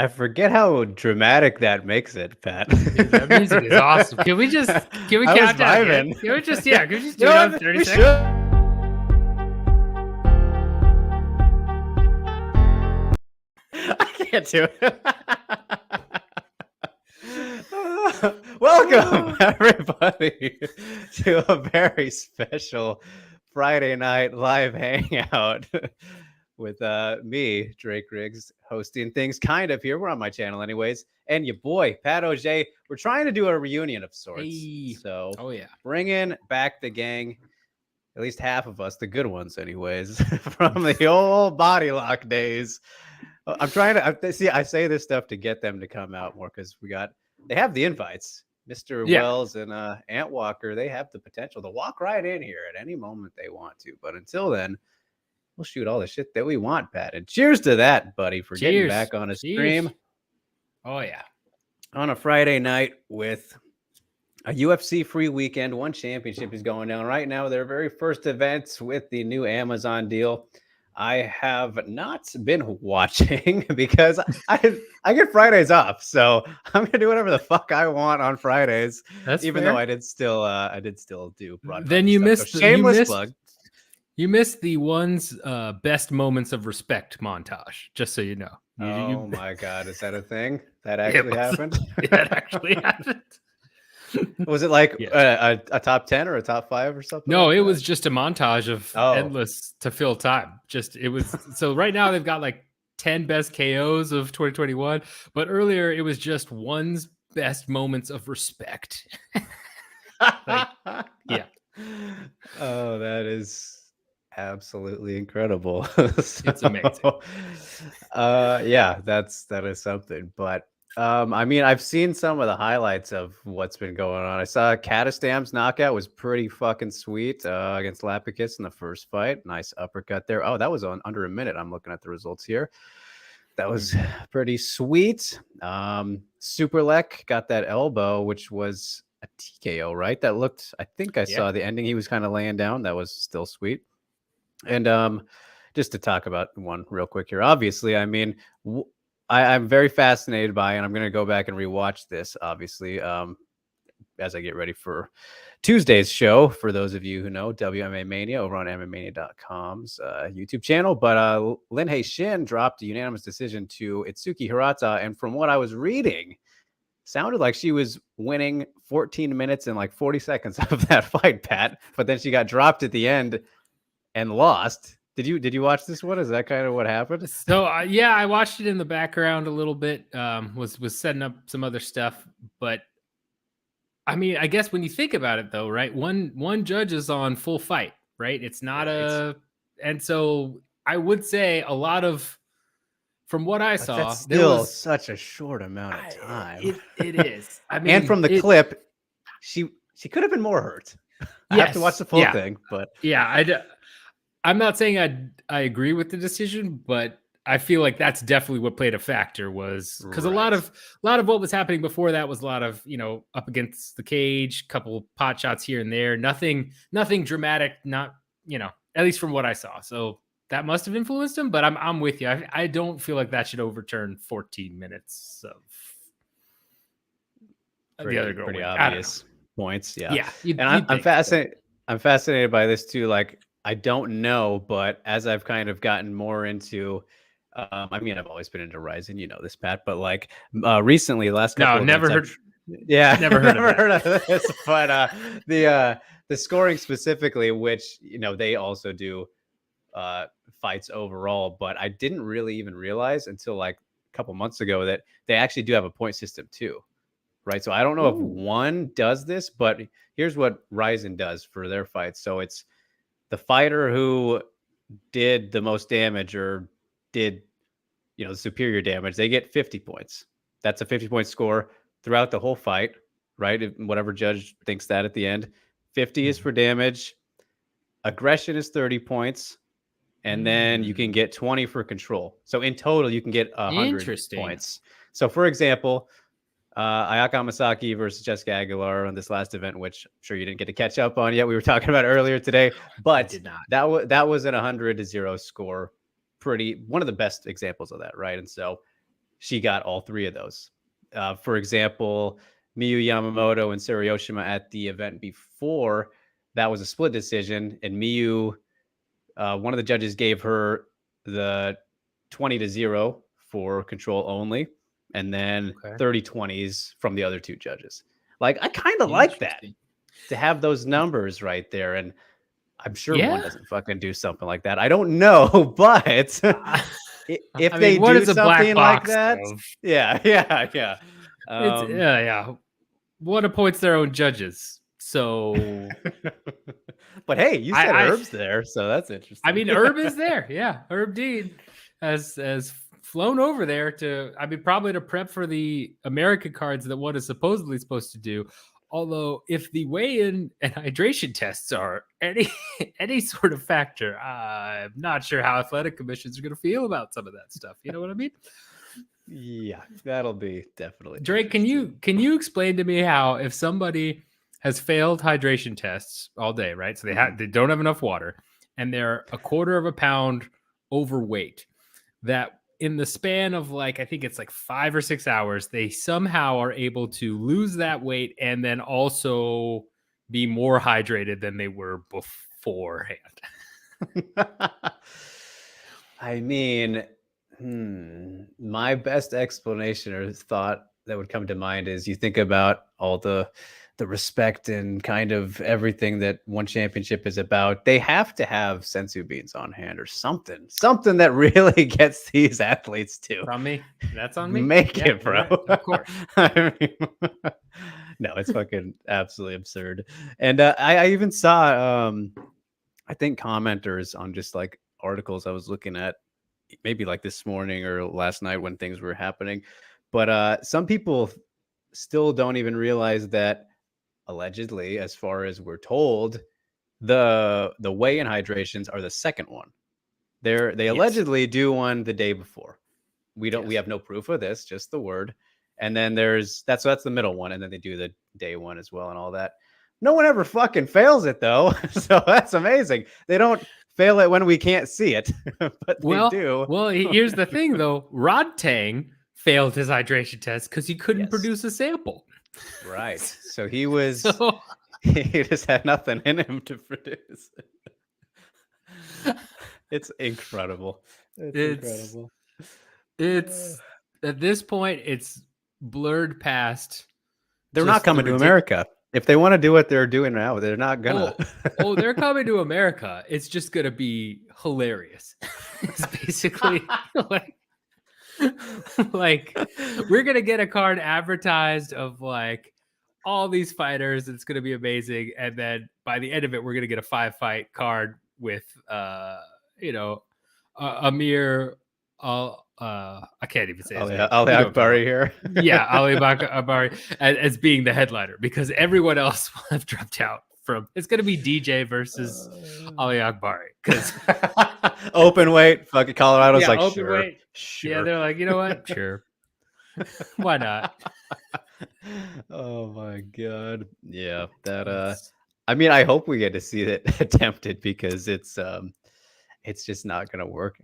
I forget how dramatic that makes it, Pat. Dude, that music is awesome. Can we I was count down again? vibing. Can we just do it You know on what? 30 We seconds? should. I can't do it. Welcome, everybody, to a very special Friday night live hangout with me, Drake Riggs, hosting things kind of here. We're on my channel anyways. And your boy, Pat O'J. We're trying to do a reunion of sorts. Hey. So Oh, yeah. bringing back the gang, at least half of us, the good ones anyways, from the old body lock days. I'm trying to see. I say this stuff to get them to come out more because they have the invites. Mr. Yeah. Wells and Ant Walker, they have the potential to walk right in here at any moment they want to. But until then, we'll shoot all the shit that we want, Pat. And cheers to that, buddy, for getting back on a stream. Oh, yeah. On a Friday night with a UFC free weekend. One championship is going down right now. Their very first events with the new Amazon deal. I have not been watching because I get Fridays off, so I'm gonna do whatever the fuck I want on Fridays. That's even fair. though I did still do broadcast. Then you stuff. missed So shameless plug. You missed the one's best moments of respect montage. Just so you know. Oh my god, is that a thing that actually happened? That actually happened. Was it like a top 10 or a top 5 or something? No, like it that? was just a montage of endless to fill time. So right now they've got like 10 best KOs of 2021, but earlier it was just one's best moments of respect. Yeah. Oh, that is absolutely incredible. It's amazing. Yeah, that is something. But I mean, I've seen some of the highlights of what's been going on. I saw Katastam's knockout was pretty fucking sweet against Lapicus in the first fight. Nice uppercut there. Oh, that was on under a minute. I'm looking at the results here. That was pretty sweet. Superlek got that elbow, which was a TKO, right? That looked, I think I saw the ending. He was kind of laying down. That was still sweet. And just to talk about one real quick here, obviously, I mean, I'm very fascinated by, and I'm going to go back and rewatch this, obviously, as I get ready for Tuesday's show. For those of you who know, WMA Mania over on MMAnia.com's YouTube channel. But Lin Hei Shin dropped a unanimous decision to Itsuki Hirata. And from what I was reading, sounded like she was winning 14 minutes and like 40 seconds of that fight, Pat. But then she got dropped at the end and lost. Did you watch this one? Is that kind of what happened? So I watched it in the background a little bit. Was setting up some other stuff, but I mean, I guess when you think about it, though, right? One judge is on full fight, right? It's not and so I would say a lot lot from what I saw, that's still such a short amount of time. It is. I mean, and from the clip, she could have been more hurt. I have to watch the full thing, but I'm not saying I agree with the decision, but I feel like that's definitely what played a factor, was because a lot of what was happening before that was a lot of, up against the cage, couple pot shots here and there, nothing dramatic, not, at least from what I saw. So that must have influenced him, but I'm with you. I don't feel like that should overturn 14 minutes of the other girl. Pretty obvious points. Yeah. And I'm fascinated. I'm fascinated by this too. Like, I don't know, but as I've kind of gotten more into, I mean, I've always been into Ryzen, you know this, Pat, but like recently, last couple of never heard. Never heard of this. But the scoring specifically, which they also do fights overall, but I didn't really even realize until like a couple months ago that they actually do have a point system too, right? So I don't know if one does this, but here's what Ryzen does for their fights. So it's the fighter who did the most damage or did, the superior damage, they get 50 points. That's a 50-point score throughout the whole fight, right? If whatever judge thinks that at the end. 50 is for damage. Aggression is 30 points. And then you can get 20 for control. So in total, you can get 100 points. So for example, Ayaka Masaki versus Jessica Aguilar on this last event, which I'm sure you didn't get to catch up on yet. We were talking about earlier today, but that was an 100-0 score. One of the best examples of that, right? And so she got all 3 of those. For example, Miyu Yamamoto and Tsuruyoshima at the event before, that was a split decision, and Miyu, one of the judges gave her the 20-0 for control only, and then 30-20s from the other 2 judges. Like, I kind of like that, to have those numbers right there, and I'm sure one doesn't fucking do something like that. I don't know, but if they what do is a something black like box that, of? yeah. It's yeah. One appoints their own judges. So, but hey, you said Herb's there, so that's interesting. I mean, Herb is there. Yeah, Herb Dean has flown over there to, I mean, probably to prep for the American cards that one is supposedly supposed to do. Although, if the weigh-in and hydration tests are any sort of factor, I'm not sure how athletic commissions are going to feel about some of that stuff. You know what I mean? Yeah, that'll be definitely. Drake, can you explain to me how, if somebody has failed hydration tests all day, right? So they don't have enough water, and they're a quarter of a pound overweight, that in the span of I think it's 5 or 6 hours, they somehow are able to lose that weight and then also be more hydrated than they were beforehand. I mean, my best explanation or thought that would come to mind is, you think about all the respect and kind of everything that one championship is about. They have to have sensu beans on hand or something that really gets these athletes to. That's on me. That's on me. Make it, bro. Right. Of course. I mean, no, it's fucking absolutely absurd. And I even saw, I think, commenters on just articles I was looking at, maybe this morning or last night when things were happening. But some people still don't even realize that, allegedly, as far as we're told, the weigh-in hydrations are the second one. They allegedly do one the day before. We have no proof of this, just the word. And then that's the middle one, and then they do the day one as well and all that. No one ever fucking fails it, though. So that's amazing. They don't fail it when we can't see it, but they do. Well, here's the thing, though. Rod Tang failed his hydration test because he couldn't produce a sample. Right. So he was he just had nothing in him to produce. It's incredible. It's incredible. It's at this point, it's blurred past. They're not coming to America. If they want to do what they're doing now, they're not gonna. Oh, they're coming to America. It's just gonna be hilarious. It's basically we're gonna get a card advertised of all these fighters. It's gonna be amazing, and then by the end of it, we're gonna get a 5-fight card with Amir. I can't even say his name. Ali Akbari here. Yeah, Ali Akbari as being the headliner, because everyone else will have dropped out from. It's going to be DJ versus Ali Akbari, because open weight. Fucking Colorado's open weight. Sure. Yeah, they're like, you know what? Sure. Why not? Oh my god. Yeah, that. I mean, I hope we get to see it attempted, because it's just not going to work.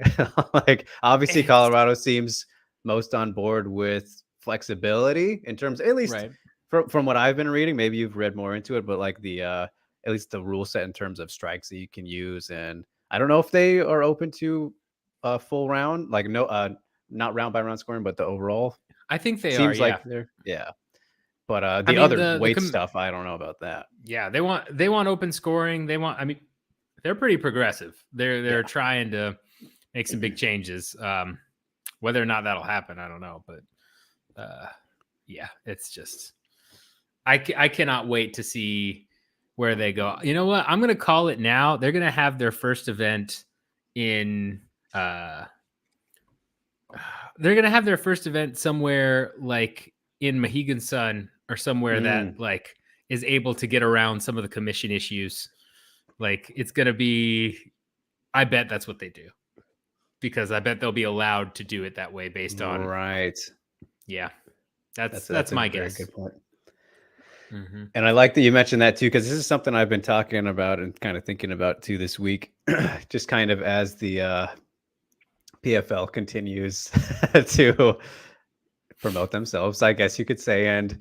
Obviously, Colorado seems most on board with flexibility in terms, at least from what I've been reading. Maybe you've read more into it, but at least the rule set in terms of strikes that you can use. And I don't know if they are open to a full round, not round by round scoring, but the overall. I think they seems are. Like they're, yeah. But other weight stuff, I don't know about that. Yeah, they want open scoring. They're pretty progressive. They're trying to make some big changes. Whether or not that'll happen, I don't know. But it's just I cannot wait to see where they go. You know what? I'm going to call it now. They're going to have their first event in. They're going to have their first event somewhere in Mohegan Sun or somewhere that is able to get around some of the commission issues. It's going to be, I bet that's what they do, because I bet they'll be allowed to do it that way based on. Right. Yeah. That's my guess. Good point. Mm-hmm. And I like that you mentioned that too, because this is something I've been talking about and kind of thinking about too this week, just kind of as the PFL continues to promote themselves, I guess you could say. And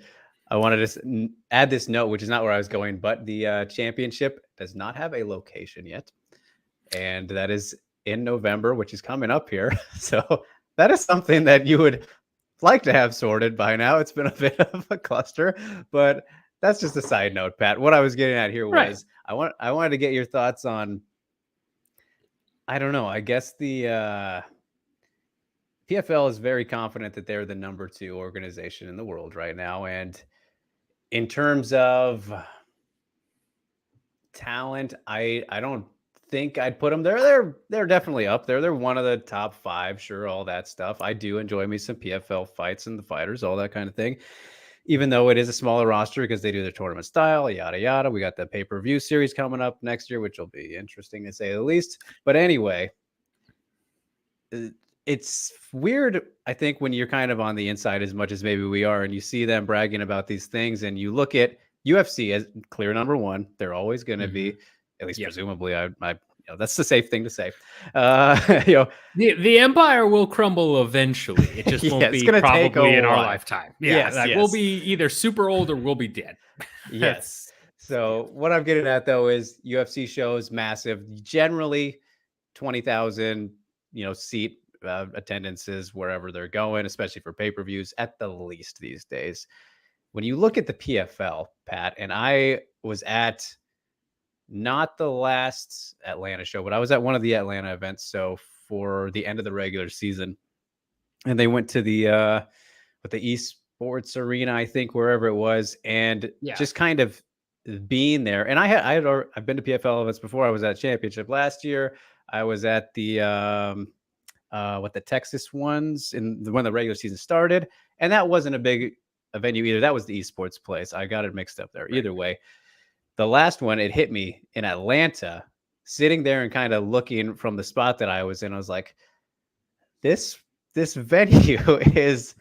I wanted to add this note, which is not where I was going, but the championship does not have a location yet. And that is in November, which is coming up here. So that is something that you would like to have sorted by now. It's been a bit of a cluster, but that's just a side note, Pat. What I was getting at here was I wanted to get your thoughts on, I don't know, I guess the PFL is very confident that they're the number 2 organization in the world right now. And in terms of talent, I don't think I'd put them there. They're definitely up there. They're one of the top 5, sure, all that stuff. I do enjoy me some PFL fights and the fighters, all that kind of thing. Even though it is a smaller roster because they do their tournament style, yada yada. We got the pay-per-view series coming up next year, which will be interesting to say the least. But anyway, it's weird, I think, when you're kind of on the inside as much as maybe we are, and you see them bragging about these things, and you look at UFC as clear number 1. They're always going to be, at least presumably. I that's the safe thing to say. The empire will crumble eventually. It just won't be probably in our lifetime. Yeah, yes. We'll be either super old or we'll be dead. Yes. So what I'm getting at though is UFC shows massive, generally 20,000, seat attendances wherever they're going, especially for pay-per-views at the least these days. When you look at the PFL, Pat, and I was at not the last Atlanta show, but I was at one of the Atlanta events. So for the end of the regular season, and they went to the esports arena, I think, wherever it was, and just kind of being there. And I've been to PFL events before. I was at Championship last year. I was at the the Texas ones when the regular season started, and that wasn't a big venue either. That was the esports place. I got it mixed up there. Either way, the last one, it hit me in Atlanta, sitting there and kind of looking from the spot that I was in. I was like, this venue is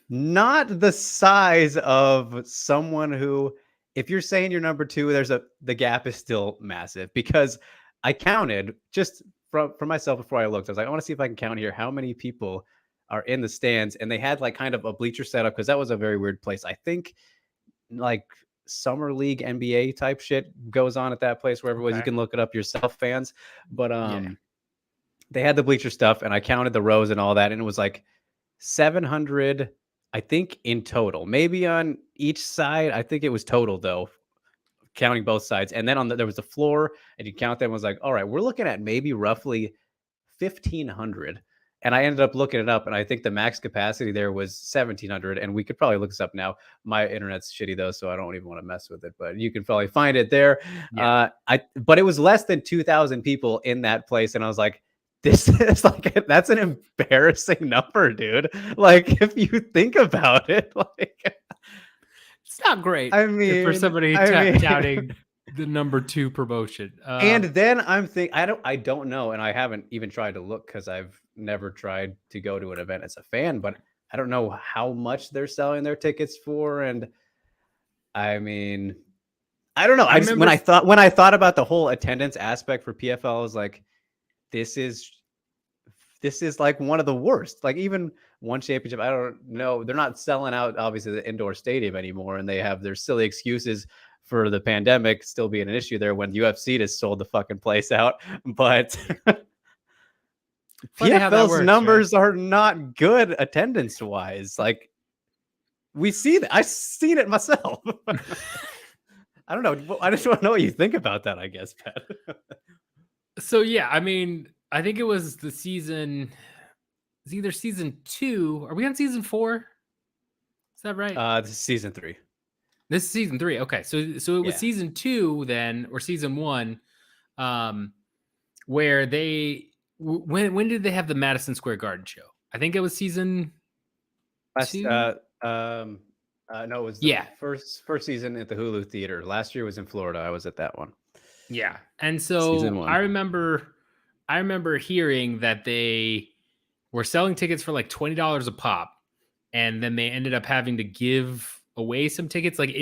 not the size of someone who, if you're saying you're number 2, the gap is still massive, because I counted just from myself before I looked. I was like, I want to see if I can count here how many people are in the stands. And they had like kind of a bleacher setup, because that was a very weird place. I think like summer league NBA type shit goes on at that place, wherever it was. You can look it up yourself, fans. But they had the bleacher stuff, and I counted the rows and all that, and it was like 700, I think, in total. Maybe on each side. I think it was total though, counting both sides. And then there was the floor, and you count them. I was like, all right, we're looking at maybe roughly 1,500. And I ended up looking it up, and I think the max capacity there was 1,700. And we could probably look this up now. My internet's shitty though, so I don't even want to mess with it. But you can probably find it there. But it was less than 2,000 people in that place, and I was like, this is like, that's an embarrassing number, dude. Like, if you think about it, like, it's not great. I mean, for somebody touting the number 2 promotion. And then I'm thinking, I don't know, and I haven't even tried to look because I've never tried to go to an event as a fan, but I don't know how much they're selling their tickets for. And I mean, I don't know. When I thought about the whole attendance aspect for PFL, I was like, this is like one of the worst. Like, even one championship, I don't know. They're not selling out, obviously, the indoor stadium anymore, and they have their silly excuses for the pandemic still being an issue there when UFC just sold the fucking place out. But PFL's numbers are not good attendance wise. Like, we see that. I've seen it myself. I don't know. I just want to know what you think about that, I guess, Pat. So, yeah, I mean, I think it was the season. It's either season 2. Are we on season 4? Is that right? This is season 3. This is season 3. Okay, so it was season 2 then, or season 1, where they when did they have the Madison Square Garden show? I think it was season 2. No, it was the first season at the Hulu Theater. Last year was in Florida. I was at that one. Yeah, and so I remember hearing that they were selling tickets for like $20 a pop, and then they ended up having to give away some tickets. Like,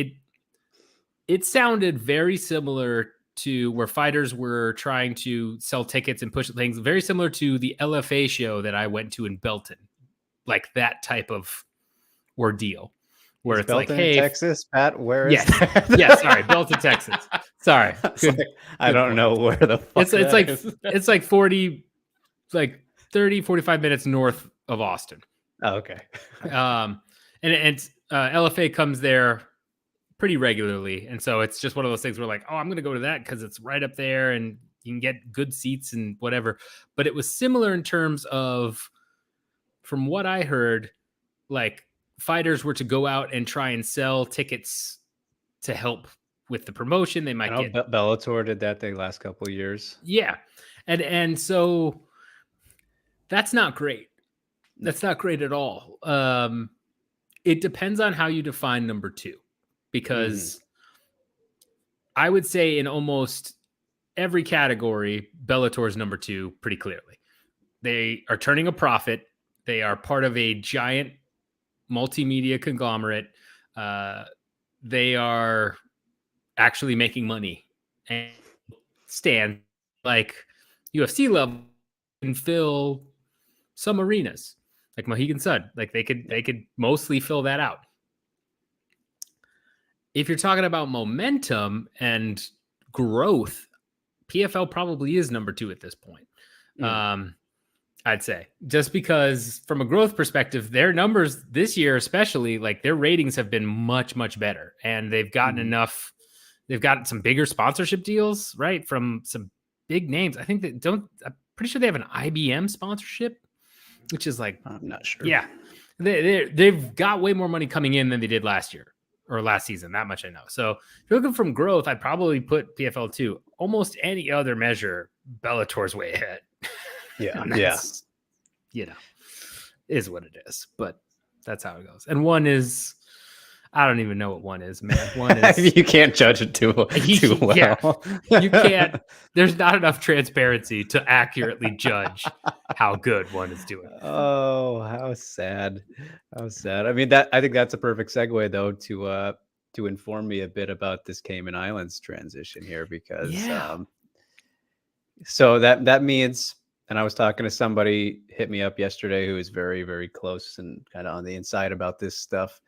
it sounded very similar to where fighters were trying to sell tickets and push things, very similar to the LFA show that I went to in Belton. Like that type of ordeal where It's it's like, Belton in hey, Texas, Pat. Where is yes, that? yes, sorry, Belton, Texas. Sorry, good. I don't point. know where the fuck It's that like is. it's like 40, like 30, 45 minutes north of Austin. Oh, okay. And LFA comes there pretty regularly, and so it's just one of those things where like, oh, I'm going to go to that because it's right up there, and you can get good seats and whatever. But it was similar in terms of, from what I heard, like fighters were to go out and try and sell tickets to help with the promotion. They I might know get Bellator did that the last couple of years. yeah, and so that's not great. No. That's not great at all. It depends on how you define number two, because I would say in almost every category, Bellator's number two pretty clearly. They are turning a profit. They are part of a giant multimedia conglomerate. They are actually making money and stand like UFC level and fill some arenas like Mohegan Sun. Like they could mostly fill that out. If you're talking about momentum and growth, PFL probably is number two at this point. I'd say, just because from a growth perspective, their numbers this year, especially, like their ratings have been much, much better, and they've gotten enough. They've got some bigger sponsorship deals, right, from some big names. I think I'm pretty sure they have an IBM sponsorship, which is like, I'm not sure. Yeah, they've got way more money coming in than they did last year or last season. That much I know. So if you're looking from growth, I'd probably put PFL 2. Almost any other measure, Bellator's way ahead. Yeah, is what it is. But that's how it goes. And one is, I don't even know what one is, man. One is you can't judge it too well. Yeah, you can't. There's not enough transparency to accurately judge how good one is doing. Oh, how sad! How sad. I mean, I think that's a perfect segue though to inform me a bit about this Cayman Islands transition here, because so that means, and I was talking to somebody hit me up yesterday who is very, very close and kind of on the inside about this stuff.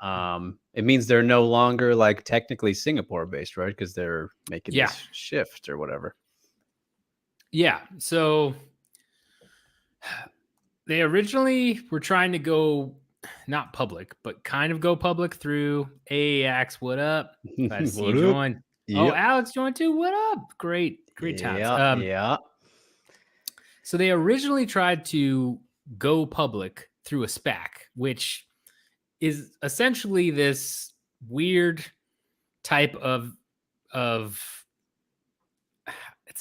It means they're no longer like technically Singapore based, right? Because they're making this shift or whatever. Yeah. So they originally were trying to go not public, but kind of go public through AAX. What up? Glad to see you join. Yep. Oh, Alex joined too. What up? Great times. Yeah. So they originally tried to go public through a SPAC, which is essentially this weird type of it's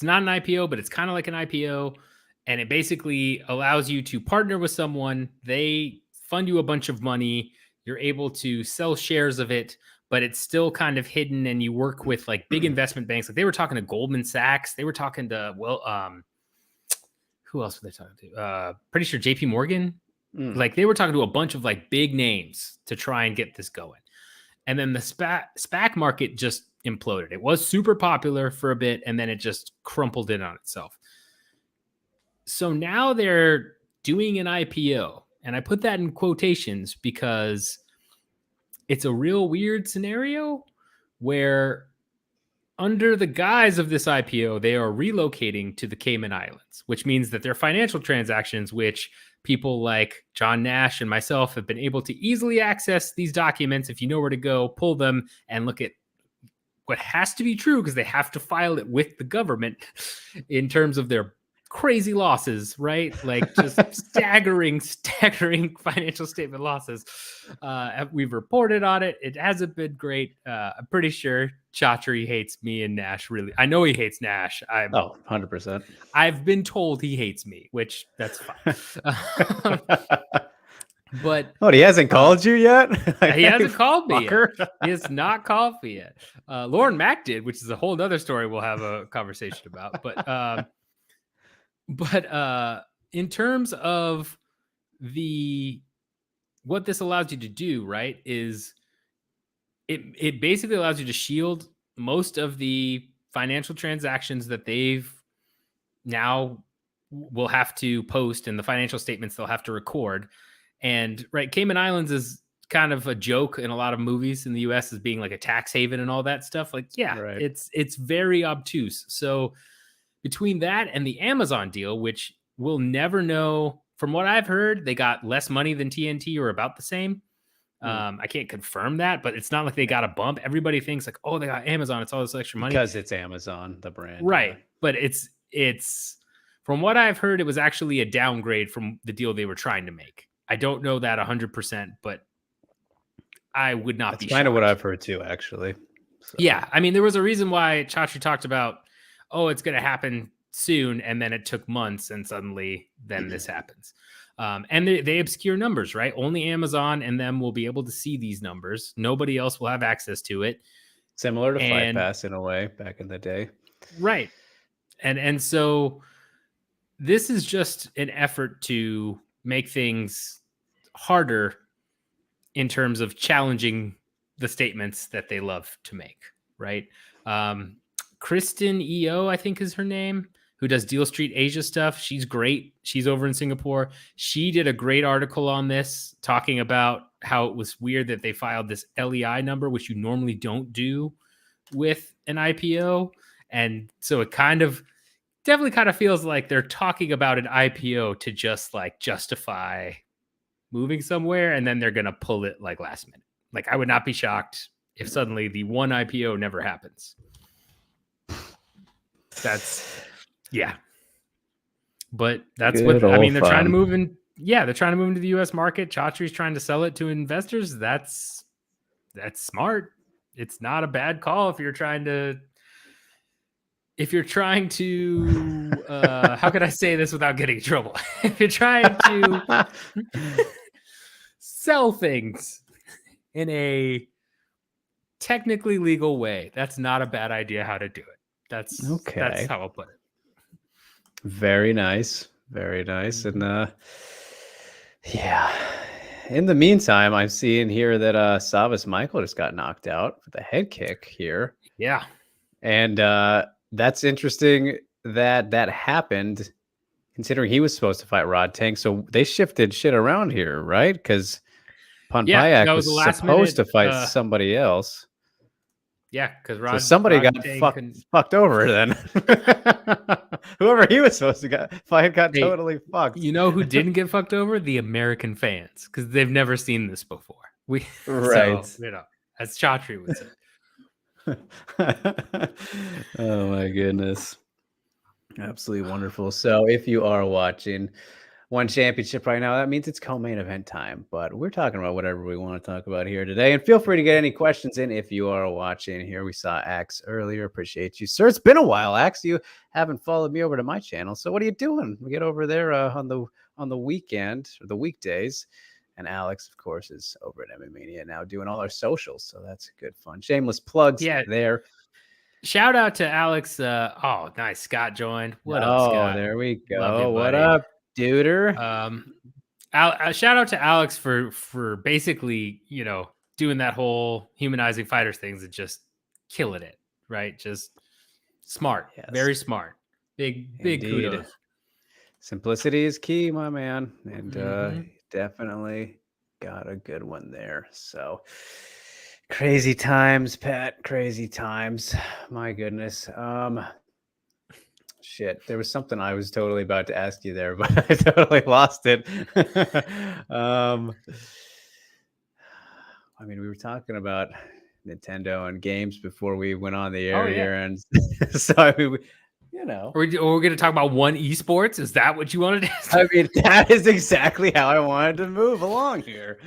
not an IPO, but it's kind of like an IPO. And it basically allows you to partner with someone. They fund you a bunch of money. You're able to sell shares of it, but it's still kind of hidden. And you work with like big investment banks. Like they were talking to Goldman Sachs. They were talking to, who else were they talking to? Pretty sure JP Morgan. Like they were talking to a bunch of like big names to try and get this going. And then the SPAC market just imploded. It was super popular for a bit, and then it just crumpled in on itself. So now they're doing an IPO. And I put that in quotations because it's a real weird scenario where under the guise of this IPO, they are relocating to the Cayman Islands, which means that their financial transactions, which people like John Nash and myself have been able to easily access these documents. If you know where to go, pull them and look at what has to be true because they have to file it with the government in terms of their crazy losses, right? Like just staggering financial statement losses. We've reported on it. It hasn't been great. I'm pretty sure Chatri hates me and Nash. Really, I know he hates Nash. 100%. I've been told he hates me, which that's fine. But he hasn't called you yet? He hasn't called me yet. He has not called me yet. Lauren Mack did, which is a whole other story we'll have a conversation about. But in terms of what this allows you to do, right, is it basically allows you to shield most of the financial transactions that they've now will have to post and the financial statements they'll have to record. And right, Cayman Islands is kind of a joke in a lot of movies in the US as being like a tax haven and all that stuff. Like, yeah, Right. it's very obtuse. So between that and the Amazon deal, which we'll never know, from what I've heard, they got less money than TNT or about the same. Hmm. I can't confirm that, but it's not like they got a bump. Everybody thinks like, oh, they got Amazon. It's all this extra money. Because it's Amazon, the brand. Right. Yeah. But it's from what I've heard, it was actually a downgrade from the deal they were trying to make. I don't know that 100%, but I would not That's be kind of what shocked. I've heard too, actually. So. Yeah. I mean, there was a reason why Chachi talked about, oh, it's going to happen soon. And then it took months and suddenly then this happens. And they obscure numbers, right? Only Amazon and them will be able to see these numbers. Nobody else will have access to it. Similar to Fight Pass in a way back in the day. Right. And so this is just an effort to make things harder in terms of challenging the statements that they love to make, right? Kristen EO, I think is her name, who does Deal Street Asia stuff. She's great. She's over in Singapore. She did a great article on this talking about how it was weird that they filed this LEI number, which you normally don't do with an IPO. And so it definitely kind of feels like they're talking about an IPO to just like justify moving somewhere, and then they're going to pull it like last minute. Like, I would not be shocked if suddenly the one IPO never happens. Yeah. But that's Good what I mean. They're fun. trying to move in. Yeah, they're trying to move into the US market. Chatri's trying to sell it to investors. That's smart. It's not a bad call if you're trying to how could I say this without getting in trouble? If you're trying to sell things in a technically legal way, that's not a bad idea how to do it. That's how I'll put it. Very nice. Very nice. Mm-hmm. And yeah. In the meantime, I'm seeing here that Savas Michael just got knocked out with a head kick here. Yeah. And that's interesting that happened, considering he was supposed to fight Rod Tang. So they shifted shit around here, right? Because Pontiac was supposed to fight somebody else. Yeah, because Rod got fucked over then. Whoever he was supposed to fight got totally fucked. You know who didn't get fucked over? The American fans, because they've never seen this before. Right. So, as Chatri would say. Oh my goodness. Absolutely wonderful. So if you are watching One Championship right now, that means it's co-main event time, but we're talking about whatever we want to talk about here today. And feel free to get any questions in if you are watching here. We saw Axe earlier. Appreciate you, sir. It's been a while, Axe. You haven't followed me over to my channel. So what are you doing? We get over there on the weekend or the weekdays. And Alex, of course, is over at MMA Mania now doing all our socials. So that's good fun. Shameless plugs there. Shout out to Alex. Oh, nice. Scott joined. What up, Scott? There we go. What up, duder? Shout out to Alex for basically, doing that whole humanizing fighters things and just killing it, right? Just smart. Yes. Very smart. Big kudos. Simplicity is key, my man. And definitely got a good one there. So crazy times, Pat. Crazy times. My goodness. Shit, there was something I was totally about to ask you there, but I totally lost it. I mean, we were talking about Nintendo and games before we went on the air here, and so I mean, we're going to talk about One Esports. Is that what you wanted to ask? I mean, that is exactly how I wanted to move along here.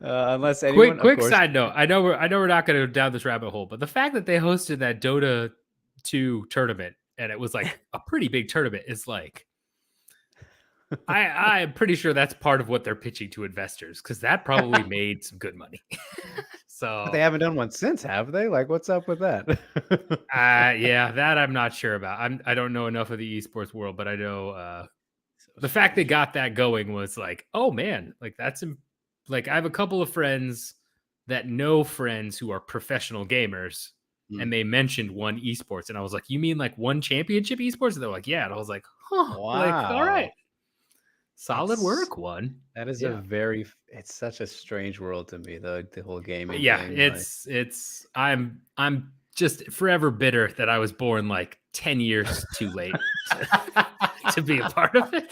Unless anyone, quick side note, I know we're not going to go down this rabbit hole, but the fact that they hosted that Dota 2 tournament and it was like a pretty big tournament is like, I'm pretty sure that's part of what they're pitching to investors, because that probably made some good money. So but they haven't done one since, have they? Like, what's up with that? Yeah, that I'm not sure about. I don't know enough of the esports world, but I know the fact they got that going was like, oh man, like that's like I have a couple of friends that know friends who are professional gamers. And they mentioned One Esports, and I was like, "You mean like One Championship Esports?" And they're like, "Yeah." And I was like, "Huh." Wow. Like, all right. solid work one. That is Yeah. it's such a strange world to me, the whole gaming Yeah, thing. Like, it's I'm just forever bitter that I was born like 10 years too late to be a part of it.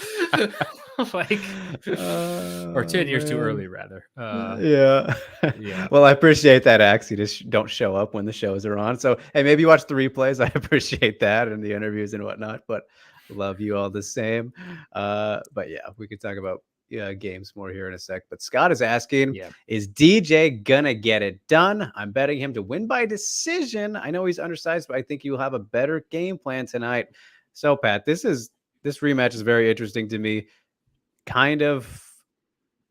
Like or 10 years too man. early rather. Yeah. Yeah. Well, I appreciate that, Axe. You just don't show up when the shows are on. So, hey, maybe you watch the replays. I appreciate that and the interviews and whatnot, but love you all the same. But yeah, we could talk about games more here in a sec. But Scott is asking, Yeah. is DJ gonna get it done? I'm betting him to win by decision. I know he's undersized, but I think he will have a better game plan tonight. So, Pat, this rematch is very interesting to me. Kind of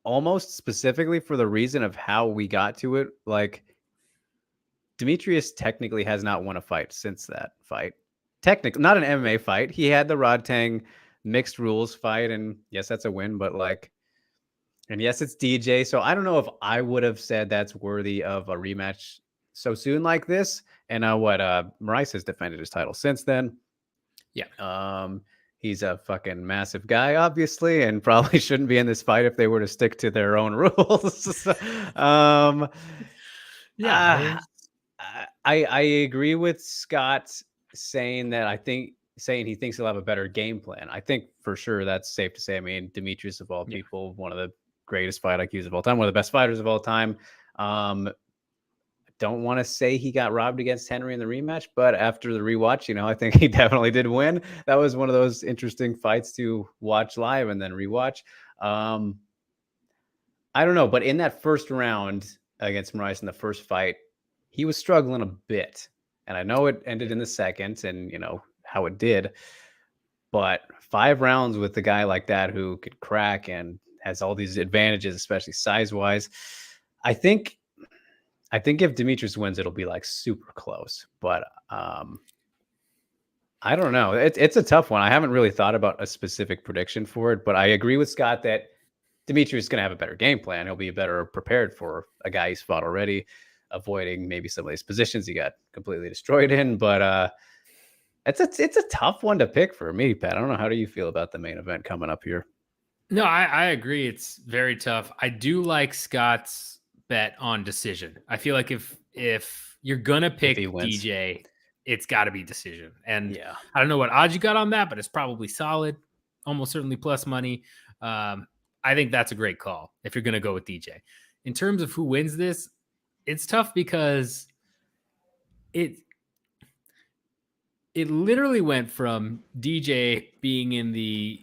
almost specifically for the reason of how we got to it. Like, Demetrius technically has not won a fight since that fight. Technically, not an MMA fight. He had the Rodtang mixed rules fight, and yes, that's a win, but like, and yes, it's DJ. So I don't know if I would have said that's worthy of a rematch so soon like this. And Maurice has defended his title since then. Yeah. He's a fucking massive guy, obviously, and probably shouldn't be in this fight if they were to stick to their own rules. Yeah. I agree with Scott saying that saying he thinks he'll have a better game plan. I think for sure that's safe to say. I mean, Demetrius of all people, one of the greatest fight IQs of all time, one of the best fighters of all time. Don't want to say he got robbed against Henry in the rematch, but after the rewatch, I think he definitely did win. That was one of those interesting fights to watch live and then rewatch. I don't know, but in that first round against Maurice in the first fight, he was struggling a bit. And I know it ended in the second and, how it did. But 5 rounds with a guy like that who could crack and has all these advantages, especially size-wise, I think if Demetrius wins, it'll be like super close. But I don't know. It's a tough one. I haven't really thought about a specific prediction for it, but I agree with Scott that Demetrius is going to have a better game plan. He'll be better prepared for a guy he's fought already, avoiding maybe some of these positions he got completely destroyed in. But it's a tough one to pick for me, Pat. I don't know. How do you feel about the main event coming up here? No, I agree. It's very tough. I do like Scott's bet on decision. I feel like if you're gonna pick DJ, it's got to be decision. And yeah, I don't know what odds you got on that, but it's probably solid, almost certainly plus money. I think that's a great call if you're gonna go with DJ. In terms of who wins this, it's tough because it literally went from DJ being in the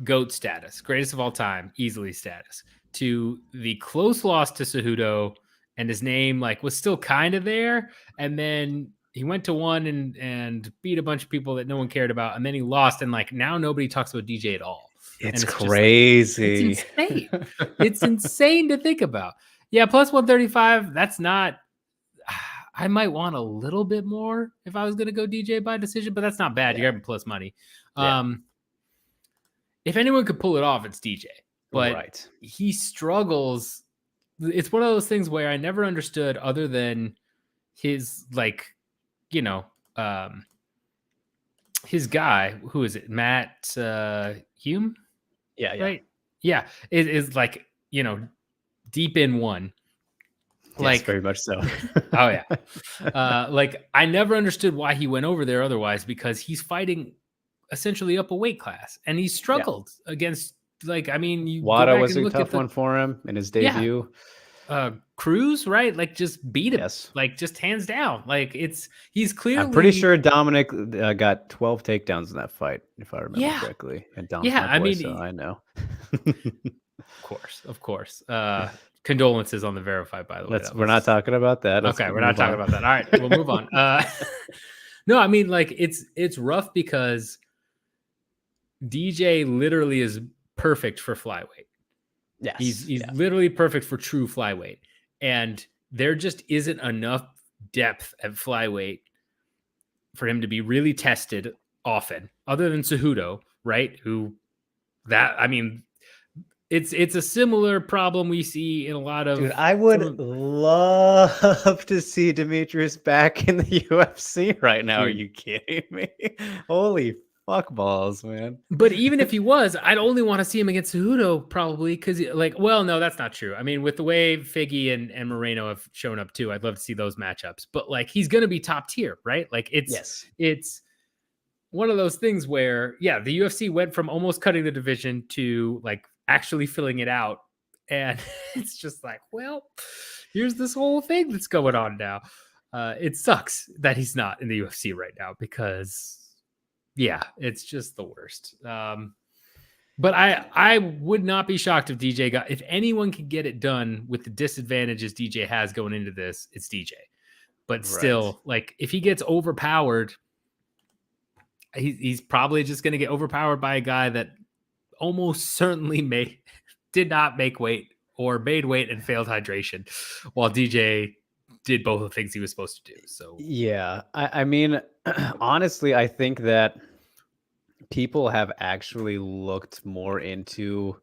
GOAT status, greatest of all time, easily status, to the close loss to Cejudo, and his name was still kind of there, and then he went to one and beat a bunch of people that no one cared about, and then he lost, and now nobody talks about DJ at all. It's crazy. It's insane. It's insane to think about. Yeah, plus 135. That's not. I might want a little bit more if I was going to go DJ by decision, but that's not bad. You're having plus money. If anyone could pull it off, it's DJ. But he struggles. It's one of those things where I never understood, other than his his guy. Who is it? Matt Hume? Yeah. Right? Yeah. It is deep in one. Yes, very much so. Oh yeah. I never understood why he went over there otherwise, because he's fighting essentially up a weight class, and he struggled against Wada was a tough one for him in his debut. Cruz, right? Just beat him. Yes. Just hands down. He's clearly. I'm pretty sure Dominic got 12 takedowns in that fight, if I remember correctly. And Dominic so I know. Of course. Condolences on the verified, by the way. We're not talking about that. Okay, we're not talking about that. All right, we'll move on. No, I mean, it's rough because DJ literally is perfect for flyweight. Yes. He's literally perfect for true flyweight. And there just isn't enough depth at flyweight for him to be really tested often, other than Cejudo, right? It's a similar problem we see in a lot of. Dude, I would love to see Demetrius back in the UFC right now. Dude. Are you kidding me? Holy Fuck balls, man. But even if he was, I'd only want to see him against Cejudo probably because, like, well, no, that's not true. I mean, with the way Figgy and Moreno have shown up too, I'd love to see those matchups. But like, he's going to be top tier, right? Like, Yes. it's one of those things where, yeah, the UFC went from almost cutting the division to like actually filling it out, and it's just like, well, here's this whole thing that's going on now. It sucks that he's not in the UFC right now because, yeah, it's just the worst. But I would not be shocked if DJ got, if anyone could get it done with the disadvantages DJ has going into this, it's DJ. But still, like, if he gets overpowered, he's probably just going to get overpowered by a guy that almost certainly did not make weight or made weight and failed hydration, while DJ did both the things he was supposed to do. So yeah, I mean, honestly, I think that people have actually looked more into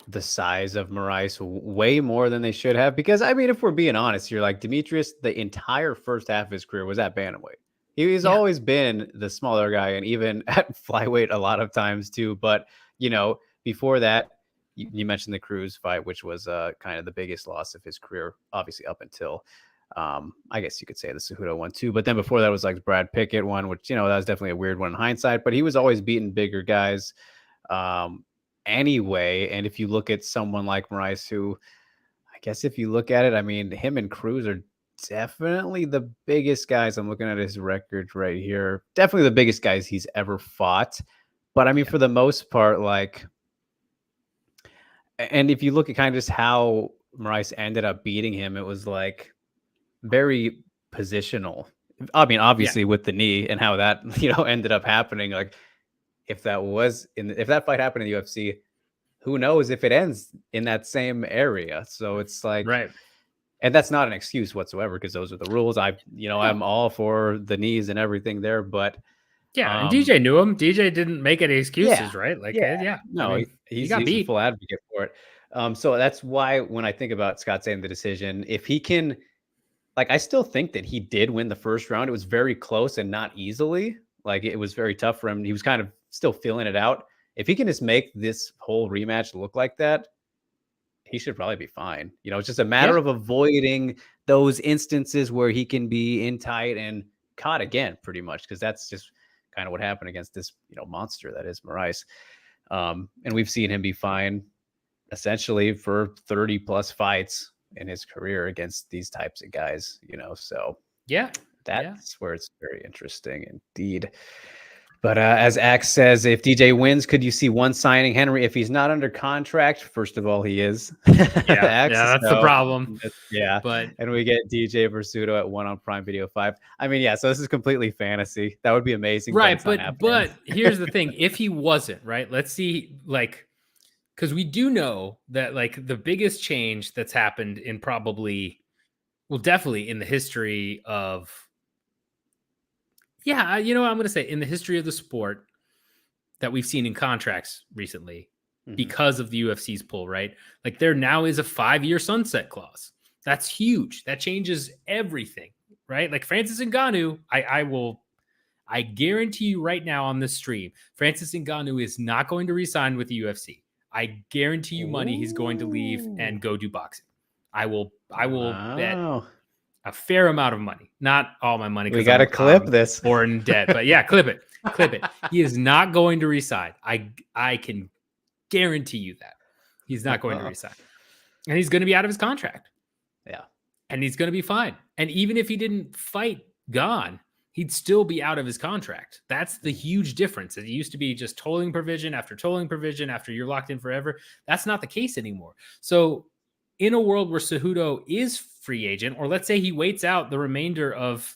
the size of Moraes way more than they should have. Because, I mean, if we're being honest, you're like, Demetrius, the entire first half of his career was at bantamweight. He's always been the smaller guy, and even at flyweight a lot of times too. But, you know, before that, you mentioned the Cruz fight, which was kind of the biggest loss of his career, obviously up until I guess you could say the Cejudo one too. But then before that was like Brad Pickett one, which, you know, that was definitely a weird one in hindsight. But he was always beating bigger guys anyway. And if you look at someone like Moraes, who I guess if you look at it, I mean, him and Cruz are definitely the biggest guys. I'm looking at his record right here. Definitely the biggest guys he's ever fought. But I mean, for the most part, like, and if you look at kind of just how Moraes ended up beating him, it was like very positional. I mean, obviously with the knee and how that, you know, ended up happening. Like, if that fight happened in the UFC, who knows if it ends in that same area? So it's like, right. And that's not an excuse whatsoever because those are the rules. I'm all for the knees and everything there, but yeah, and DJ knew him. DJ didn't make any excuses, yeah, right? Like, no, I mean, he's got beat. a full advocate for it. So that's why when I think about Scott saying the decision, if he can, like, I still think that he did win the first round. It was very close and not easily. Like, it was very tough for him. He was kind of still feeling it out. If he can just make this whole rematch look like that, he should probably be fine. You know, it's just a matter of avoiding those instances where he can be in tight and caught again, pretty much, because that's just kind of what happened against this, you know, monster that is Moraes. And we've seen him be fine essentially for 30 plus fights in his career against these types of guys, you know, so that's where it's very interesting indeed. But as Axe says, if DJ wins, could you see one signing Henry? If he's not under contract, first of all, he is. That's the problem. Yeah, but and we get DJ Versuto at 1 on Prime Video 5. I mean, yeah, so this is completely fantasy. That would be amazing, right? But here's the thing: if he wasn't, right, let's see, like, because we do know that, like, the biggest change that's happened in probably, well, definitely in the history of, I'm going to say in the history of the sport that we've seen in contracts recently because of the UFC's pull, right? Like, there now is a 5-year sunset clause. That's huge. That changes everything, right? Like, Francis Ngannou, I guarantee you right now on this stream, Francis Ngannou is not going to resign with the UFC. I guarantee you money he's going to leave and go do boxing. I will bet a fair amount of money, not all my money. We got to clip this or in debt, but yeah, clip it. He is not going to resign. I can guarantee you that he's not going to resign, and he's going to be out of his contract. Yeah, and he's going to be fine. And even if he didn't fight Gane, he'd still be out of his contract. That's the huge difference. It used to be just tolling provision after you're locked in forever. That's not the case anymore. So in a world where Cejudo is free agent, or let's say he waits out the remainder of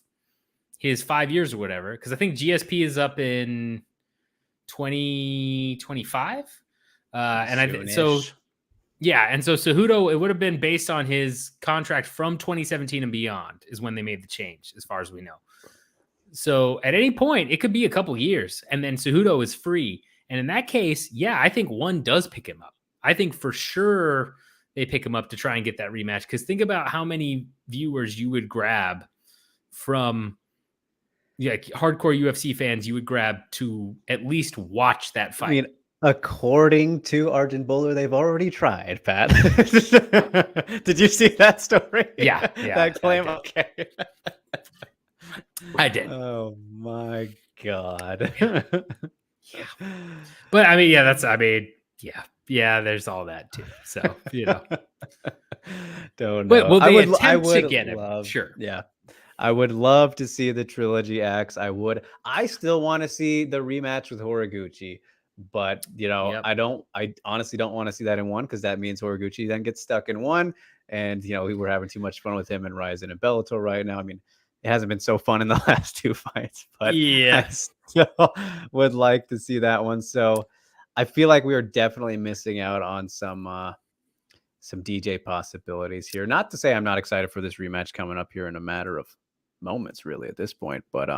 his 5 years or whatever, because I think GSP is up in 2025. And so Cejudo, it would have been based on his contract from 2017 and beyond is when they made the change, as far as we know. So at any point, it could be a couple years, and then Cejudo is free. And in that case, I think one does pick him up. I think for sure they pick him up to try and get that rematch. Because think about how many viewers you would grab from, hardcore UFC fans you would grab to at least watch that I fight. mean, according to Arjun Bowler, they've already tried, Pat. Did you see that story? Yeah, That claim? I did. Okay. I did. Oh my God. Yeah. But I mean, yeah, there's all that too. So, Don't know. But will they attempt I would to get him? love, Sure. yeah. I would love to see the trilogy X. I still want to see the rematch with Horiguchi, but Yep. I honestly don't want to see that in one, because that means Horiguchi then gets stuck in one. And we were having too much fun with him and Ryzen and Bellator right now. I mean, it hasn't been so fun in the last two fights, but I still would like to see that one. So I feel like we are definitely missing out on some DJ possibilities here. Not to say I'm not excited for this rematch coming up here in a matter of moments, really, at this point. But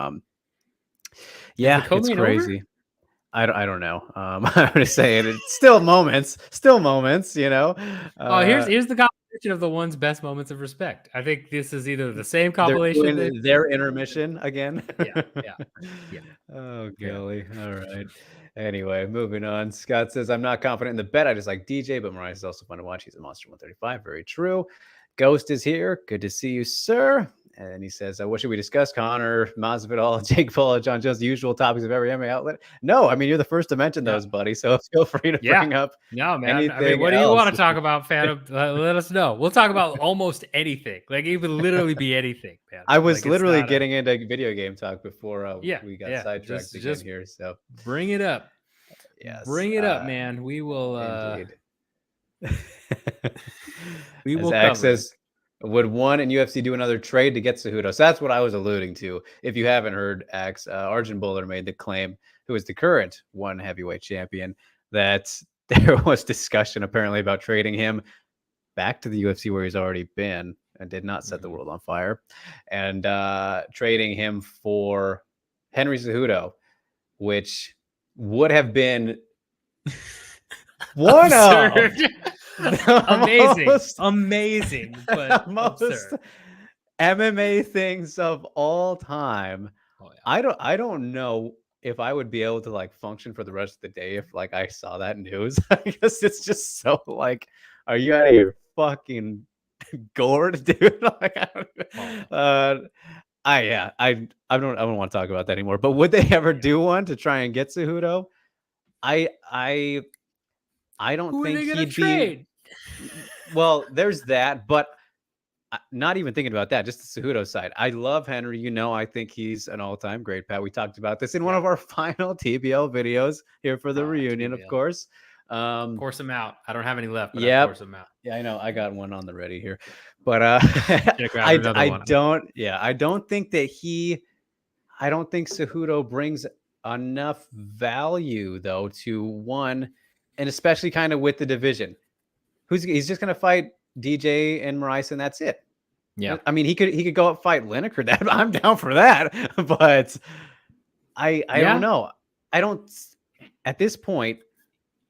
yeah, it's crazy. Over? I don't know. I'm gonna say it's still moments, Oh, here's the compilation of the one's best moments of respect. I think this is either the same compilation. Their intermission again. Yeah. Oh, golly. All right. Anyway, moving on. Scott says, I'm not confident in the bet. I just like DJ, but Mariah is also fun to watch. He's a Monster 135. Very true. Ghost is here. Good to see you, sir. And he says, what should we discuss? Connor, Masvidal, Jake Paul, John Jones, the usual topics of every MMA outlet. No, I mean, you're the first to mention those, buddy. So feel free to bring up No, man. anything I mean, what else. do you want to talk about, Phantom? Let us know. We'll talk about almost anything. Like, it would literally be anything, man. I was literally getting into video game talk before we got sidetracked again here. So bring it up. Yes. Bring it up, man. We will indeed. We will cover it. Would one in UFC do another trade to get Cejudo? So that's what I was alluding to. If you haven't heard, Axe, Arjun Bowler made the claim, who is the current one heavyweight champion, that there was discussion apparently about trading him back to the UFC where he's already been and did not set the world on fire, and trading him for Henry Cejudo, which would have been one of amazing, but most absurd. MMA things of all time. Oh, yeah. I don't know if I would be able to like function for the rest of the day if like I saw that news. I guess it's just so like, are you out of your fucking gourd, dude? Like, I don't want to talk about that anymore. But would they ever do one to try and get Cejudo? I don't think he'd trade. Well, there's that, but not even thinking about that, just the Cejudo side. I love Henry. I think he's an all-time great, Pat. We talked about this in one of our final TBL videos here for the reunion, TBL. Of course. Force him out. I don't have any left, but I force him out. Yeah, I know. I got one on the ready here. But I don't think Cejudo brings enough value though to one, and especially kind of with the division. He's just gonna fight DJ and Moraes, and that's it. Yeah. I mean, he could go up fight Lineker. That I'm down for that. But I don't know. At this point,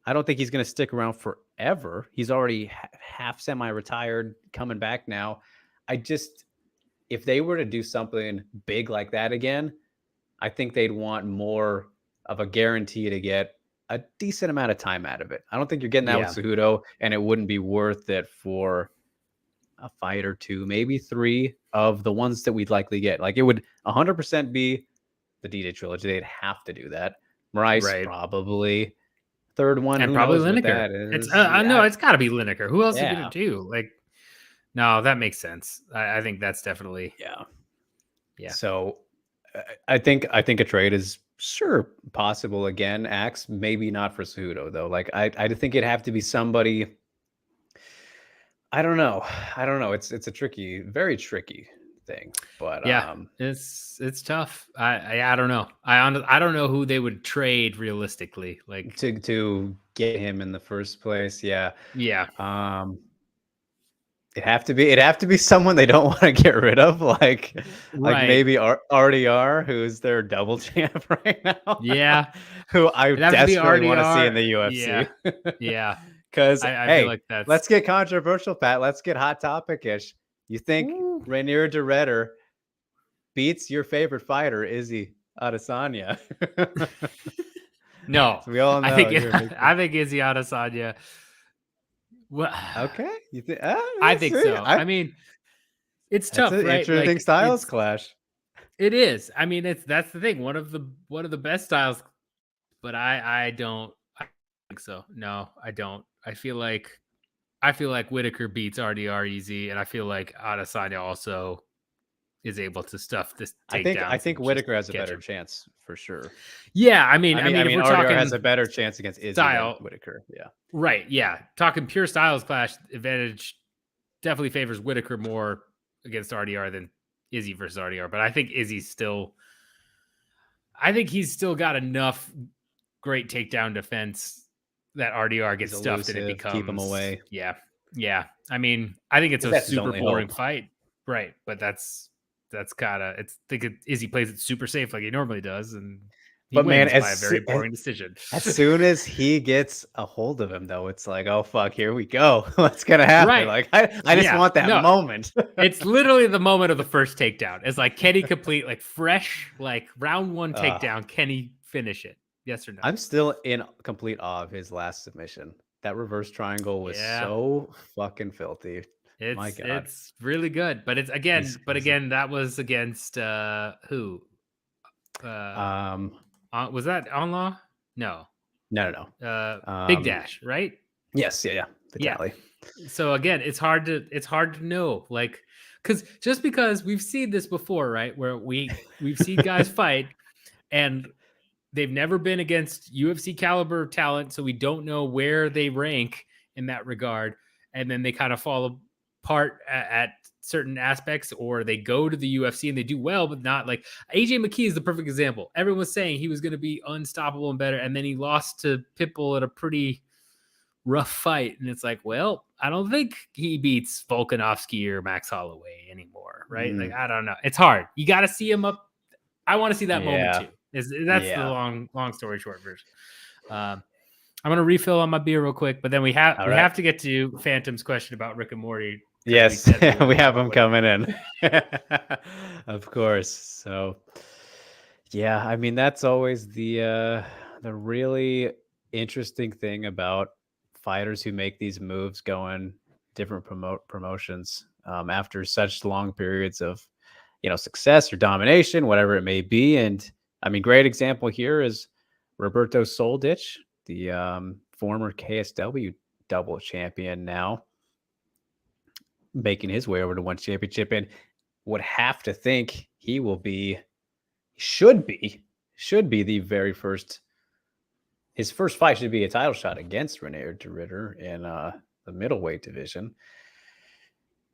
I don't think he's going to stick around forever. He's already half semi-retired, coming back now. If they were to do something big like that again, I think they'd want more of a guarantee to get a decent amount of time out of it. I don't think you're getting that with Cejudo, and it wouldn't be worth it for a fight or two, maybe three of the ones that we'd likely get. Like, it would 100% be the DJ trilogy. They'd have to do that. Moraes probably. Third one, and probably Lineker. It's got to be Lineker. Who else are you gonna do? Like, no, that makes sense. I think that's definitely yeah. So I think a trade is sure possible again. Axe, maybe not for Cejudo though. Like, I think it'd have to be somebody. I don't know. It's a tricky, very tricky thing. But it's tough. I don't know. I don't know who they would trade realistically, like to get him in the first place. Yeah. It'd have to be someone they don't want to get rid of, like maybe RDR, who's their double champ right now. Yeah. Who I desperately want to see in the UFC. Yeah. Because I feel like that's... let's get controversial, Pat. Let's get hot topic-ish. You think Rainier de Redder beats your favorite fighter, Izzy Adesanya. No, So we all I know think you're a big I fan. think Izzy Adesanya. Well, Okay, you think? I Let's think see. so. I mean, it's That's tough, an right? interesting Like styles clash. it is. I mean, that's the thing. One of the best styles, but I don't I think so. No, I don't. I feel like Whitaker beats RDR easy, and I feel like Adesanya also is able to stuff this I takedowns think and just Whitaker has a catch better him. chance for sure. Yeah, I if mean, we're RDR has a talking better chance against Izzy than style, Whitaker. Yeah. right? Yeah, talking pure styles clash advantage definitely favors Whitaker more against RDR than Izzy versus RDR. But I think he's still got enough great takedown defense that RDR He's gets stuffed and it elusive. Keep him becomes, away. yeah, yeah. I mean, I think it's Because a that's his super only boring hope. fight, right? But that's gotta. Izzy plays it super safe like he normally does, and he But man, wins by a very boring decision. as soon as he gets a hold of him, though, it's like, oh fuck, here we go. What's gonna happen? Right? Like, I just Yeah. want that No, moment. it's literally the moment of the first takedown. It's like, can he complete like fresh, like round one uh, takedown? Can he finish it? Yes or no? I'm still in complete awe of his last submission. That reverse triangle was Yeah. so fucking filthy. My It's God, it's really good, but he's that was against who? Uh was that on law? No. no, no, no. Big Dash, right? Yes, yeah, the Yeah. tally. So again, it's hard to know, like, because just because we've seen this before, right? Where we've seen guys fight and they've never been against UFC caliber talent, so we don't know where they rank in that regard. And then they kind of fall apart at certain aspects, or they go to the UFC and they do well, but not like AJ McKee is the perfect example. Everyone was saying he was going to be unstoppable and better, and then he lost to Pitbull at a pretty rough fight. And it's like, well, I don't think he beats Volkanovski or Max Holloway anymore, right? Like, Mm, I don't know. It's hard. You got to see him up. I want to see that moment yeah, too. That's the yeah. long story short version. I'm gonna refill on my beer real quick, but then we have All right. to get to Phantom's question about Rick and Morty because we Yes, said we were we gonna have go them with coming it. in. Of course. So, yeah, I mean that's always the really interesting thing about fighters who make these moves going different promotions after such long periods of success or domination, whatever it may be. And I mean, great example here is Roberto Soldich, the former KSW double champion, now making his way over to one championship, and would have to think he will be, should be, the very first. His first fight should be a title shot against René de Ritter in the middleweight division,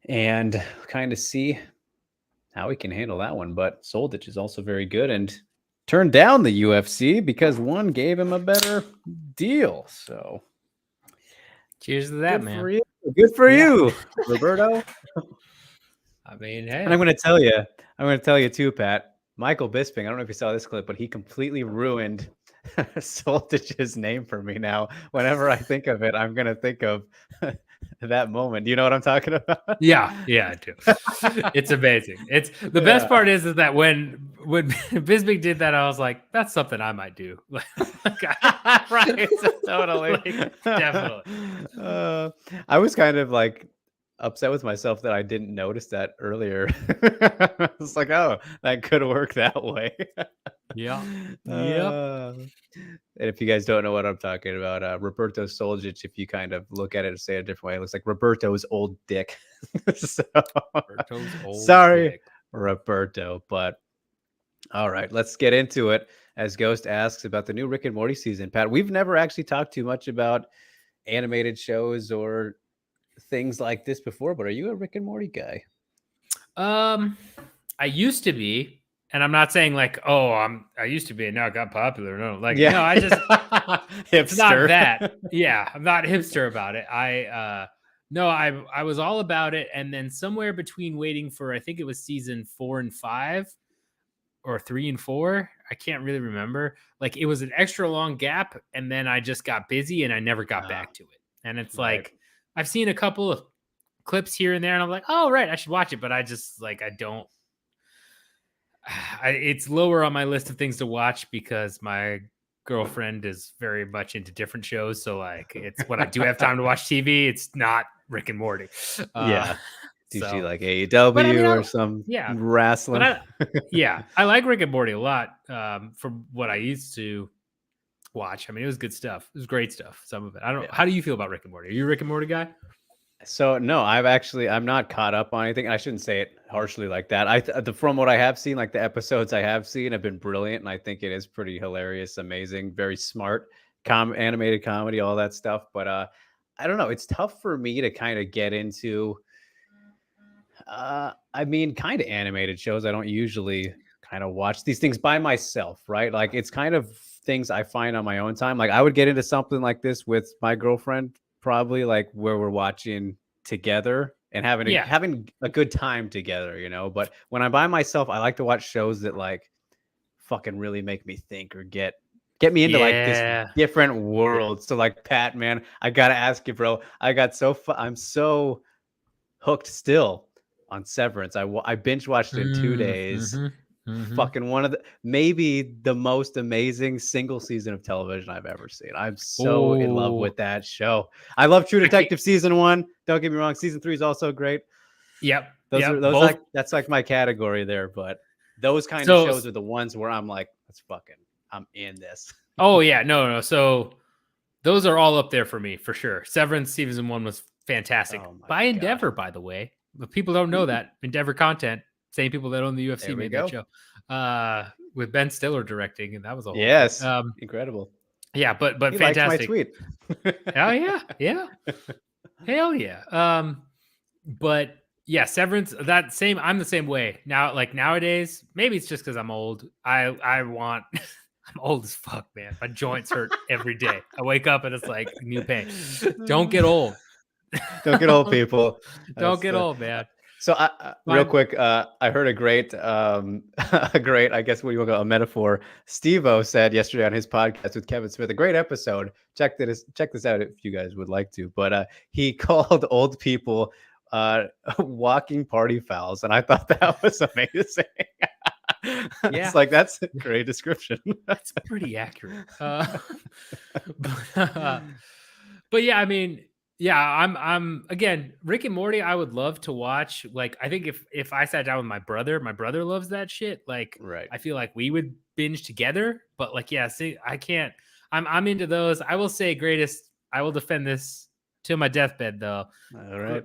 and kind of see how he can handle that one. But Soldich is also very good and turned down the UFC because one gave him a better deal. So Cheers to that, good for man. you. Good for Yeah. you, Roberto. I mean, And hey. I'm going to tell you too, Pat. Michael Bisping, I don't know if you saw this clip, but he completely ruined Soltich's name for me now. Whenever I think of it, I'm going to think of that moment. Do you know what I'm talking about? Yeah, I do. It's amazing. It's the best Yeah. part is that when Bisbee did that, I was like, that's something I might do. Right. Totally. Like, definitely. I was kind of like upset with myself that I didn't notice that earlier. It's like, oh, that could work that way. Yeah. Yep. Uh, and if you guys don't know what I'm talking about, Roberto Soldic, if you kind of look at it and say it a different way, it looks like Roberto's old dick. So, Roberto's old sorry, dick. Roberto. But all right, let's get into it. As Ghost asks about the new Rick and Morty season, Pat, we've never actually talked too much about animated shows or things like this before, but are you a Rick and Morty guy? I used to be, and I'm not saying like, oh, I used to be and now it got popular. No, like, Yeah. no, I just it's not Hipster. that. Yeah, I'm not hipster about it. No, I was all about it, and then somewhere between waiting for, I think it was season 4 and 5 or 3 and 4, I can't really remember. Like, it was an extra long gap, and then I just got busy and I never got back to it. And it's Right. like I've seen a couple of clips here and there, and I'm like, oh right, I should watch it, but I just like I don't. It's lower on my list of things to watch because my girlfriend is very much into different shows. So like, it's when I do have time to watch TV, it's not Rick and Morty. Uh, Yeah. Do you so, like but I mean, AEW or some yeah, but wrestling? I like Rick and Morty a lot. From what I used to watch, I mean, it was good stuff. It was great stuff. Some of it. I don't. Yeah. How do you feel about Rick and Morty? Are you a Rick and Morty guy? So no, I'm not caught up on anything. I shouldn't say it harshly like that. From what I have seen, like the episodes I have seen have been brilliant, and I think it is pretty hilarious, amazing, very smart, animated comedy, all that stuff. But I don't know. It's tough for me to kind of get into. I mean, kind of animated shows. I don't usually kind of watch these things by myself, right? Like it's kind of things I find on my own time. Like I would get into something like this with my girlfriend, probably like where we're watching together and Yeah. having a good time together, you know. But when I'm by myself, I like to watch shows that like fucking really make me think or get me into like this Yeah. different world. So like Pat, man, I gotta ask you, bro. I'm so hooked still on Severance. I binge watched it in 2 days. Fucking one of the maybe the most amazing single season of television I've ever seen. I'm so in love Oh, with that show. I love True I can't. Detective season 1. Don't get me wrong, season 3 is also great. Yep. Those Both. like that's like my category there, but those kind of So, shows are the ones where I'm like, I'm in this. oh yeah, no. So those are all up there for me for sure. Severance season 1 was fantastic Oh my by god. Endeavor, by the way. But people don't know that Endeavor content. Same people that own the UFC There we made that go. show. With Ben Stiller directing, and that was a whole thing. Yes. Incredible. Yeah, but He liked my fantastic. tweet. Oh yeah. Hell yeah. But yeah, Severance, that same, I'm the same way. Now, like nowadays, maybe it's just because I'm old. I want I'm old as fuck, man. My joints hurt every day. I wake up and it's like new pain. Don't get old. Don't get old, people. Don't That's get the old, man. So real Mine, quick, I heard a great, a great, I guess what you want to call a metaphor. Steve-O said yesterday on his podcast with Kevin Smith, a great episode. Check this out if you guys would like to. But he called old people walking party fouls, and I thought that was amazing. yeah, It's like that's a great description. that's pretty accurate. But, but yeah, I mean, yeah, I'm again, Rick and Morty. I would love to watch. Like, I think if I sat down with my brother loves that shit. Like, Right. I feel like we would binge together. But like, yeah, see, I can't. I'm into those. I will say greatest. I will defend this to my deathbed though. All right.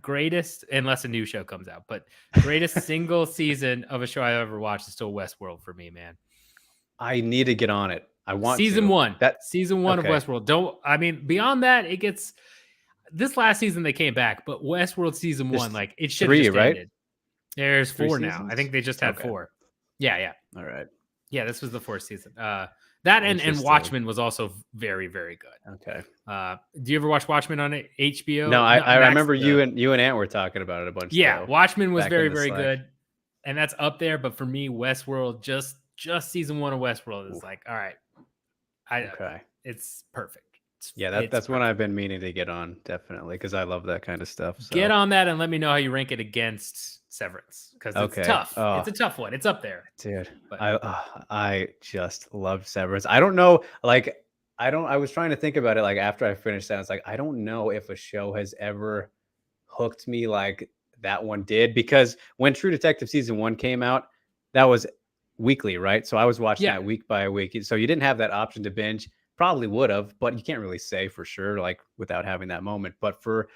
Greatest, unless a new show comes out, but greatest single season of a show I ever watched is still Westworld for me, man. I need to get on it. I want Season to. one, That season one of okay. Westworld. Don't, I mean, beyond that, it gets, this last season they came back, but Westworld season There's 1, like it should have 3, just right? ended. There's 3 4 now. I seasons? think they just had Okay. 4. Yeah. All right. Yeah, this was the 4th season. That and Interesting. Watchmen was also very, very good. Okay. Do you ever watch Watchmen on HBO? No, I Max, remember you and Ant were talking about it a bunch. yeah, Though, Watchmen was back very, in the very Slack. good, and that's up there. But for me, Westworld, just season 1 of Westworld is Ooh. like, all right, Okay. it's perfect. Yeah, that's one I've been meaning to get on, definitely, because I love that kind of stuff. So. Get on that and let me know how you rank it against Severance, because it's tough. It's a tough one. It's up there, dude. But I just love Severance. I don't know, like I was trying to think about it, like after I finished that, it's like I don't know if a show has ever hooked me like that one did, because when True Detective season 1 came out, that was weekly, right? So I was watching yeah, that week by week. So you didn't have that option to binge. Probably would have, but you can't really say for sure, like without having that moment. But for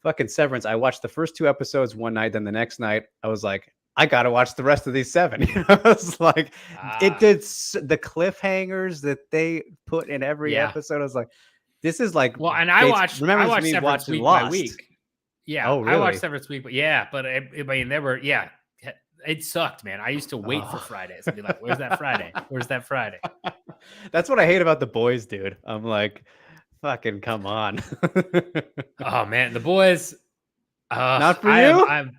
fucking Severance, I watched the first 2 episodes one night, then the next night I was like, I gotta watch the rest of these 7. You know, it's like it did the cliffhangers that they put in every episode. I was like, this is like, well, and I watched me Severance watching week Lost. by week. Yeah, Oh, really? I watched Severance week, but yeah, but I mean, there were it sucked, man. I used to wait for Fridays and be like, "Where's that Friday? Where's that Friday?" That's what I hate about The Boys, dude. I'm like, fucking come on. Oh man, The Boys. Not for I you. am.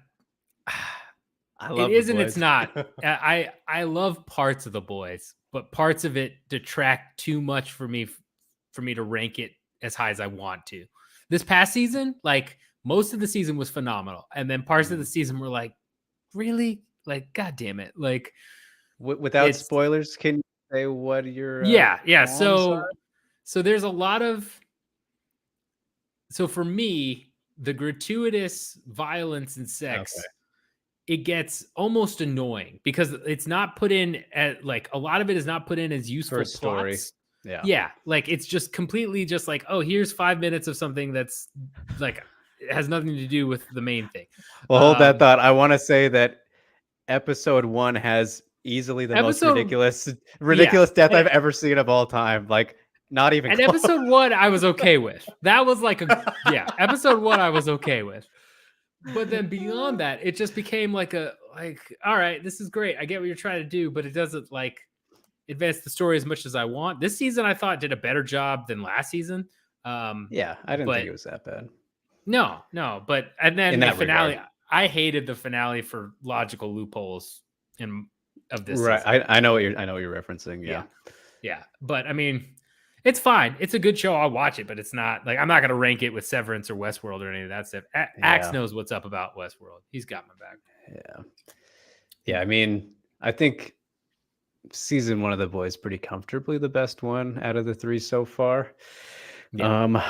I love It is The and Boys. it's not. I love parts of The Boys, but parts of it detract too much for me to rank it as high as I want to. This past season, like most of the season was phenomenal, and then parts of the season were like, really? Like, God damn it. Like, Without it's spoilers, can you say what your yeah. qualms are? So there's a lot of, so for me, the gratuitous violence and Okay. sex, it gets almost annoying because it's not put in at, like, a lot of it is not put in as For useful a story. plots. Yeah. Yeah, like it's just completely just like, oh, here's 5 minutes of something that's like, it has nothing to do with the main thing. Well, hold that thought. I want to say that episode 1 has easily the most Episode, yeah, ridiculous death I've ever seen of all time. Like, not even and close. episode 1 I was okay with. That was like a, yeah, episode 1 I was okay with. But then beyond that, it just became like a, like, all right, this is great. I get what you're trying to do, but it doesn't like advance the story as much as I want. This season I thought did a better job than last season. Yeah, I didn't think But it was that bad no, but and in then the that regard. finale, I hated the finale for logical loopholes in of this Right. season. I know what you're referencing. Yeah. Yeah. But I mean, it's fine. It's a good show. I'll watch it, but it's not like, I'm not going to rank it with Severance or Westworld or any of that stuff. Axe Yeah. knows what's up about Westworld. He's got my back. Yeah. Yeah. I mean, I think season 1 of The Boys pretty comfortably the best one out of the 3 so far. Yeah.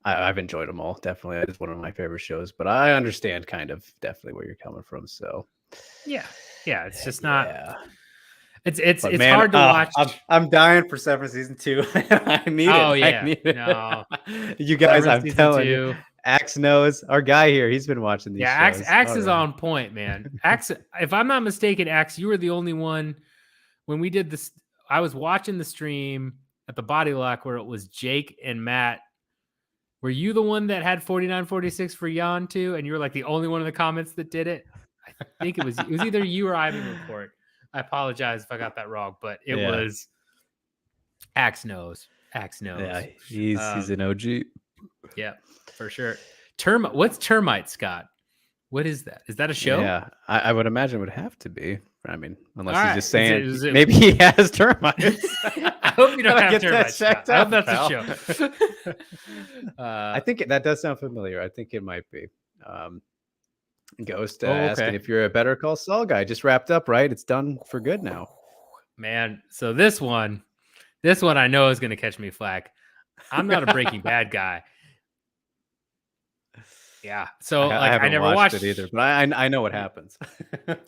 I've enjoyed them all. Definitely, it's one of my favorite shows. But I understand kind of definitely where you're coming from. So Yeah. It's just not. yeah. It's But it's man, hard to watch. I'm dying for Severance season 2. I need it. Yeah. I need it. No. You guys, Severance I'm season telling 2. you, Axe knows. Our guy here, he's been watching these Yeah, shows. Axe is on point, man. Axe, if I'm not mistaken, Axe, you were the only one when we did this. I was watching the stream at the Body Lock where it was Jake and Matt. Were you the one that had 4946 for Jan too? And you were like the only one in the comments that did it? I think it was either you or Ivan Report. I apologize if I got that wrong, but it was Axe knows. Axe knows. Yeah, he's an OG. Yeah, for sure. What's Termite, Scott? What is that? Is that a show? Yeah, I would imagine it would have to be. I mean, unless All he's right. just saying Is it- maybe he has termites. I hope you don't Gotta have get that termites. checked Scott. I hope out, that's a show. I think that does sound familiar. I think it might be. Ghost Oh, asking okay. if you're a Better Call Saul guy. Just wrapped up, right? It's done for good now. Man, so this one I know is going to catch me flack. I'm not a Breaking Bad guy. Yeah, so I like haven't I never watched it either, but I know what happens.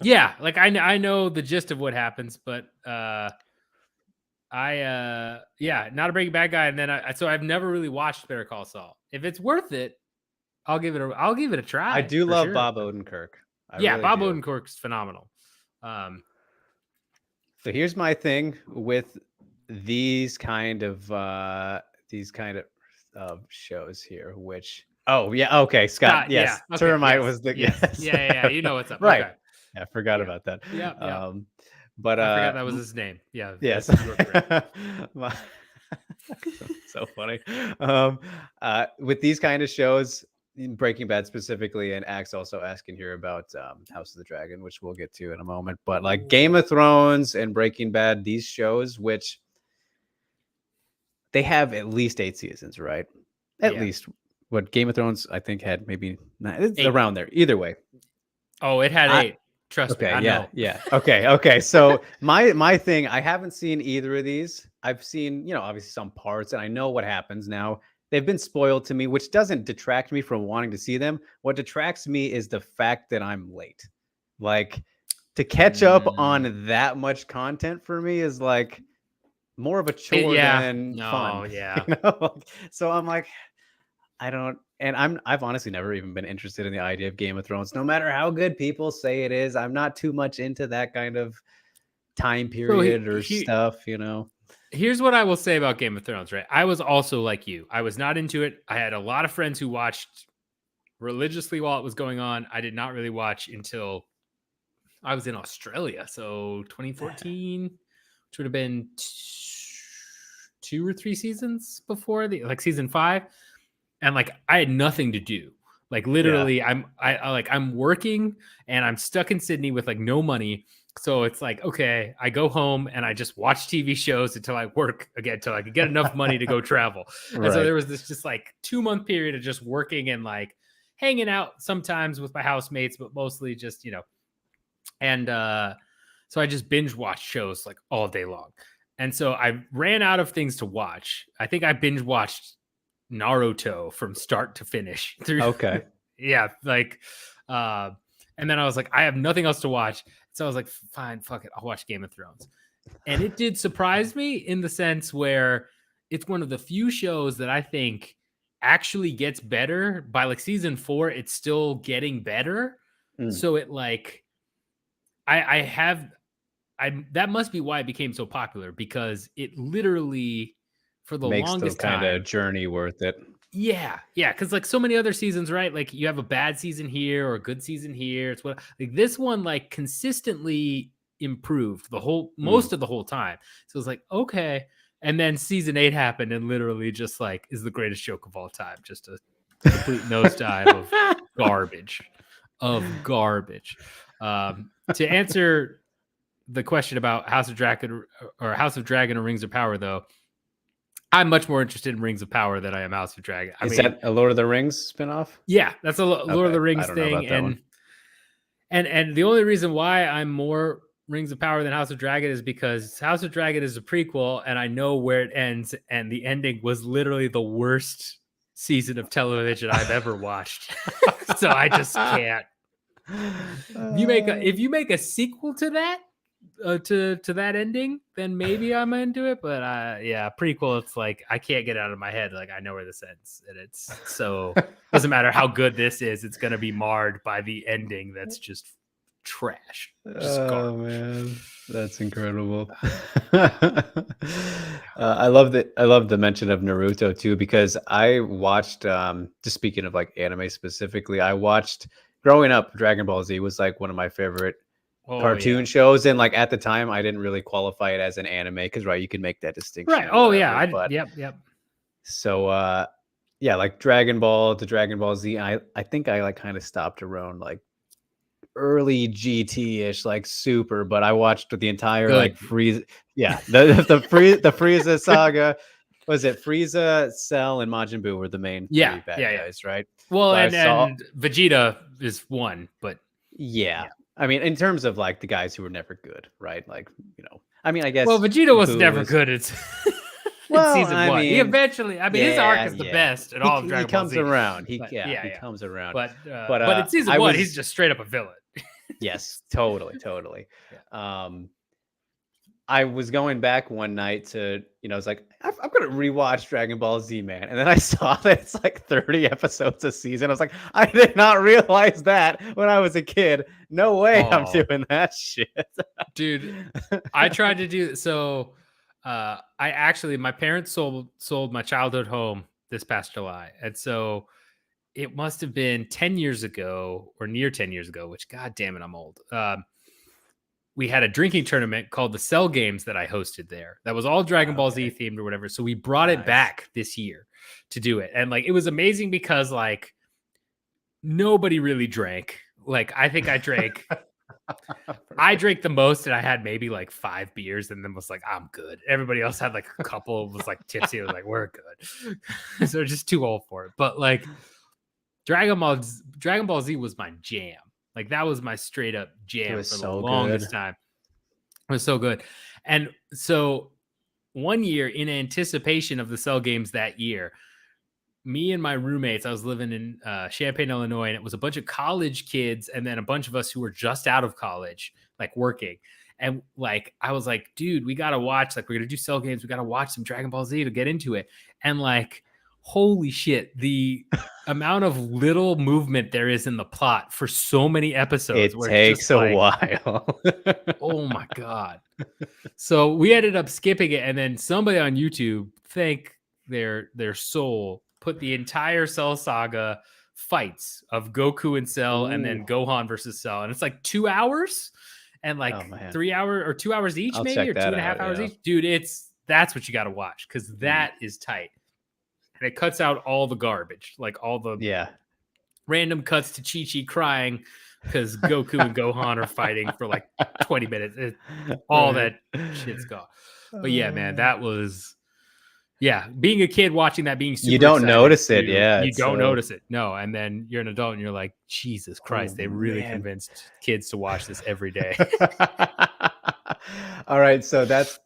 Yeah, like I know the gist of what happens, but yeah, not a Breaking Bad guy, and then so I've never really watched Better Call Saul. If it's worth it, I'll give it a try. I do love sure. Bob Odenkirk. Bob Odenkirk's phenomenal. So here's my thing with these kind of shows here, which okay, Scott, yes, Okay, Termite was the yes. Yeah, you know what's up, right? Okay. Yeah, I forgot about that. Yeah. But I forgot that was his name. Yeah. Yes. So funny. With these kind of shows, Breaking Bad specifically, and Axe also asking here about House of the Dragon, which we'll get to in a moment. But like Game of Thrones and Breaking Bad, these shows, which they have at least 8 seasons, right? At least. What Game of Thrones, I think, had maybe 9. It's around there. Either way. Oh, it had 8. Trust me. I know. Yeah. Okay. So my thing, I haven't seen either of these. I've seen, obviously some parts, and I know what happens now. They've been spoiled to me, which doesn't detract me from wanting to see them. What detracts me is the fact that I'm late. Like, to catch up on that much content for me is like more of a chore than fun. Yeah. So I'm like, I've honestly never even been interested in the idea of Game of Thrones, no matter how good people say it is. I'm not too much into that kind of time period or stuff, Here's what I will say about Game of Thrones, right? I was also like you. I was not into it. I had a lot of friends who watched religiously while it was going on. I did not really watch until I was in Australia. So 2014, which would have been 2 or 3 seasons before like season 5. And like I had nothing to do. Like literally, I'm working and I'm stuck in Sydney with like no money. So it's like, okay, I go home and I just watch TV shows until I work again, until I could get enough money to go travel. Right. And so there was this just like 2-month period of just working and like hanging out sometimes with my housemates, but mostly just, And so I just binge watched shows like all day long. And so I ran out of things to watch. I think I binge watched Naruto from start to finish through. Okay. Yeah, like and then I was like, I have nothing else to watch. So I was like, fine, fuck it, I'll watch Game of Thrones. And it did surprise me in the sense where it's one of the few shows that I think actually gets better. By like season 4, it's still getting better. So it like I have that must be why it became so popular, because it literally for the Makes the longest kind of time. journey worth it. Yeah, because like so many other seasons, right? Like you have a bad season here or a good season here. It's what like this one like consistently improved the whole most of the whole time. So it's like, okay. And then season 8 happened and literally just like is the greatest joke of all time. Just a complete nosedive of garbage. Of garbage. To answer the question about House of Dragon or Rings of Power, though, I'm much more interested in Rings of Power than I am House of Dragon. Is that a Lord of the Rings spinoff? Yeah, that's a Lord of the Okay, I Rings don't know thing, about that one. and the only reason why I'm more Rings of Power than House of Dragon is because House of Dragon is a prequel, and I know where it ends, and the ending was literally the worst season of television I've ever watched. So I just can't. If you make a sequel to that, to that ending, then maybe I'm into it. But yeah, prequel, it's like I can't get it out of my head. Like I know where this ends, and it's so doesn't matter how good this is, it's gonna be marred by the ending that's just trash. Just garbage. Man, that's incredible. I love that. I love the mention of Naruto too, because I watched. Just speaking of like anime specifically, I watched growing up. Dragon Ball Z was like one of my favorite cartoon shows, and like at the time I didn't really qualify it as an anime because right, you can make that distinction, right? Oh yeah, but yep. So yeah, like Dragon Ball to Dragon Ball Z, I think I like kind of stopped around like early GT-ish, like Super, but I watched the entire like Frieza, the Frieza saga. Was it Frieza, Cell, and Majin Buu were the main three bad guys, right? Well, and Vegeta is one, but yeah. I mean, in terms of like the guys who were never good, right? Like, I mean, I guess. Well, Vegeta was never good. It's well, season 1. I mean, he eventually. I mean, his arc is the best in all of Dragon Ball Z. He comes around. He comes around. But in season 1, he's just straight up a villain. Yes, totally. I was going back one night to, I was like, I'm going to rewatch Dragon Ball Z, man. And then I saw that it's like 30 episodes a season. I was like, I did not realize that when I was a kid. No way I'm doing that shit. Dude, I tried to do so. My parents sold my childhood home this past July. And so it must have been 10 years ago or near 10 years ago, which God damn it, I'm old. We had a drinking tournament called the Cell Games that I hosted there. That was all Dragon Ball Z themed or whatever. So we brought it back this year to do it. And like, it was amazing because like nobody really drank. Like, I think I drank the most, and I had maybe like 5 beers and then was like, I'm good. Everybody else had like a couple, was like tipsy. I was like, we're good. So just too old for it. But like Dragon Ball Z was my jam. Like that was my straight up jam for the longest time. It was so good. And so one year, in anticipation of the Cell Games that year, me and my roommates, I was living in Champaign, Illinois, and it was a bunch of college kids and then a bunch of us who were just out of college, like working. And like, I was like, dude, we got to watch, like, we're going to do Cell Games. We got to watch some Dragon Ball Z to get into it. And like, holy shit, the amount of little movement there is in the plot for so many episodes. It takes a while. Oh my God. So we ended up skipping it. And then somebody on YouTube, thank their soul, put the entire Cell saga fights of Goku and Cell and then Gohan versus Cell. And it's like 2 hours and like 3 hours or 2 hours each, maybe, or 2.5 hours each. Dude, that's what you got to watch, because that is tight. And it cuts out all the garbage, like all the random cuts to Chi-Chi crying because Goku and Gohan are fighting for like 20 minutes. All that shit's gone. But yeah, man, that was Yeah, being a kid watching that, being super You don't excited notice it, to, yeah, you it's don't so notice it. No, and then you're an adult and you're like, Jesus oh, Christ, they really man. convinced kids to watch this every day. All right, so that's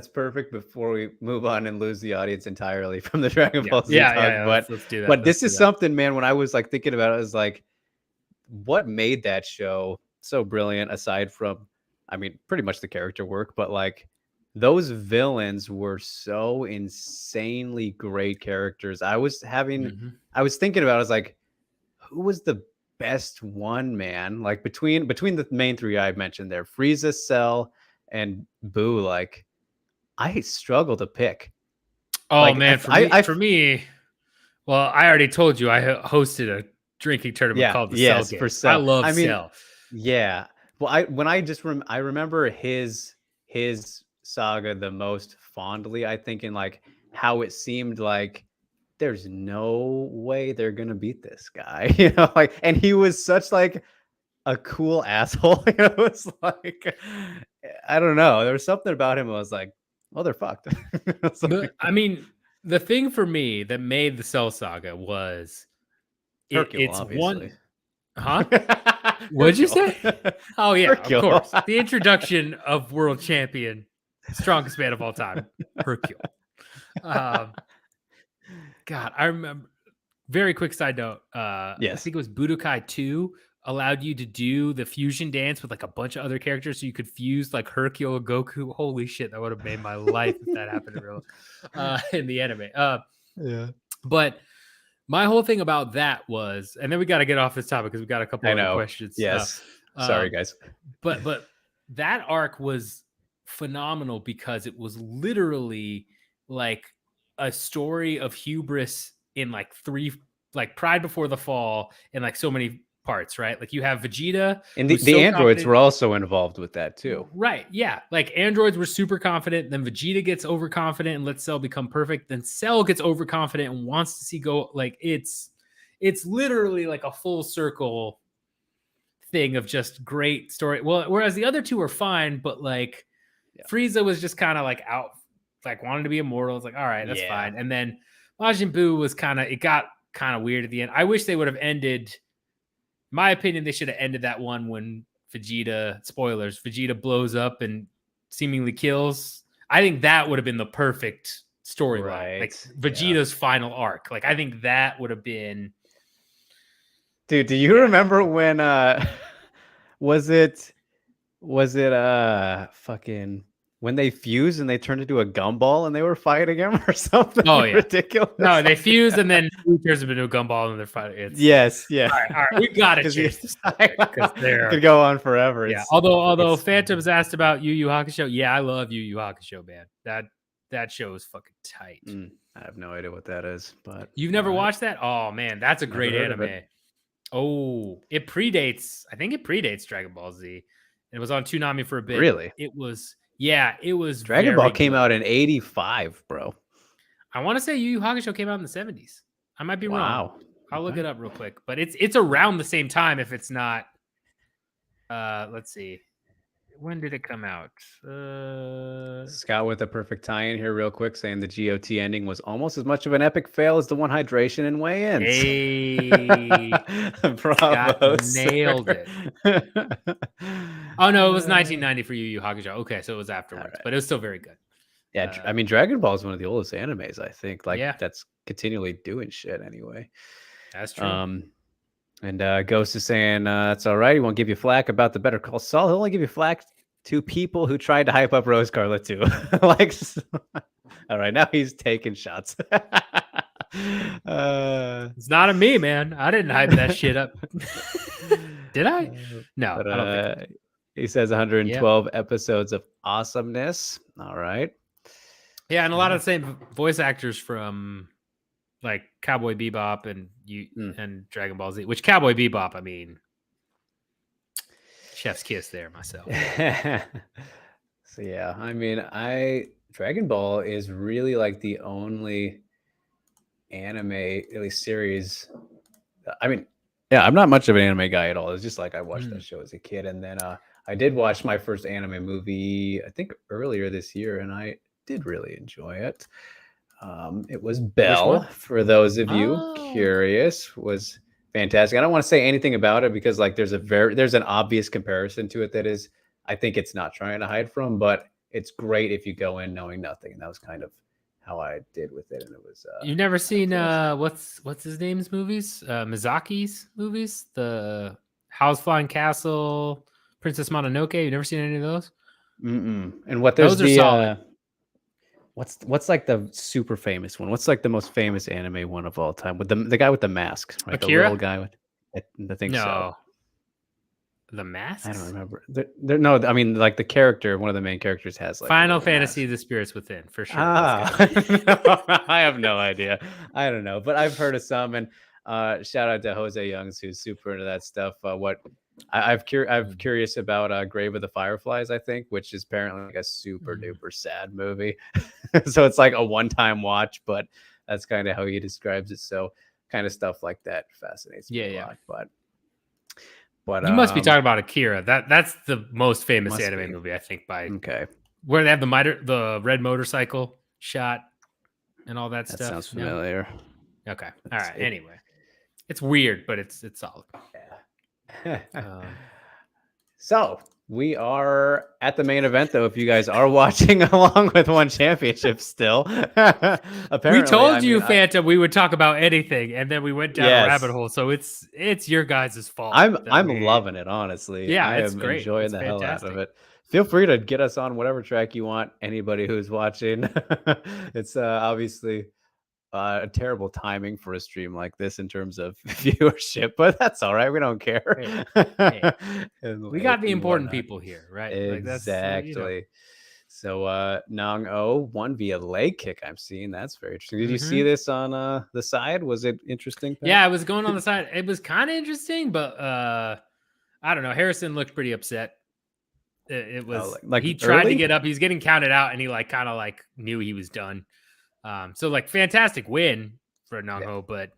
perfect before we move on and lose the audience entirely from the Dragon Yeah, Ball Z yeah, talk, yeah, yeah. but Let's do that. but Let's this do is that. something, man, when I was, like, thinking about it, I was like, what made that show so brilliant aside from, I mean, pretty much the character work, but, like, those villains were so insanely great characters. Mhm. I was thinking about it, I was like, who was the best one, man? Like, between the main 3 I mentioned there, Frieza, Cell, and Boo, like, I struggle to pick. Oh Like, man, I for me, well, I already told you I hosted a drinking tournament yeah, called the Cell yes, for Games. I Cell. love I mean, Cell. yeah. Well, I remember his saga the most fondly, I think, in, like, how it seemed like there's no way they're gonna beat this guy, like, and he was such, like, a cool asshole. It was like, I don't know. There was something about him. I was like, well, they're fucked. It's But like I mean, the thing for me that made the Cell Saga was Hercule, it's obviously. one, huh? What'd you Hercule. say? Oh yeah, of Hercule. course. The introduction of world champion, strongest man of all time, Hercule. Um, God, I remember. Very quick side note. I Yes. think it was Budokai 2 allowed you to do the fusion dance with like a bunch of other characters, so you could fuse like Hercule, Goku. Holy shit, that would have made my life if that happened in real in the anime. Yeah. But my whole thing about that was, and then we got to get off this topic because we got a couple I other know. questions. Yes. Sorry, Um, guys. but that arc was phenomenal because it was literally like a story of hubris in like three, like Pride Before the Fall, in like so many parts, right? Like you have Vegeta, And who's the so androids confident. were also involved with that too. Right. Yeah. Like androids were super confident. Then Vegeta gets overconfident and lets Cell become perfect. Then Cell gets overconfident and wants to see go. Like it's literally like a full circle thing of just great story. Well, whereas the other two are fine, but like Yeah. Frieza was just kind of like out, like wanted to be immortal. It's like, all right, that's Yeah. fine. And then Majin Buu was it got kind of weird at the end. I wish they would have ended. In my opinion, they should have ended that one when Vegeta, spoilers, Vegeta blows up and seemingly kills. I think that would have been the perfect storyline. Like Right. Vegeta's final arc. Like I think that would have been. Dude, do you remember when was it fucking when they fused and they turned into a gumball and they were fighting him or something Oh yeah. ridiculous? No, they fuse and then he turns them into a gumball and they're fighting. It's Yes, yeah. all right. We gotta change this because they're could go on forever. yeah. It's Although Phantom's asked about Yu Yu Hakusho, yeah, I love Yu Yu Hakusho, man. That show is fucking tight. I have no idea what that is, but You've never watched that? Oh man, that's a great heard of anime. it. Oh, it predates. I think it predates Dragon Ball Z. It was on Toonami for a bit. Really? It was. Yeah, it was. Dragon Ball very came good. out in 85, bro. I want to say Yu Yu Hakusho came out in the 70s. I might be wrong. Wow. I'll look it up real quick. But it's around the same time if it's not. Let's see. When did it come out? Scott with a perfect tie-in here real quick saying the GOT ending was almost as much of an epic fail as the one hydration and weigh-ins. Hey, bravo, nailed it. Oh no, it was 1990 for Yu Yu Hakusho. Okay, so it was afterwards, right. but it was still very good. Yeah, I mean, Dragon Ball is one of the oldest animes, I think. Like, yeah, that's continually doing shit anyway. That's true. And Ghost is saying that's all right. He won't give you flack about the Better Call Saul. He'll only give you flack to people who tried to hype up Rose Scarlet too. Like, all right, now he's taking shots. It's not a me, man. I didn't hype that shit up. Did I? No, but, I don't think. He says 112 episodes of awesomeness. All right. Yeah, and a lot of the same voice actors from like Cowboy Bebop and Dragon Ball Z. Which Cowboy Bebop, I mean, chef's kiss there myself. So yeah, I mean, Dragon Ball is really like the only anime, at least series. I mean, yeah, I'm not much of an anime guy at all. It's just like I watched that show as a kid, and then I did watch my first anime movie, I think earlier this year, and I did really enjoy it. It was Which Bell. one? For those of you Oh, curious, was fantastic. I don't want to say anything about it because like there's an obvious comparison to it that is I think it's not trying to hide from, but it's great if you go in knowing nothing, and that was kind of how I did with it, and it was you've never seen fantastic. what's his name's movies? Mizaki's movies? The Howl's Flying Castle, Princess Mononoke. You never seen any of those? And what there's Those are the solid. what's like the super famous one? What's like the most famous anime one of all time with the guy with the mask, right? The little Akira? guy with I think so. No. The I don't Masks? remember. No, I mean like the character, one of the main characters has like a Final little Fantasy: mask. The Spirits Within, for sure. This Ah, guy. I have no idea. I don't know, but I've heard of some. And shout out to Jose Youngs, who's super into that stuff. What I'm curious about Grave of the Fireflies, I think, which is apparently like a super duper sad movie. So it's like a one-time watch, but that's kind of how he describes it. So kind of stuff like that fascinates me Yeah, a yeah. lot. But You must be talking about Akira. That's the most famous must anime be movie, I think, by okay. where they have the red motorcycle shot and all that That stuff. sounds No? familiar. Okay. All Let's right. see. Anyway, it's weird, but it's solid. Yeah. Um, So we are at the main event, though. If you guys are watching along with One Championship still, apparently, we told I you, mean, Phantom, we would talk about anything, and then we went down a rabbit yes, hole. So it's your guys' fault. I'm loving it. Honestly, Yeah, I it's am great. enjoying It's the hell out of fantastic. it. Feel free to get us on whatever track you want. Anybody who's watching, it's obviously a terrible timing for a stream like this in terms of viewership, but that's all right. We don't care. Hey, we got the And important whatnot. people here, right? Like that's Exactly. So Nong O won via leg kick. I'm seeing that's very interesting. Did you see Mhm. this on the side? Was it interesting, Pat? Yeah, I was going on the side. It was kind of interesting, but I don't know. Harrison looked pretty upset. It Oh, was like he tried to early? get up. He's getting counted out, and he like kind of like knew he was done. So like fantastic win for Nong Yeah. Ho, but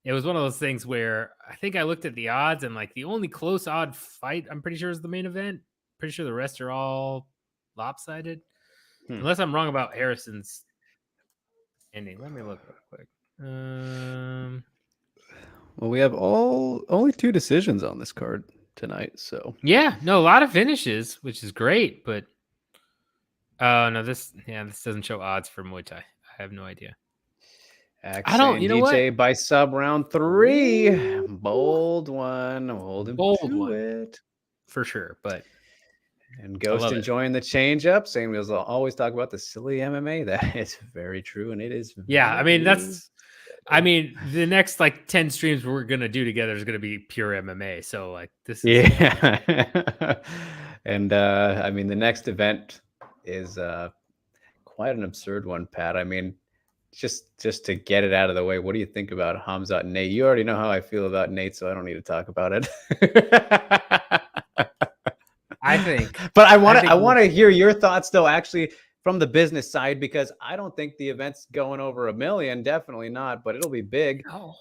it was one of those things where I think I looked at the odds and like the only close odd fight I'm pretty sure is the main event. Pretty sure the rest are all lopsided, Hmm. unless I'm wrong about Harrison's ending. Let me look real quick. Well, we have only 2 decisions on this card tonight, so Yeah, no, a lot of finishes, which is great, but no, this doesn't show odds for Muay Thai. I have no idea. I don't, Accent you know what? DJ by sub round 3. Ooh, Bold one. Hold him bold to one it. for sure, but And I Ghost love it. enjoying the change up, saying we'll always talk about the silly MMA. That is very true, and it is Yeah, I mean very the next like 10 streams we're gonna do together is gonna be pure MMA. So like this is yeah. And I mean the next event is quite an absurd one, Pat. I mean, just to get it out of the way, what do you think about Hamzat and Nate? You already know how I feel about Nate, so I don't need to talk about it. I think But I I think want to hear your thoughts though, actually from the business side, because I don't think the event's going over 1 million. Definitely not, but it'll be big, no, no,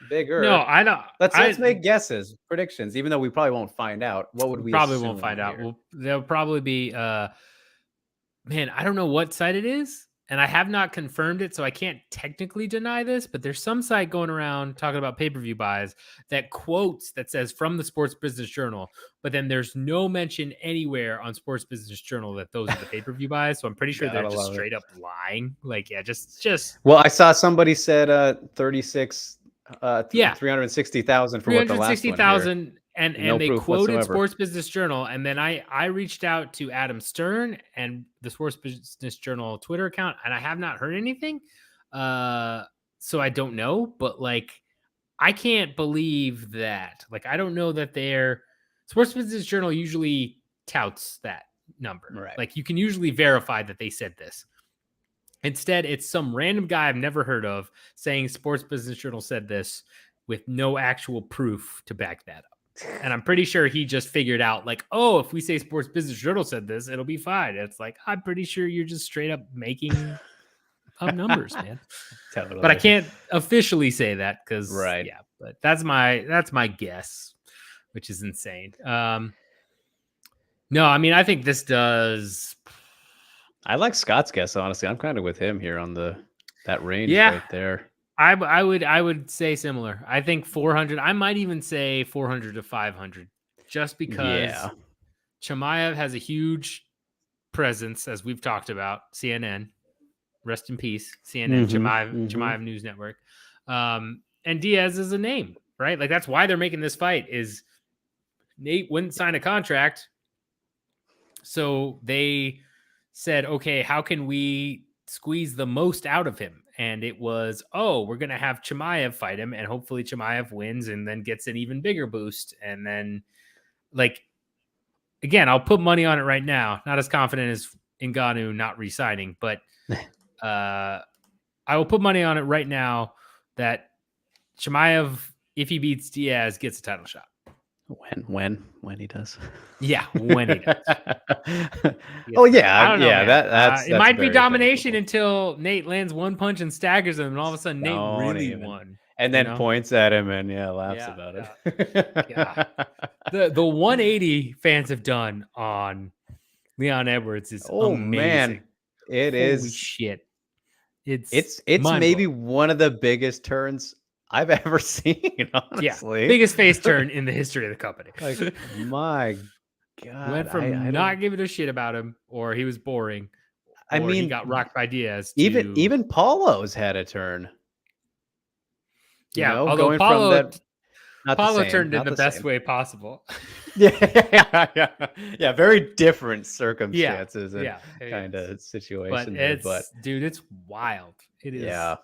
bigger. I don't. Let's make guesses, predictions, even though we probably won't find out. What would we Probably won't assume find out. here? Well, there'll probably be man, I don't know what site it is, and I have not confirmed it, so I can't technically deny this, but there's some site going around talking about pay-per-view buys that quotes that says from the Sports Business Journal, but then there's no mention anywhere on Sports Business Journal that those are the pay-per-view buys. So I'm pretty sure they're Gotta just love it. straight up lying. Like, yeah, just Well, I saw somebody said 36 yeah, 360,000 for what the last one here. 360,000 No and they proof quoted whatsoever. Sports Business Journal, and then I reached out to Adam Stern and the Sports Business Journal Twitter account, and I have not heard anything. So I don't know, but like I can't believe that. Like I don't know that their Sports Business Journal usually touts that number. Right. Like you can usually verify that they said this. Instead, it's some random guy I've never heard of saying Sports Business Journal said this with no actual proof to back that up. And I'm pretty sure he just figured out, like, oh, if we say Sports Business Journal said this, it'll be fine. It's like, I'm pretty sure you're just straight up making up numbers, man. Totally. But I can't officially say that because, Right. yeah, but that's my guess, which is insane. No, I mean, I think this does. I like Scott's guess, honestly. I'm kind of with him here on the That range Yeah, right there. I would say similar. I think 400. I might even say 400 to 500, just because Yeah. Chimaev has a huge presence, as we've talked about. CNN, rest in peace, CNN, Chimaev News Network, and Diaz is a name, right? Like that's why they're making this fight. Is Nate wouldn't sign a contract, so they said, okay, how can we squeeze the most out of him? And it was, oh, we're going to have Chimaev fight him, and hopefully Chimaev wins and then gets an even bigger boost. And then, like, again, I'll put money on it right now. Not as confident as Ngannou not re-signing, but I will put money on it right now that Chimaev, if he beats Diaz, gets a title shot. When he does. Yeah, when he does. Oh yeah, I don't know, yeah. man. That's It might be very domination thinkable. until Nate lands one punch and staggers him, and all of a sudden Nate Don't really even. won. And then points at him and laughs Yeah, about yeah. it. Yeah. The 180 fans have done on Leon Edwards is Oh amazing. man, it Holy is. shit. It's mind maybe blowing. one of the biggest turns I've ever seen, Yeah, honestly. biggest face turn in the history of the company. Like, my God. Went from I not don't giving a shit about him, or he was boring, I or he mean, got rocked by Diaz, to even Paulo's had a turn. yeah. Although Going from that, not the Paulo same, turned in not the the best same. way possible. Yeah, very different Yeah, circumstances and yeah, kind it is. of situation But there. But dude, it's wild. It is. yeah,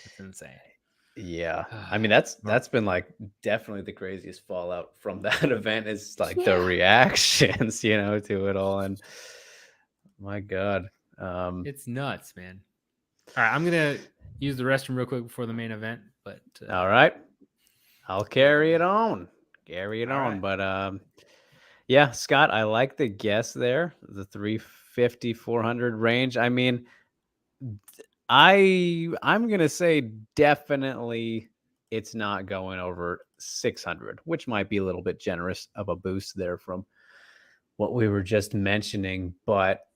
It's insane. yeah. I mean, that's been like definitely the craziest fallout from that event is like the reactions, to it all. And my God, It's nuts, man. All right, I'm gonna use the restroom real quick before the main event. But all right, I'll carry it on. Carry it on. Right. But yeah, Scott, I like the guess there, the 350, 400 range. I mean, I'm gonna say definitely it's not going over 600, which might be a little bit generous of a boost there from what we were just mentioning. But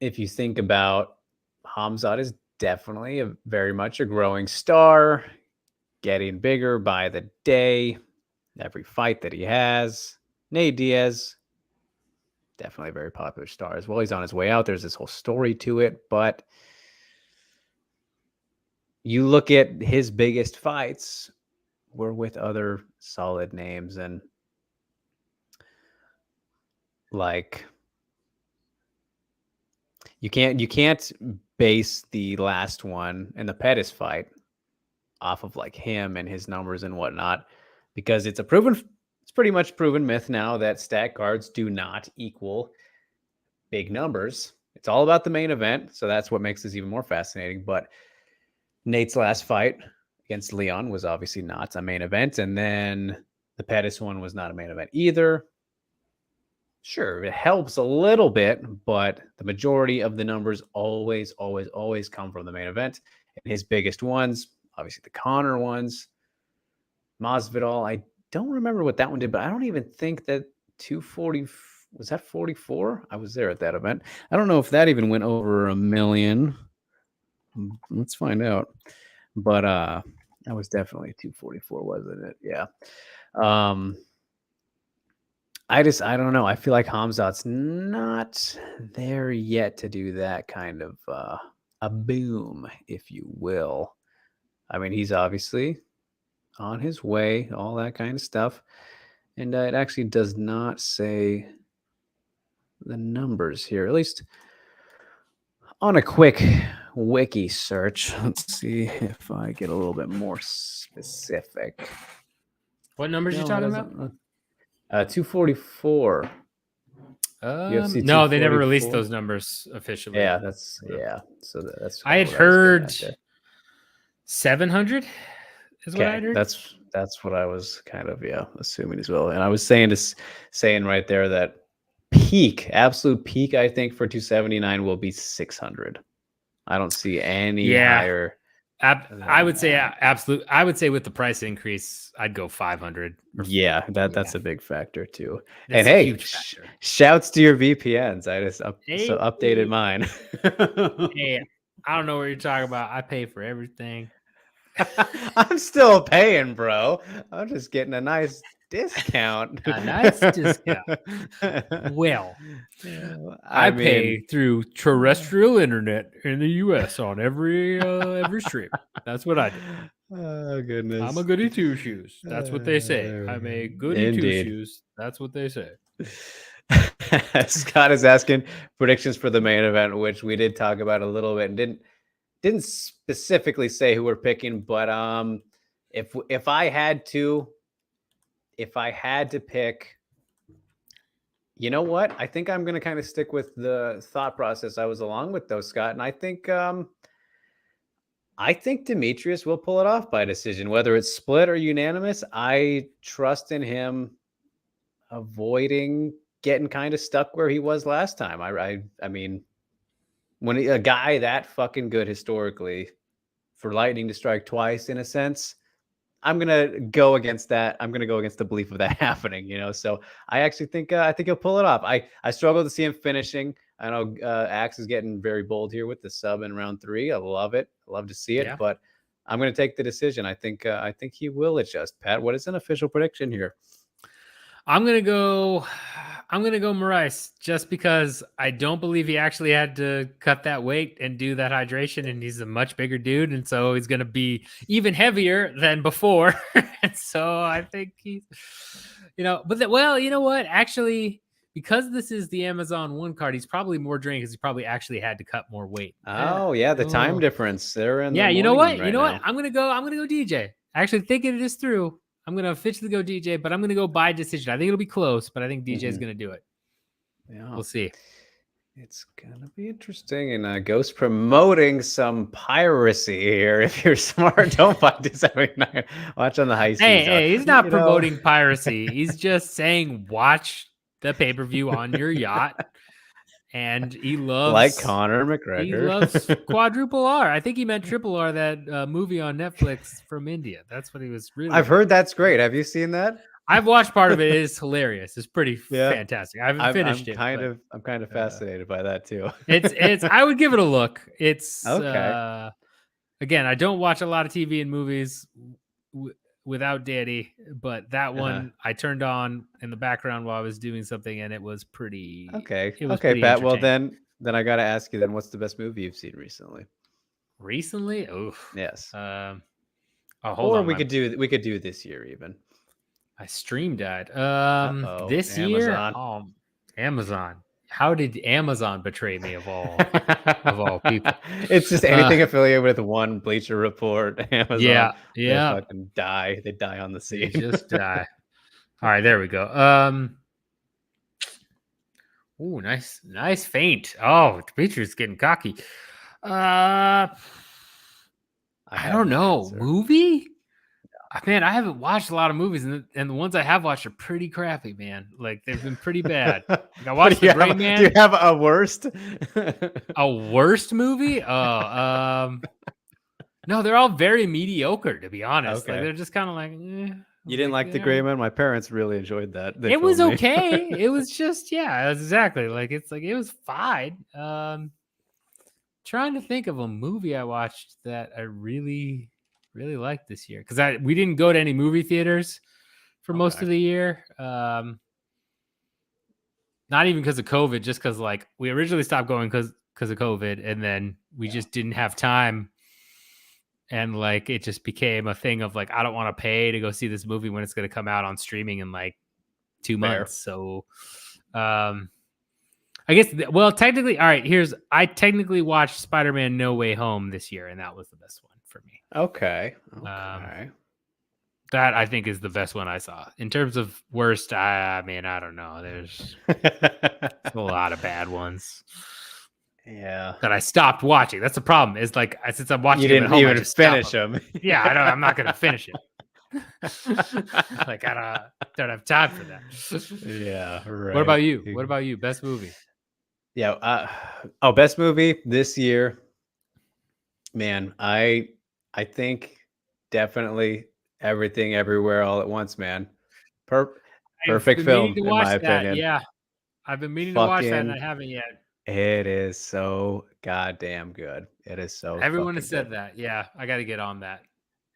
if you think about Hamzat is definitely very much a growing star, getting bigger by the day, every fight that he has. Nate Diaz, definitely a very popular star as well. He's on his way out. There's this whole story to it, but you look at his biggest fights were with other solid names, and like you can't base the last one and the Pettis fight off of like him and his numbers and whatnot, because it's pretty much proven myth now that stat cards do not equal big numbers. It's all about the main event, so that's what makes this even more fascinating. But Nate's last fight against Leon was obviously not a main event, and then the Pettis one was not a main event either. Sure, it helps a little bit, but the majority of the numbers always come from the main event. And his biggest ones, obviously the Connor ones, Masvidal. I don't remember what that one did, but I don't even think that 240 was that 44. I was there at that event. I don't know if that even went over 1 million. Let's find out. But that was definitely 244, wasn't it? Yeah. I don't know. I feel like Hamzat's not there yet to do that kind of a boom, if you will. I mean, he's obviously on his way, all that kind of stuff. And it actually does not say the numbers here, at least on a quick wiki search. Let's see if I get a little bit more specific. What numbers you talking about? 244. UFC no, they never released those numbers officially. Yeah, So that's. I had heard 700. Is what I heard. That's what I was kind of assuming as well. And I was saying right there that absolute peak, I think for 279 will be 600. I don't see any higher. I would say absolute. I would say with the price increase, I'd go 500. Yeah, that's a big factor too. That's and hey, huge factor. Shouts to your VPNs. I just updated mine. Hey, I don't know what you're talking about. I pay for everything. I'm still paying, bro. I'm just getting a nice discount. A nice discount. Well, I I mean, pay through terrestrial internet in the U.S. on every stream. That's what I do. oh I'm a goodness. goody two shoes. That's what they say. There we I'm a go. goody two Indeed. shoes. That's what they say. Scott is asking predictions for the main event, which we did talk about a little bit and didn't specifically say who we're picking, but if I had to pick, you know what? I think I'm going to kind of stick with the thought process I was along with, though, Scott. And I think Demetrius will pull it off by decision, whether it's split or unanimous. I trust in him avoiding getting kind of stuck where he was last time. I mean, when a guy that fucking good historically for Lightning to strike twice, in a sense, I'm gonna go against that. I'm gonna go against the belief of that happening. So I actually think I think he'll pull it off. I struggle to see him finishing. I know Axe is getting very bold here with the sub in round 3. I love it. I love to see it, Yeah. but I'm gonna take the decision. I think he will adjust. Pat, what is an official prediction here? I'm gonna go Maurice, just because I don't believe he actually had to cut that weight and do that hydration, and he's a much bigger dude, and so he's gonna be even heavier than before. And so I think he's, well, you know what? Actually, because this is the Amazon One card, he's probably more drained because he probably actually had to cut more weight. Oh yeah, the time difference. They're in Yeah, the you know morning what? right now. I'm gonna go DJ. Actually, thinking this through, I'm gonna officially go DJ, but I'm gonna go by decision. I think it'll be close, but I think DJ is gonna do it. Yeah. We'll see. It's gonna be interesting, and Ghost promoting some piracy here. If you're smart, don't buy 279. Watch on the high seas. Hey, he's not promoting piracy. He's just saying watch the pay-per-view on your yacht. And he loves, like Conor McGregor. He loves quadruple R. I think he meant triple R, that movie on Netflix from India. That's what he was really. I've heard that's great. Have you seen that? I've watched part of it. It is hilarious. It's pretty fantastic. I haven't finished it. I'm kind of fascinated by that too. It's. I would give it a look. It's okay. Again, I don't watch a lot of TV and movies without Daddy, but that one I turned on in the background while I was doing something, and it was pretty. Okay. It was okay, pretty Pat. Well, then I got to ask you. Then, what's the best movie you've seen recently? Recently? Oof. Yes. Hold or on. we could do this year even. I stream died. This Amazon. year, Amazon. How did Amazon betray me of all people? It's just anything affiliated with one Bleacher Report, Amazon. Yeah. They fucking die. They die on the scene. They just die. All right, there we go. Ooh, nice feint. Oh, Bleacher's getting cocky. I don't know. Movie? Man, I haven't watched a lot of movies, and the ones I have watched are pretty crappy, man. Like, they've been pretty bad. Like, I watched The Gray Man. Do you have a worst? A worst movie? Oh, no, they're all very mediocre, to be honest. Okay. Like, they're just kind of like. You didn't like The Gray Man? My parents really enjoyed that. It was okay. It was just, exactly. Like, it was fine. Trying to think of a movie I watched that I really liked this year, because we didn't go to any movie theaters for most of the year. Not even because of COVID, just because like we originally stopped going because of COVID, and then we just didn't have time, and like it just became a thing of like, I don't want to pay to go see this movie when it's going to come out on streaming in like 2 months. So I guess technically, all right, I technically watched Spider-Man No Way Home this year, and that was the best one for me. Okay. That I think is the best one I saw. In terms of worst, I mean, I don't know. There's a lot of bad ones. Yeah. That I stopped watching. That's the problem. Is like, since I'm watching, you didn't even finish them. Yeah, I'm not going to finish it. Like, I don't have time for that. Yeah. Right. What about you? Best movie? Yeah. Best movie this year. Man, I think definitely Everything Everywhere All at Once, man. Perfect film in my opinion. Yeah, I've been meaning to watch that, and I haven't yet. It is so goddamn good. It is so Everyone fucking has said good. that. Yeah, I got to get on that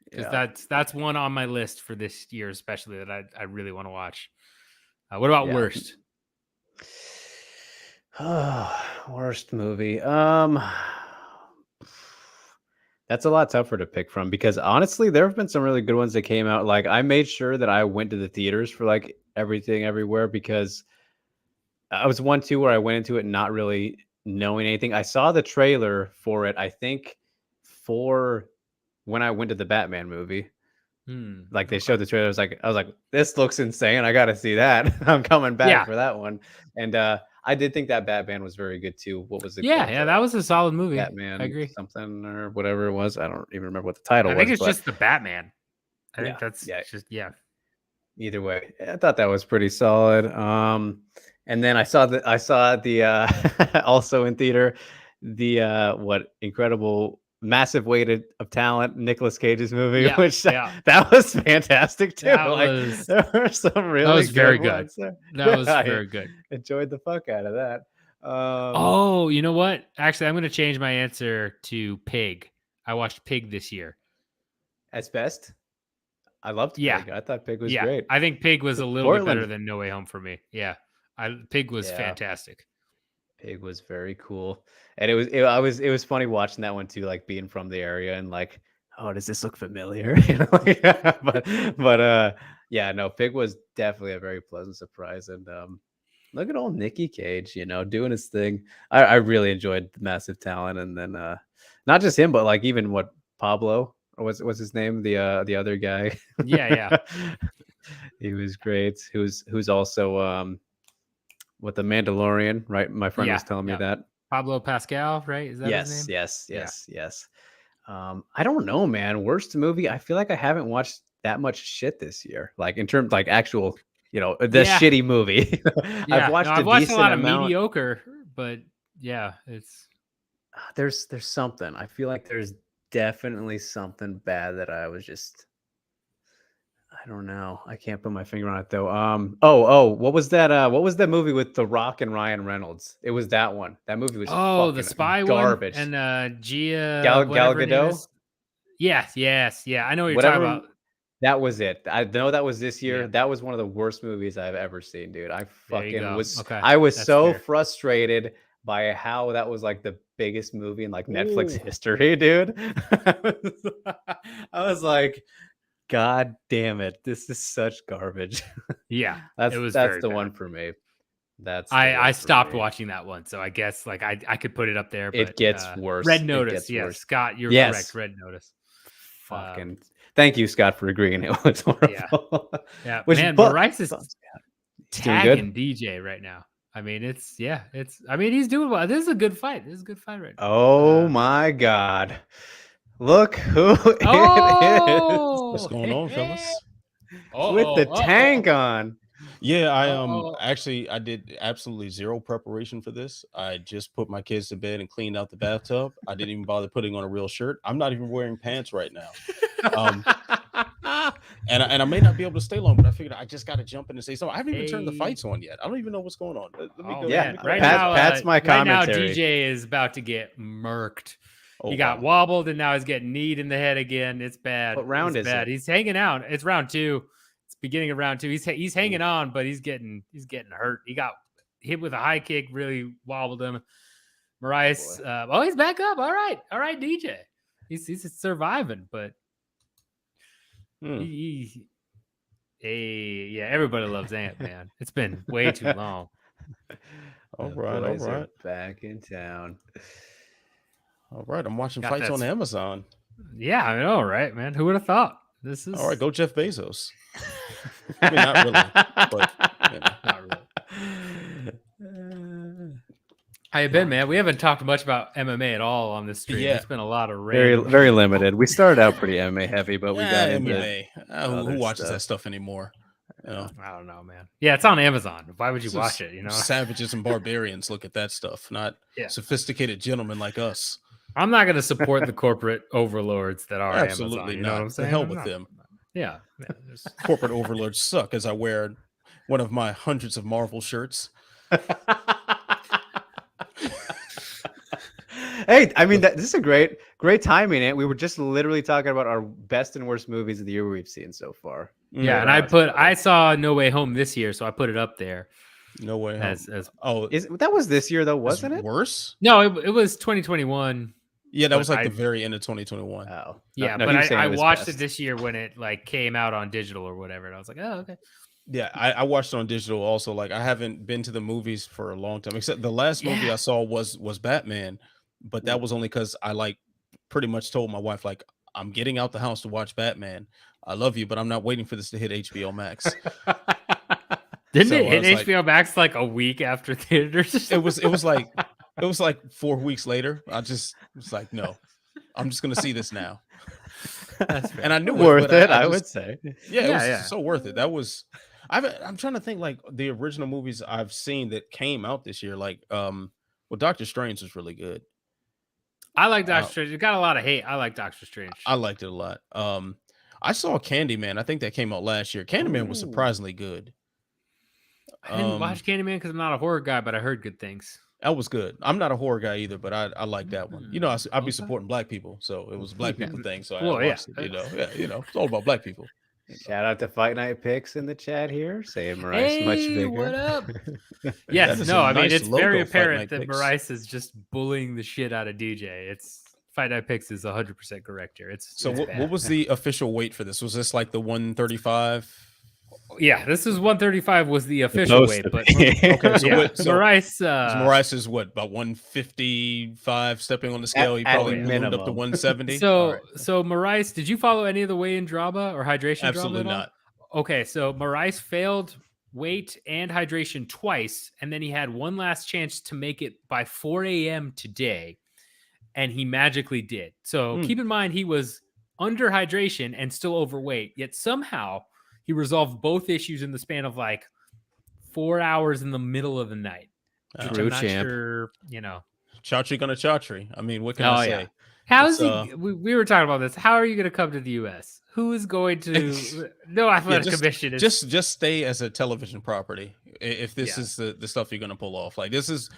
because Yeah. that's one on my list for this year, especially that I really want to watch. What about Yeah. worst? Worst movie. That's a lot tougher to pick from because honestly, there have been some really good ones that came out. Like I made sure that I went to the theaters for like everything everywhere because I was one too where I went into it not really knowing anything. I saw the trailer for it, I think for when I went to the Batman movie. Like they Okay. showed the trailer. I was like, this looks insane. I gotta see that. I'm coming back Yeah. for that one. And I did think that Batman was very good too. What was it Yeah. called? Yeah. That was a solid movie. I Batman agree. something or whatever it was. I don't even remember what the title I think was, it's but just the Batman. I think yeah, that's yeah. just, yeah. Either way, I thought that was pretty solid. And then I saw the also in theater the what incredible massive weight of talent Nicolas Cage's movie, Yeah. which Yeah. that was fantastic too. That Like was, there were some that really was good very good. ones there. That Yeah, was I very good. enjoyed the fuck out of that. Oh, you know what? Actually, I'm going to change my answer to Pig. I watched Pig this year. As best, I loved Yeah. Pig. I thought Pig was Yeah. great. I think Pig was a little bit better Portland, than No Way Home for me. Yeah. Pig was yeah. fantastic. Pig was very cool, and it was funny watching that one too, like being from the area and like, oh, does this look familiar? You know, like, yeah, no, Pig was definitely a very pleasant surprise, and look at old Nicky Cage, you know, doing his thing. I really enjoyed the Massive Talent, and then not just him, but like even what Pablo or what's his name, the other guy, Yeah. Yeah. he was great. Who's also with the Mandalorian, right? My friend Yeah. was telling me Yeah. that. Pablo Pascal, right? Is that his Yes, name? yes, Yeah. yes, yes. I don't know, man. Worst movie? I feel like I haven't watched that much shit this year. Like in terms like actual, the Yeah. shitty movie. I've Yeah. No, watched a I've watched a decent lot of amount. mediocre, but yeah, it's There's something. I feel like there's definitely something bad that I was just I don't know. I can't put my finger on it though. What was that? What was that movie with The Rock and Ryan Reynolds? It was that one. That movie was the fucking spy one garbage. and Gia, Gal whatever her name Gadot, is. Yes, yes, yeah. I know what you're talking whatever. about. That was it. I know that was this Yeah. year. That was one of the worst movies I've ever seen, dude. There you go. Okay. I was That's so fair. frustrated by how that was like the biggest movie in like Netflix Ooh. history, dude. I was like, God damn it. This is such garbage. Yeah. It was That's very the one bad. for me. That's the I one for stopped me. watching that one, so I guess like I could put it up there, It but gets worse. Red It Notice. gets Yes, worse. Scott, you're correct. Yes. Red Notice. Fucking thank you, Scott, for agreeing. It was Yeah. horrible. Yeah. Which Man, but Bryce is he's doing good. tagging DJ right now. I mean, he's doing well. This is a good fight. This is a good fight right Oh now. my god. Look who it is What's Oh, going on, fellas? with the tank on. Yeah, Uh-oh. actually I did absolutely zero preparation for this. I just put my kids to bed and cleaned out the bathtub. I didn't even bother putting on a real shirt. I'm not even wearing pants right now. And I may not be able to stay long, but I figured I just got to jump in and say something. I haven't even turned the Hey. fights on yet. I don't even know what's going on. Let me go. Yeah, let me go Right ahead. now, Pat's my right now, commentary. DJ is about to get murked. Oh, He got wow. wobbled and now he's getting kneed in the head again. It's bad. What round It's is bad. it? He's hanging out. It's round 2. It's beginning of round 2. He's hanging on, but he's getting hurt. He got hit with a high kick, really wobbled him. Marias, he's back up. All right, DJ. He's surviving, but yeah, everybody loves Ant, man. It's been way too long. All The right, boys all are right. back in town. All right. I'm watching Got fights that on Amazon. Yeah, I know, right, man? Who would have thought? This is All right, go Jeff Bezos. I mean, not really, but you know. not really. How you been, man? We haven't talked much about MMA at all on this stream. Yeah. It's been a lot of Very random very shit. limited. We started out pretty MMA heavy, but we got into MMA. Who other watches stuff. that stuff anymore? You know, I don't know, man. Yeah, it's on Amazon. Why would you This watch is it? You know, savages and barbarians look at that stuff, not Yeah. sophisticated gentlemen like us. I'm not going to support the corporate overlords that are Absolutely Amazon. You not. know what I'm The saying? hell I'm with not- them. Yeah. Corporate overlords suck. As I wear one of my hundreds of Marvel shirts. Hey, I mean, this is a great timing. It. We were just literally talking about our best and worst movies of the year we've seen so far. Yeah, and I saw No Way Home this year, so I put it up there. No Way Home. That was this year though, wasn't it? Worse? No, it was 2021. Yeah, that was like the very end of 2021. Oh, yeah, no, but I watched best. it this year when it like came out on digital or whatever, and I was like, oh, okay. Yeah, I watched it on digital also. Like I haven't been to the movies for a long time, except the last movie I saw was Batman, but that was only because I like pretty much told my wife like I'm getting out the house to watch Batman. I love you, but I'm not waiting for this to hit HBO Max. Didn't it hit HBO Max like a week after theaters? It was like 4 weeks later. I was like, no, I'm just gonna see this now. And I knew worth it. I would say, yeah, it was so worth it. That was. I'm trying to think like the original movies I've seen that came out this year. Like, well, Doctor Strange was really good. I like Doctor Strange. It got a lot of hate. I like Doctor Strange. I liked it a lot. I saw Candyman. I think that came out last year. Candyman was surprisingly good. I didn't watch Candyman because I'm not a horror guy, but I heard good things. That was good. I'm not a horror guy either, but I like that one. You know, I'd be supporting black people, so it was a black people thing. So I watched it. You know, it's all about black people. Shout out to Fight Night Picks in the chat here, saying Marais much bigger. What up? Yes, no, I mean it's very apparent that Marais is just bullying the shit out of DJ. It's Fight Night Picks is 100% correct here. What was the official weight for this? Was this like the 135? Yeah, this is 135 was the official weight, but okay, so Marais is what, about 155 stepping on the scale? He probably moved up to 170. So Marais, did you follow any of the weigh-in drama or hydration? Absolutely drama not. Okay, so Marais failed weight and hydration twice, and then he had one last chance to make it by 4 a.m. today, and he magically did. So keep in mind he was under hydration and still overweight, yet somehow he resolved both issues in the span of like 4 hours in the middle of the night. Which I'm not sure, you know. Chaudhry gonna Chaudhry. I mean, what can I say? Yeah. How is he? We were talking about this. How are you going to come to the U.S.? Who is going to? No athletic commission. Just stay as a television property. If this is the stuff you're going to pull off, like this is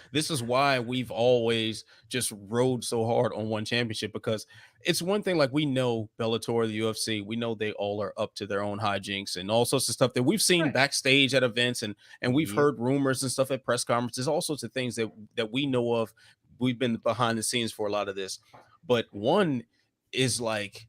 why we've always just rode so hard on one championship, because it's one thing. Like we know Bellator, the UFC, we know they all are up to their own hijinks and all sorts of stuff that we've seen backstage at events, and we've heard rumors and stuff at press conferences, all sorts of things that we know of. We've been behind the scenes for a lot of this, but one is like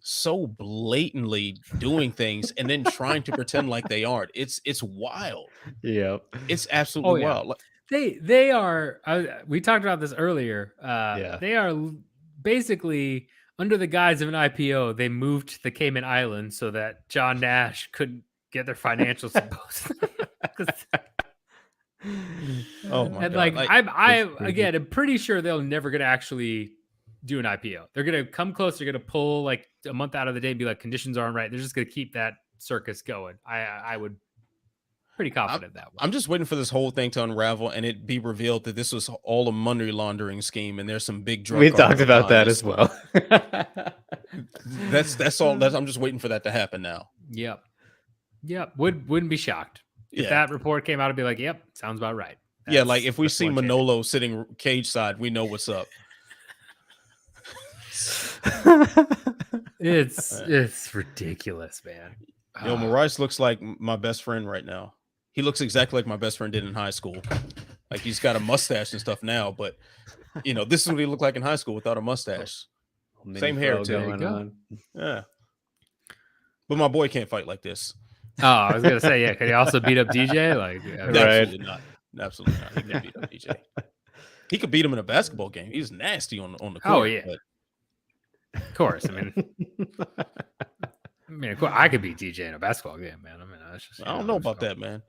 so blatantly doing things and then trying to pretend like they aren't. It's wild. Yeah, it's absolutely wild. They are. We talked about this earlier. They are basically under the guise of an IPO. They moved to the Cayman Islands so that John Nash couldn't get their financials supposed. Oh my and God. like I'm pretty sure they're never gonna actually do an IPO. They're gonna come close. They're gonna pull like a month out of the day and be like, conditions aren't right. They're just gonna keep that circus going. I would pretty confident that way. I'm just waiting for this whole thing to unravel and it be revealed that this was all a money laundering scheme and there's some big drug. We talked about that as well. That's all. I'm just waiting for that to happen now. Yep. Wouldn't be shocked. If that report came out, I'd be like, yep, sounds about right. Like if we see Manolo sitting cage side, we know what's up. It's ridiculous, man. Yo, Marais looks like my best friend right now. He looks exactly like my best friend did in high school. Like he's got a mustache and stuff now, but you know, this is what he looked like in high school without a mustache. Same hair too. Yeah. But my boy can't fight like this. Oh, I was gonna say, could he also beat up DJ? Like, absolutely not. Absolutely not. He can beat up DJ. He could beat him in a basketball game. He's nasty on the court. Oh yeah. But... Of course. I mean, of course, I could beat DJ in a basketball game, man. I mean, that's just, I don't know about that, man.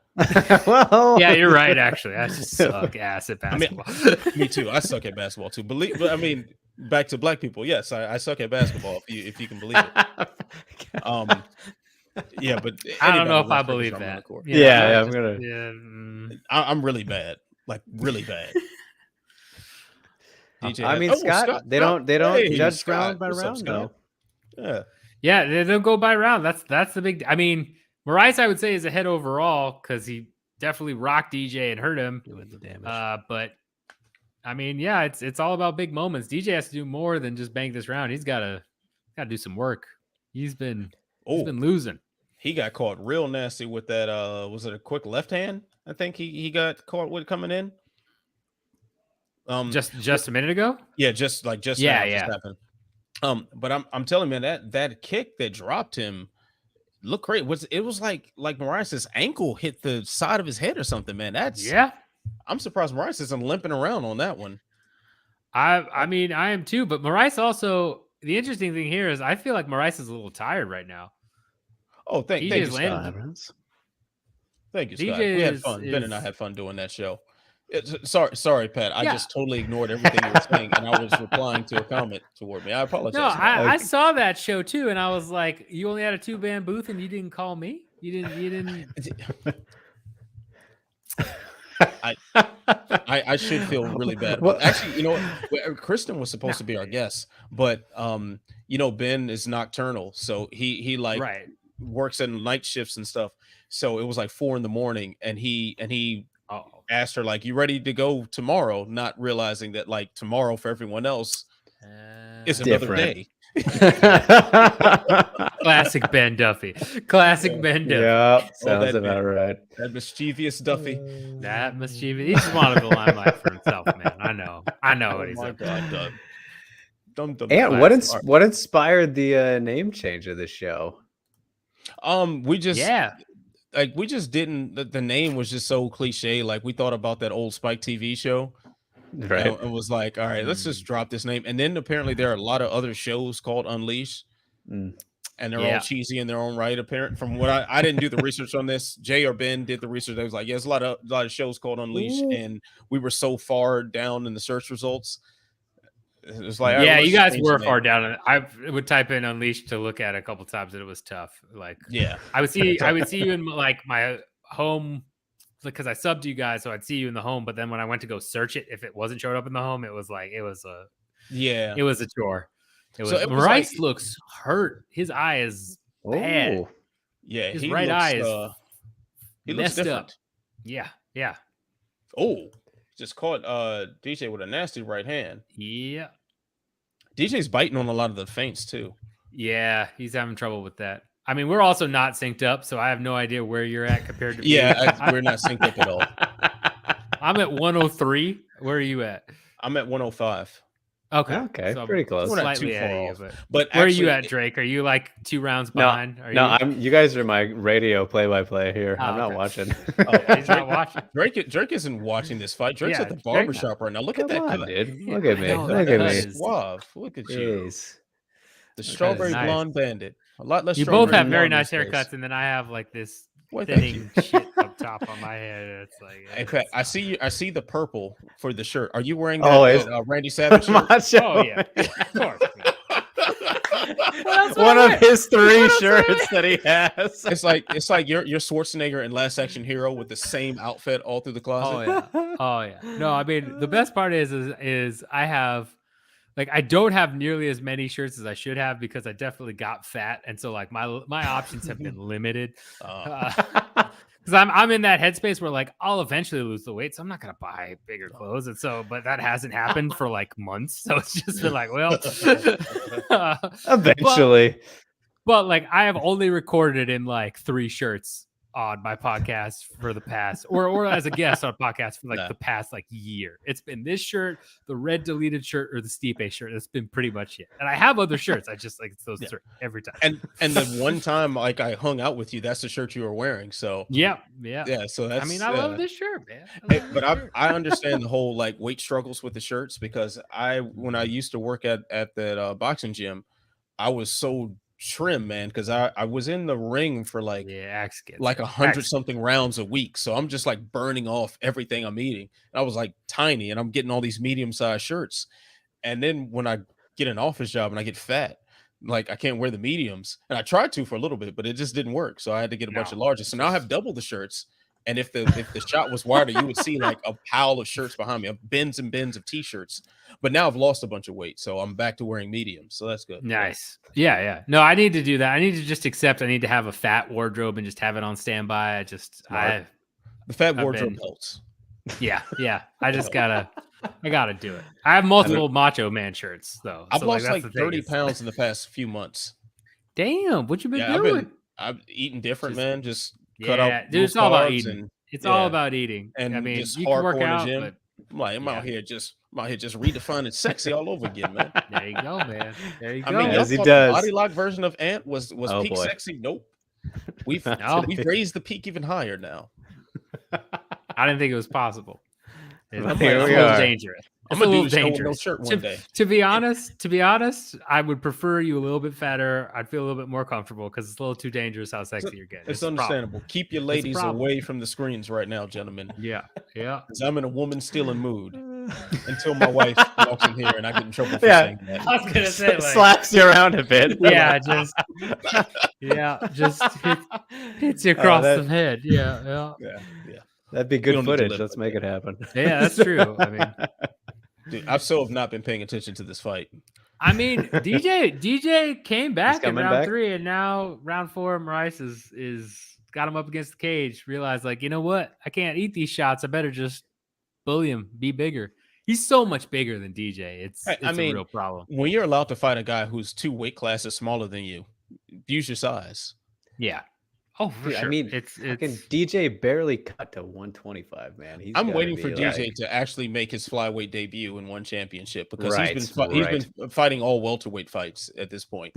Well, yeah, you're right. Actually, I just suck ass at basketball. Me too. I suck at basketball too. But I mean, back to black people. Yes, I suck at basketball. If you can believe it. Yeah, but I don't know if I believe that. I'm gonna. I'm really bad, like really bad. DJ, I mean, Scott. They don't judge round by round, though. Yeah, they don't go by round. That's the big. I mean, Marais, I would say, is ahead overall because he definitely rocked DJ and hurt him. Doing the damage. But I mean, yeah, it's all about big moments. DJ has to do more than just bank this round. He's gotta do some work. He's been losing. He got caught real nasty with that. Was it a quick left hand? I think he got caught with coming in. Just a minute ago. Yeah, just now just happened. But I'm telling you, man, that kick that dropped him looked great. It was like Mariah's ankle hit the side of his head or something, man. I'm surprised Mariah isn't limping around on that one. I mean, I am too, but Maurice also, the interesting thing here is I feel like Maurice is a little tired right now. Oh, thank you, Scott. Thank you, Scott. We had fun. Ben and I had fun doing that show. Sorry, Pat. I just totally ignored everything you were saying, and I was replying to a comment toward me. I apologize. No, I saw that show too, and I was like, "You only had a 2-man booth, and you didn't call me. You didn't." I should feel really bad. Well, actually, you know what? Kristen was supposed to be our guest, but you know, Ben is nocturnal, so he works in night shifts and stuff. So it was like 4 a.m, and he asked her like, "You ready to go tomorrow?" Not realizing that like tomorrow for everyone else is another day. Classic Ben Duffy. Classic Ben Duffy. Yeah, sounds about right. That mischievous Duffy. That mischievous. He just wanted the limelight for himself, man. I know what he's up to. And what inspired the name change of the show? We just didn't. The name was just so cliche. Like we thought about that old Spike TV show. Right. And was like, all right, let's just drop this name. And then apparently there are a lot of other shows called Unleash. And they're all cheesy in their own right. Apparent from what I didn't do the research on this. Jay or Ben did the research. I was like, yeah, there's a lot of shows called Unleash. And we were so far down in the search results. It was like, yeah, you guys were far down. I would type in Unleash to look at it a couple times, and it was tough. Like, yeah, I would see you in like my home because I subbed you guys, so I'd see you in the home. But then when I went to go search it, if it wasn't showing up in the home, it was a chore. Rice looks hurt. His eye is bad. Yeah, his right eye is he looks different. Up. Yeah. Oh. Just caught DJ with a nasty right hand. Yeah. DJ's biting on a lot of the feints too. Yeah, he's having trouble with that. I mean, we're also not synced up, so I have no idea where you're at compared to me. We're not synced up at all. I'm at 103. Where are you at? I'm at 105. Okay, so pretty close. We're not too far off. But where are you at, Drake? Are you like 2 rounds behind? You guys are my radio play-by-play here. I'm not watching. He's not watching. Drake isn't watching this fight. Drake's at the barbershop right now. Look at that, dude. Look at me. Look at me. Suave. Look at you. The strawberry blonde bandit. A lot less. You both have very nice haircuts, and then I have like this thinning shit up top on my head. It's like, hey, Pat, I see you. I see the purple for the shirt. Are you wearing that Randy Savage shirt? Oh yeah, of course. One of his 3 shirts that he has. It's like you're Schwarzenegger in Last Action Hero with the same outfit all through the closet. Oh yeah. No, I mean the best part is I have. Like I don't have nearly as many shirts as I should have because I definitely got fat, and so like my options have been limited. Because I'm in that headspace where like I'll eventually lose the weight, so I'm not gonna buy bigger clothes, and so but that hasn't happened for like months, so it's just been like, well, eventually. But like I have only recorded in like 3 shirts on my podcast for the past or as a guest on a podcast for like the past like year. It's been this shirt, the red deleted shirt, or the Stipe shirt. That's been pretty much it. And I have other shirts. I just like it's those 3 every time. And the one time like I hung out with you, that's the shirt you were wearing. So yeah. So that's I love this shirt, man. I understand the whole like weight struggles with the shirts because when I used to work at that boxing gym, I was so trim, man, because I was in the ring for like 100 something rounds a week, so I'm just like burning off everything I'm eating. And I was like tiny, and I'm getting all these medium-sized shirts, and then when I get an office job and I get fat, like I can't wear the mediums, and I tried to for a little bit, but it just didn't work, so I had to get a bunch of larges. So now I have double the shirts. And if the shot was wider, you would see like a pile of shirts behind me, bins and bins of t-shirts. But now I've lost a bunch of weight, so I'm back to wearing mediums. So that's good. Nice. Yeah. No, I need to do that. I need to just accept I need to have a fat wardrobe and just have it on standby. The fat wardrobe helps. Yeah. I just gotta I gotta do it. I have multiple Macho Man shirts though. I've So lost that's like the thing 30 is- pounds in the past few months. Damn, what you been Yeah, doing? I've eaten different, Just- man. Just cut out Yeah, dude, most it's all about carbs eating. and It's all yeah, about eating. I and mean, just you can work hardcore in the out, gym. but I'm like, I'm out here just redefining sexy all over again, man. there you go, man. There you I go. mean, y'all As he thought does. the body lock version of Ant was Oh, peak boy. sexy? Nope. We've No. we've raised the peak even higher now. I didn't think it was possible. It's, Well, it's here a we little are. dangerous. I'm It's a gonna do little the show with no dangerous. shirt one day. To be honest, I would prefer you a little bit fatter. I'd feel a little bit more comfortable because it's a little too dangerous how sexy you're getting. It's a problem. understandable. Keep your ladies problem. away from the screens right now, gentlemen. Yeah. 'Cause I'm in a woman stealing mood until my wife walks in here and I get in trouble for Yeah. saying that. I was gonna say, like, Slaps you around a bit. yeah, just hits you across that- the head. Yeah. Yeah. That'd be don't good need to footage. live Let's like make that. it happen. Yeah, that's true. Dude, I've so have not been paying attention to this fight. DJ came back in coming round back? 3, and now round 4, Maurice is got him up against the cage. Realized, like, you know what? I can't eat these shots. I better just bully him, be bigger. He's so much bigger than DJ. It's I a mean, real problem. When you're allowed to fight a guy who's 2 weight classes smaller than you, use your size. Yeah. Oh, for Dude, sure. I mean, it's DJ barely cut to 125, man. I'm gotta waiting be for like- DJ to actually make his flyweight debut in one championship because Right, he's been fighting all welterweight fights at this point.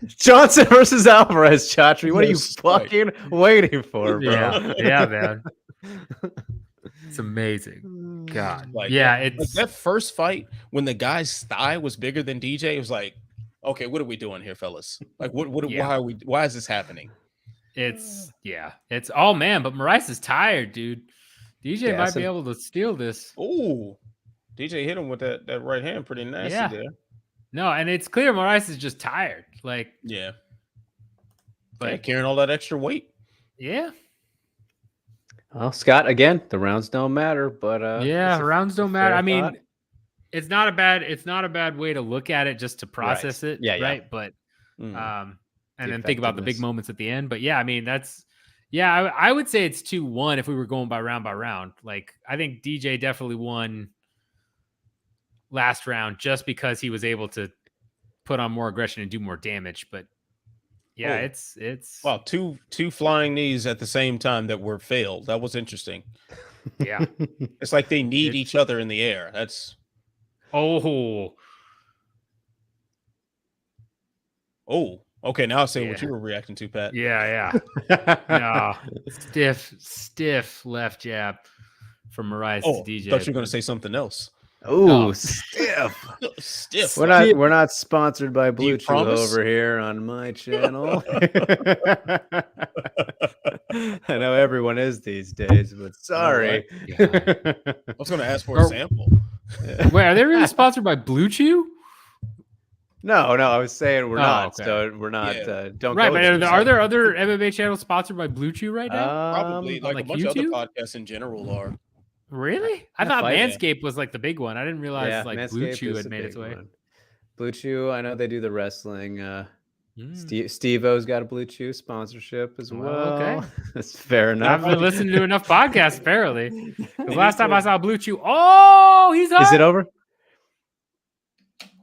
Johnson versus Alvarez, Chatri. What Yes, are you fucking waiting for, bro? yeah, man. It's amazing. God. Like, yeah, like it's that first fight when the guy's thigh was bigger than DJ. It was like, okay, what are we doing here, fellas? Like, Yeah. why is this happening? it's oh man, but Maurice is tired, dude. DJ might be Gassing. able to steal this. Oh, DJ hit him with that right hand pretty nasty Yeah. there. No, and it's clear Maurice is just tired. Like, Yeah. but Yeah, carrying all that extra weight. yeah. Well, Scott, again, the rounds don't matter, but Yeah, rounds don't matter. fair I mean, thought. it's not a bad way to look at it just to process it. Yeah, yeah. Right. But Mm. and The then think about the big effectiveness. moments at the end. But yeah, I mean, I would say it's 2-1 if we were going by round. Like, I think DJ definitely won last round just because he was able to put on more aggression and do more damage. But yeah, Oh. it's Wow, two flying knees at the same time that were failed. That was interesting. yeah. It's like they need each other in the air. That's Oh, okay. Now I see what Yeah. you were reacting to, Pat. yeah. No, stiff left jab from Maurice Oh, to DJ. thought you were going to say something else. Ooh, Oh. stiff. Stiff. We're not sponsored by you Blue Chew promise? over here on my channel. I know everyone is these days, but sorry. I was going to ask for a Or- sample. Wait, are they really sponsored by Blue Chew? No, I was saying we're Oh, not. okay. So we're not. Yeah. Don't Right, go but there. are there other MMA channels sponsored by Blue Chew right now? Probably like a like bunch of YouTube? other podcasts in general are. Really? I thought fight, yeah. Manscaped was like the big one. I didn't realize like Blue Manscaped Chew is had the made its big way. one. Blue Chew, I know they do the wrestling. Mm. Steve-O's got a Blue Chew sponsorship as well. Well, okay. That's fair enough. I've been listening to enough podcasts, apparently. Because last time I saw Blue Chew, oh, he's up. Is it over?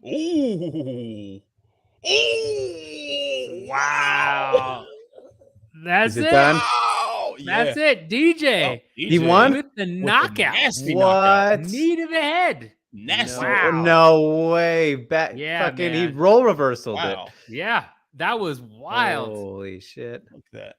Ooh. Ooh. Wow. That's Is it it. done? Wow. That's it. DJ He won? with the With the knockout. nasty knockout. What? Knee to the head. Nasty. Wow. No way. Yeah, fucking he man. roll reversaled Wow. Yeah, that was it. wild. Holy shit. Look at that.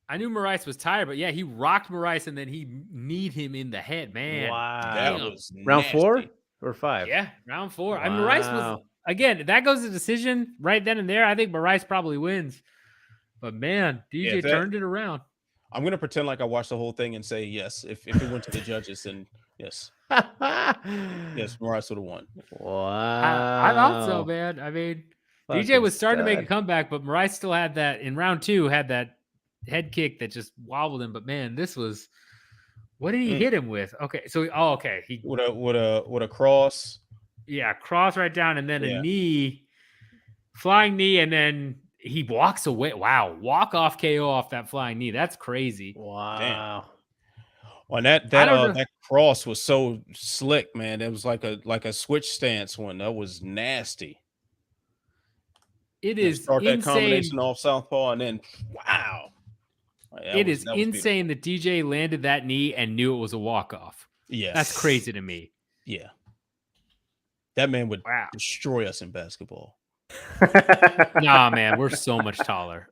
I knew Maurice was tired, but yeah, he rocked Maurice and then he kneed him in the head, man. Wow. That Damn. was Round 4 nasty. or 5? Yeah, round 4. And Maurice was, Wow. again, that goes to decision right then and there. I think Maurice probably wins. But man, DJ that- turned it around. I'm gonna pretend like I watched the whole thing and say yes. If it went to the judges, then yes, yes, Maurice would have won. Wow. I thought so, man. I mean, DJ Fucking was starting to make a stud. comeback, but Maurice still had that in round 2, had that head kick that just wobbled him. But man, this was, what did he hit him with? Okay, so okay, he With a cross. cross right down and then Yeah. a knee, flying knee, and then he walks away. Wow, walk off KO off that flying knee. That's crazy. Wow. On that I don't know. that cross was so slick, man. It was like a switch stance one. That was nasty. It And is start that insane. combination off southpaw, and then wow, It is that was beautiful. insane that DJ landed that knee and knew it was a walk-off. Yes, That's crazy to me. Yeah, that man would Wow. destroy us in basketball. Nah, man, we're so much taller.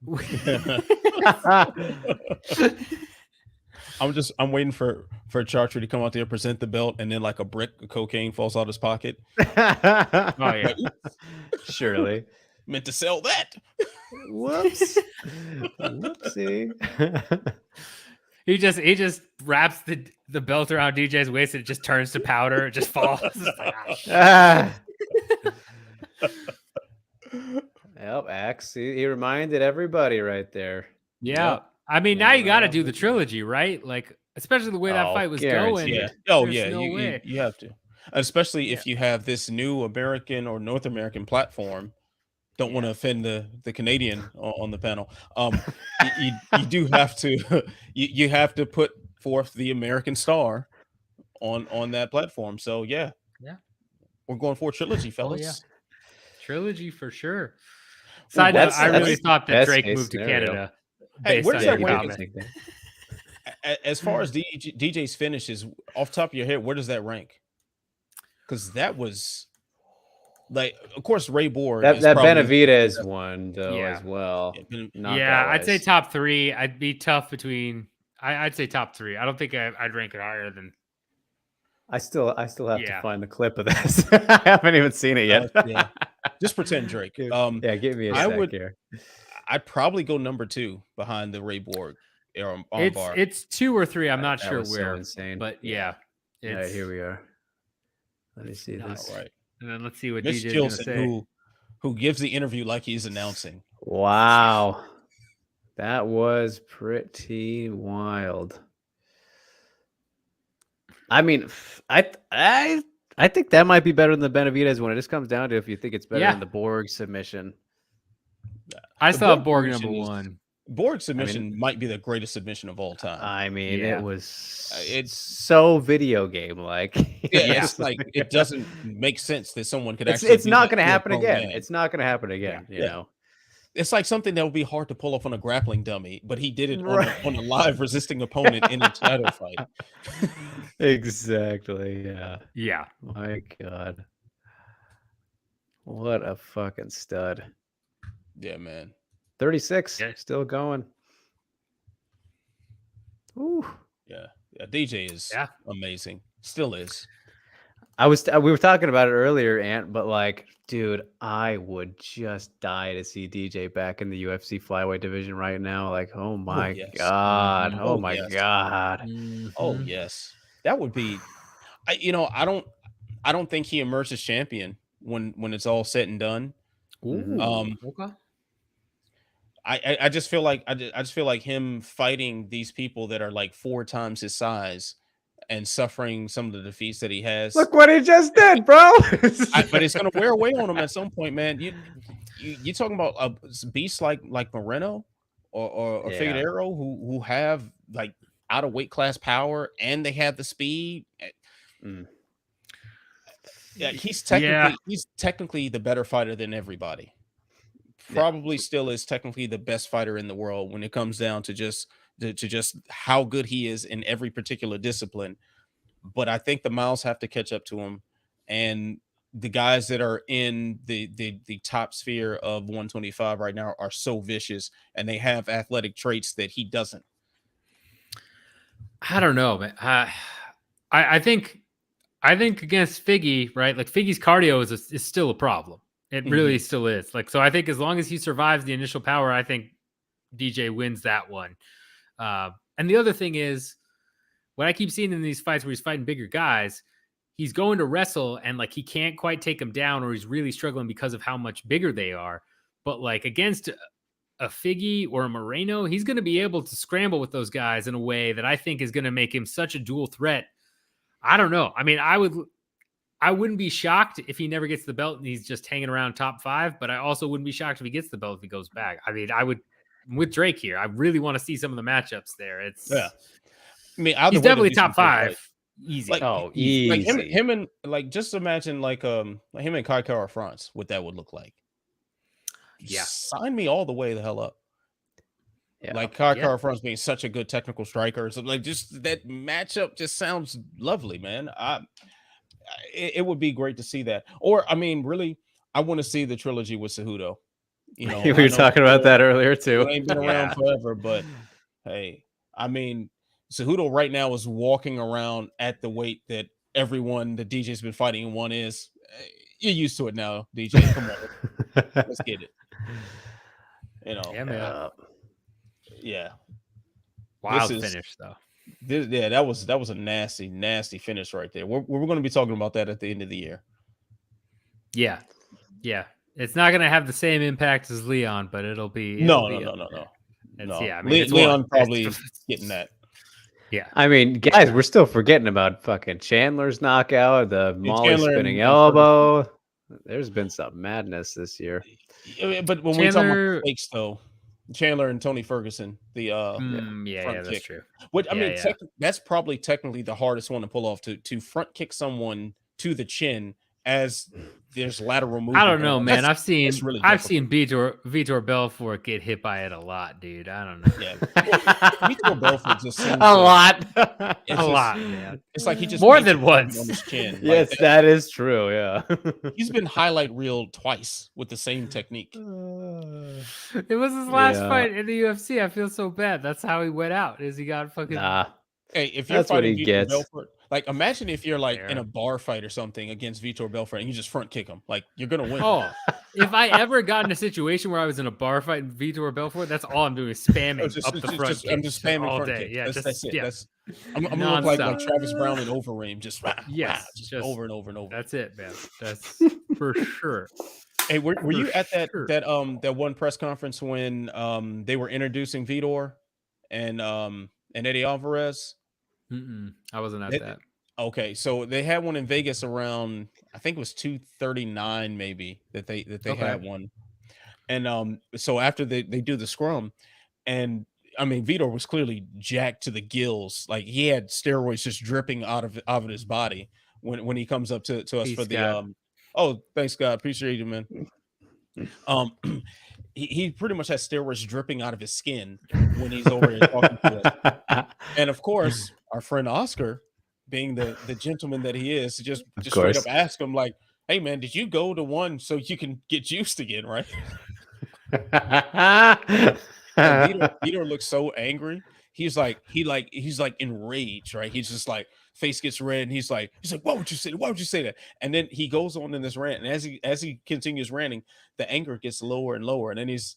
I'm waiting for Chartry to come out there, present the belt, and then like a brick of cocaine falls out his pocket. Oh yeah, surely. Meant to sell that. Whoops. Whoopsie. he just wraps the belt around DJ's waist and it just turns to powder. It just falls. It's like, ah. Yep, Axe. He reminded everybody right there. Yeah. Yep. I mean, now you got to do the trilogy, right? Like, especially the way that fight was going. Yeah. Oh, There's yeah. no way. You have to. Especially if you have this new American or North American platform. Don't want to offend the Canadian on the panel. You do have to you have to put forth the American star on that platform. So yeah. We're going for a trilogy, fellas. Oh, yeah. Trilogy for sure. Side note, I really thought that Drake moved to Canada. Hey, where's that rank? As far as DJ's finishes, off the top of your head, where does that rank? Because that was like, of course, Ray Borg. That Benavidez one though as well. Yeah, I'd say top 3. I'd be tough between. I'd say top 3. I don't think I'd rank it higher than. I still have to find the clip of this. I haven't even seen it yet. Yeah. Just pretend Drake. Yeah, give me a sec here. I'd probably go number 2 behind the Ray Borg. It's 2 or 3. I'm not sure where. So insane. But yeah. All right, here we are. Let me see this. All right. And then let's see what Mitch DJ's going to say. Who gives the interview like he's announcing. Wow. That was pretty wild. I mean, I think that might be better than the Benavidez one. It just comes down to if you think it's better than the Borg submission. I saw Borg number 1. Borg submission might be the greatest submission of all time. I mean, it's so video game like. It's like it doesn't make sense that someone could actually. It's not going to happen again. It's not going to happen again. You know. It's like something that would be hard to pull off on a grappling dummy, but he did it on a live resisting opponent in a title fight. Exactly. Yeah. Yeah. My God. What a fucking stud. Yeah, man. 36. Still going. Ooh. Yeah. DJ is amazing. Still is. We were talking about it earlier, Ant, but like, dude, I would just die to see DJ back in the UFC flyweight division right now. Like, oh my God. Oh my God. Mm-hmm. Oh yes. That would be I don't think he emerges champion when it's all said and done. Ooh, okay. I just feel like him fighting these people that are like 4 times his size and suffering some of the defeats that he has. Look what he just did, bro. But it's gonna wear away on him at some point, man. You talking about a beast like Moreno or Figueiredo who have like out of weight class power and they have the speed. Yeah, he's technically the better fighter than everybody. Probably still is technically the best fighter in the world when it comes down to just how good he is in every particular discipline. But I think the miles have to catch up to him, and the guys that are in the top sphere of 125 right now are so vicious, and they have athletic traits that he doesn't. I don't know, man. I think against Figgy, right? Like Figgy's cardio is still a problem. It really still is. Like, so I think as long as he survives the initial power, I think DJ wins that one. And the other thing is, what I keep seeing in these fights where he's fighting bigger guys, he's going to wrestle and like he can't quite take them down, or he's really struggling because of how much bigger they are. But like against a Figgy or a Moreno, he's going to be able to scramble with those guys in a way that I think is going to make him such a dual threat. I don't know. I mean, I wouldn't be shocked if he never gets the belt and he's just hanging around top 5, but I also wouldn't be shocked if he gets the belt if he goes back. I mean, I would with Drake here. I really want to see some of the matchups there. I mean, either He's way, they'll definitely do some top good 5. fight. Easy. Like, Oh, like easy. him and like just imagine like him and Kai Kara France, what that would look like. Yeah. Sign me all the way the hell up. Yeah. Like Kai Kara France being such a good technical striker, so like just that matchup just sounds lovely, man. It would be great to see that. Or I mean, really, I want to see the trilogy with Cejudo. You know, we I were know talking about that earlier too. Cejudo ain't been around forever, but hey, I mean, Cejudo right now is walking around at the weight that everyone the DJ's been fighting in one is. You're used to it now, DJ. Come on, let's get it. You know, Yeah, man. yeah. Wild finish though. Yeah, that was a nasty finish right there. We're going to be talking about that at the end of the year. Yeah. It's not going to have the same impact as Leon, but it'll be No. Yeah, I mean, Leon probably getting that. Yeah. I mean, guys, we're still forgetting about fucking Chandler's knockout, the Molly spinning elbow. There's been some madness this year. But when we talk about stakes, though, Chandler and Tony Ferguson, the front that's kick. true. What I mean, that's probably technically the hardest one to pull off, to front kick someone to the chin as there's lateral movement. I don't know, man. I've seen Vitor Belfort get hit by it a lot, dude. I don't know. Yeah, Vitor Belfort just seems a lot, man. It's like he just more than once on his chin. Yes, like that is true. Yeah, he's been highlight reeled twice with the same technique. It was his last fight in the UFC. I feel so bad. That's how he went out. Is he got fucking? Hey, if you're fighting Vitor Belfort, like imagine if you're like in a bar fight or something against Vitor Belfort and you just front kick him, like you're gonna win. Oh, if I ever got in a situation where I was in a bar fight with Vitor Belfort, that's all I'm doing is spamming up the front kick. I'm just spamming all front day. kick. Yeah, that's it. I'm gonna look like Travis Brown in Overeem, just over and over and over. That's it, man. That's for sure. Hey, were you at that one press conference when they were introducing Vitor and Eddie Alvarez? I wasn't at that. Okay, so they had one in Vegas around, I think it was 239 maybe that they had one, and so after they do the scrum, and I mean Vitor was clearly jacked to the gills, like he had steroids just dripping out of his body when he comes up to us for the oh, thanks God, appreciate you, man. He pretty much has steroids dripping out of his skin when he's over here talking to us. And of course, our friend Oscar, being the gentleman that he is, just straight up ask him like, "Hey man, did you go to one so you can get juiced again, right?" Vitor looks so angry. He's like enraged, right? He's just like face gets red, and he's like, "Why would you say that? Why would you say that?" And then he goes on in this rant, and as he continues ranting, the anger gets lower and lower, and then he's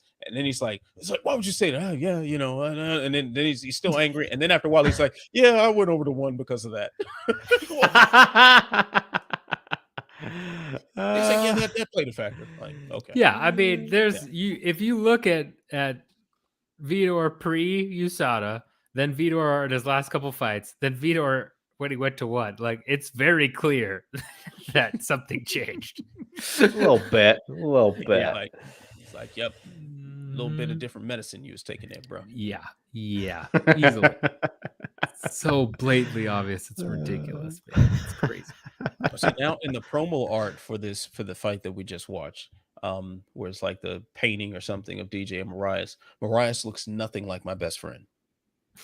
like, "Why would you say that?" "Oh, yeah, you know," and then he's still angry, and then after a while, he's like, "Yeah, I went over to one because of that." He's like, "Yeah, that played a factor." Like, okay, yeah, I mean, if you look at Vitor pre-USADA, then Vitor in his last couple fights, then Vitor when he went to one, like it's very clear that something changed. a little bit. Yeah, it's like, yep, a little bit of different medicine you was taking there, bro. Yeah, easily. So blatantly obvious, it's ridiculous, man. It's crazy. So now in the promo art for the fight that we just watched, where it's like the painting or something of DJ and Marias looks nothing like my best friend.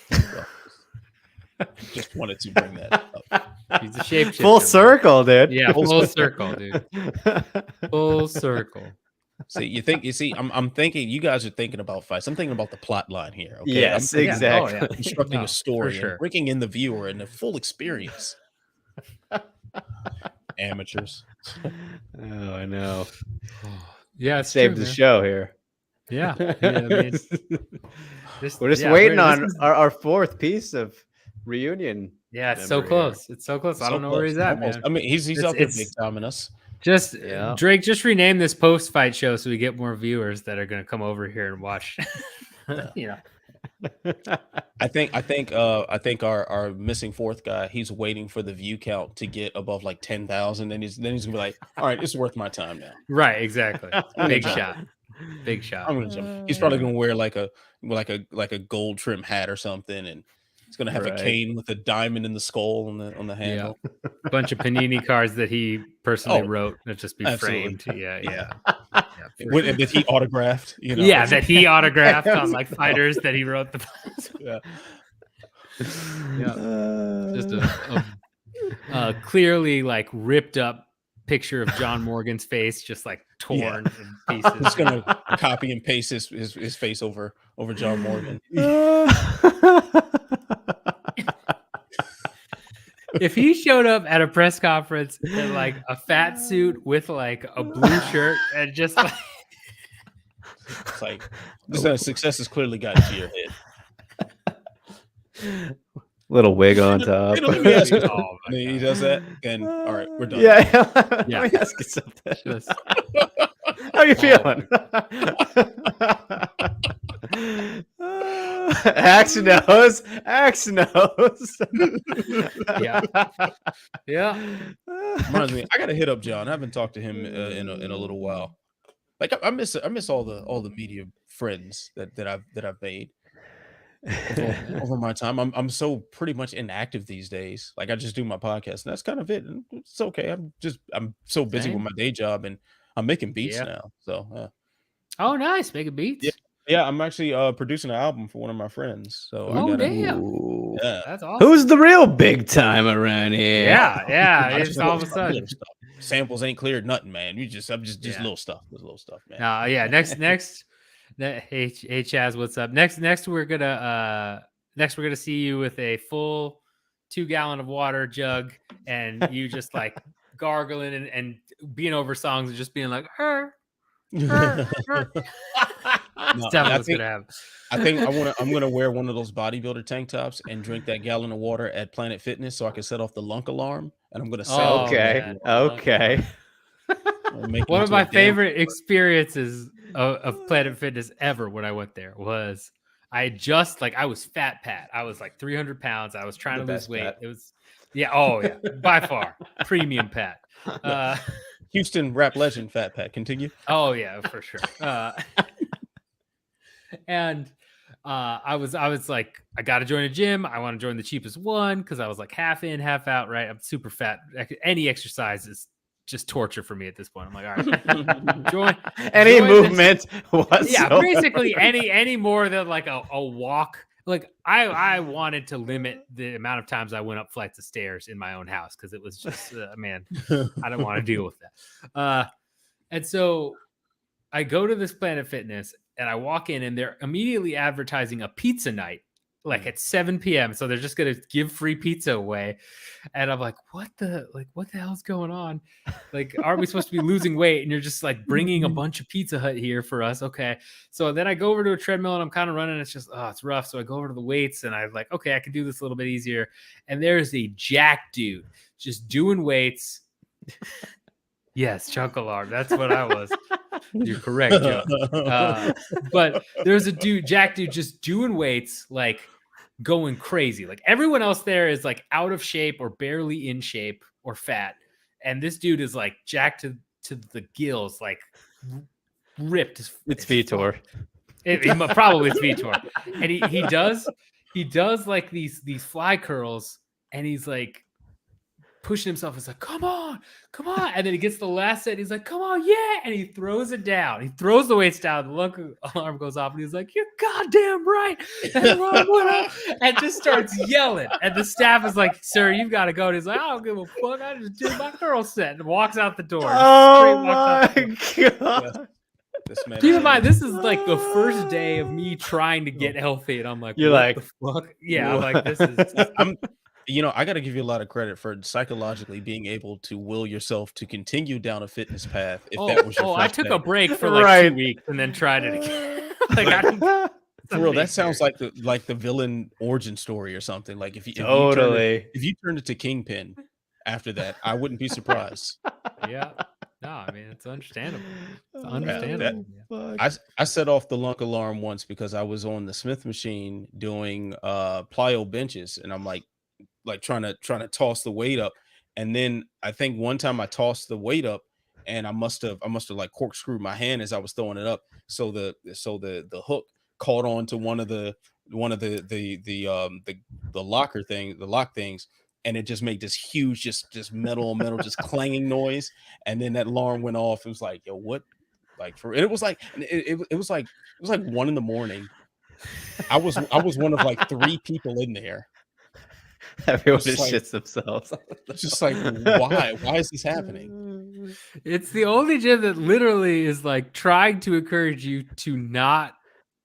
So, just wanted to bring that up. He's a shapeshifter. Full circle, dude. Yeah, full circle, dude. Full circle. See, I'm thinking you guys are thinking about fights. I'm thinking about the plot line here. Okay? Yes, exactly. Constructing a story and bringing in the viewer and the full experience. Amateurs. Oh, I know. Yeah, saved the show here. Yeah, I mean, we're just waiting on our fourth piece of reunion. Yeah, it's so close. It's so close. I don't know where he's at, man. I mean, he's up there big timing us. Just Drake, just rename this post-fight show so we get more viewers that are going to come over here and watch. You know, I think our missing fourth guy, he's waiting for the view count to get above like 10,000, then he's gonna be like, all right, it's worth my time now. Right, exactly. Big shot. He's probably gonna wear like a gold trim hat or something, and He's gonna have a cane with a diamond in the skull on the handle. A bunch of Panini cards that he personally wrote that just be framed. Yeah. That he autographed, Yeah, that he autographed on like fighters that he wrote the. Just a clearly like ripped up picture of John Morgan's face, just like torn in pieces. Just gonna copy and paste his face over John Morgan. If he showed up at a press conference in like a fat suit with like a blue shirt and just like it's like this success has clearly gotten to your head. Little wig on top. Let me ask you, he does that, then all right, we're done. Let me ask you something. How you feeling? Axe nose. Yeah. Reminds me, I gotta hit up John. I haven't talked to him in a little while. Like I miss all the media friends that I've made over my time. I'm so pretty much inactive these days. Like I just do my podcast, and that's kind of it. And it's okay. I'm so busy with my day job, and I'm making beats now. So oh, nice, making beats. Yeah, I'm actually producing an album for one of my friends. So damn, that's awesome. Who's the real big time around here? Yeah. It's all of a sudden samples ain't cleared, nothing, man. I'm just little stuff, man. Next. Hey Chaz, what's up? Next we're gonna see you with a full 2-gallon of water jug, and you just like gargling and being over songs and just being like her. I think I'm gonna wear one of those bodybuilder tank tops and drink that gallon of water at Planet Fitness so I can set off the lunk alarm, and I'm gonna sell. Okay. One of my favorite experiences of Planet Fitness ever when I went there was I was fat Pat. I was like 300 pounds. I was trying to lose weight. Pat. It was by far premium Pat. Houston rap legend Fat Pat. Continue. Oh yeah, for sure. And I was like, I got to join a gym. I want to join the cheapest one because I was like half in, half out. Right, I'm super fat. Any exercise is just torture for me at this point. I'm like, all right, join any movement. Yeah, basically any more than like a walk. Like I wanted to limit the amount of times I went up flights of stairs in my own house because it was just man, I don't want to deal with that. And so I go to this Planet Fitness and I walk in and they're immediately advertising a pizza night like at 7 p.m. So they're just gonna give free pizza away, and I'm like, what the hell's going on? Like, aren't we supposed to be losing weight? And you're just like bringing a bunch of Pizza Hut here for us, okay? So then I go over to a treadmill and I'm kind of running. It's just it's rough. So I go over to the weights and I'm like, okay, I can do this a little bit easier. And there's a jack dude just doing weights. Yes, chunk alarm. That's what I was. You're correct, Joe. But there's a jack dude just doing weights, like going crazy. Like everyone else there is like out of shape or barely in shape or fat. And this dude is like jacked to the gills, like ripped. It's Vitor. Probably it's Vitor. And he does like these fly curls, and he's like pushing himself. It's like, come on. And then he gets the last set. He's like, come on, yeah. And he throws it down. He throws the weights down. The look alarm goes off, and he's like, you're goddamn right. And just starts yelling. And the staff is like, sir, you've got to go. And he's like, I don't give a fuck. I just did my curl set, and walks out the door. Oh my God. Keep in mind, this is like the first day of me trying to get healthy, and I'm like, you're like, the fuck? Yeah, I'm like, this is. I got to give you a lot of credit for psychologically being able to will yourself to continue down a fitness path. If that was your I took a break for like 2 weeks and then tried it again. For real, that sounds like the villain origin story or something. Like if you turned it to Kingpin after that, I wouldn't be surprised. Yeah. No, I mean, it's understandable. It's understandable. I set off the lunk alarm once because I was on the Smith machine doing plyo benches, and I'm like trying to toss the weight up, and then I think one time I tossed the weight up and I must have like corkscrewed my hand as I was throwing it up, so the hook caught on to one of the one of the locker thing, the lock things, and it just made this huge, just metal on metal, just clanging noise. And then that alarm went off. It was like, yo, what? Like for it was like it was like 1 a.m. I was one of like 3 people in there. Everyone Just just like- shits themselves. Just like, why? Why is this happening? It's the only gym that literally is like trying to encourage you to not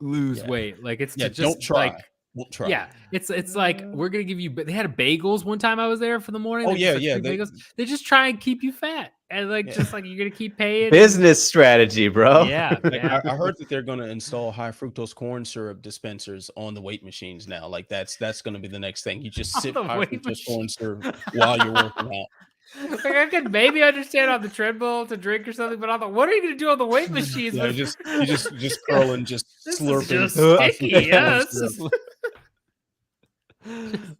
lose Yeah. weight. Like it's Yeah, to just don't try. like Won't try. yeah, it's like we're gonna give you. But they had bagels one time I was there for the morning. Oh, They just yeah, had free yeah, bagels. They just try and keep you fat and like Yeah. just like you're gonna keep paying. Business strategy, bro. Yeah, Like, yeah. I heard that they're going to install high fructose corn syrup dispensers on the weight machines now. Like that's going to be the next thing. You just On sip the high weight fructose machine. corn syrup while you're working out. Like I could maybe understand on the treadmill to drink or something, but on the what are you gonna do on the weight machines? Yeah, with- you just curling, just This is slurping. just high sticky, fructose yeah, corn this syrup. is-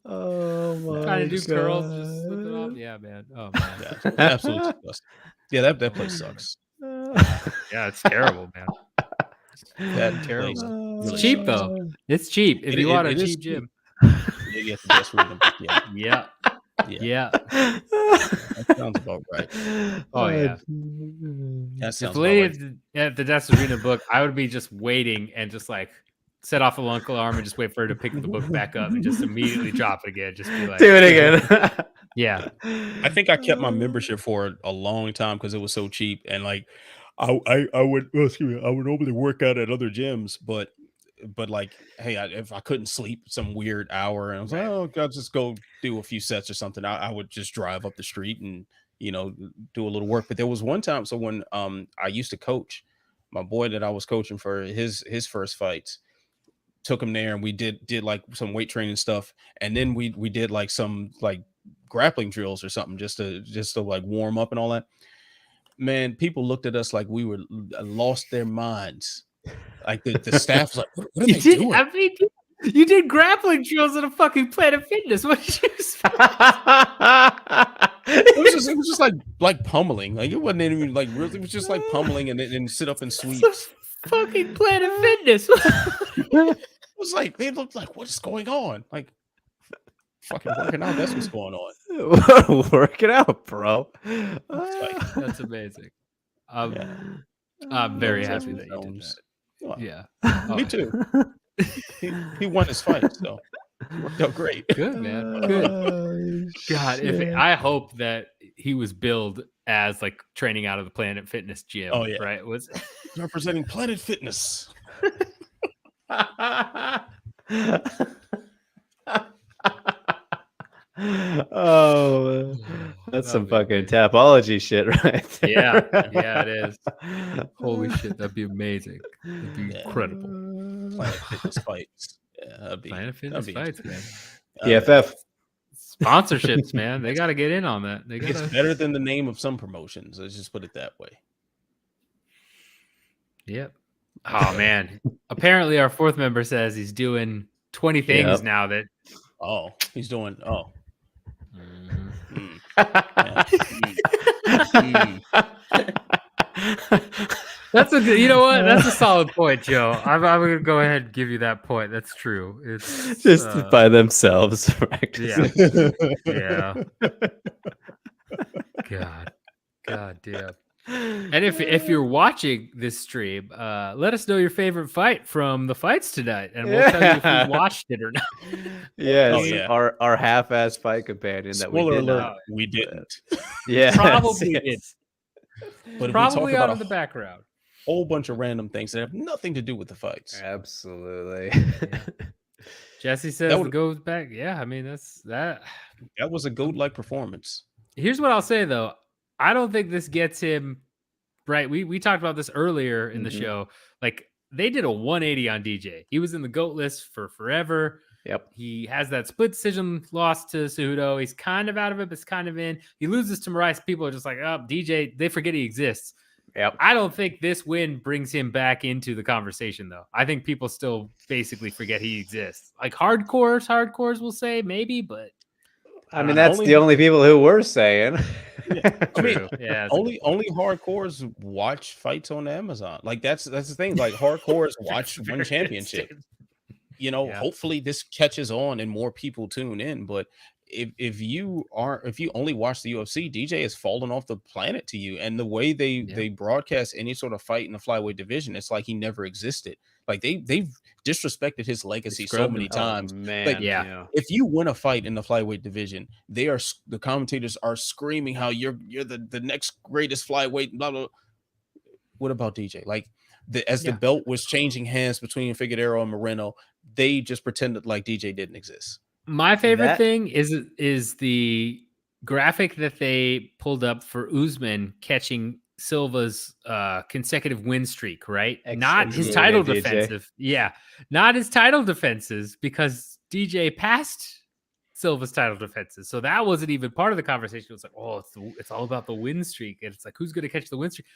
Oh my trying to do god. curls, just slip it off. Yeah, man. Oh man. Yeah, absolutely disgusting. Yeah, that place sucks. Yeah, it's terrible, man. That Terrible. place It's really cheap sucks. though. It's cheap if you want a cheap gym. They get the best rhythm. Yeah, Yeah. yeah, Yeah. that sounds about right. Oh yeah. That If sounds the about lady right. at the desk was reading a book, I would be just waiting and just like set off the alarm and just wait for her to pick the book back up and just immediately drop it again. Just be like, Do it again. yeah. I think I kept my membership for a long time because it was so cheap, and like I would I would normally work out at other gyms, but like hey, if I couldn't sleep some weird hour and I was like, oh, I'll just go do a few sets or something, I would just drive up the street and do a little work. But there was one time, so when I used to coach, my boy that I was coaching for his first fights, took him there and we did like some weight training stuff, and then we did like some like grappling drills or something just to like warm up and all that. Man, people looked at us like we were lost their minds. Like the staff was like, what are they doing? I mean, you did grappling drills at a fucking Planet Fitness. What did you expect? It was just like pummeling. Like it wasn't even like really, it was just like pummeling and then sit up and sweeps. Fucking Planet Fitness. It was like they looked like, what's going on? Like fucking working out. That's what's going on. Work it out, bro. That's amazing. Yeah. I'm very Those happy that you did Jones. that. Well, Yeah. Me too. He won his fight, so it worked out great. Good, man. Good. God, I hope that he was billed as like training out of the Planet Fitness gym. Oh, yeah. Right. Was Representing Planet Fitness. Oh, that's some fucking tapology shit, right there. Yeah, it is. Holy shit, that'd be amazing. That'd be incredible. Planet Fitness fights. Yeah, that'd be Planet Fitness fights, man. PFF. Sponsorships, man. They got to get in on that. They got It's better than the name of some promotions. Let's just put it that way. Yep. Oh man. Apparently our fourth member says he's doing 20 things Yep. now that Oh, he's doing. Oh, That's a good, you know what? That's a solid point, Joe. I'm gonna go ahead and give you that point. That's true. It's Just by themselves. yeah. practicing. Yeah. God damn. And if you're watching this stream, let us know your favorite fight from the fights tonight, and we'll tell you if Yeah. you watched it or not. Yes, Oh, yeah. our half-ass fight companion that we Spoiler did alert, not. we didn't. Yeah, Probably did. But Probably we talk out about in the background. whole bunch of random things that have nothing to do with the fights. Absolutely. Jesse says That it would- goes back. Yeah, I mean that's that. That was a goat-like performance. Here's what I'll say though. I don't think this gets him right. We talked about this earlier in the Mhm. show. Like they did a 180 on DJ. He was in the GOAT list for forever. Yep. He has that split decision loss to Cejudo. He's kind of out of it, but it's kind of in. He loses to Moraes. People are just like, oh, DJ, they forget he exists. Yep. I don't think this win brings him back into the conversation, though. I think people still basically forget he exists. Like hardcores will say maybe, but I mean, that's the only people who were saying. I mean, true. Yeah, it's a good only hardcores watch fights on Amazon. Like that's the thing. Like hardcores watch one very championship. instant. you know, hopefully this catches on and more people tune in. But if you only watch the UFC, DJ has fallen off the planet to you. And the way they broadcast any sort of fight in the flyweight division, it's like he never existed. Like they've disrespected his legacy so many times. Man, like, if you win a fight in the flyweight division, the commentators are screaming how you're the next greatest flyweight, blah blah. What about DJ? Like as the belt was changing hands between Figueiredo and Moreno, they just pretended like DJ didn't exist. My favorite thing is the graphic that they pulled up for Usman catching Silva's consecutive win streak, right? Not his title defensive. Yeah. Not his title defenses, because DJ passed Silva's title defenses. So that wasn't even part of the conversation. It was like, oh, it's all about the win streak. And it's like, who's going to catch the win streak?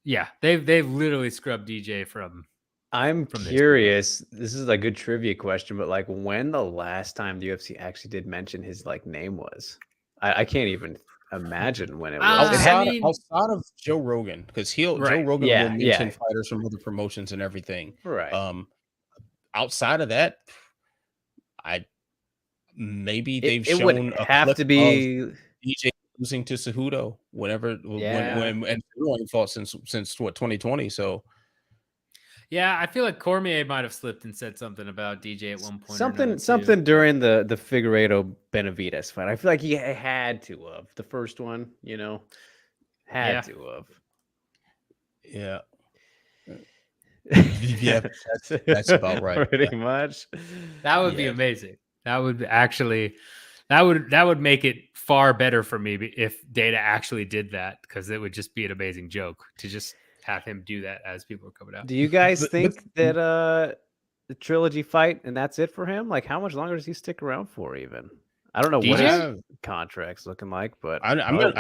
Yeah, they've literally scrubbed DJ from. I'm curious. This is a good trivia question, but like, when the last time the UFC actually did mention his like name was? I can't even imagine when it was. Outside of Joe Rogan, because Joe Rogan will mention fighters from other promotions and everything. Right. Outside of that, maybe they've shown would a have to be DJ losing to Cejudo when everyone fought since what, 2020. So yeah, I feel like Cormier might have slipped and said something about DJ at one point. Something during the Figueiredo Benavidez fight. I feel like he had to have the first one, had to have. Yeah. Yeah, that's about right. Pretty much. That would be amazing. That would actually, that would make it far better for me if Data actually did that, because it would just be an amazing joke to just have him do that as people are coming out. Do you guys think that the trilogy fight and that's it for him? Like, how much longer does he stick around for? Even I don't know what his contract's looking like, but I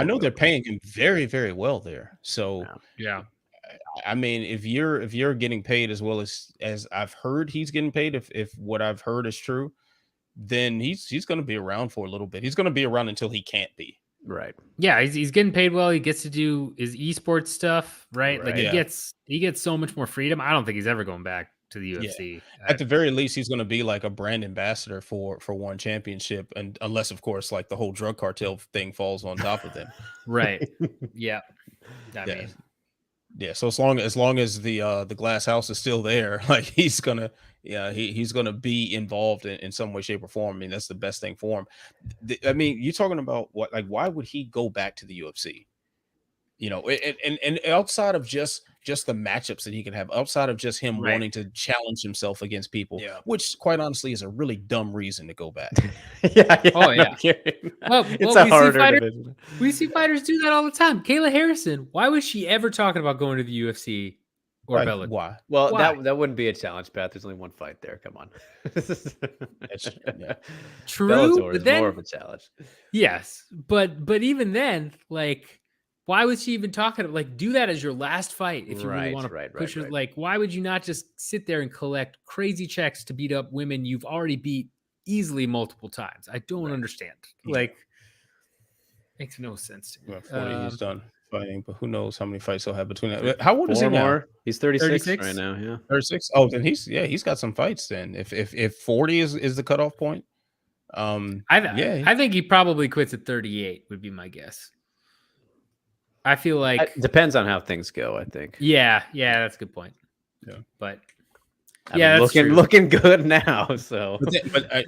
know they're paying him very, very well there. So yeah. I mean, if you're getting paid as well as I've heard he's getting paid, if what I've heard is true, then he's going to be around for a little bit. He's going to be around until he can't be. Right. Yeah, he's getting paid well. He gets to do his esports stuff, right? Like he gets so much more freedom. I don't think he's ever going back to the UFC. Yeah. At the very least, he's going to be like a brand ambassador for one championship, and unless, of course, like the whole drug cartel thing falls on top of them. Right. Yeah. I mean. Yeah, so as long as the glass house is still there, like he's gonna be involved in some way, shape, or form. I mean, that's the best thing for him. I mean, you're talking about what, like, why would he go back to the UFC? And outside of just the matchups that he can have, outside of just him wanting to challenge himself against people, which quite honestly is a really dumb reason to go back. Oh yeah. Well, it's a harder division. We see fighters do that all the time. Kayla Harrison, why was she ever talking about going to the UFC or Bellator? Why? Well, that wouldn't be a challenge, Pat. There's only one fight there. Come on. True. Bellator is more of a challenge. Yes, but even then, like, why was she even talking? Like, do that as your last fight if you really want to push her. Like, why would you not just sit there and collect crazy checks to beat up women you've already beat easily multiple times? I don't understand. Like, makes no sense to me. Well, 40 he's done fighting, but who knows how many fights he'll have between that. How old is he now? He's 36 right now. Yeah, 36. Oh, then he's got some fights. Then if 40 is the cutoff point, I think he probably quits at 38. Would be my guess. I feel like it depends on how things go, I think. Yeah, that's a good point. Yeah. But looking good now. So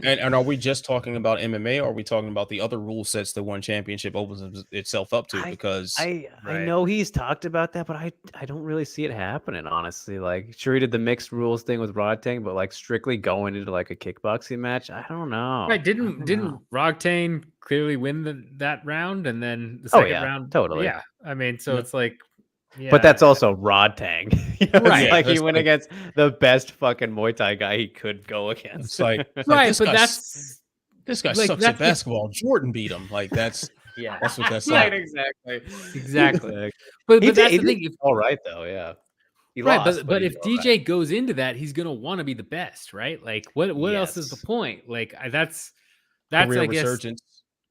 and are we just talking about MMA, or are we talking about the other rule sets that one championship opens itself up to? Because I know he's talked about that, but I don't really see it happening, honestly. Like, sure, he did the mixed rules thing with Rodtang, but like strictly going into like a kickboxing match, I don't know. Right? Didn't Rodtang clearly win that round, and then the second round? Totally. Yeah. I mean, so it's like. Yeah. But that's also Rodtang. Right. Like he went against the best fucking Muay Thai guy he could go against. It's like, right, but this guy sucks at basketball. Jordan beat him. Like that's what that's like. Exactly. But that's the thing. All right, though, yeah. He right, lost, but if DJ goes into that, he's gonna want to be the best, right? Like what else is the point? Like that's career I guess resurgence.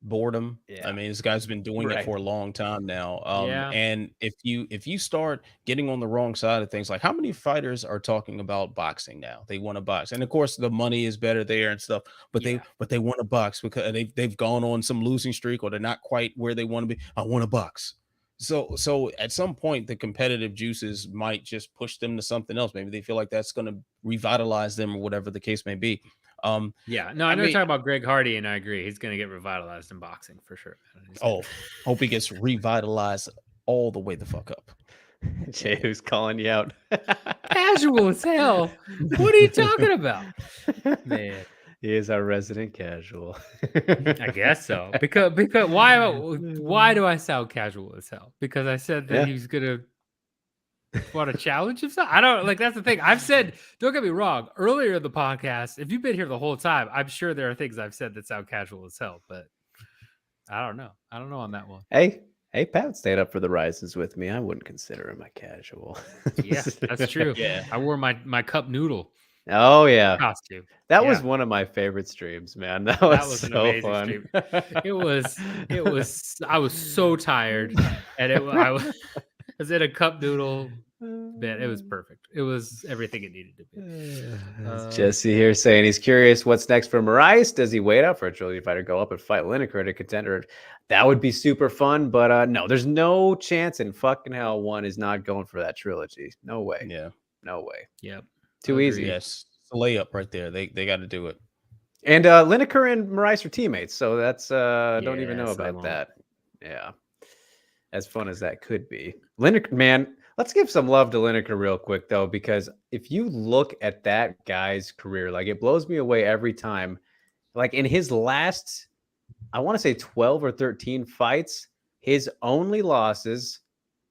boredom. Yeah. I mean, this guy's been doing it for a long time now. Yeah. And if you start getting on the wrong side of things, like how many fighters are talking about boxing now? They want to box, and of course the money is better there and stuff. But they want to box because they've gone on some losing streak, or they're not quite where they want to be. I want to box. So at some point, the competitive juices might just push them to something else. Maybe they feel like that's going to revitalize them, or whatever the case may be. Yeah, no, I know you're talking about Greg Hardy, and I agree. He's going to get revitalized in boxing for sure. Hope he gets revitalized all the way the fuck up. Jay, who's calling you out? Casual as hell. What are you talking about, man? He is our resident casual. I guess so. Because why do I sound casual as hell? Because I said that he was gonna want to challenge himself. I don't like. That's the thing. I've said. Don't get me wrong. Earlier in the podcast, if you've been here the whole time, I'm sure there are things I've said that sound casual as hell. But I don't know. I don't know on that one. Hey, Pat stayed up for the rises with me. I wouldn't consider him a casual. Yeah, that's true. Yeah, I wore my cup noodle. Oh yeah, costume. That was one of my favorite streams, man. That was an so amazing fun. Stream. It was. I was so tired, and I was in a cup noodle. Man, it was perfect. It was everything it needed to be. Jesse here saying he's curious what's next for Moraes. Does he wait up for a trilogy fighter, go up and fight Lineker to contender? That would be super fun, but no, there's no chance in fucking hell one is not going for that trilogy. No way. Yeah. No way. Yep. Too easy. Yes. It's a layup right there. They got to do it. And Lineker and Moraes are teammates, so that's don't even know about that. Yeah. As fun as that could be. Lineker, man, let's give some love to Lineker real quick, though, because if you look at that guy's career, like it blows me away every time. Like in his last, I want to say 12 or 13 fights, his only losses,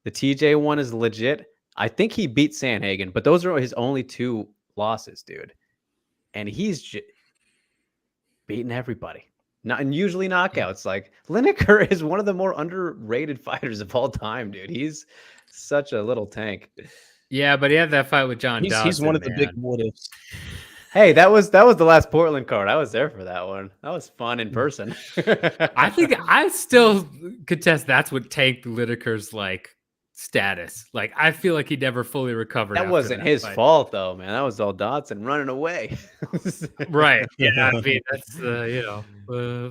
the TJ one is legit. I think he beat Sanhagen, but those are his only 2 losses, dude. And he's beating everybody. And usually knockouts. Like Lineker is one of the more underrated fighters of all time, dude. He's such a little tank. Yeah, but he had that fight with John Dawson. He's one of the big what ifs. Hey, that was the last Portland card. I was there for that one. That was fun in person. I think I still contest that's what tanked Lineker's like status. Like I feel like he never fully recovered. That wasn't his fault though, man. That was all Dotson running away. Right. Yeah. I mean, that's the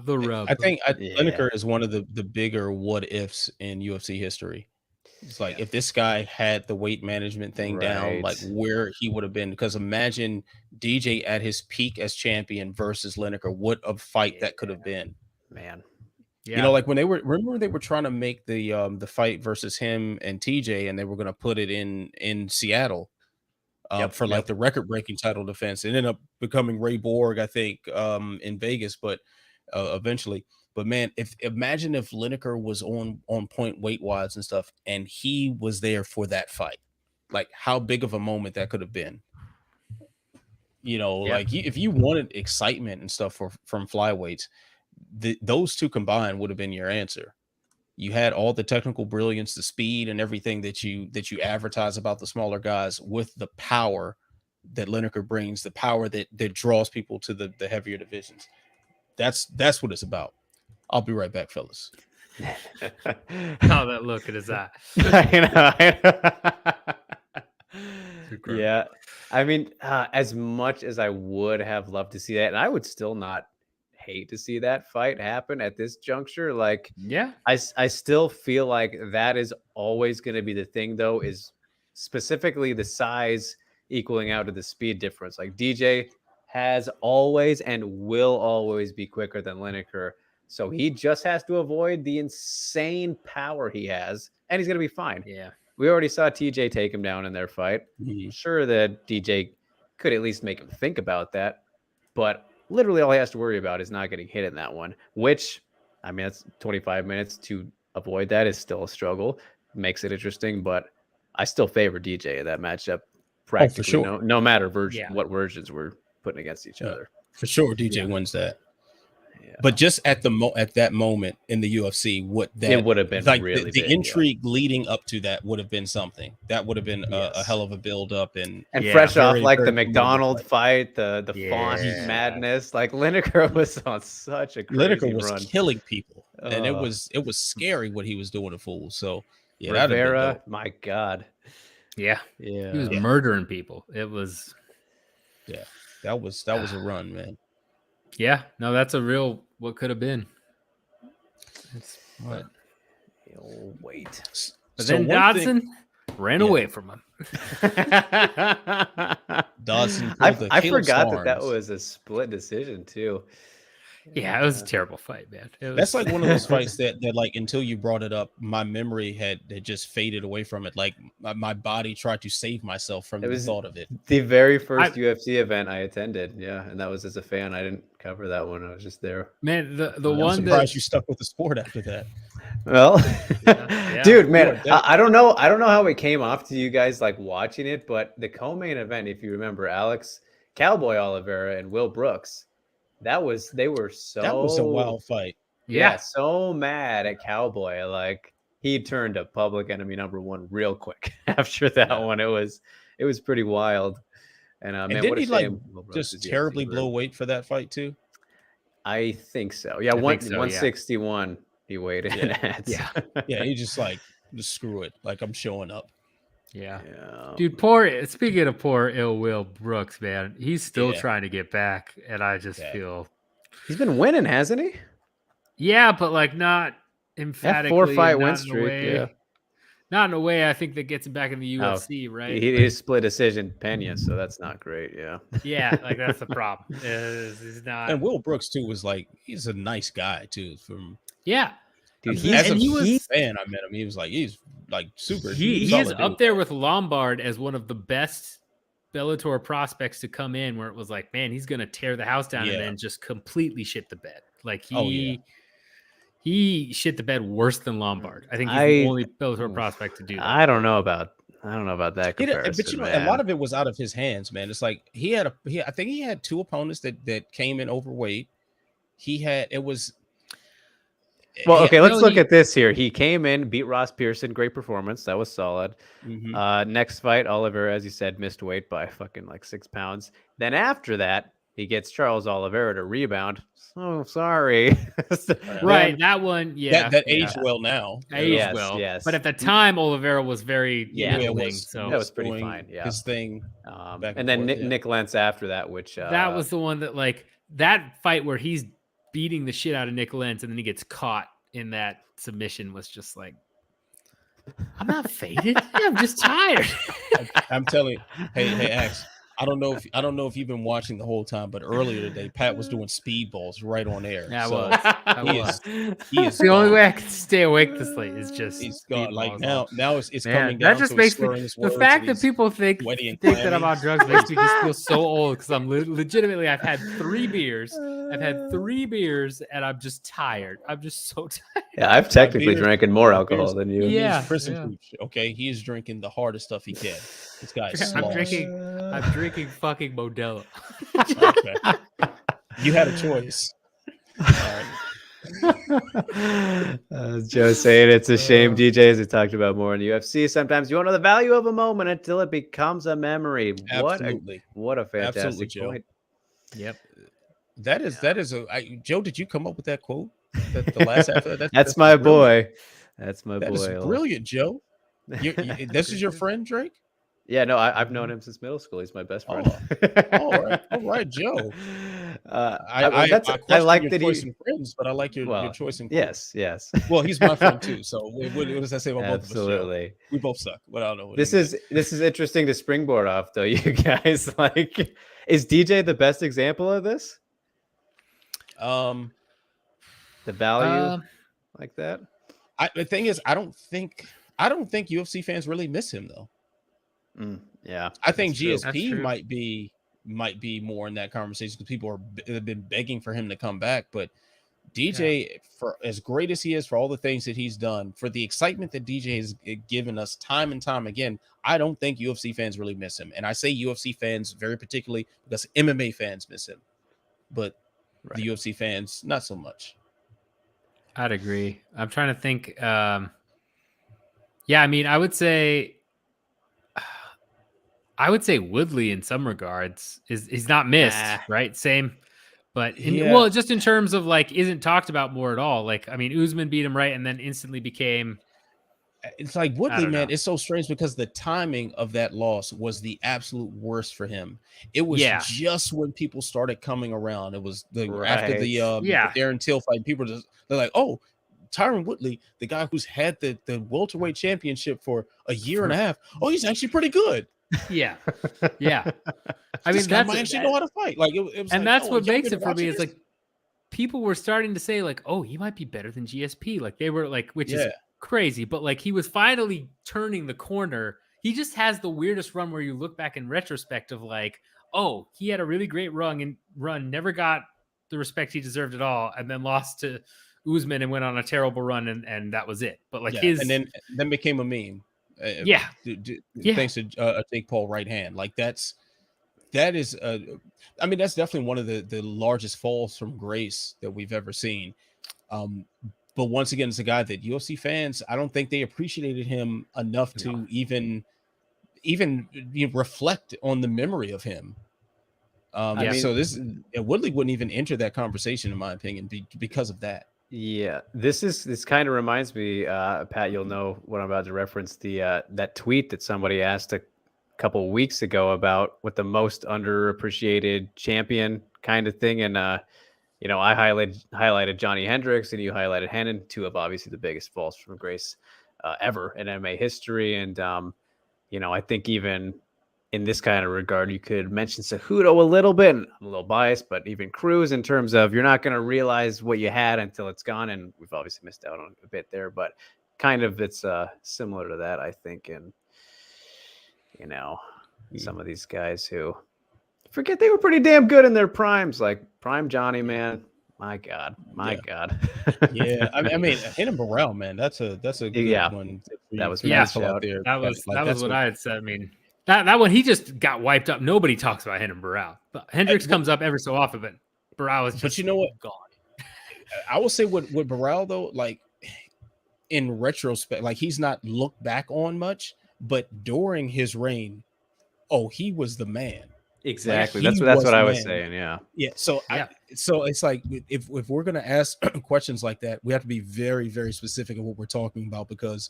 rub. I think Lineker is one of the bigger what ifs in UFC history. It's like if this guy had the weight management thing down, like where he would have been. Because imagine DJ at his peak as champion versus Lineker. What a fight that could have been, man. Yeah. You know, like when they were trying to make the fight versus him and TJ, and they were going to put it in Seattle for like the record breaking title defense. It ended up becoming Ray Borg, I think, in Vegas, but eventually. But man, imagine if Lineker was on point weight wise and stuff, and he was there for that fight, like how big of a moment that could have been. You know, like if you wanted excitement and stuff from flyweights, those two combined would have been your answer. You had all the technical brilliance, the speed, and everything that you advertise about the smaller guys, with the power that Lineker brings, the power that draws people to the heavier divisions. That's what it's about. I'll be right back, fellas. Oh, that look at his eye. I know. Yeah. I mean, as much as I would have loved to see that, and I would still not hate to see that fight happen at this juncture. Like, I still feel like that is always going to be the thing, though, is specifically the size equaling out to the speed difference. Like DJ has always and will always be quicker than Lineker. So he just has to avoid the insane power he has, and he's going to be fine. Yeah. We already saw TJ take him down in their fight. I'm sure that DJ could at least make him think about that. But literally all he has to worry about is not getting hit in that one, which, I mean, that's 25 minutes to avoid that is still a struggle. Makes it interesting, but I still favor DJ in that matchup practically, for sure. no matter what versions we're putting against each other. For sure, DJ wins that. But just at that moment in the UFC, it would have been like really the big, intrigue leading up to that would have been something. That would have been a hell of a build up and fresh off like the very formidable McDonald fight, the font madness. Like Lineker was on such a crazy Lineker was run, killing people, and it was scary what he was doing to fools. So yeah, Rivera, my God, he was murdering people. It was that was a run, man. Yeah, no, that's a real what could have been. But wait. But then Dodson ran away from him. Dodson, I forgot that was a split decision too. Yeah, it was a terrible fight, man. That's like one of those fights that like until you brought it up, my memory had just faded away from it. Like my body tried to save myself from the thought of it. The very first UFC event I attended, and that was as a fan. I didn't cover that one. I was just there. Man, the I'm one surprised you stuck with the sport after that. Well, dude, man, I don't know how it came off to you guys like watching it, but the co-main event, if you remember, Alex Cowboy Oliveira and Will Brooks. That was a wild fight. Yeah, so mad at Cowboy. Like he turned to public enemy number one real quick after that one. It was pretty wild. And man, didn't what a he shame. Just terribly blow weight for that fight too? I think so. Yeah, 161 he weighed in at. Yeah, he just screw it. Like I'm showing up. Yeah. Dude, speaking of poor ill Will Brooks, man, he's still trying to get back, and I just feel he's been winning, hasn't he? Yeah, but like not emphatically. 4-fight win streak. Not in a way I think that gets him back in the UFC, right? He split decision Pena, so that's not great. Yeah, like that's the problem. He's not. And Will Brooks too was he's a nice guy too. Dude, as a fan, I met him. He was he's super. He is up there with Lombard as one of the best Bellator prospects to come in. Where it was like, man, he's gonna tear the house down and then just completely shit the bed. Like he shit the bed worse than Lombard. I think he's the only Bellator prospect to do that. I don't know about that comparison. But a lot of it was out of his hands, man. It's like I think he had two opponents that came in overweight. Well, okay, let's look at this here. He came in, beat Ross Pearson, great performance. That was solid. Next fight, Oliveira, as you said, missed weight by fucking 6 pounds. Then after that, he gets Charles Oliveira to rebound. So sorry. Right, that one, that aged well now. Yes. But at the time, Oliveira was very so that was pretty fine. Yeah, his thing. And then Nick Lentz after that, which that was the one that that fight where he's beating the shit out of Nick Lentz and then he gets caught in that submission was just like, I'm not faded. I'm just tired. I'm telling you, hey, Axe. I don't know if you've been watching the whole time, but earlier today, Pat was doing speedballs right on air. Yeah, He is the only way I can stay awake this late is just he's gone. Now it's coming down. That just makes me the fact that people think that I'm on drugs makes me just feel so old because I'm legitimately I've had 3 beers. And I'm just tired. I'm just so tired. Yeah, I've technically drinking more alcohol than you. Yeah. Okay, he is drinking the hardest stuff he can. This guy is I'm drinking fucking Modelo. Okay. You had a choice. Joe saying it's a shame DJs have talked about more in the UFC. Sometimes you won't know the value of a moment until it becomes a memory. Absolutely. What a fantastic point. Yep. That is Joe, did you come up with that quote? The last after that? That's my boy. That's my boy. That is brilliant, Joe. This is your friend, Drake? Yeah, no, I've known him since middle school. He's my best friend. All right, Joe. I like your that choice in friends, but I like your choice in yes. Well, he's my friend too. So what does that say about both of us? Absolutely, we both suck. But I don't know. This is interesting to springboard off, though. You guys is DJ the best example of this? The value like that. The thing is, I don't think UFC fans really miss him though. Yeah, I think GSP might be more in that conversation because people have been begging for him to come back. But DJ, for as great as he is, for all the things that he's done, for the excitement that DJ has given us time and time again, I don't think UFC fans really miss him. And I say UFC fans very particularly because MMA fans miss him. But The UFC fans, not so much. I'd agree. I'm trying to think. Yeah, I mean, I would say Woodley in some regards is he's not missed, right? Same, but just in terms of like isn't talked about more at all. Like, I mean, Usman beat him right, and then instantly became. It's like Woodley, man. It's so strange because the timing of that loss was the absolute worst for him. It was just when people started coming around. It was after the Darren Till fight. People they're like, oh, Tyron Woodley, the guy who's had the welterweight championship for a year and a half. Oh, he's actually pretty good. Yeah. I mean, that might actually know how to fight. Like, it was, and like, that's what makes it for me. Is like people were starting to say like, oh, he might be better than GSP. Like they were like, which is crazy, but like he was finally turning the corner. He just has the weirdest run where you look back in retrospect of like, oh, he had a really great run, never got the respect he deserved at all, and then lost to Usman and went on a terrible run, and that was it. But like and then became a meme. Thanks to Jake Paul right hand. Like that is I mean, that's definitely one of the largest falls from grace that we've ever seen. But once again, it's a guy that UFC fans, I don't think they appreciated him enough to even reflect on the memory of him. So Woodley wouldn't even enter that conversation, in my opinion, because of that. Yeah, this kind of reminds me, Pat, you'll know what I'm about to reference, the that tweet that somebody asked a couple of weeks ago about what the most underappreciated champion kind of thing. And you know, I highlighted Johnny Hendricks, and you highlighted Hennon, two of obviously the biggest falls from grace ever in MMA history. And you know, I think even in this kind of regard, you could mention Cejudo a little bit. I'm a little biased, but even Cruz, in terms of you're not going to realize what you had until it's gone. And we've obviously missed out on a bit there, but kind of it's similar to that, I think. And, you know, some of these guys who forget they were pretty damn good in their primes, like prime Johnny, man. My God. Yeah. I mean, Hennon Burrell, man, that's a good one. That was out there. That was what I had said. I mean, that one, he just got wiped up. Nobody talks about Hennon Burrell. But Hendricks comes up every so often, but Burrell is just but you know what? Gone. I will say with Burrell, though, like in retrospect, like he's not looked back on much, but during his reign, he was the man. Exactly. Like, that's what I was saying. Yeah. Yeah. So so it's like if we're gonna ask questions like that, we have to be very, very specific of what we're talking about, because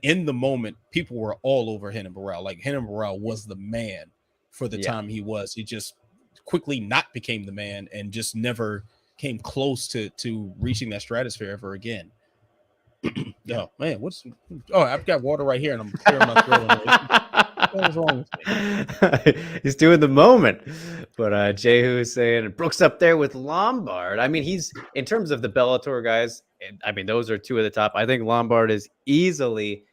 in the moment, people were all over Hennon Burrell. Like Hennon Burrell was the man for the time he was. He just quickly not became the man and just never came close to reaching that stratosphere ever again. Oh man, I've got water right here and I'm clearing my throat. What's wrong with me? He's doing the moment. But Jehu is saying Brooks up there with Lombard. I mean, he's, in terms of the Bellator guys, I mean, those are two of the top. I think Lombard is easily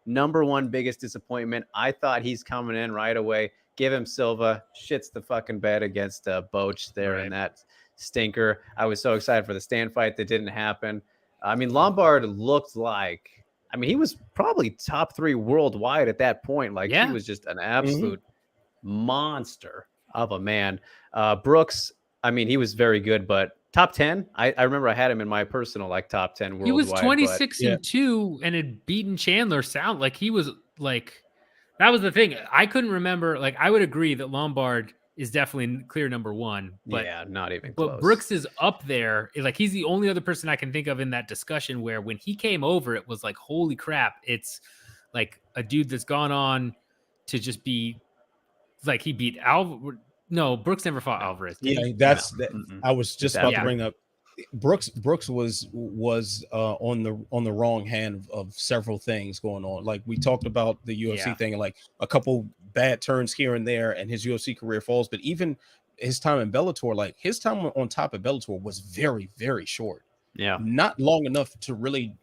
number one biggest disappointment. I thought he's coming in right away. Give him Silva. Shits the fucking bed against Boach there in that stinker. I was so excited for the stand fight that didn't happen. I mean, Lombard looked like, I mean, he was probably top 3 worldwide at that point. Like he was just an absolute monster of a man. Brooks, I mean, he was very good, but top 10. I remember I had him in my personal like top 10 worldwide. He was 26-2 and had beaten Chandler. Sound like he was like, that was the thing. I couldn't remember. Like I would agree that Lombard is definitely clear number one, but not even close. But Brooks is up there. Like he's the only other person I can think of in that discussion where when he came over, it was like, holy crap. It's like a dude that's gone on to just be like, he beat No, Brooks never fought Alvarez. I was just about to bring up Brooks was on the wrong hand of several things going on. Like we talked about the UFC thing and like a couple bad turns here and there, and his UFC career falls. But even his time in Bellator, like his time on top of Bellator was very, very short. Yeah, not long enough to really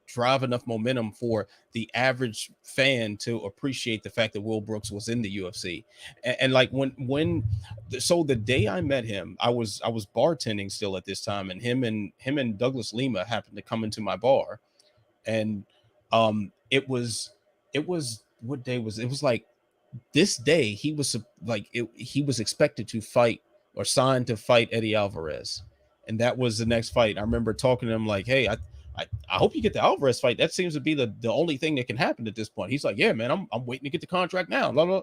drive enough momentum for the average fan to appreciate the fact that Will Brooks was in the UFC. And like so the day I met him, I was bartending still at this time, and him and Douglas Lima happened to come into my bar, and it was what day was it? It was like this day he was expected to fight or signed to fight Eddie Alvarez, and that was the next fight. I remember talking to him like, "Hey, I hope you get the Alvarez fight. That seems to be the only thing that can happen at this point." He's like, "Yeah, man, I'm waiting to get the contract now." Blah, blah.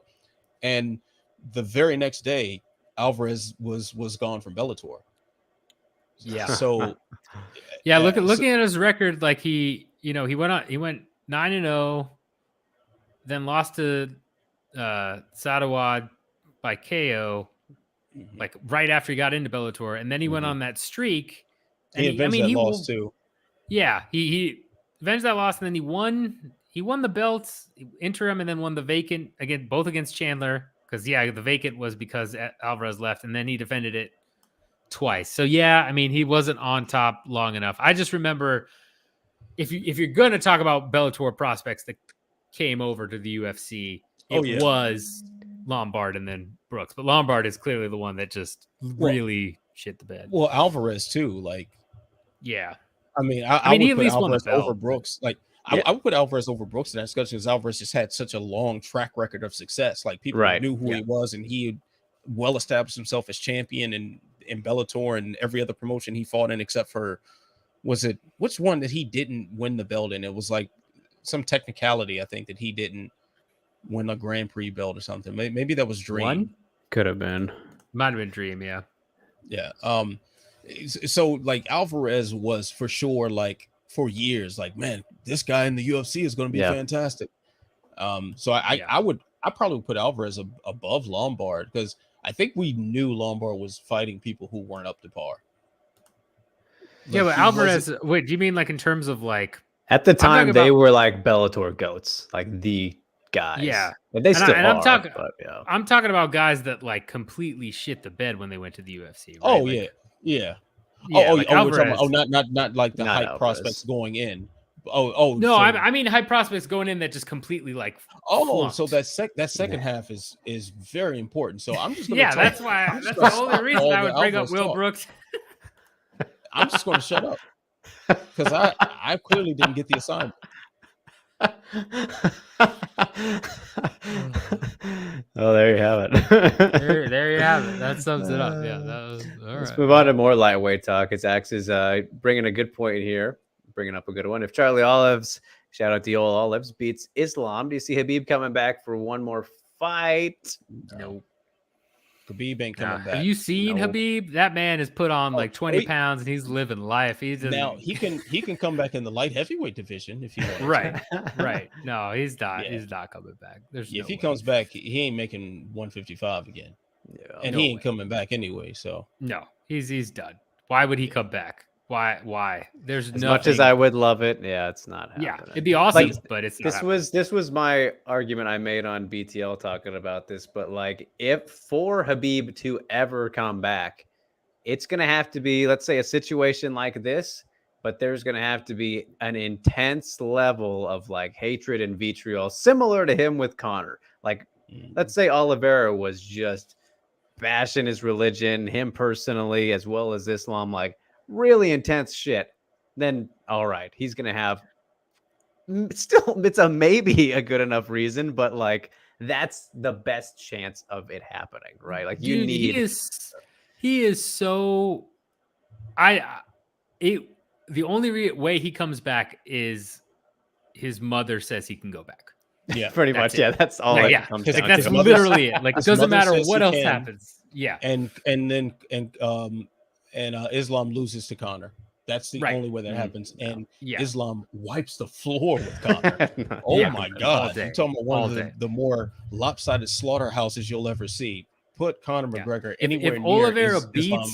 And the very next day, Alvarez was gone from Bellator. Yeah. So yeah, looking at his record, like he went 9-0, then lost to Sadawad by KO, like right after he got into Bellator, and then he went on that streak. And he avenged that loss too. Yeah, he avenged that loss, and then he won the belts interim, and then won the vacant again, both against Chandler, because the vacant was because Alvarez left, and then he defended it twice. So yeah, I mean, he wasn't on top long enough. I just remember if you're gonna talk about Bellator prospects that came over to the UFC, it was Lombard and then Brooks. But Lombard is clearly the one that just really shit the bed. Well, Alvarez too, like yeah. I mean, I would at put least Alvarez won the belt. over Brooks. Like I would put Alvarez over Brooks in that discussion because Alvarez just had such a long track record of success. Like people knew who he was, and he had well established himself as champion in Bellator and every other promotion he fought in, except for which one that he didn't win the belt in? It was like some technicality, I think, that he didn't win a Grand Prix belt or something. Maybe that was Dream. One? Could have been. Might have been Dream, yeah. Yeah. So like Alvarez was for sure, like for years, like, man, this guy in the UFC is going to be fantastic. So I probably would put Alvarez above Lombard because I think we knew Lombard was fighting people who weren't up to par. Yeah, but Alvarez, wait, do you mean like in terms of like at the time they were like Bellator goats, like the guys? Yeah, and they still are. I'm talking about guys that like completely shit the bed when they went to the UFC. Right? Oh like, yeah. Like we're talking about, not like the hype prospects going in. No, so, I mean hype prospects going in that just completely like. Flunked. So that second half is very important. So I'm just gonna that's the only reason I would bring up Will Brooks. I'm just going to shut up because I clearly didn't get the assignment. Oh, there you have it. there you have it. That sums it up. Yeah, that was all Let's right. move on to more lightweight talk. It's Axe is bringing a good point here, bringing up a good one. If Charlie Olives, shout out to Yoel Olives, beats Islam, do you see Khabib coming back for one more fight? Nope. Khabib ain't coming back. Have you seen Khabib? That man has put on like 20 pounds and he's living life. Now he can come back in the light heavyweight division if he wants. Right. No, he's not. He's not coming back. If he comes back, he ain't making 155 again. Yeah, and he ain't coming back anyway. So no, he's done. Why would he come back? Why? There's as much as I would love it. Yeah, it's not happening. Yeah, it'd be awesome, but it's not this was my argument I made on BTL talking about this. But like, if for Khabib to ever come back, it's gonna have to be, let's say, a situation like this. But there's gonna have to be an intense level of like hatred and vitriol, similar to him with Conor. Like, let's say Oliveira was just bashing his religion, him personally, as well as Islam, like really intense shit. Then all right, he's gonna have still, it's a maybe a good enough reason, but like that's the best chance of it happening, right? Like you need he is so the only way he comes back is his mother says he can go back. Yeah, pretty much. It. Yeah, that's all. Like, that's literally it. Like, it doesn't matter what else happens. Yeah, and Islam loses to Conor. That's the only way that happens. And Islam wipes the floor with Conor. My God! You're talking about one of the more lopsided slaughterhouses you'll ever see. Put Conor McGregor anywhere if near Oliveira Islam.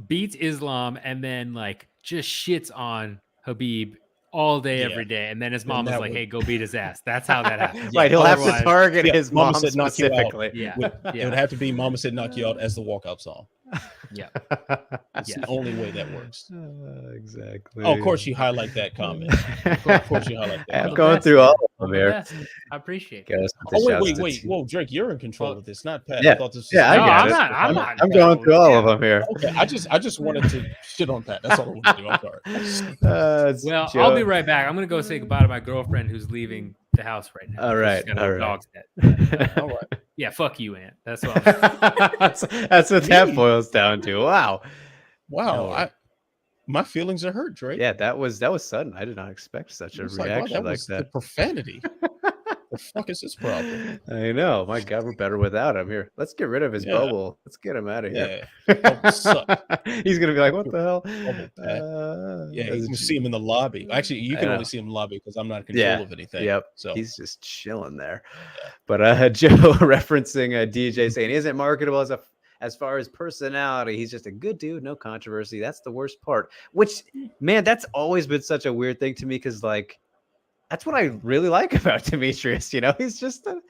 beats Islam and then like just shits on Khabib all day, every day, and then his mom is like, "Hey, go beat his ass." That's how that happens. Right, he'll have to target his mom said specifically. It would have to be "Mama Said Knock You Out" as the walkout song. Yeah, that's the only way that works. Exactly. Oh, of course you highlight that comment. Of course you highlight that. I'm going through all of them here. I appreciate it. Wait. Whoa, Drake, you're in control of this, not Pat. Yeah, I thought this was I'm not. I'm going through all of them here. Okay, I just wanted to shit on Pat. That's all I wanted to do. I'm sorry. I'll be right back. I'm gonna go say goodbye to my girlfriend who's leaving the house right now. All right. All right. All right. Yeah, fuck you, Ant. That's what. That's what that boils down to. Wow. Wow, No. my feelings are hurt, Drake. Yeah, that was sudden. I did not expect such a It's like, wow, reaction that was the that. profanity. The fuck is this problem? I know. My God, we're better without him here. Let's get rid of his Yeah. bubble. Let's get him out of here. Bubbles suck. He's gonna be like, "What the hell?" Bubble, Pat. Yeah, you as can a see him in the lobby. Actually, you I can know. only see him in the lobby because I'm not in control of anything. Yep. So He's just chilling there. Yeah. But Joe referencing DJ saying he isn't marketable as far as personality. He's just a good dude, no controversy. That's the worst part. Which, man, that's always been such a weird thing to me because, like, that's what I really like about Demetrius. You know, he's just a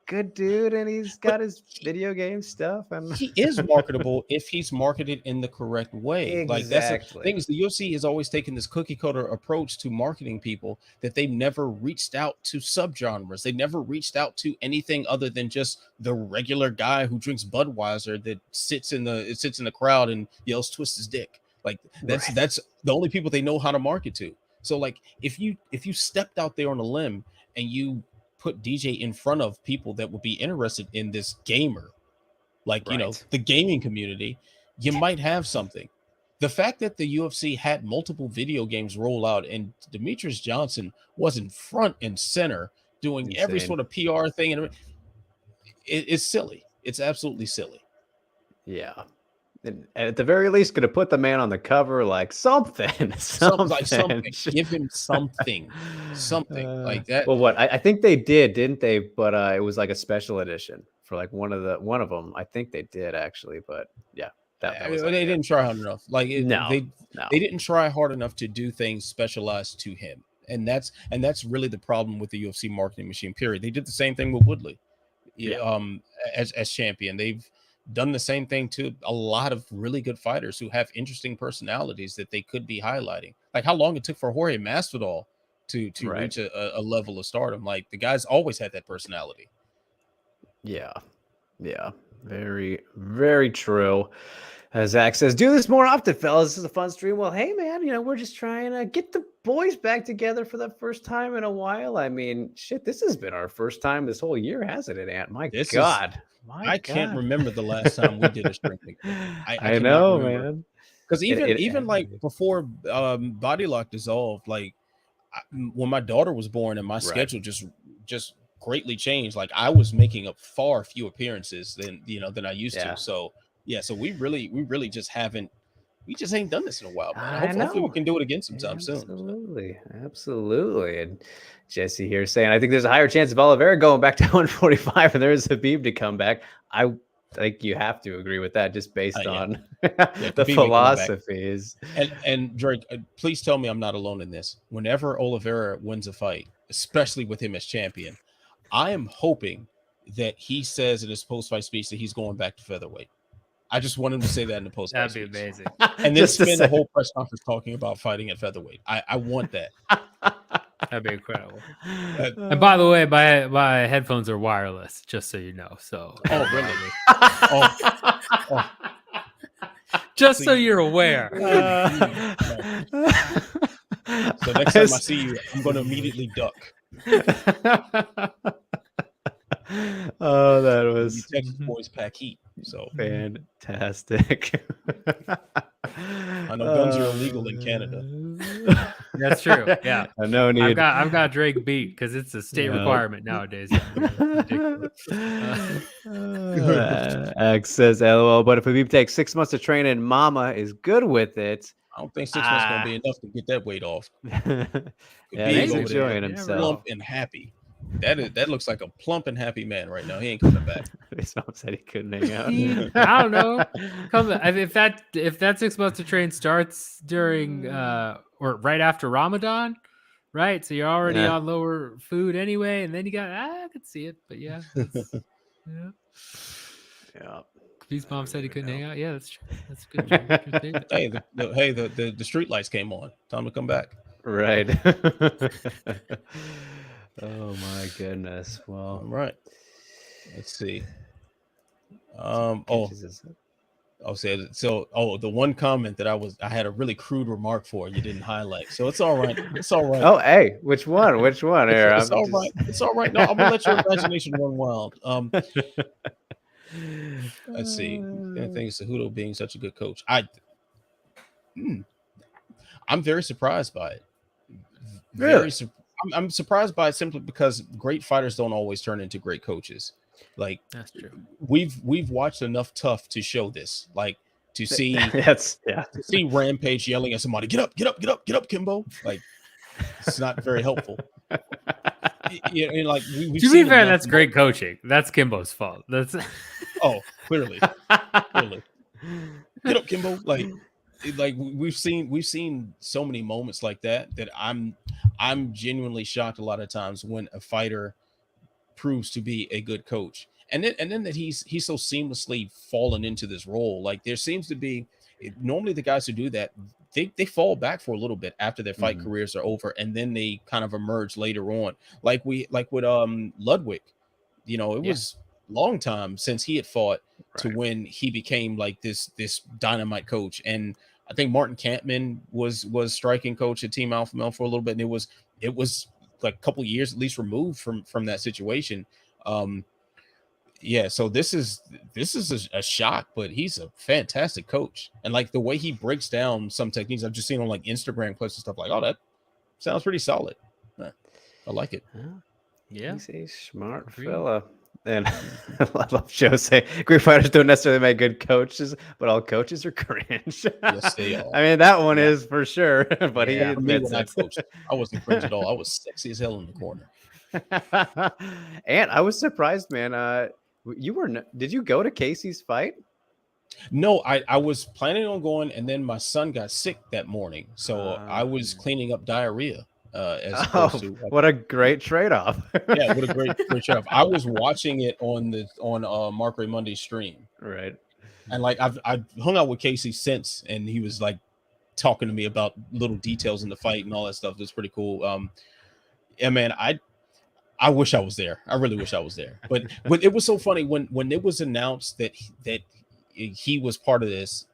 good dude and he's got his video game stuff. And he is marketable if he's marketed in the correct way. Exactly. Like that's the thing is the UFC has always taken this cookie cutter approach to marketing people that they never reached out to subgenres. They never reached out to anything other than just the regular guy who drinks Budweiser that sits in the crowd and yells "twist his dick." Like that's the only people they know how to market to. So like if you stepped out there on a limb and you put DJ in front of people that would be interested in this gamer, like, you know, the gaming community, you might have something. The fact that the UFC had multiple video games roll out and Demetrius Johnson was in front and center doing every sort of PR thing, and it's silly. It's absolutely silly. Yeah. And at the very least, could have put the man on the cover, like something. Give him something like that. Well, what I think they did, didn't they? But it was like a special edition for like one of them. I think they did actually, but yeah, that was they didn't try hard enough. Like they didn't try hard enough to do things specialized to him, and that's really the problem with the UFC marketing machine. Period. They did the same thing with Woodley, as champion. They've done the same thing to a lot of really good fighters who have interesting personalities that they could be highlighting. Like how long it took for Jorge Masvidal to reach a level of stardom. Like the guy's always had that personality. Yeah. Very, very true. As Zach says, do this more often, fellas. This is a fun stream. Well, hey, man, you know, we're just trying to get the boys back together for the first time in a while. I mean, shit, this has been our first time this whole year, hasn't it, Ant? My God. I can't remember the last time we did a stream. I know, man. Because even like before Body Lock dissolved, like when my daughter was born and my schedule just greatly changed. Like I was making up far few appearances than I used to. So yeah, so we really just haven't. We just ain't done this in a while, man. Hopefully we can do it again sometime soon. Absolutely. And Jesse here saying, I think there's a higher chance of Oliveira going back to 145 and there's Habib to come back. I think you have to agree with that just based on the philosophies. And Drake, please tell me I'm not alone in this. Whenever Oliveira wins a fight, especially with him as champion, I am hoping that he says in his post-fight speech that he's going back to featherweight. I just want him to say that in the post. That'd be amazing. And then spend the whole press conference talking about fighting at featherweight. I want that. That'd be incredible. And by the way, my headphones are wireless, just so you know. So really? Just so you're aware. So next time I see you, I'm going to immediately duck. Oh, that was Texas boys pack heat. So fantastic. I know guns are illegal in Canada. That's true. Yeah, no need. I've got Drake beat because it's a state requirement nowadays. X says, "LOL." But if Habib takes 6 months to train and Mama is good with it, I don't think 6 months is gonna be enough to get that weight off. He's enjoying himself. Plump and happy. That looks like a plump and happy man right now. He ain't coming back. His mom said he couldn't hang out. I don't know. If that 6 months of train starts during or right after Ramadan, right? So you're already on lower food anyway, and then you got I could see it, but yeah. His mom said he couldn't hang out. Yeah, that's true. That's good. Hey, the street lights came on. Time to come back. Right. Oh my goodness. Well, all right. Let's see. I'll say it. So, the one comment that I had a really crude remark for you didn't highlight. So it's all right. It's all right. Oh, hey, which one? Which one? Here, It's all right. It's all right. No, I'm gonna let your imagination run wild. Let's see. I think Cejudo being such a good coach. I'm very surprised by it. Really? I'm surprised by it simply because great fighters don't always turn into great coaches. Like, That's true. We've watched enough Tough to show this. Like, to see to see Rampage yelling at somebody, get up, Kimbo. Like, it's not very helpful. Yeah, and like we've To be fair, that's great coaching. That's Kimbo's fault. That's clearly. Get up, Kimbo. Like we've seen so many moments like that I'm genuinely shocked a lot of times when a fighter proves to be a good coach, and then that he's so seamlessly fallen into this role. Like, there seems to be normally the guys who do that, they fall back for a little bit after their fight careers are over, and then they kind of emerge later on. Like with Ludwig, it was a long time since he had fought to when he became like this dynamite coach. And I think Martin Kampman was striking coach at Team Alpha Male for a little bit, and it was like a couple of years at least removed from that situation. So this is a shock, but he's a fantastic coach. And like the way he breaks down some techniques I've just seen on like Instagram clips and stuff, like, oh, that sounds pretty solid. I like it. Yeah, he's a smart fella. And I love Joe saying great fighters don't necessarily make good coaches, but all coaches are cringe. Yes, they are. I mean, that one is for sure, but he admits it. I wasn't cringe at all. I was sexy as hell in the corner. And I was surprised, man. Did you go to Casey's fight? No, I was planning on going, and then my son got sick that morning, so I was cleaning up diarrhea. What a great trade-off. Yeah, what a great trade-off. I was watching it on Mark Ray Monday's stream, right? And like I've hung out with Casey since, and he was like talking to me about little details in the fight and all that stuff. It's pretty cool. Yeah, man, I wish I was there. I really wish I was there. But it was so funny when it was announced that he was part of this.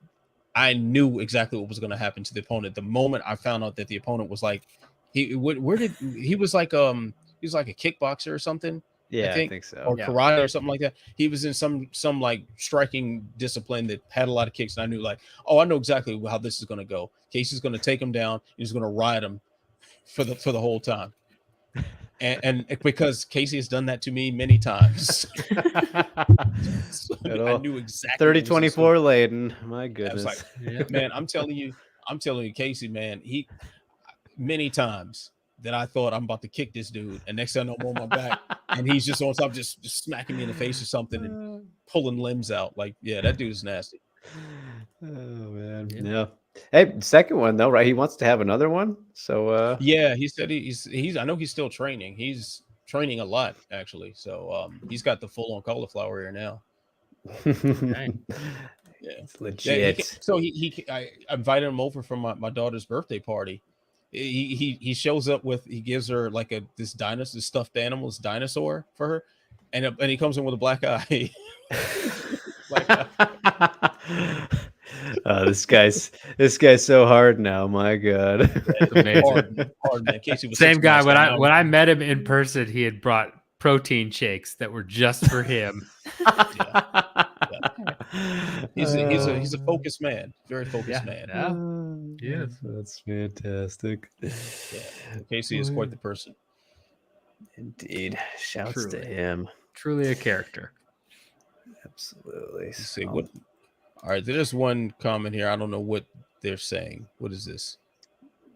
I knew exactly what was going to happen to the opponent. The moment I found out that the opponent was like, he was like a kickboxer or something. Yeah, I think so. Or karate or something like that. He was in some like striking discipline that had a lot of kicks, and I knew like, oh, I know exactly how this is going to go. Casey's going to take him down. He's going to ride him for the whole time. And because Casey has done that to me many times. So I knew exactly. 30-24 Layden. My goodness. I was like, man, I'm telling you, Casey, man, he many times that I thought I'm about to kick this dude, and next thing I know, I'm on my back, and he's just on top, just smacking me in the face or something and pulling limbs out. Like, yeah, that dude is nasty. Oh man, yeah. Hey, second one though, right? He wants to have another one. So yeah, he said he's I know he's still training. He's training a lot actually. So he's got the full on cauliflower ear now. Yeah, it's legit. Yeah, I invited him over for my daughter's birthday party. He shows up he gives her like this stuffed animal, this dinosaur for her, and he comes in with a black eye. This guy's so hard now. My God. Hard, man. Casey was same guy. When I met him in person, he had brought protein shakes that were just for him. Yeah. He's a focused man, very focused man. Yeah, that's fantastic. Yeah, Casey is quite the person. Indeed, shouts to him. Truly a character. Absolutely. Let's see what. All right, there's one comment here. I don't know what they're saying. What is this?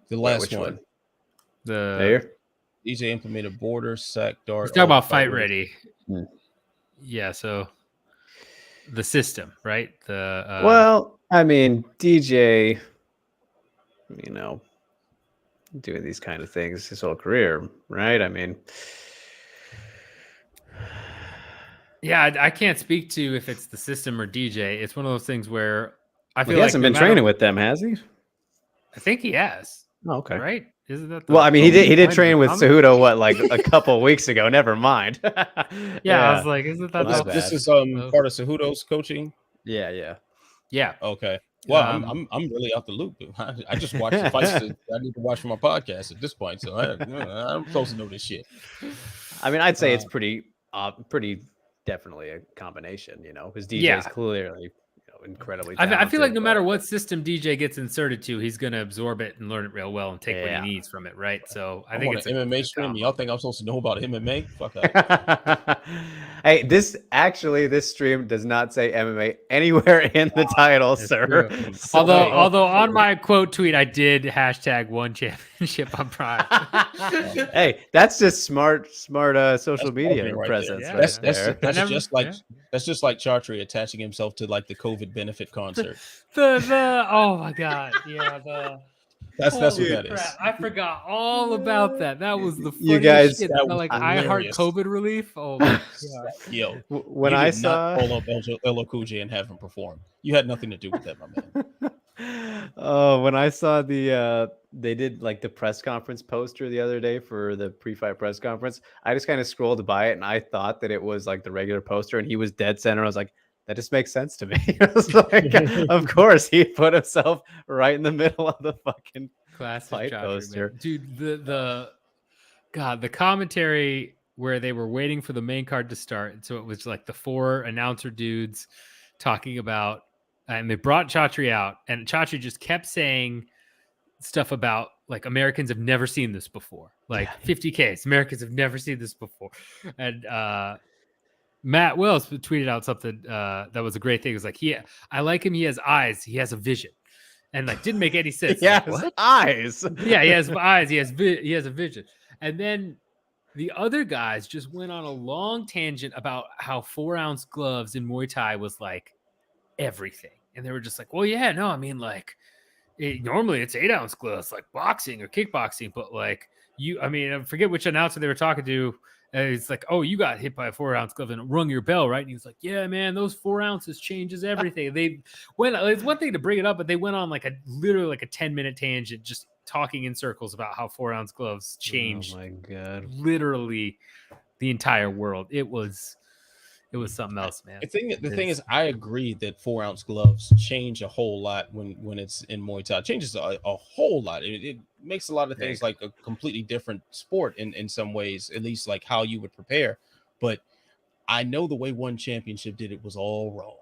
The last one. The DJ implemented border, sack, dart. Let's talk about fight ready. Yeah, so the system, right? Well, I mean, DJ, doing these kind of things his whole career, right? I mean, yeah, I can't speak to if it's the system or DJ. It's one of those things where I feel he hasn't been training with them, has he? I think he has. Oh, okay. Right? Isn't that? Well, I mean, he did train with Cejudo like a couple of weeks ago. Never mind. Yeah, I was like, isn't that? This is part of Cejudo's coaching. Yeah. Yeah. Okay. Well, I'm really out the loop. I just watched the fights that I need to watch for my podcast at this point, so I'm supposed to know this shit. I mean, I'd say it's pretty definitely a combination, because DJ's clearly incredibly talented. I feel like no matter what system DJ gets inserted to, he's going to absorb it and learn it real well and take what he needs from it, right? So I think it's an MMA stream. Y'all think I'm supposed to know about MMA? Fuck up. Hey, this stream does not say MMA anywhere in the title, sir. So, although on my quote tweet, I did hashtag one championship on Prime. Hey, that's just smart social media presence. That's just like Chartry attaching himself to like the COVID benefit concert. Oh my god, yeah. That's what that is. I forgot all about that. That was the funniest you guys shit. Like I Heart COVID relief. Oh my god. Yo, when I saw not pull up LL Cool J and have him perform, you had nothing to do with that, my man. Oh, when I saw they did like the press conference poster the other day for the pre-fight press conference, I just kind of scrolled by it and I thought that it was like the regular poster and he was dead center. I was like, that just makes sense to me. I was like, of course, he put himself right in the middle of the fucking classic fight poster. Man. Dude, the commentary where they were waiting for the main card to start. So it was like the 4 announcer dudes talking about, and they brought Chatri out, and Chatri just kept saying stuff about like Americans have never seen this before, like 50Ks. Americans have never seen this before, and Matt Wells tweeted out something that was a great thing. It was like, I like him. He has eyes. He has a vision, and like didn't make any sense. He has what? eyes. Yeah, he has eyes. He has a vision, and then the other guys just went on a long tangent about how 4-ounce gloves in Muay Thai was like everything. And they were just like, well, yeah, no, I mean, like, normally it's 8-ounce gloves, like boxing or kickboxing, but like I forget which announcer they were talking to. It's like, oh, you got hit by a 4-ounce glove and it rung your bell, right? And he was like, yeah, man, those 4 ounces changes everything. It's one thing to bring it up, but they went on like literally like a 10-minute tangent, just talking in circles about how 4-ounce gloves changed. Oh my god, literally the entire world. It was something else, man. The thing is, I agree that 4-ounce gloves change a whole lot when it's in Muay Thai. It changes a whole lot. It makes a lot of things like a completely different sport in some ways, at least like how you would prepare. But I know the way one championship did it was all wrong.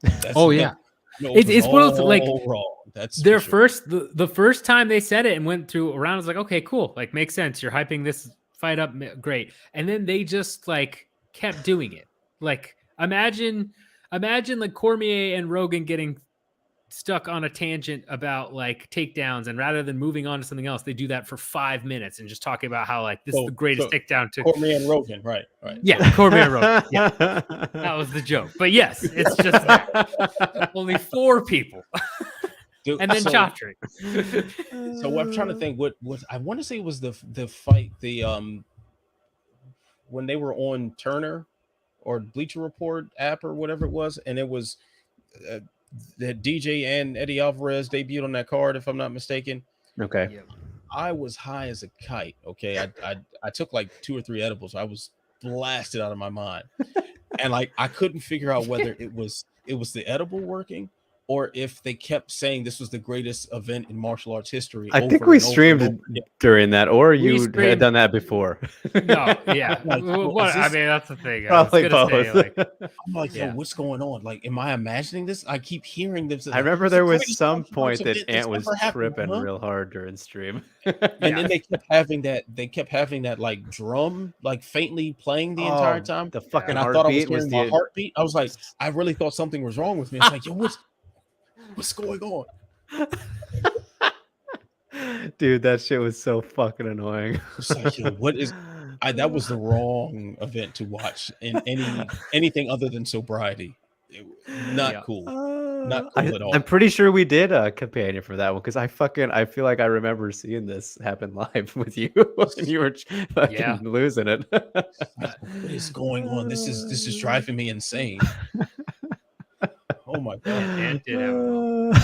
It's one of those like wrong. That's their first the first time they said it and went through a round. I was like, okay, cool, like makes sense. You're hyping this fight up, great. And then they just like kept doing it. Like imagine like Cormier and Rogan getting stuck on a tangent about like takedowns, and rather than moving on to something else, they do that for 5 minutes and just talking about how like this is the greatest takedown to Cormier and Rogan, right? Yeah, Cormier and Rogan. Yeah, that was the joke. But yes, it's just that. Only 4 people. Dude, and then Chatri. So I'm trying to think what I want to say was the fight, when they were on Turner or Bleacher Report app or whatever it was, and it was that DJ and Eddie Alvarez debuted on that card, if I'm not mistaken. Okay. I was high as a kite. Okay. I took like 2 or 3 edibles. I was blasted out of my mind. And like I couldn't figure out whether it was the edible working or if they kept saying this was the greatest event in martial arts history. I think we streamed during that, or you had done that before. No, yeah. I mean, that's the thing. Probably both. I'm like, yo, what's going on? Like, am I imagining this? I keep hearing this. I remember there was some point that Ant was tripping real hard during stream. And then they kept having that like drum, like faintly playing the entire time. The fucking I thought I was hearing my heartbeat. I was like, I really thought something was wrong with me. I was like, yo, what's going on? Dude, that shit was so fucking annoying. It's like, yo, that was the wrong event to watch in anything other than sobriety. Not cool. Not cool at all. I'm pretty sure we did a companion for that one because I feel like I remember seeing this happen live with you and you were fucking losing it. What is going on? This is driving me insane. Oh my god! Ant did have a moment.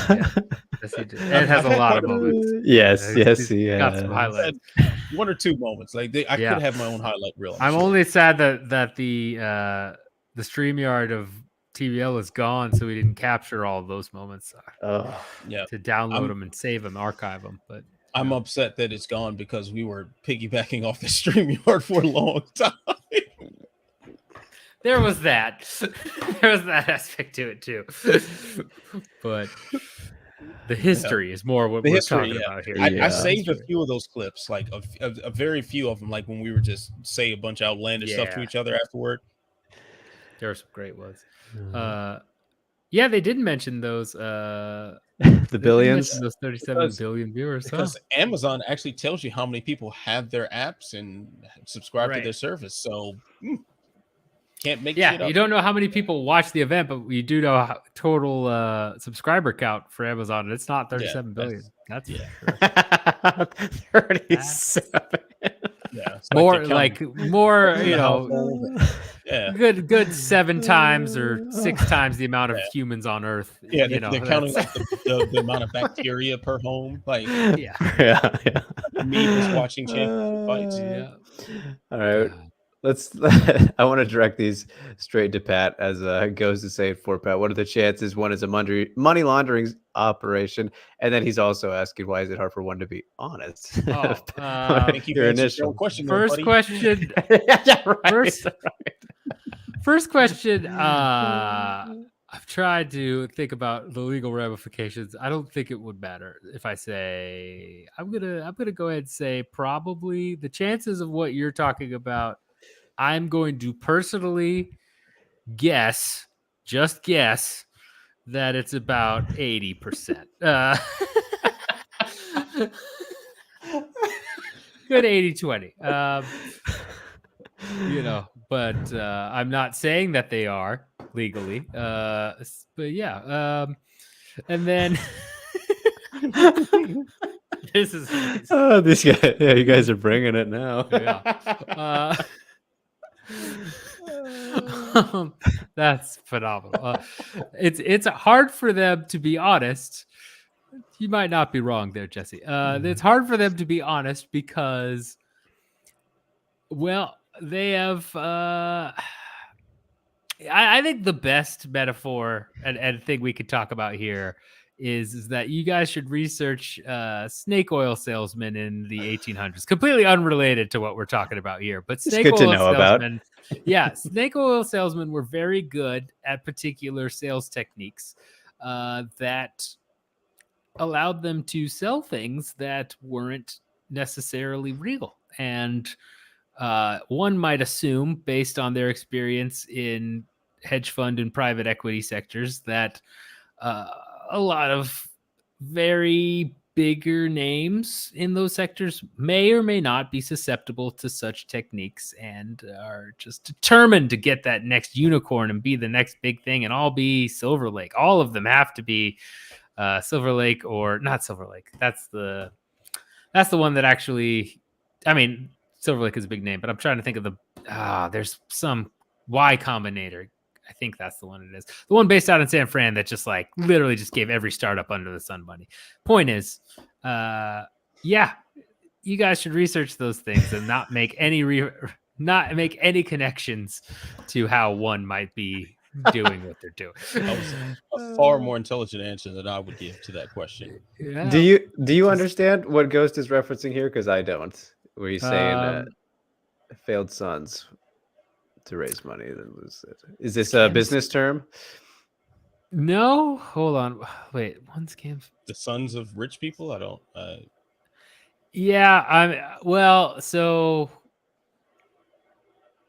Yes, he did. Ant has a lot of moments. Yes, he got some highlights. 1 or 2 moments. Like I could have my own highlight reel. I'm only sad that the StreamYard of TBL is gone, so we didn't capture all of those moments Yeah, to download I'm- them and save them, archive them. But I'm upset that it's gone because we were piggybacking off the StreamYard for a long time. there was that. There was that aspect to it too. But the history is more what we're talking about here. I saved a few of those clips, like a very few of them, like when we were just say a bunch of outlandish stuff to each other afterward. There are some great ones. Yeah, they didn't mention those. The billions, those 37 billion viewers. Because Amazon actually tells you how many people have their apps and subscribe to their service. So can't make shit up. You don't know how many people watch the event, but you do know how, total subscriber count for Amazon. It's not 37 billion. That's for sure. 37. Yeah, more like more, you know. Yeah, good 7 times or 6 times the amount of humans on Earth. Yeah, they're counting like the amount of bacteria per home. Like, me just watching championship fights. All right, let's. I want to direct these straight to Pat as goes to say it for Pat. What are the chances one is a money laundering operation, and then he's also asking why is it hard for one to be honest? I think your initial question. First question. First question. I've tried to think about the legal ramifications. I don't think it would matter if I say I'm gonna go ahead and say probably the chances of what you're talking about. I'm going to personally just guess that it's about 80%. Good 80-20. You know, but I'm not saying that they are legally. But yeah. And then this is this guy. Yeah, you guys are bringing it now. That's phenomenal. It's hard for them to be honest. You might not be wrong there, Jesse. It's hard for them to be honest because, well, they have. I think the best metaphor and thing we could talk about here is that you guys should research snake oil salesmen in the 1800s. Completely unrelated to what we're talking about here, but snake oil salesmen. Yeah, snake oil salesmen were very good at particular sales techniques that allowed them to sell things that weren't necessarily real. And one might assume, based on their experience in hedge fund and private equity sectors, that a lot of very bigger names in those sectors may or may not be susceptible to such techniques and are just determined to get that next unicorn and be the next big thing and all be Silver Lake. All of them have to be Silver Lake or not Silver Lake. That's the one that actually, I mean, Silver Lake is a big name, but I'm trying to think of there's some Y Combinator. I think that's the one it is. The one based out in San Fran that just like literally just gave every startup under the sun money. Point is, yeah, you guys should research those things and not make any connections to how one might be doing what they're doing. That was a far more intelligent answer than I would give to that question. Yeah. Do you understand what Ghost is referencing here? Because I don't. Were you saying failed sons to raise money then lose it? Is this a business term? No, hold on. Wait, one scam. The sons of rich people? I don't. Yeah, so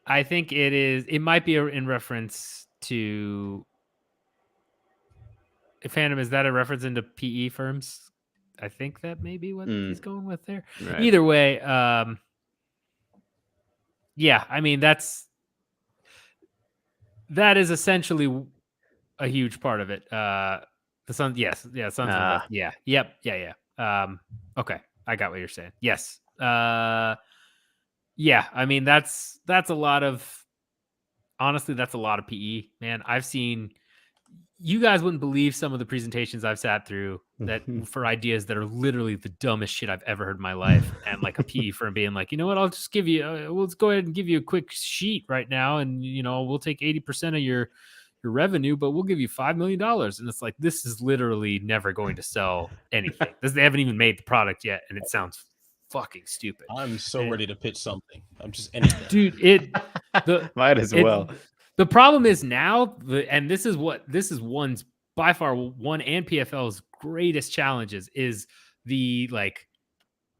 I think it is. It might be in reference to. Phantom, is that a reference into PE firms? I think that may be what he's going with there. Right. Either way, yeah, I mean that is essentially a huge part of it. The Sons, sons, yeah, yep, yeah. Okay, I got what you're saying. Yes, yeah, I mean that's a lot of. Honestly, that's a lot of PE, man. I've seen. You guys wouldn't believe some of the presentations I've sat through that for ideas that are literally the dumbest shit I've ever heard in my life. And like a PE firm being like, you know what, I'll just give you, let's go ahead and give you a quick sheet right now. And, you know, we'll take 80% of your revenue, but we'll give you $5 million. And it's like, this is literally never going to sell anything. They haven't even made the product yet, and it sounds fucking stupid. I'm so ready to pitch something. I'm just anything. Dude, might as well. The problem is now, and this is one's by far one and PFL's greatest challenges is the like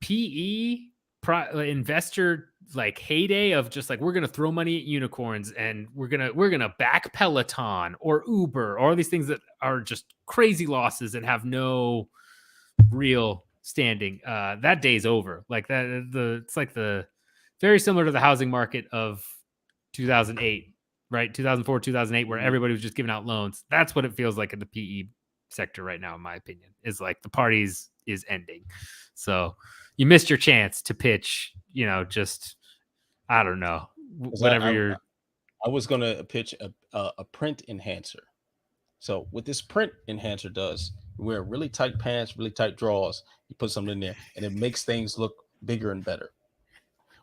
PE investor like heyday of just like, we're gonna throw money at unicorns and we're gonna back Peloton or Uber or all these things that are just crazy losses and have no real standing. That day's over. Like that, it's like the very similar to the housing market of 2008, right? 2004, 2008, where everybody was just giving out loans. That's what it feels like in the PE sector right now, in my opinion, is like the parties is ending. So you missed your chance to pitch, just, I don't know, whatever I was going to pitch a print enhancer. So what this print enhancer does, you wear really tight pants, really tight drawers, you put something in there, and it makes things look bigger and better.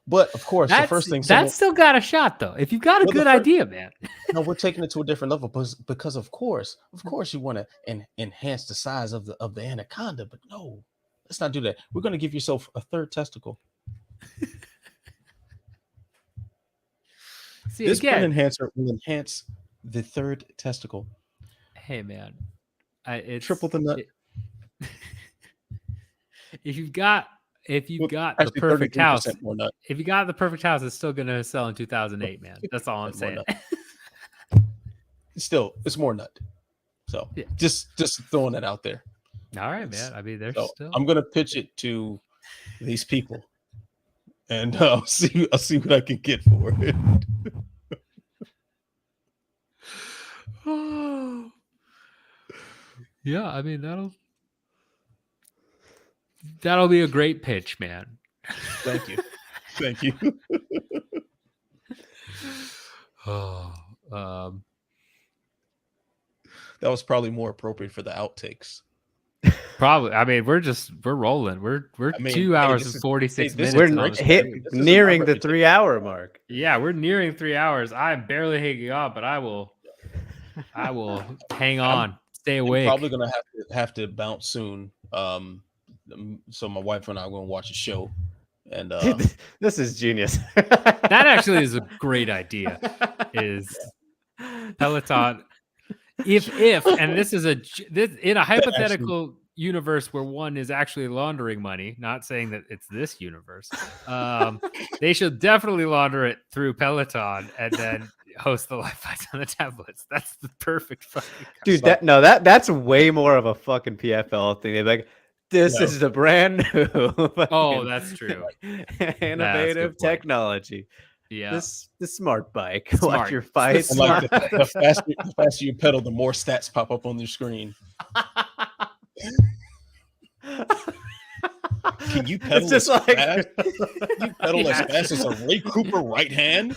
But of course, the first thing that's still got a shot, though. If you've got a good idea, man. No, we're taking it to a different level because of course, you want to enhance the size of the anaconda. But no, let's not do that. We're going to give yourself a third testicle. See, this again, print enhancer will enhance the third testicle. Hey, man, it's triple the nut. If you've got the perfect house, if you got the perfect house, it's still going to sell in 2008, man. That's all I'm saying. Still, it's more nut. So yeah. just throwing that out there. All right, man. I mean, there's still. I'm going to pitch it to these people, and I'll see what I can get for it. Yeah, I mean that'll be a great pitch, man. Thank you. That was probably more appropriate for the outtakes. Probably. I mean, we're rolling. We're 2 hours and 46 minutes. We're nearing the 3 hour mark. Yeah, we're nearing 3 hours. I'm barely hanging on, but I will hang on. Stay awake. I'm probably gonna have to bounce soon. So my wife and I are going to watch a show, and this is genius. That actually is a great idea. Is Peloton? If and this is in a hypothetical universe where one is actually laundering money, not saying that it's this universe, they should definitely launder it through Peloton and then host the live fights on the tablets. That's the perfect fucking dude. That's way more of a fucking PFL thing. They're like, this is the brand new. That's true. Innovative technology. Yeah, this smart bike. Watch your fights. And like the faster you pedal, the more stats pop up on the screen. Can you pedal as fast? Can you pedal as fast as a Ray Cooper right hand?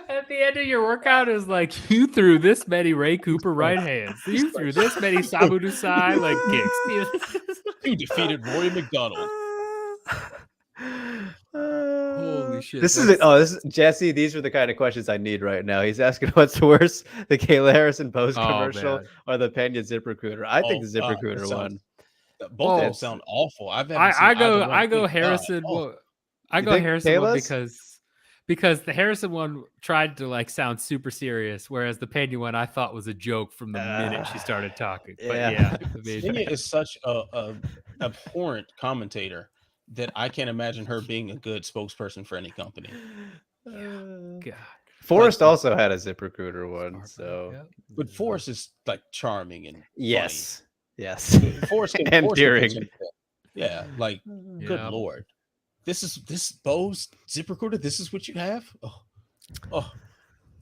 At the end of your workout is like, you threw this many Ray Cooper right hands. You threw this many Sabu Dusai like kicks. You defeated Rory McDonald. Holy shit! This is Jesse. These are the kind of questions I need right now. He's asking what's worse, the Kayla Harrison post commercial or the Pena ZipRecruiter. I think the ZipRecruiter one. Both of them sound awful. I go Harrison. I go Harrison one because the Harrison one tried to like sound super serious, whereas the Pena one I thought was a joke from the minute she started talking. But yeah, Pena is such a abhorrent commentator that I can't imagine her being a good spokesperson for any company. God. Forrest also had a ZipRecruiter one, but Forrest is like charming and yes, Forrest and endearing. Yeah, like good lord. This Bose ZipRecruiter. This is what you have. Oh.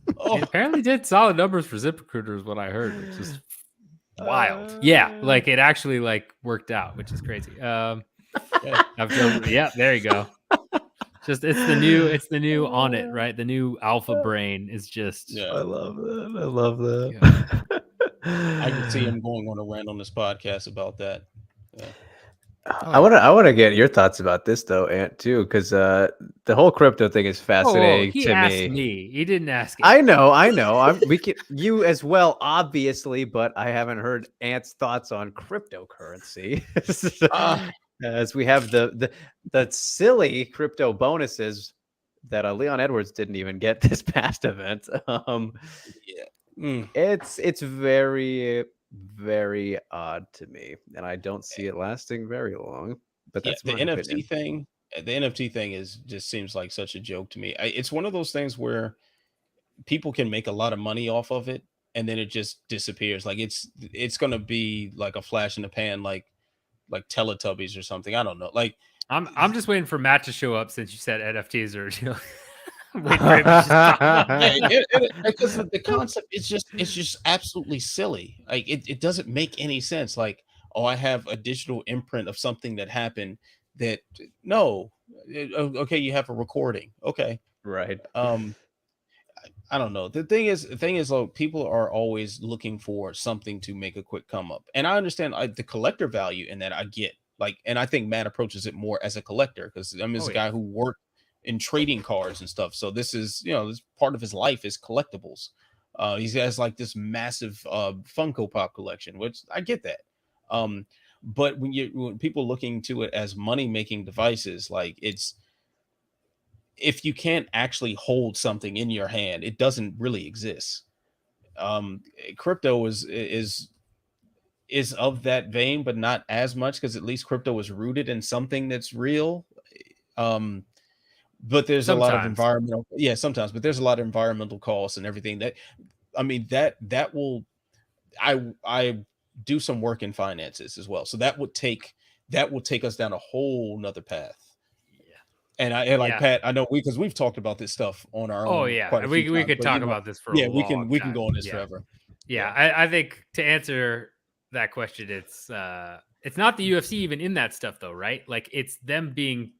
It apparently did solid numbers for ZipRecruiter, is what I heard, which is wild. Yeah, like it actually like worked out, which is crazy. There you go. Just it's the new on it, right? The new alpha brain is just. I love that. I can see him going on a rant on this podcast about that. Yeah. I want to get your thoughts about this though, Ant, too, because the whole crypto thing is fascinating he to asked me. me. He didn't ask it. I know. We can you as well, obviously, but I haven't heard Ant's thoughts on cryptocurrency. As we have the silly crypto bonuses that Leon Edwards didn't even get this past event. It's very, very odd to me, and I don't see it lasting very long. But that's the my NFT opinion. thing. The NFT thing is just seems like such a joke to me. It's one of those things where people can make a lot of money off of it, and then it just disappears. Like it's gonna be like a flash in the pan, like Teletubbies or something. I don't know. Like I'm just waiting for Matt to show up since you said NFTs are. Wait for him to just talk about because the concept is just absolutely silly. Like it doesn't make any sense. Like, oh, I have a digital imprint of something that happened. That no, okay, you have a recording. Okay, Right. I don't know. The thing is, like, people are always looking for something to make a quick come up, and I understand the collector value in that. I get like, and I think Matt approaches it more as a collector because this a guy who worked in trading cards and stuff. So this is this part of his life is collectibles. He has like this massive Funko Pop collection, which I get that. But when people looking to it as money making devices, like if you can't actually hold something in your hand, it doesn't really exist. Crypto is of that vein, but not as much because at least crypto is rooted in something that's real. But there's a lot of environmental, sometimes, but there's a lot of environmental costs and everything that, I mean, that will, I do some work in finances as well. So that will take us down a whole nother path. And Pat, I know because we've talked about this stuff on our own. Oh yeah, we could talk about this for a long time. We can go on this forever. Yeah, I think to answer that question, it's not the UFC even in that stuff though, right? Like it's them being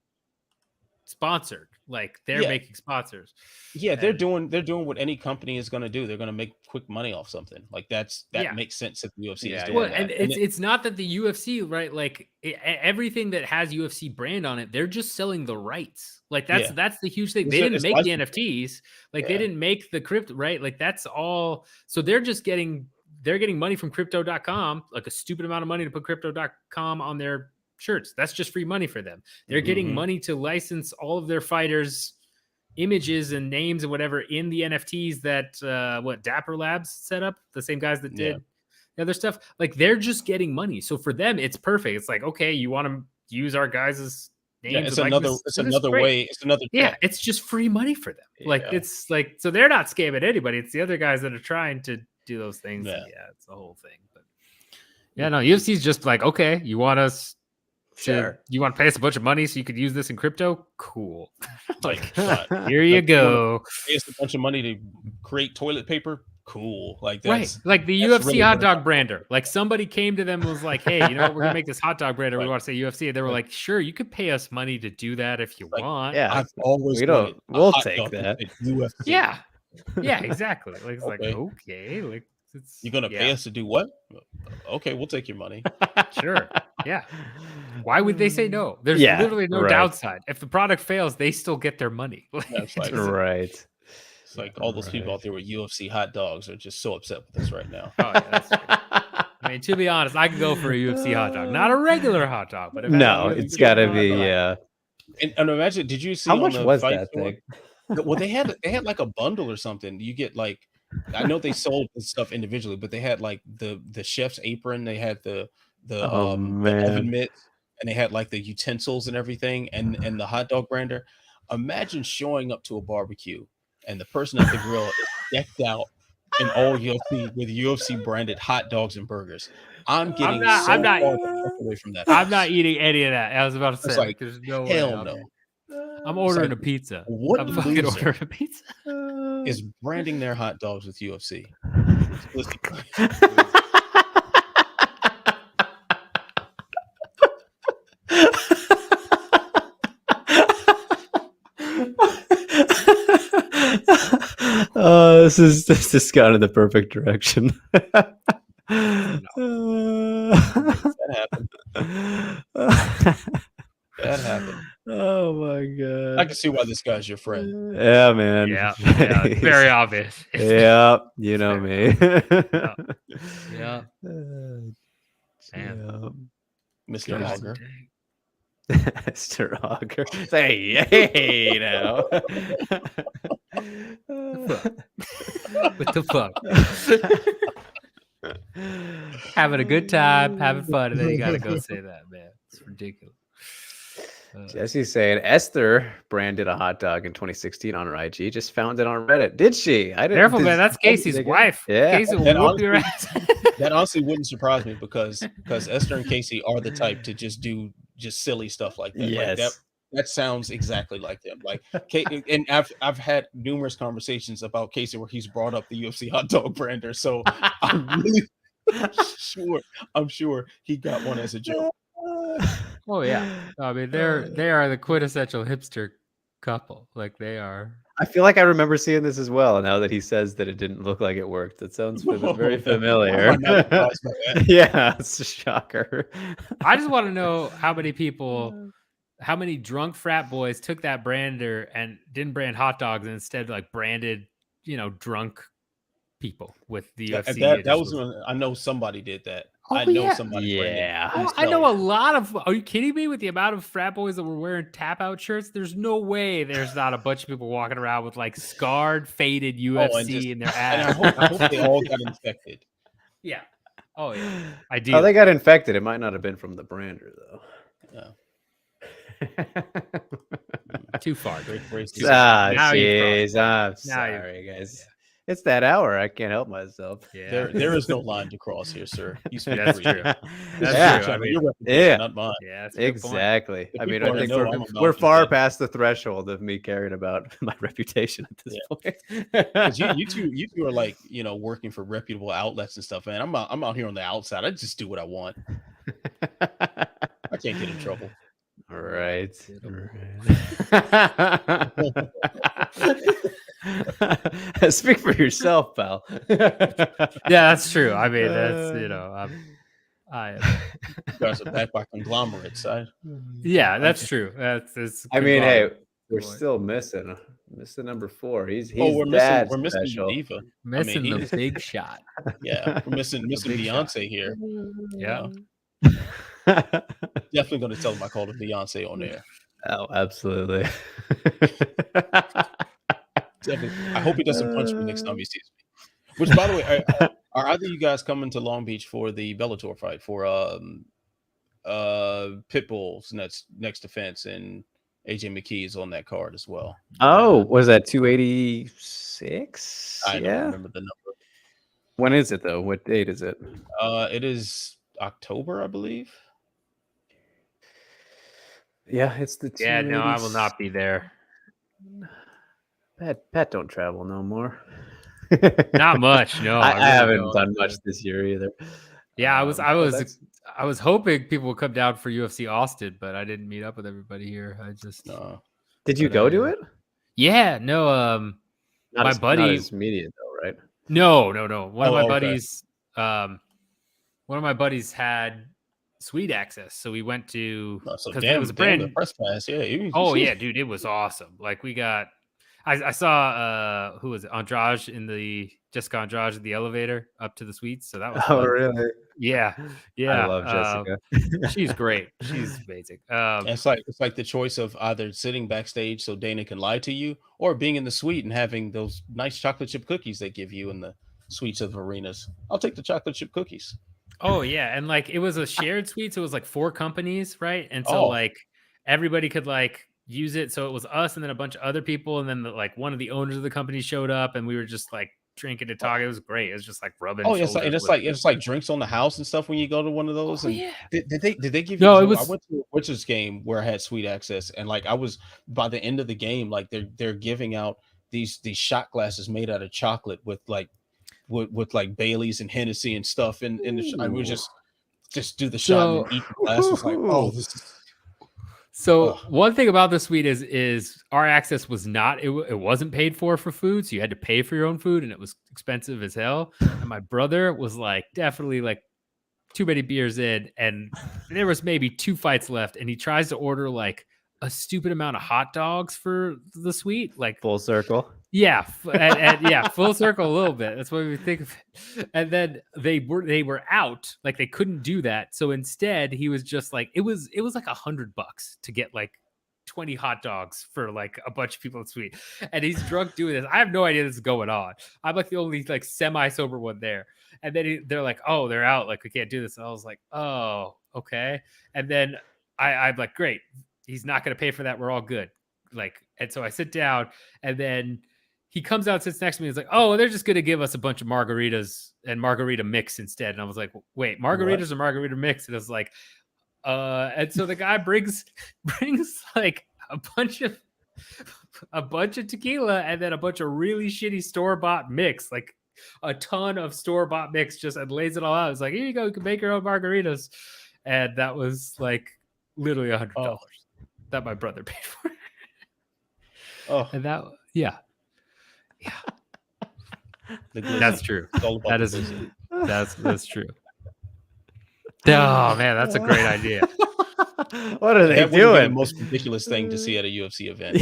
sponsored, like they're making sponsors. Yeah, they're doing what any company is going to do. They're going to make quick money off something. Like that makes sense if the UFC is doing that. And it's not that the UFC, right? Like everything that has UFC brand on it, they're just selling the rights. Like that's the huge thing. They didn't make the NFTs, like they didn't make the crypto, right? Like that's all. So they're getting money from crypto.com, like a stupid amount of money to put crypto.com on their shirts. That's just free money for them. They're getting money to license all of their fighters' images and names and whatever in the NFTs that Dapper Labs set up, the same guys that did the other stuff. Like they're just getting money. So for them, it's perfect. It's like, okay, you want to use our guys' names. It's another way. It's another. It's just free money for them. Like it's like, so they're not scamming anybody. It's the other guys that are trying to do those things. It's the whole thing. But no, UFC's just like, okay, you want us. Sure. You want to pay us a bunch of money so you could use this in crypto? Cool. Like, here you go. Pay us a bunch of money to create toilet paper? Cool. Like that's right. Like the UFC really hot dog brander. Like somebody came to them and was like, hey, you know what? We're gonna make this hot dog brander. We want to say UFC. And they were like, sure, you could pay us money to do that if you want. Yeah. I've always we'll take that. UFC. Yeah. Yeah, exactly. Like it's like, okay. Like you're gonna pay us to do what? Okay, we'll take your money. Sure. Yeah. Why would they say no? There's literally no downside. If the product fails, they still get their money. That's like, right. It's like all those people out there with UFC hot dogs are just so upset with us right now. Oh, yeah, that's true. I mean, to be honest, I can go for a UFC hot dog, not a regular hot dog, but it's got to be And imagine, did you see how much was that thing? Well, they had like a bundle or something. You get like, I know they sold this stuff individually, but they had like the chef's apron, they had the oven mitts, and they had like the utensils and everything, and the hot dog brander. Imagine showing up to a barbecue and the person at the grill is decked out in all UFC with UFC branded hot dogs and burgers. I'm getting I'm not away from that. I'm not eating any of that. I was about to say, like, there's no hell way. No. I'm ordering a pizza. What I'm fucking ordering a pizza? Is branding their hot dogs with UFC? This has gone in the perfect direction. That happened. That happened. Oh my I god. can see why this guy's your friend. Yeah, man. Yeah, it's very obvious. Yeah, you know very me. Yeah. Yeah, man. Yeah. Mr. Gosh, Auger. dang. Mr. Auger. Say, hey, now. What the fuck? Having a good time, having fun, and then you gotta go say that, man. It's ridiculous. Jesse's saying Esther branded a hot dog in 2016 on her IG. Just found it on Reddit. Did she? I didn't. Careful, man. That's Casey's wife. Yeah. Casey will That whoop your honestly- ass. That honestly wouldn't surprise me because Esther and Casey are the type to just do just silly stuff like that. Like Yes. that sounds exactly like them. Like and I've had numerous conversations about Casey where he's brought up the UFC hot dog brander. So I'm really I'm sure he got one as a joke. Oh yeah. I mean, they are the quintessential hipster couple. Like they are. I feel like I remember seeing this as well. Now that he says that it didn't look like it worked, it sounds very familiar. I'm not surprised by that. Yeah, it's a shocker. I just want to know how many drunk frat boys took that brander and didn't brand hot dogs and instead like branded, drunk people with the UFC. That was when I know somebody did that. Oh, I know yeah. somebody branded. Yeah. Oh, I know a lot of. Are you kidding me? With the amount of frat boys that were wearing tap out shirts, there's no way there's not a bunch of people walking around with like scarred, faded UFC in their And ass. I hope they all got infected. Yeah. Oh yeah. I do. Oh, they got infected. It might not have been from the brander though. Yeah. Too far. Ah, Now you've jeez. I'm Now you've sorry, guys. It's that hour. I can't help myself. Yeah. There is no line to cross here, sir. You speak That's freely. true. That's Yeah. true. I mean, Your reputation, Yeah. not mine. yeah. That's a good point. Exactly. The I mean, people I already think know I'm we're about far to say- past the threshold of me caring about my reputation at this point. 'Cause you two are like, working for reputable outlets and stuff, man. I'm out here on the outside. I just do what I want. I can't get in trouble. Right. Speak for yourself, pal. Yeah, that's true. I mean, that's I You guys are backed by conglomerates. yeah, that's true. That's. I mean, hey, conglomerate. we're Boy. still missing number 4. He's we're that missing special. Diva. Missing he the is- big shot. Yeah, we're missing big shot. Beyonce here. Yeah. Definitely going to tell him I called him Beyonce on air. Oh, absolutely. Definitely. I hope he doesn't punch me next time he sees me. Which, by the way, are either of you guys coming to Long Beach for the Bellator fight for Pitbull's next defense, and AJ McKee is on that card as well? Oh, was that 286? I don't remember the number. When is it though? What date is it? It is October, I believe. Yeah, it's the. Yeah, no, I will not be there. Pat don't travel no more. Not much. No, I really haven't don't. done much this year either. Yeah, I but was hoping people would come down for UFC Austin, but I didn't meet up with everybody here. I just Did you but go I, to it? Yeah, no. Not my as, buddy. not as media though, right? No. One of my okay. buddies. One of my buddies had suite access, so we went to So because damn, it was a the brand. press pass. Yeah. Oh yeah, dude, it was awesome. Like we got. I saw who was it? Jessica Andrade in the elevator up to the suites. So that was Oh fun. really? Yeah. I love Jessica. She's great. She's amazing. It's like the choice of either sitting backstage so Dana can lie to you, or being in the suite and having those nice chocolate chip cookies they give you in the suites of arenas. I'll take the chocolate chip cookies. Oh yeah, and like it was a shared suite, so it was like 4 companies, right? And so like everybody could like use it. So it was us and then a bunch of other people, and then like one of the owners of the company showed up, and we were just like drinking and talking. It was great. It was just like rubbing. Oh, yes, and it's like drinks on the house and stuff when you go to one of those. Oh, and yeah. Did they give you? No, it I was. went to a Witcher's game where I had suite access, and like I was by the end of the game, like they're giving out these shot glasses made out of chocolate with like Baileys and Hennessy and stuff, and I would just do the shot and eat the glass. It was like, oh, this is. So one thing about the suite is our access was not it wasn't paid for food, so you had to pay for your own food, and it was expensive as hell. And my brother was like definitely like too many beers in, and there was maybe 2 fights left, and he tries to order like a stupid amount of hot dogs for the suite, like Full circle. yeah, and yeah, full circle a little bit. That's what we think of it. And then they were out, like they couldn't do that. So instead, he was just like it was like $100 to get like 20 hot dogs for like a bunch of people in suite. And he's drunk doing this. I have no idea this is going on. I'm like the only like semi-sober one there. And then they're like, oh, they're out. Like we can't do this. And I was like, oh, okay. And then I'm like, great. He's not going to pay for that. We're all good. Like, and so I sit down, and then he comes out, sits next to me. He's like, oh, they're just going to give us a bunch of margaritas and margarita mix instead. And I was like, wait, margaritas or margarita mix? And I was like, and so the guy brings like a bunch of tequila and then a bunch of really shitty store-bought mix, like a ton of store-bought mix, just and lays it all out. It's like, here you go, you can make your own margaritas. And that was like literally $100 that my brother paid for. And that, yeah. That's true. That's true. Oh man, that's a great idea. What are they that doing? The most ridiculous thing to see at a UFC event.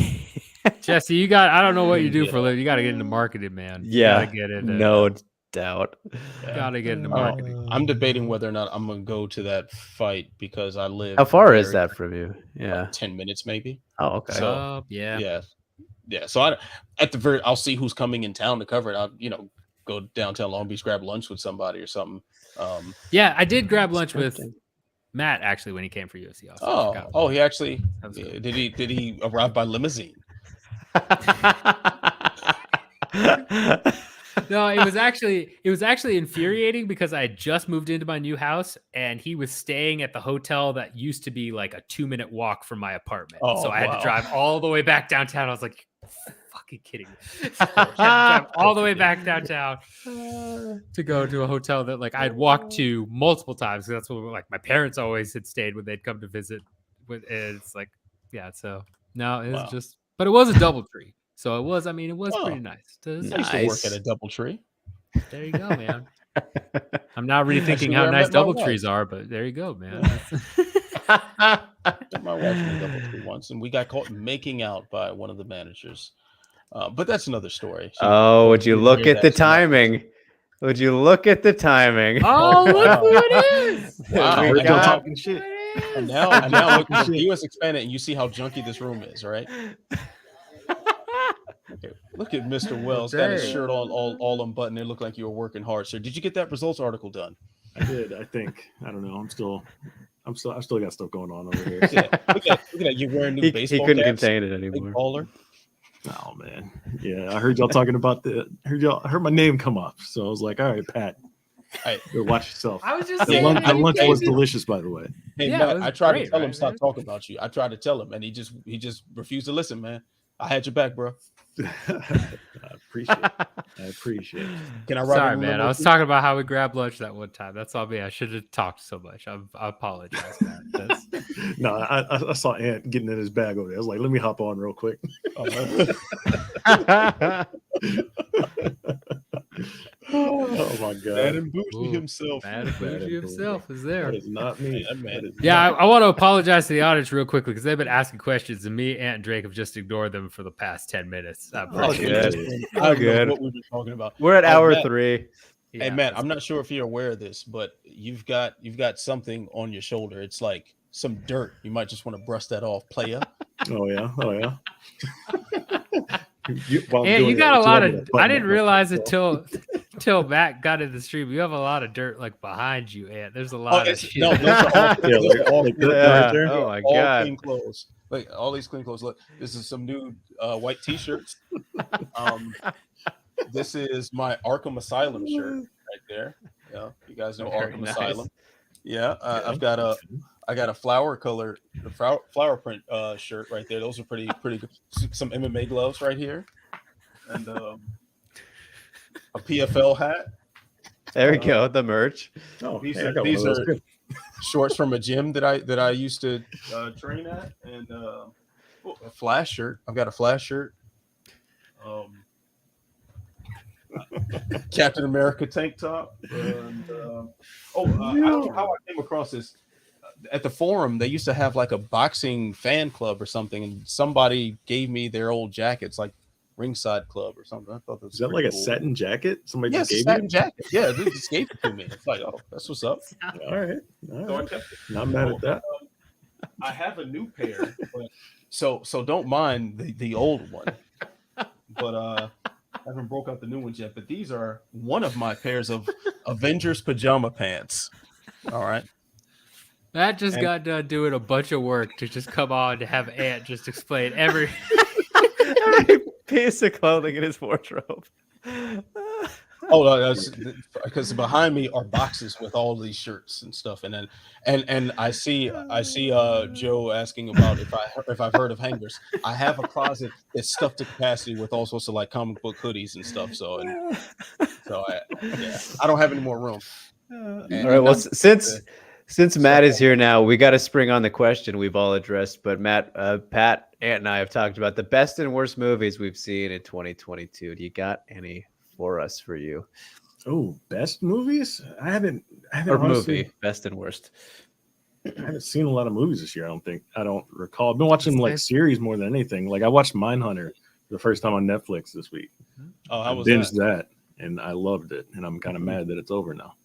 Jesse, I don't know what you do for a living. You got to get into marketing, man. Yeah, you gotta get into, no doubt. Got to get into marketing. I'm debating whether or not I'm gonna go to that fight because I live. How far is that from you? Yeah, 10 minutes maybe. Oh, okay. So yeah. So I'll see who's coming in town to cover it. I'll go downtown Long Beach, grab lunch with somebody or something. Yeah, I did grab lunch with Matt actually when he came for UFC. He actually did he arrive by limousine? No, it was actually infuriating because I had just moved into my new house and he was staying at the hotel that used to be like a 2-minute walk from my apartment. So I had to drive all the way back downtown. I was like, you're fucking kidding me. So I had to drive all the way back downtown to go to a hotel that like I'd walked to multiple times. That's what like my parents always had stayed when they'd come to visit. It's like, yeah, so no, it was just, but it was a DoubleTree. So it was pretty nice. I used to work at a DoubleTree. There you go, man. I'm not really thinking how nice DoubleTrees are, but there you go, man. My wife in a DoubleTree once, and we got caught making out by one of the managers. But that's another story. Would you look at the timing? Would you look at the timing? Oh, look who it is! Wow, we're talking shit. And now look at the US expanded, and you see how junky this room is, right? Okay. Look at Mr. Wells, got his shirt on all unbuttoned. It looked like you were working hard, sir. Did you get that results article done? I did. I think. I don't know. I've still got stuff going on over here. Look at you wearing new baseball He couldn't caps, contain it anymore. big baller. Oh man, yeah. I heard y'all talking about I heard my name come up, so I was like, all right, Pat. All right, watch yourself. I was just the lunch was delicious, by the way. Hey, yeah, Matt, I tried to tell him stop talking about you. I tried to tell him, and he just refused to listen, man. I had your back, bro. I appreciate it. Can I? Sorry, man. I was talking about how we grabbed lunch that one time. That's all me. I should have talked so much. I apologize, man. No, I saw Ant getting in his bag over there. I was like, let me hop on real quick. Oh my god! Madden Bougie himself. Madden Bougie himself is there. That is not me. I want to apologize to the audience real quickly because they've been asking questions, and me, Ant, and Drake have just ignored them for the past 10 minutes. Good. What we've been talking about. We're at hour 3. Hey, Matt, I'm not sure if you're aware of this, but you've got something on your shoulder. It's like some dirt. You might just want to brush that off, playa. Oh yeah. You got a lot of. I didn't realize it till Matt got in the stream. You have a lot of dirt like behind you, Ant. There's a lot of shit. No, those are all right there. Oh my all god! Clean clothes. Like all these clean clothes. Look, this is some new white t-shirts. This is my Arkham Asylum shirt right there. Yeah, you guys know Arkham Asylum. Yeah, I got a flower print shirt right there. Those are pretty good. Some MMA gloves right here, and a PFL hat. There we go. The merch. Oh, these hey, are shorts from a gym that I used to train at, and a Flash shirt. I've got a Flash shirt. Captain America tank top. And, I don't know how I came across this. At the forum, they used to have like a boxing fan club or something, and somebody gave me their old jackets, like Ringside Club or something. I thought that was that like cool. a satin jacket? Somebody just a gave satin you? jacket. Yeah, they just gave it to me. It's like, oh, that's what's up. All right. So I kept it. Not mad at that. I have a new pair, but so don't mind the old one. But I haven't broke out the new ones yet. But these are one of my pairs of Avengers pajama pants. All right. Matt just got done doing a bunch of work to just come on to have Ant just explain every piece of clothing in his wardrobe. Oh, that's because behind me are boxes with all these shirts and stuff, and then and I see Joe asking about if I've heard of hangers. I have a closet that's stuffed to capacity with all sorts of like comic book hoodies and stuff. So I don't have any more room. All right. Well, since Matt is here now, we got to spring on the question we've all addressed. But Matt, Pat, Ant, and I have talked about the best and worst movies we've seen in 2022. Do you got any for you? Oh, best movies? I haven't or movie best and worst. I haven't seen a lot of movies this year. I don't recall. I've been watching like series more than anything. Like I watched Mindhunter for the first time on Netflix this week. Oh, how was binged that? And I loved it. And I'm kind of mad that it's over now.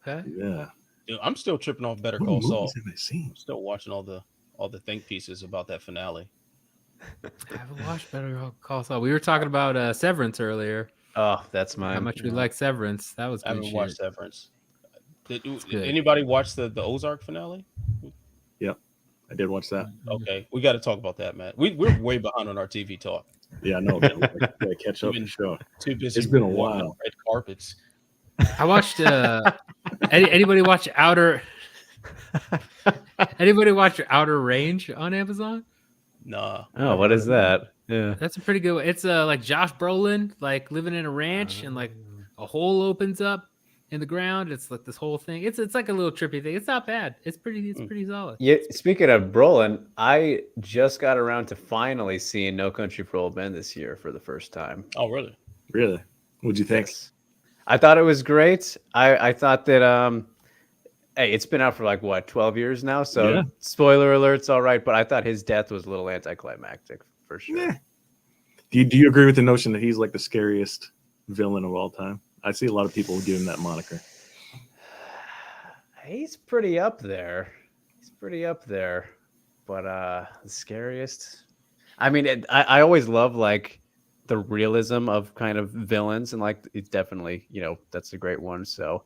Okay. Yeah. Dude, I'm still tripping off Better Call Saul. Have I seen? I'm still watching all the think pieces about that finale. I haven't watched Better Call Saul. We were talking about Severance earlier. Oh, that's mine. How much we like Severance. That was good. I haven't watched Severance. Did good. Anybody watch the Ozark finale? Yep, I did watch that. Okay, we got to talk about that, man. We're way behind on our TV talk. Yeah, I know. Gotta catch up for sure. Too busy. It's been a while. Red carpets. I watched. Anybody watch Outer? Anybody watch Outer Range on Amazon? Nah. Oh, what is that? Yeah, that's a pretty good one. It's like Josh Brolin, like living in a ranch, and like a hole opens up in the ground. It's like this whole thing. It's like a little trippy thing. It's not bad. It's pretty solid. Yeah. Speaking of Brolin, I just got around to finally seeing No Country for Old Men this year for the first time. Oh, really? Really? What'd you think? Yes. I thought it was great. I thought that hey, it's been out for like what 12 years now, so spoiler alert's all right. But I thought his death was a little anticlimactic for sure. Yeah. Do you agree with the notion that he's like the scariest villain of all time? I see a lot of people give him that moniker. He's pretty up there. But the scariest. I mean, I always love like the realism of kind of villains, and like it's definitely, that's a great one. So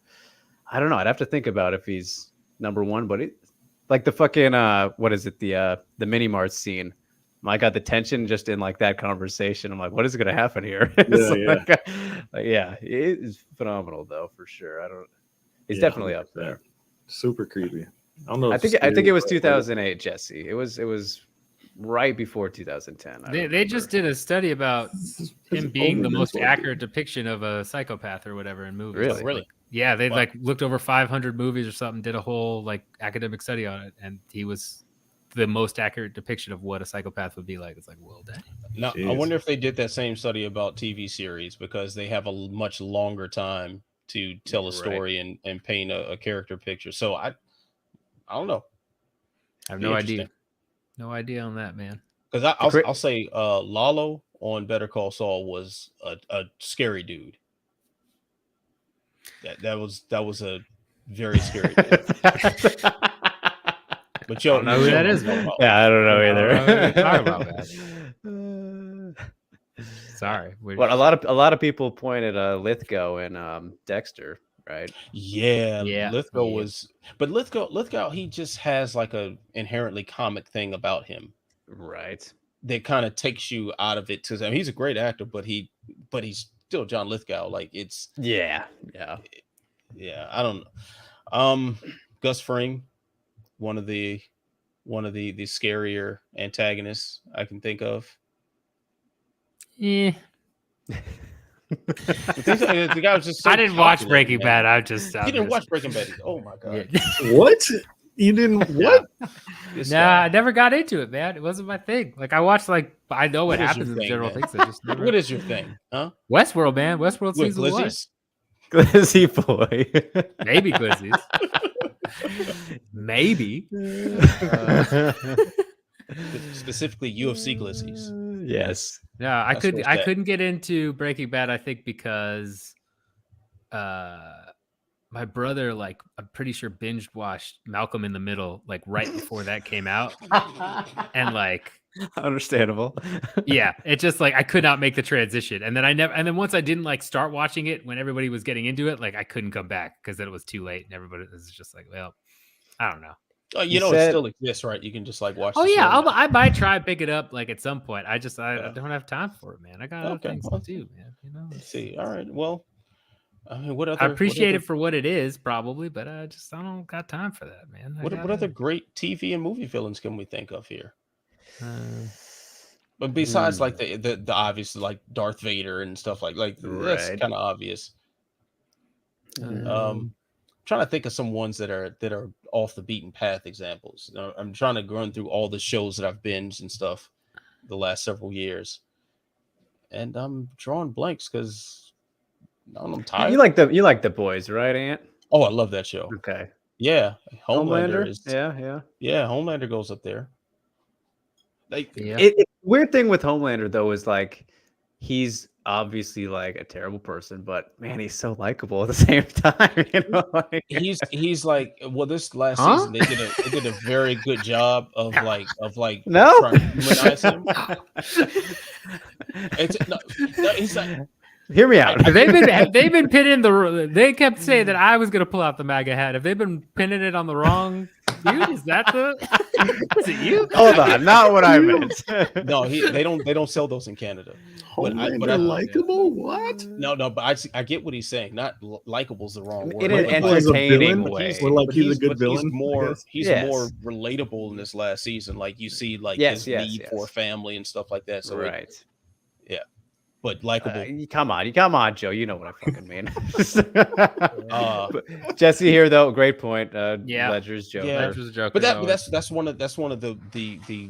I don't know. I'd have to think about if he's number one, but like the fucking what is it? The mini mart scene. I got the tension just in like that conversation. I'm like, what is going to happen here? Yeah, it is phenomenal though, for sure. It's definitely up there. Super creepy. I don't know. I think it was 2008, Jesse. It was right before 2010. They just did a study about him being the most accurate depiction of a psychopath or whatever in movies. Really? Yeah, they like looked over 500 movies or something, did a whole like academic study on it, and he was the most accurate depiction of what a psychopath would be like. It's like, well, dang. Now, I wonder if they did that same study about TV series, because they have a much longer time to tell a story and paint a character picture. So I don't know. I have no idea. No idea on that, man. Because I'll say Lalo on Better Call Saul was a scary dude. That was a very scary dude. But you don't know who that is. Yeah, I don't know either. Talk about that. Sorry. Well, a lot of people pointed Lithgow and Dexter, right? Yeah. Lithgow was, but Lithgow, he just has like a inherently comic thing about him, right? That kind of takes you out of it. Because I mean, he's a great actor, but he's still John Lithgow. Like it's yeah. I don't know. Gus Fring, one of the scarier antagonists I can think of. Yeah. The guy was just. So I didn't watch Breaking Bad. I just. You didn't watch Breaking Bad. Oh my god! What? You didn't what? I never got into it, man. It wasn't my thing. Like I watched, like I know what happens in the general things. I just never. What is your thing, huh? Westworld, man. Westworld With season 1. Glizzies? Glizzy boy. Maybe Glizzies. Maybe. Specifically UFC Glizzies. Yes. Yeah, I That's what's that. couldn't get into Breaking Bad, I think, because my brother, like, I'm pretty sure binge watched Malcolm in the Middle, like right before that came out. And like Understandable. yeah, it just like I could not make the transition. And then once I didn't like start watching it when everybody was getting into it, like I couldn't come back because then it was too late and everybody was just like, well, I don't know. Oh, you know, it still exists, right? You can just like watch. Oh yeah, I might try and pick it up like at some point. I don't have time for it, man. I got other things to do, man. You know. Let's see. All right. Well, I mean, what other? I appreciate it for what it is, probably, but I don't got time for that, man. What other great TV and movie villains can we think of here? But besides like the obvious like Darth Vader and stuff like that's kind of obvious. Trying to think of some ones that are off the beaten path examples. I'm trying to run through all the shows that I've binged and stuff the last several years, and I'm drawing blanks because I'm tired. You like the boys, right, Ant? Oh, I love that show. Okay. Yeah, Homelander. Is, yeah. Homelander goes up there. Like, Weird thing with Homelander though is like he's obviously like a terrible person, but man, he's so likable at the same time. You know, like, he's like, well, this last season they did a very good job of like no. trying to humanize him. He's like, hear me out. Have they been pinning they kept saying that I was gonna pull out the MAGA hat. Have they been pinning it on the wrong dude? Is it you? Hold on, not what I meant. No, they don't sell those in Canada. But likable? What? No, but I get what he's saying. Not likable is the wrong word. In an entertaining way. He's a good villain. He's more relatable in this last season. Like you see, like his need for family and stuff like that. So right. But likable. Come on, Joe. You know what I fucking mean. Jesse here, though, great point. Ledger's Joker. Yeah. Ledger's Joker. But that's one of the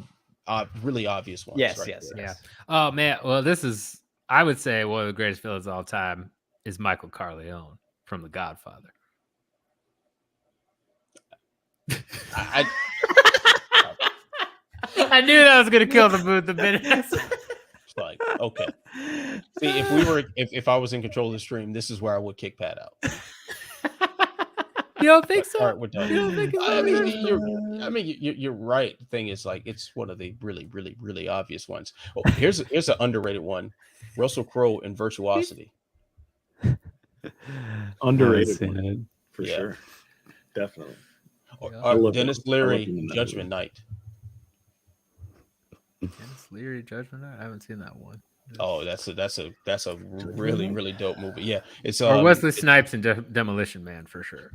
really obvious ones. Yes. Yeah. Oh man. Well, I would say one of the greatest villains of all time is Michael Corleone from The Godfather. I knew that was gonna kill the mood the minute. Like, okay. See, if I was in control of the stream, this is where I would kick Pat out. You don't think so? All right, we're done. You don't think you're right. The thing is, like, it's one of the really, really, really obvious ones. Oh, here's an underrated one: Russell Crowe in Virtuosity. Underrated one, for sure, definitely. Dennis Leary, Judgment Night. Dennis Leary, Judgment Night. I haven't seen that one. Oh, that's a really, really dope movie. Yeah, it's or Wesley Snipes in Demolition Man for sure.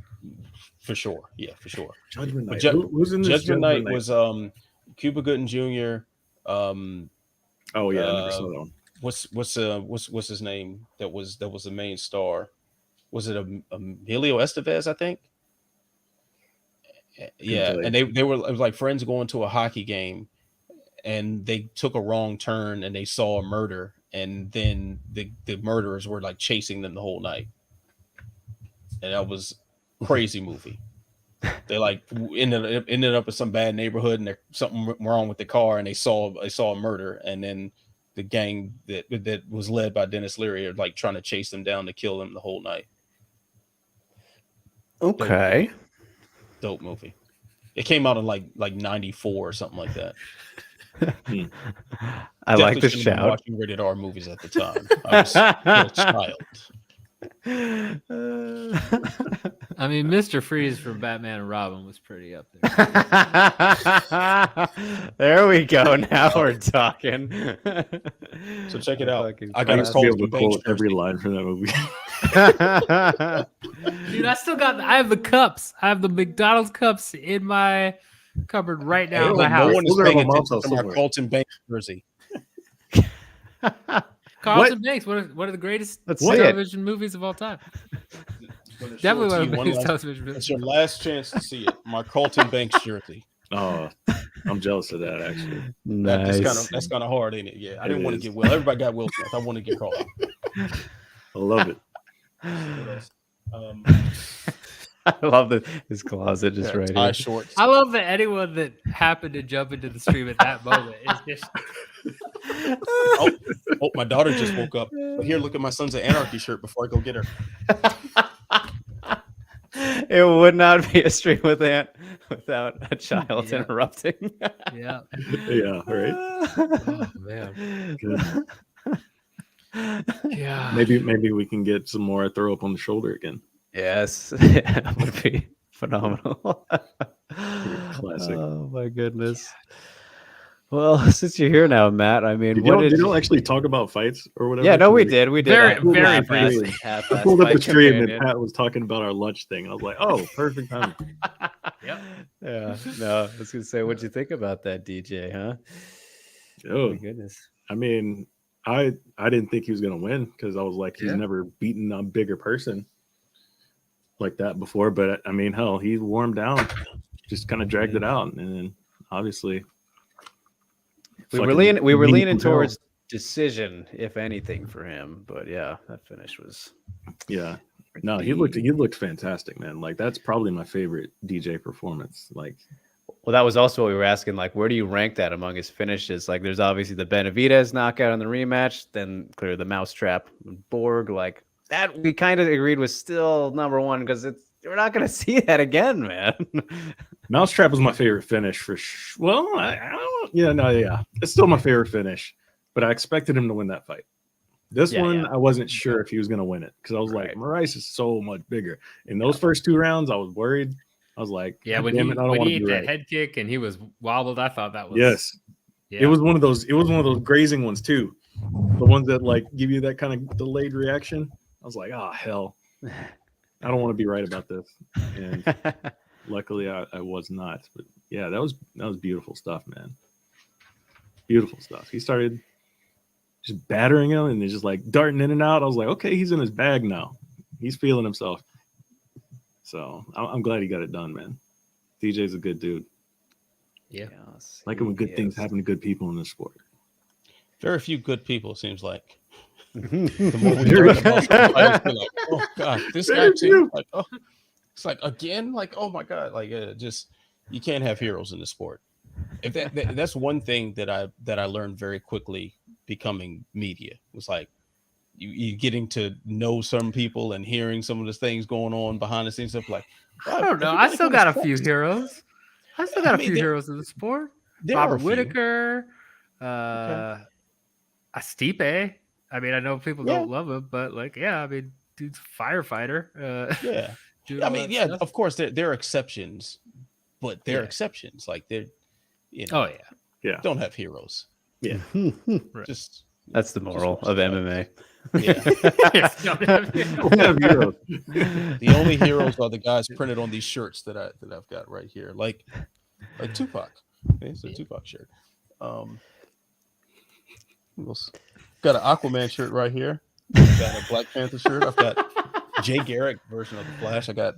For sure, yeah, for sure. Judgment Night. Who's in this? Judgment Night was Cuba Gooding Jr. Oh yeah, I never saw that one. What's his name? That was the main star. Was it Emilio Estevez? I think. Yeah, and it was like friends going to a hockey game. And they took a wrong turn and they saw a murder, and then the murderers were like chasing them the whole night. And that was a crazy movie. They like ended up in some bad neighborhood, and there's something wrong with the car, and they saw a murder, and then the gang that was led by Dennis Leary are like trying to chase them down to kill them the whole night. Okay. Dope movie. It came out in like 94 or something like that. I like the shout. Watching rated R movies at the time. I was a child. I mean, Mr. Freeze from Batman and Robin was pretty up there. There we go. Now we're talking. So check it out. I gotta be able to quote every line from that movie. Dude, I have the cups. I have the McDonald's cups in my cupboard right now in my house. No one is paying attention to my Carlton Banks jersey. Carlton Banks, one of the greatest television movies of all time. gonna show Definitely it to one you of one Benny's last- television. It's your last chance to see it. My Carlton Banks jersey. Oh, I'm jealous of that actually. Nice. That's kind of hard, ain't it? Yeah, I didn't It want to is. get Will. Everybody got Will Smith. I want to get Carlton. I love it. What else? I love his closet just right tie here. shorts. I love that anyone that happened to jump into the stream at that moment is just. Oh, my daughter just woke up. But here, look at my Sons of Anarchy shirt before I go get her. It would not be a stream without a child Yeah. interrupting. Yeah. Yeah, right. Oh man. Good. Yeah. Maybe we can get some more throw up on the shoulder again. Yes, that would be phenomenal. Classic. Oh my goodness. Well, since you're here now, Matt, I mean, Did what y'all, did did y'all you... actually talk about fights or whatever? Yeah, no, we Like, did. We did. Very- I very briefly. I pulled up the stream and Pat was talking about our lunch thing. I was like, oh, perfect time. Yep. Yeah. No, I was gonna say, what'd you think about that DJ? Huh? Oh, My goodness. I mean, I didn't think he was gonna win because I was like, he's Yeah. never beaten a bigger person like that before. But I mean, hell, he warmed down, just kind of dragged it out, and then obviously We were leaning towards decision, if anything, for him. But yeah, that finish was. Yeah. No, he looked fantastic, man. Like that's probably my favorite DJ performance. Like, Well, that was also what we were asking. Like, where do you rank that among his finishes? Like, there's obviously the Benavidez knockout in the rematch, then clearly the Mousetrap Borg. Like that, we kind of agreed was still number one because we're not going to see that again, man. Mousetrap was my favorite finish for well, I don't, yeah. It's still my favorite finish, but I expected him to win that fight. This one, I wasn't sure if he was going to win it because I was like, Moraes is so much bigger. In those first 2 rounds, I was worried. I was like, Yeah, when damn he, it, I don't when want he to ate be that right. head kick and he was wobbled, I thought that was Yes, Yeah. it was one of those grazing ones too, the ones that like give you that kind of delayed reaction. I was like, oh hell, I don't want to be right about this, and luckily I was not. But yeah, that was beautiful stuff, man. Beautiful stuff. He started just battering him and just like darting in and out. I was like, okay, he's in his bag now. He's feeling himself. So I'm glad he got it done, man. DJ's a good dude. Yeah. Yes, Like it when good he things is. happen to good people in this sport. Very few good people, it seems like. The The more we hear about somebody, we're like, oh god, this guy Very too. few. Like, oh, it's like again, like oh my god, like just you can't have heroes in the sport. If that's one thing that I learned very quickly becoming media was like you getting to know some people and hearing some of the things going on behind the scenes stuff like I don't know. I still got a few heroes. I still got a few heroes in the sport. Robert Whitaker, Stipe. I mean, I know people don't love him, but like, yeah, I mean, dude's a firefighter. I mean, yeah, stuff. Of course, there are exceptions, but they're exceptions. Like they're, don't have heroes. Yeah, right. Just that's the moral of MMA. The only heroes are the guys printed on these shirts that I've got right here, like Tupac. It's a Tupac shirt. Got an Aquaman shirt right here. Got a Black Panther shirt. I've got Jay Garrick version of the Flash. I got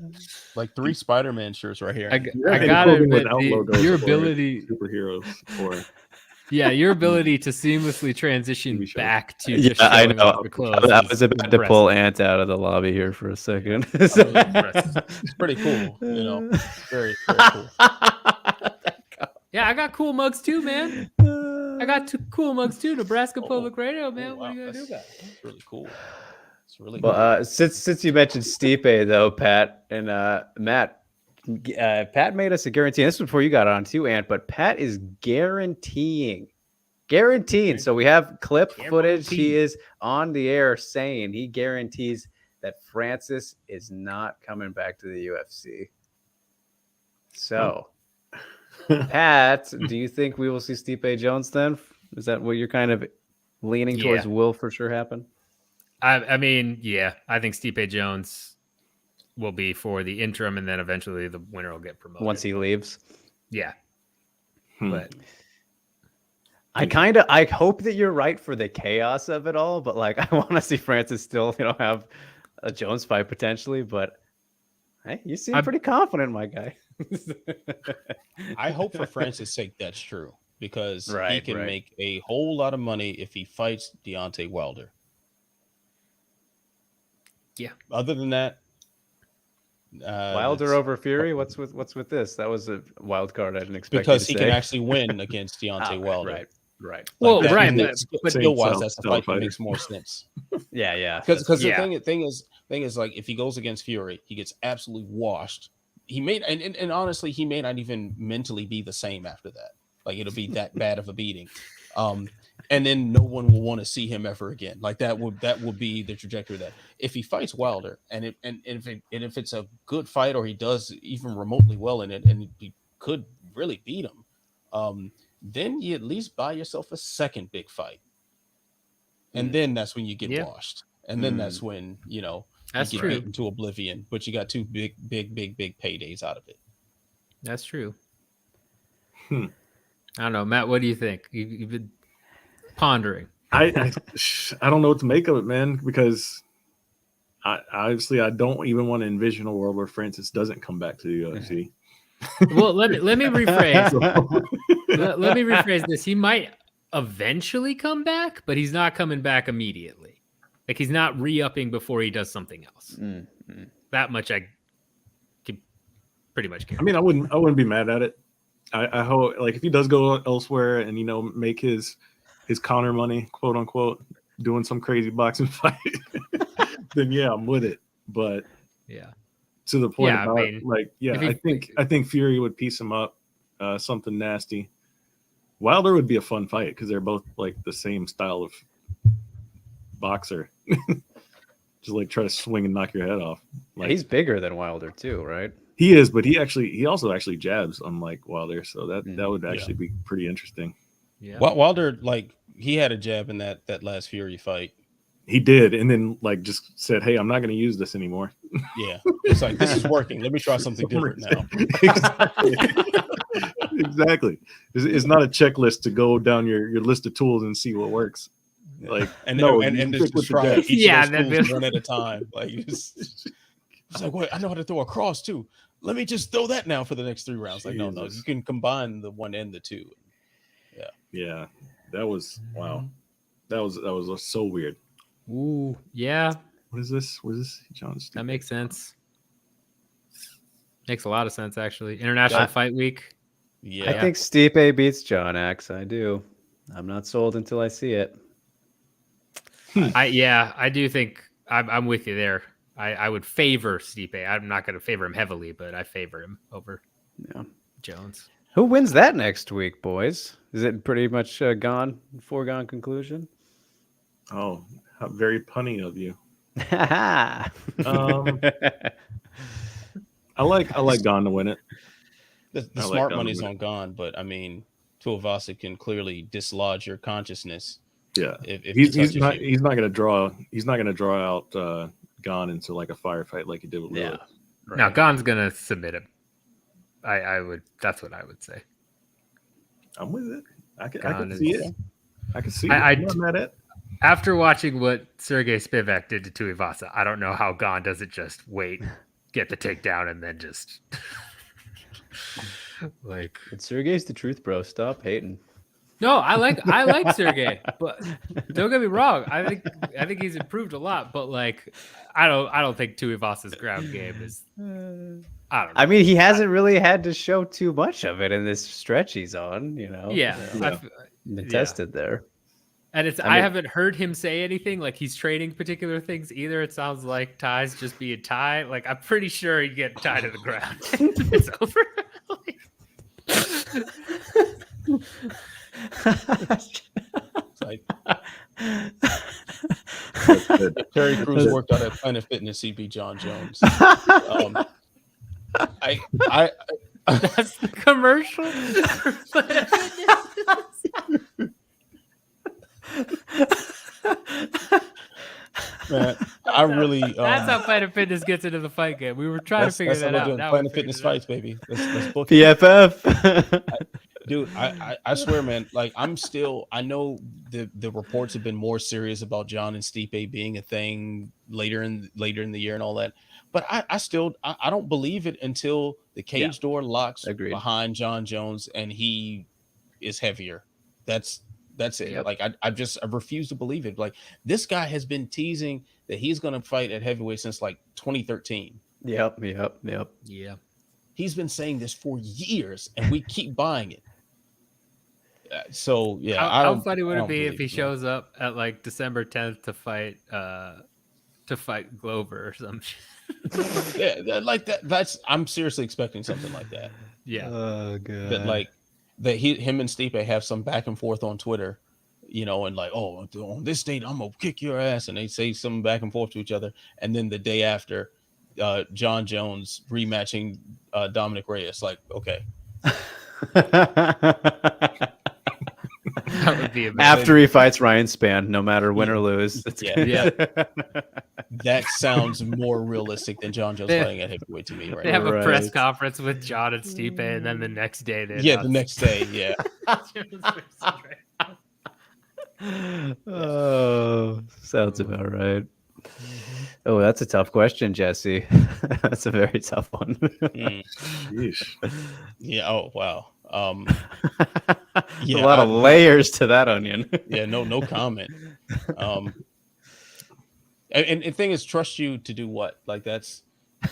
like 3 Spider-Man shirts right here. I got it. Your ability, superheroes, or your ability to seamlessly transition back to just I showing know. off the clothes. I was about to pull Ant out of the lobby here for a second. It's pretty cool, very, very cool. Yeah, I got cool mugs too, man. I got 2 cool mugs too. Nebraska Public Radio, man. What are you gonna do about it? That's really cool. It's really well. cool. Since you mentioned Stipe though, Pat and Matt, Pat made us a guarantee. This was before you got on too, Ant. But Pat is guaranteeing. So we have clip footage. He is on the air saying he guarantees that Francis is not coming back to the UFC. So. Pat, do you think we will see Stipe Jones then? Is that what you're kind of leaning towards? Will for sure happen? I mean, yeah. I think Stipe Jones will be for the interim, and then eventually the winner will get promoted once he leaves. Yeah, but I hope that you're right for the chaos of it all. But like, I want to see Francis still, have a Jones fight potentially. But Hey, you seem pretty confident, my guy. I hope for Francis' sake that's true, because he Right, can right. make a whole lot of money if he fights Deontay Wilder. Yeah. Other than that, Wilder over Fury. What's with this? That was a wild card. I didn't expect you because to he say. can actually win against Deontay right, Wilder. right. Well, Like that, right, but Same skill wise, style- that's the style fight that fighter. makes more sense. Yeah. Because the Yeah. thing is like, if he goes against Fury, he gets absolutely washed. He may and honestly, he may not even mentally be the same after that. Like, it'll be that bad of a beating. And then no one will want to see him ever again. Like, that would be the trajectory of that. If he fights Wilder and if it's a good fight, or he does even remotely well in it, and he could really beat him, then you at least buy yourself a second big fight. And then that's when you get washed. And then that's when, That's you get true. beaten to oblivion, but you got two big paydays out of it. That's true. I don't know, Matt. What do you think? You've been pondering. I don't know what to make of it, man, because obviously I don't even want to envision a world where Francis doesn't come back to the UFC. Well, let me rephrase. let me rephrase this. He might eventually come back, but he's not coming back immediately. Like, he's not re-upping before he does something else. That much I can pretty much guarantee. I mean, I wouldn't be mad at it. I hope, like, if he does go elsewhere and make his Conor money, quote unquote, doing some crazy boxing fight, then yeah, I'm with it. But yeah, to the point Yeah, I about mean, I think Fury would piece him up, something nasty. Wilder would be a fun fight because they're both like the same style of boxer. Just like try to swing and knock your head off. Like, He's bigger than Wilder too, right? he is, but he also actually jabs, unlike Wilder. So that would actually be pretty interesting. yeah. Wilder, like, he had a jab in that last Fury fight. He did, and then like just said, "Hey, I'm not going to use this anymore." Yeah, it's like, this is working. Let me try something different now. Exactly. It's not a checklist to go down your list of tools and see what works. Like, And no, and you just stick with the try jab. each Yeah, of those that'd tools be- one at a time. Like, it's like, wait, I know how to throw a cross too. Let me just throw that now for the next 3 rounds. Like, no, Jesus. you can combine the one and the two. Yeah, that was wow. That was so weird. Ooh, yeah. What is this? What is this? John? That makes sense. Makes a lot of sense, actually. International Fight Week. Yeah, I think Stipe beats John Axe. I do. I'm not sold until I see it. I do think I'm with you there. I would favor Stipe. I'm not going to favor him heavily, but I favor him over Jones. Who wins that next week, boys? Is it pretty much foregone conclusion? Oh, how very punny of you. I I like Gon to win it. the I like smart Gon money's to win on Gon, but I mean, Tuivasa can clearly dislodge your consciousness. Yeah, If he's he touches not you. he's not gonna draw out Gon into like a firefight like he did with Lewis. Now, Gon's going to submit him. I would. That's what I would say. I'm with it. I Gon can see is- it. I can see it. I- I'm not mad at. After watching what Sergey Spivak did to Tuivasa, I don't know how Gon doesn't just wait, get the takedown, and then just like. Sergey's the truth, bro. Stop hating. No, I like Sergey, but don't get me wrong. I think he's improved a lot, but like, I don't think Tuivasa's ground game is. I don't know. I mean, he hasn't really had to show too much of it in this stretch he's on. Yeah, Been tested there. And I mean- I haven't heard him say anything like he's trading particular things either. It sounds like ties just being tied. Like, I'm pretty sure he'd get tied to the ground. It's over. It's like, That's good. Terry Crews worked out at Planet Fitness. He beat John Jones. I That's the commercial. man, I really. That's how Planet Fitness gets into the fight game. We were trying to figure that out. Now we Planet figured Fitness it out. fights, baby. Let's book it. PFF. Dude, I swear, man. Like I know the reports have been more serious about John and Stipe being a thing later in the year and all that. But I still don't believe it until the cage door locks behind John Jones and he is heavier. That's it. Yep. Like I refuse to believe it. Like this guy has been teasing that he's gonna fight at heavyweight since like 2013. Yep. Yeah. He's been saying this for years, and we keep buying it. So yeah, how funny would it be if he shows up at like December 10th to fight Glover or some shit? Yeah, like that. I'm seriously expecting something like that. Yeah. Oh god. That him and Stipe have some back and forth on Twitter, and like, oh, on this date I'm gonna kick your ass, and they say some back and forth to each other, and then the day after, John Jones rematching Dominic Reyes. Like, okay. That would be amazing. After he fights Ryan Spann, no matter win or lose. Yeah. That sounds more realistic than John Jones fighting at heavyweight to me right They now. have a press conference with John and Stipe, and then the next day the next day, yeah. Oh, sounds about right. Oh, that's a tough question, Jesse. That's a very tough one. Yeah. Oh, wow. A lot of layers to that onion. Yeah. No comment. And the thing is, trust you to do what? Like that's. Yeah,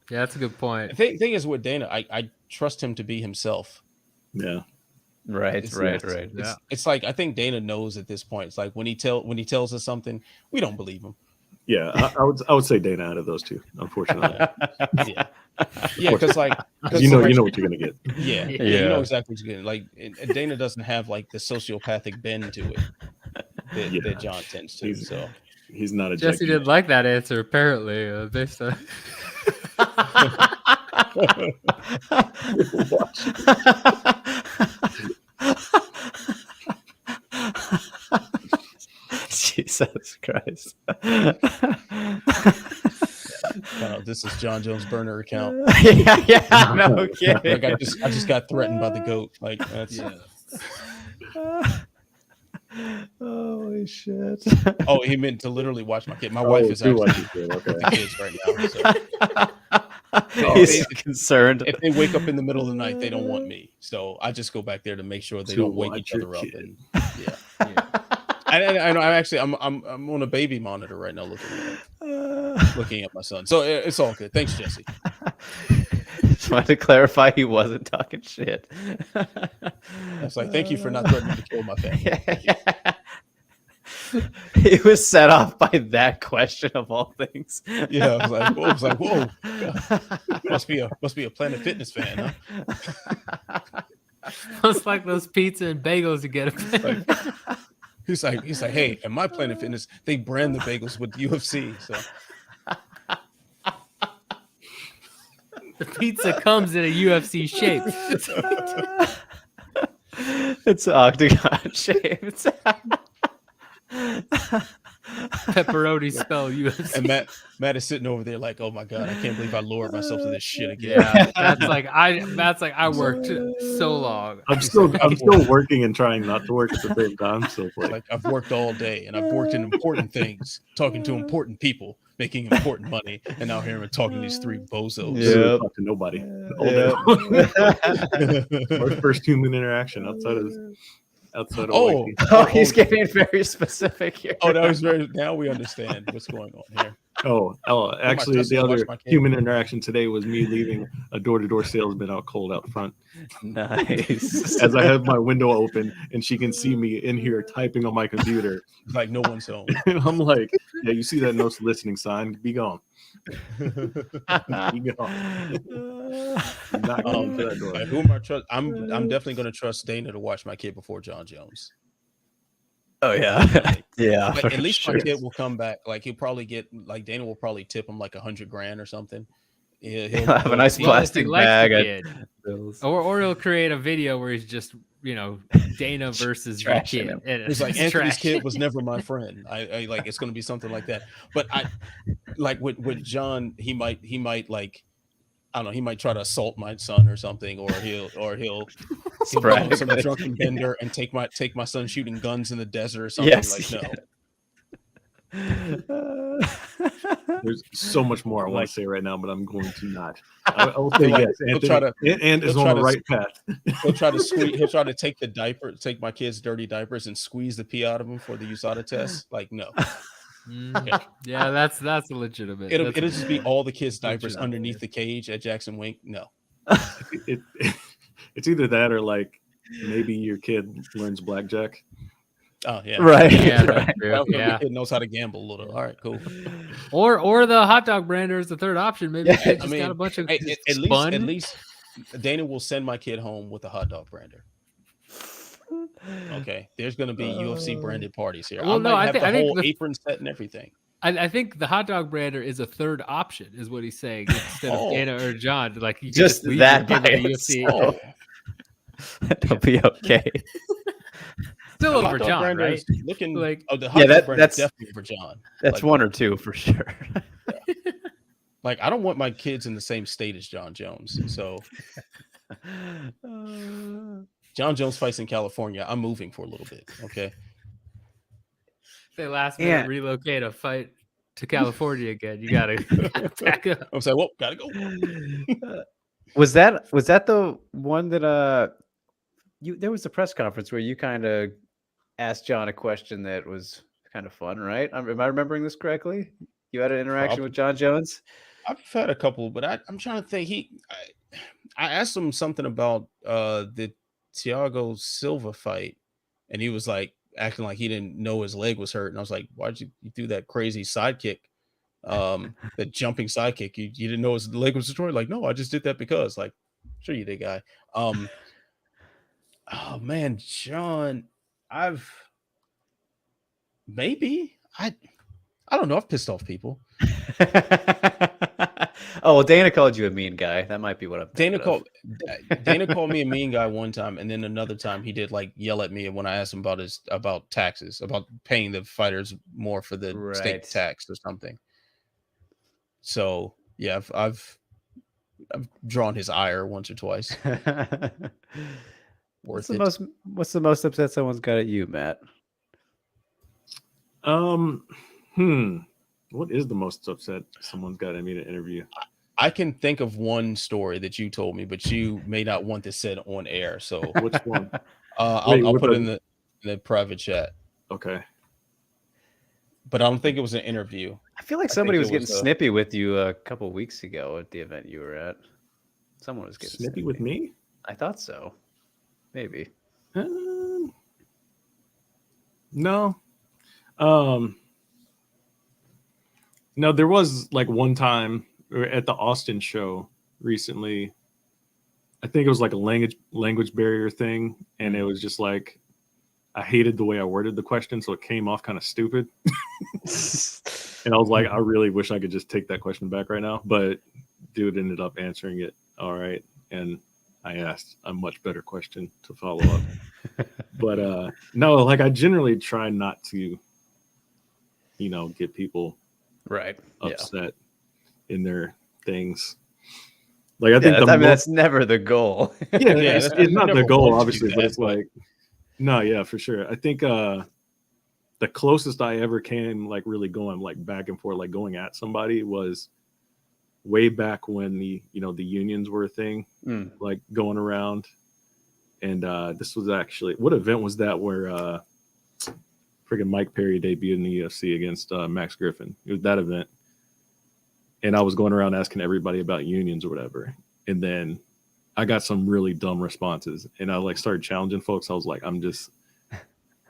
that's a good point. The thing is with Dana, I trust him to be himself. Yeah. Right. It's like I think Dana knows at this point. It's like when he tells us something, we don't believe him. Yeah, I would say Dana out of those two, unfortunately. Yeah, because you know what you're gonna get. Yeah, you know exactly what you're getting. Like Dana doesn't have like the sociopathic bend to it that John tends to. So he's not a Jesse didn't like that answer apparently. Based on Jesus Christ. This is John Jones' burner account. yeah, no kidding. Like I just got threatened by the goat. Like that's holy shit. Oh, he meant to literally watch my kid. My wife is actually with the kids right now. So. He's concerned. If they wake up in the middle of the night, they don't want me. So I just go back there to make sure they don't wake each other up. And I know. I'm on a baby monitor right now, looking at my son. So it's all good. Thanks, Jesse. Just wanted to clarify he wasn't talking shit. It's like, thank you for not threatening to kill my family. He was set off by that question of all things. Yeah, I was like, whoa. Must be a Planet Fitness fan, huh? It's like those pizza and bagels you get. He's like, hey, at my Planet Fitness, they brand the bagels with UFC. So the pizza comes in a UFC shape. It's octagon shaped. Pepperoni spell UFC. And Matt is sitting over there like, oh my god, I can't believe I lowered myself to this shit again. Yeah, I worked so long. I'm still working and trying not to work at the same time. So it's like I've worked all day and I've worked in important things, talking to important people, making important money, and now here I'm talking to these three bozos. Yeah, talk to nobody. Our first human interaction outside of. He's getting very specific here. Now we understand what's going on here. Actually, the other human interaction today was me leaving a door-to-door salesman out cold out front. Nice. As I have my window open and she can see me in here typing on my computer. Like no one's home. And I'm like, yeah, you see that no soliciting sign? Be gone. Be gone. Not going to that door. Who am I trust? I'm definitely going to trust Dana to watch my kid before John Jones. Oh yeah, yeah. Like, at least my kid will come back. Like he'll probably get Dana will probably tip him like $100,000 or something. He'll have a nice plastic bag. Or he'll create a video where he's just Dana versus the kid. It's like Anthony's kid was never my friend. I like it's going to be something like that. But I like with John, he might like. I don't know. He might try to assault my son or something, or he'll He'll become some drunken bender and take my son shooting guns in the desert or something. Yes, Like, no. There's so much more I want to say right now, but I'm going to not. I'll say yes, Anthony, and is on the right path. He'll try to squeeze. He'll try to take my kids' dirty diapers and squeeze the pee out of them for the USADA test. Like, no. Okay. Yeah, that's a legitimate. It'll just be all the kids' diapers underneath the cage at Jackson Wink. No. It's either that or like maybe your kid learns blackjack. Oh yeah, right. Yeah, right. Yeah. Kid knows how to gamble a little. All right, cool. Or the hot dog brander is the third option. Maybe the kid just got a bunch of at least Dana will send my kid home with a hot dog brander. Okay, there's going to be UFC branded parties here. Well, I think the whole apron set and everything. I think the hot dog brander is a third option, is what he's saying, instead of Dana or John. Like, you just that by UFC. That'll be okay. Still over John, right? Looking like, the hot dog brander is definitely for John. That's one or two for sure. Yeah. Like, I don't want my kids in the same state as John Jones. So John Jones fights in California. I'm moving for a little bit. Okay. They last minute relocate a fight to California again. You gotta pack up. I'm saying, well, gotta go. Was that the one that there was a press conference where you kind of asked John a question that was kind of fun, right? Am I remembering this correctly? You had an interaction with John Jones? I've had a couple, but I'm trying to think. I asked him something about the Thiago Silva fight, and he was like acting like he didn't know his leg was hurt. And I was like, why'd you do that crazy sidekick? That jumping sidekick. You didn't know his leg was destroyed? Like, no, I just did that because, like, sure you did, guy. Oh man, John, I don't know. I've pissed off people. Oh, well, Dana called you a mean guy. That might be what I'm Dana called me a mean guy one time, and then another time he did like yell at me when I asked him about taxes, about paying the fighters more for the state tax or something. So yeah, I've drawn his ire once or twice. What's the most upset someone's got at you, Matt? What is the most upset someone's got at me to interview? I can think of one story that you told me, but you may not want this said on air. So which one? I'll put it in the private chat. Okay. But I don't think it was an interview. I feel like somebody was getting snippy with you a couple weeks ago at the event you were at. Someone was getting snippy with me? I thought so. Maybe. No. No, there was like one time at the Austin show recently. I think it was like a language barrier thing, and it was just like I hated the way I worded the question, so it came off kind of stupid. And I was like, I really wish I could just take that question back right now, but dude ended up answering it all right, and I asked a much better question to follow up. But no, like I generally try not to, get people upset in their things. Like I think that's never the goal. It's not the goal, obviously, but it's like no, yeah, for sure. I think the closest I ever came like really going like back and forth, like going at somebody was way back when the unions were a thing, like going around. And this was actually, what event was that where freaking Mike Perry debuted in the UFC against Max Griffin? It was that event. And I was going around asking everybody about unions or whatever. And then I got some really dumb responses. And I like started challenging folks. I was like, I'm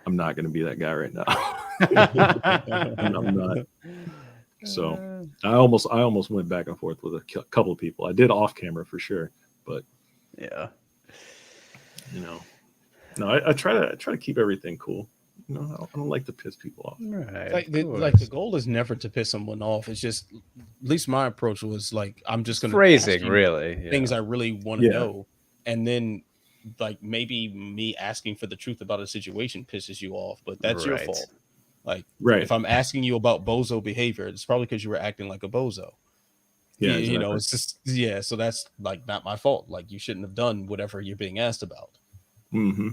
not going to be that guy right now. I'm not. So I almost went back and forth with a couple of people. I did off camera for sure, but yeah, no, I try to keep everything cool. I don't like to piss people off. Right. Like the goal is never to piss someone off. It's just, at least my approach was like, I'm just going to phrasing really things I really want to know, and then like maybe me asking for the truth about a situation pisses you off, but that's your fault. Like, if I'm asking you about bozo behavior, it's probably because you were acting like a bozo. Yeah, exactly. It's just so that's like not my fault. Like, you shouldn't have done whatever you're being asked about. Mm-hmm.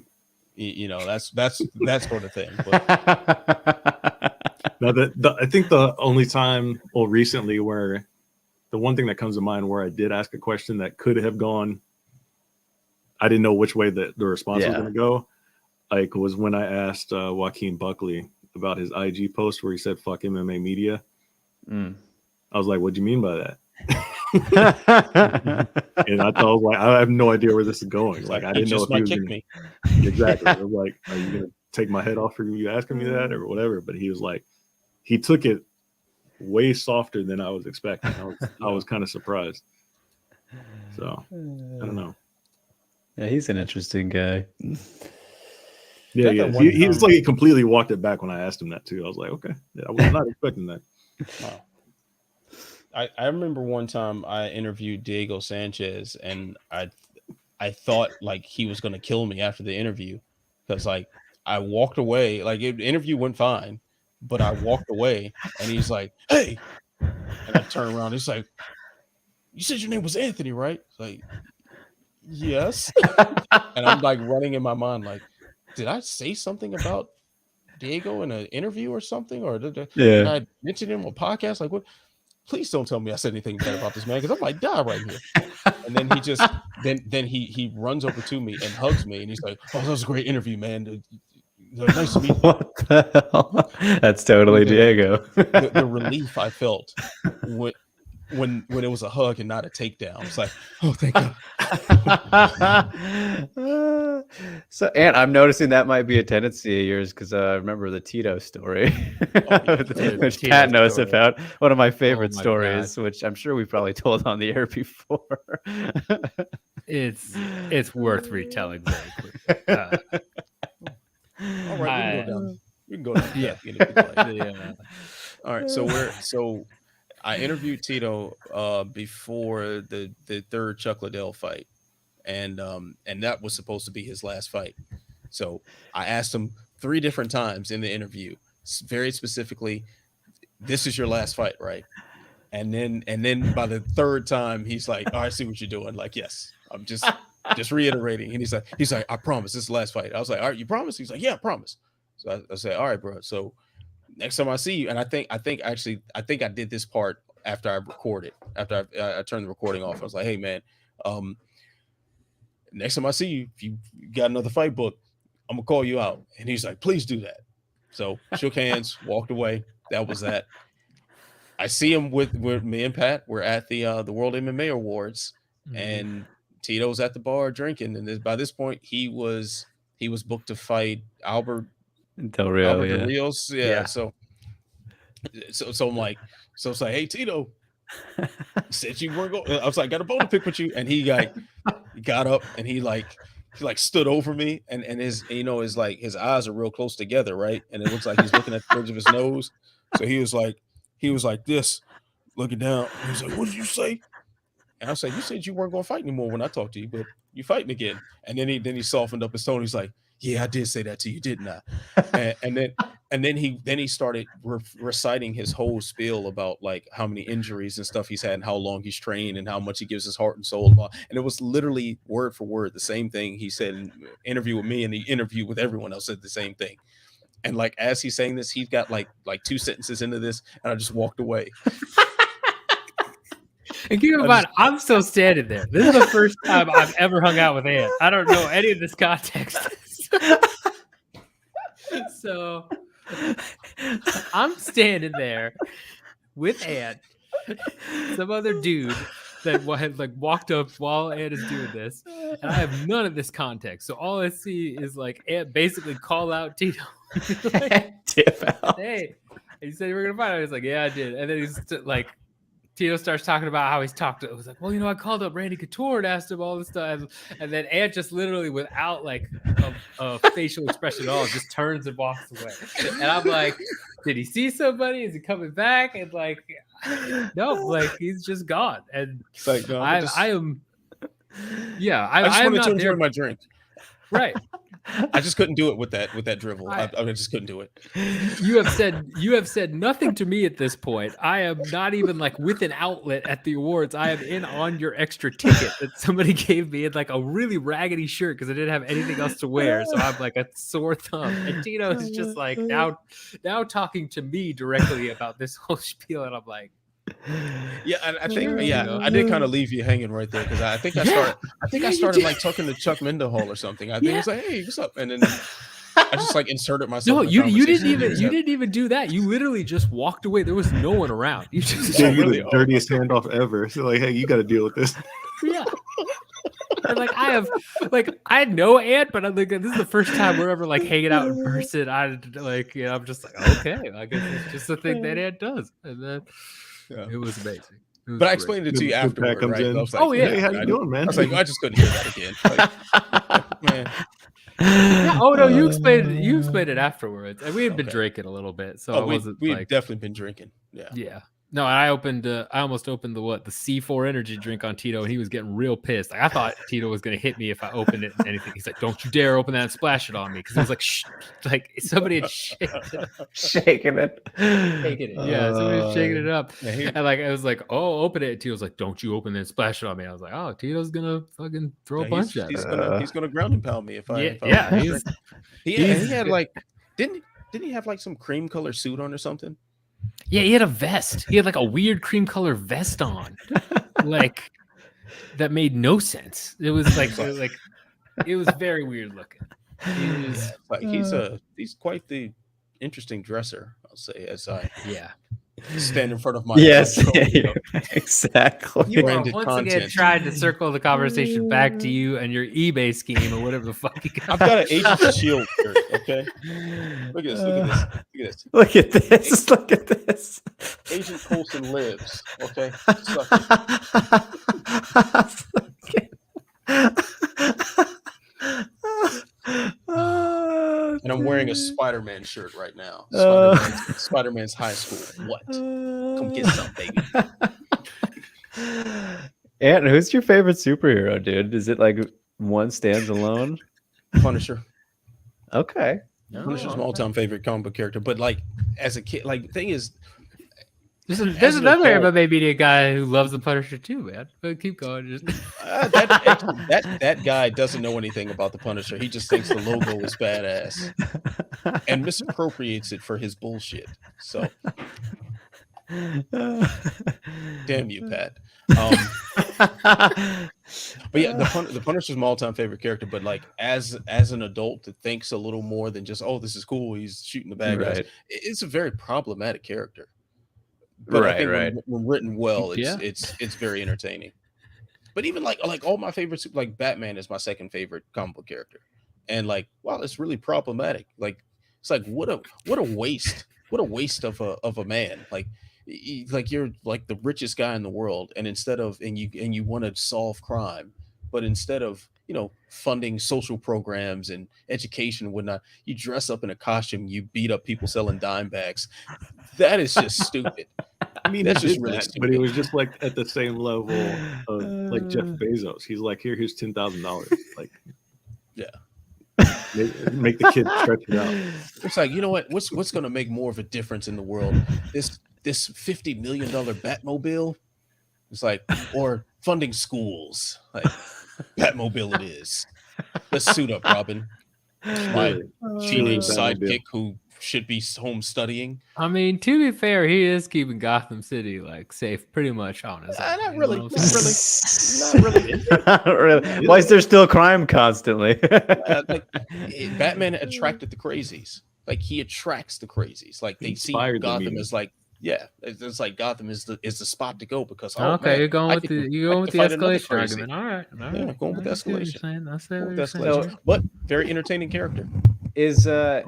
You know, that's that sort of thing. But now I think the only time, well, recently, where the one thing that comes to mind where I did ask a question that could have gone, I didn't know which way the response was going to go. Like, was when I asked Joaquin Buckley about his IG post where he said "fuck MMA media." I was like, "What do you mean by that?" And I thought, like, I have no idea where this is going. Like, I didn't know if he was kick gonna, me. Exactly. I was like, "Are you gonna take my head off for you asking me that or whatever?" But he was like, he took it way softer than I was expecting. I was kind of surprised. So I don't know. Yeah, he's an interesting guy. Yeah, he's like, he completely walked it back when I asked him that too. I was like, okay, yeah, I was not expecting that. Wow. I remember one time I interviewed Diego Sanchez, and I thought like he was going to kill me after the interview, because like I walked away, like the interview went fine, but I walked away and he's like, "Hey," and I turned around. He's like, "You said your name was Anthony, right?" It's like, "Yes." And I'm like running in my mind, like, did I say something about Diego in an interview or something, or did I mention him on a podcast? Like, what? Please don't tell me I said anything bad about this man, because I might die right here. And then he just then he runs over to me and hugs me, and he's like, "Oh, that was a great interview, man. Nice to meet you." What the hell? That's totally Diego. the relief I felt when it was a hug and not a takedown. It's like, oh, thank God. So, and I'm noticing that might be a tendency of yours, because I remember the Tito story, which Tito Pat knows story. about. One of my favorite Oh my stories, which I'm sure we probably told on the air before. It's worth retelling very quickly. All right, we can go down. Yeah. All right, so I interviewed Tito before the third Chuck Liddell fight, and that was supposed to be his last fight. So I asked him 3 different times in the interview, very specifically, "This is your last fight, right?" And then by the third time, he's like, "Oh, I see what you're doing." Like, "Yes, I'm just reiterating." And he's like, "I promise, this is the last fight." I was like, "All right, you promise?" He's like, "Yeah, I promise." So I said, "All right, bro. So next time I see you," and I think I did this part after I recorded, after I turned the recording off. I was like, "Hey, man, next time I see you, if you got another fight book, I'm gonna call you out." And he's like, "Please do that." So shook hands, walked away. That was that. I see him with me and Pat. We're at the World MMA Awards, and Tito's at the bar drinking. And by this point, he was booked to fight Albert Del Rio, Rios. Yeah. So I'm like, so it's like, "Hey, Tito, you said you weren't going." I was like, "Got a bone to pick with you." And he got up and he stood over me, and his, you know, his eyes are real close together, right? And it looks like he's looking at the bridge of his nose. So he was like this, looking down. He was like, "What did you say?" And I was like, "You said you weren't going to fight anymore when I talked to you, but you fighting again." And then he softened up his tone. He's like, "Yeah, I did say that to you, didn't I?" And then he started reciting his whole spiel about like how many injuries and stuff he's had, and how long he's trained, and how much he gives his heart and soul. And it was literally word for word the same thing he said in the interview with me, and the interview with everyone else said the same thing. And like, as he's saying this, he's got like 2 sentences into this, and I just walked away. And keep in mind, I'm still standing there. This is the first time I've ever hung out with Ant. I don't know any of this context. So I'm standing there with Ant, some other dude that had like walked up while Ant is doing this, and I have none of this context. So all I see is like Ant basically call out Tito. Like, Dip out. "Hey," and he said, "You were gonna fight." I was like, "Yeah, I did." And then he's like, Tito starts talking about how he's talked to. It was like, "Well, you know, I called up Randy Couture and asked him all this stuff," and then Ant just literally, without like a facial expression at all, just turns and walks away. And I'm like, "Did he see somebody? Is he coming back?" And like, no, like he's just gone. And It's like, no, I am. Yeah, I just am wanted not to there. enjoy my drink. Right. I just couldn't do it with that drivel. I just couldn't do it. You have said nothing to me at this point. I am not even like with an outlet at the awards. I am in on your extra ticket that somebody gave me in like a really raggedy shirt because I didn't have anything else to wear. So I'm like a sore thumb. And Tino is just like now talking to me directly about this whole spiel, and I'm like, yeah, I think I did kind of leave you hanging right there because I think I started like talking to Chuck Mindahall or something. I think it was like, hey, what's up? And then I just like inserted myself. No, in the you conversation. you didn't even do that. You literally just walked away. There was no one around. You just Gave you the dirtiest handoff ever. So like, hey, you got to deal with this. yeah. And like I had no aunt, but I'm like, this is the first time we're ever like hanging out in person. I'm just like, okay, I guess it's just a thing that aunt does. And then it was amazing. But I explained it to you afterward, right? I was like, yeah. Hey, how you doing, man? I was like, I just couldn't hear that again. Like, man. Yeah, oh no, you explained it afterwards, and we had been drinking a little bit, so we've definitely been drinking. Yeah. No, I almost opened the C4 energy drink on Tito, and he was getting real pissed. Like I thought Tito was gonna hit me if I opened it and anything. He's like, "Don't you dare open that and splash it on me," because it was like, shh, like somebody had shaking it. Yeah, somebody was shaking it up, and like I was like, "Oh, open it." And Tito's like, "Don't you open it and splash it on me." I was like, "Oh, Tito's gonna fucking throw a punch at me. He's gonna ground and pound me if I." He had like didn't he have like some cream color suit on or something? Yeah, he had a vest. He had like a weird cream color vest on, like that made no sense. It was like it was very weird looking. He was like he's quite the interesting dresser, I'll say, as I stand in front of my exactly. You are once again trying to circle the conversation back to you and your eBay scheme or whatever the fuck you got. I've got an Agent Shield shirt, okay? Look at this. Look at this. Look at this. Agent Coulson lives, okay? And I'm wearing a Spider-Man shirt right now. Spider-Man's high school. What? Come get some, baby. Ant, who's your favorite superhero, dude? Is it like one stands alone? Punisher. Okay. Punisher's my all-time favorite comic book character. But like as a kid, like the thing is, there's another MMA media guy who loves the Punisher too, man. But keep going. That guy doesn't know anything about the Punisher. He just thinks the logo is badass and misappropriates it for his bullshit. So, damn you, Pat. But yeah, the Punisher's my all-time favorite character. But like as an adult that thinks a little more than just, oh, this is cool, he's shooting the bad guys. It's a very problematic character. But I think when written well, it's very entertaining. But even like all my favorites, like Batman is my second favorite comic book character, and like wow, it's really problematic. Like it's like what a waste, of a man. Like you're like the richest guy in the world, and you want to solve crime, but instead of funding social programs and education and whatnot, you dress up in a costume, you beat up people selling dime bags. That is just stupid. I mean, that's just really stupid. But he was just like at the same level of like Jeff Bezos. He's like, here's $10,000. Like, yeah, make the kid stretch it out. It's like, you know what? What's going to make more of a difference in the world? This $50 million Batmobile. It's like, or funding schools. Like, Batmobile it is. Let's suit up, Robin. My teenage sidekick who should be home studying. I mean, to be fair, he is keeping Gotham City like safe pretty much on his own. Not really. Not really. Why is there still crime constantly? Batman attracted the crazies. Like he attracts the crazies. Like they see Gotham as like, yeah, it's like Gotham is the spot to go because you're going with the escalation argument. All right. Yeah, going with escalation. But very entertaining character. Is the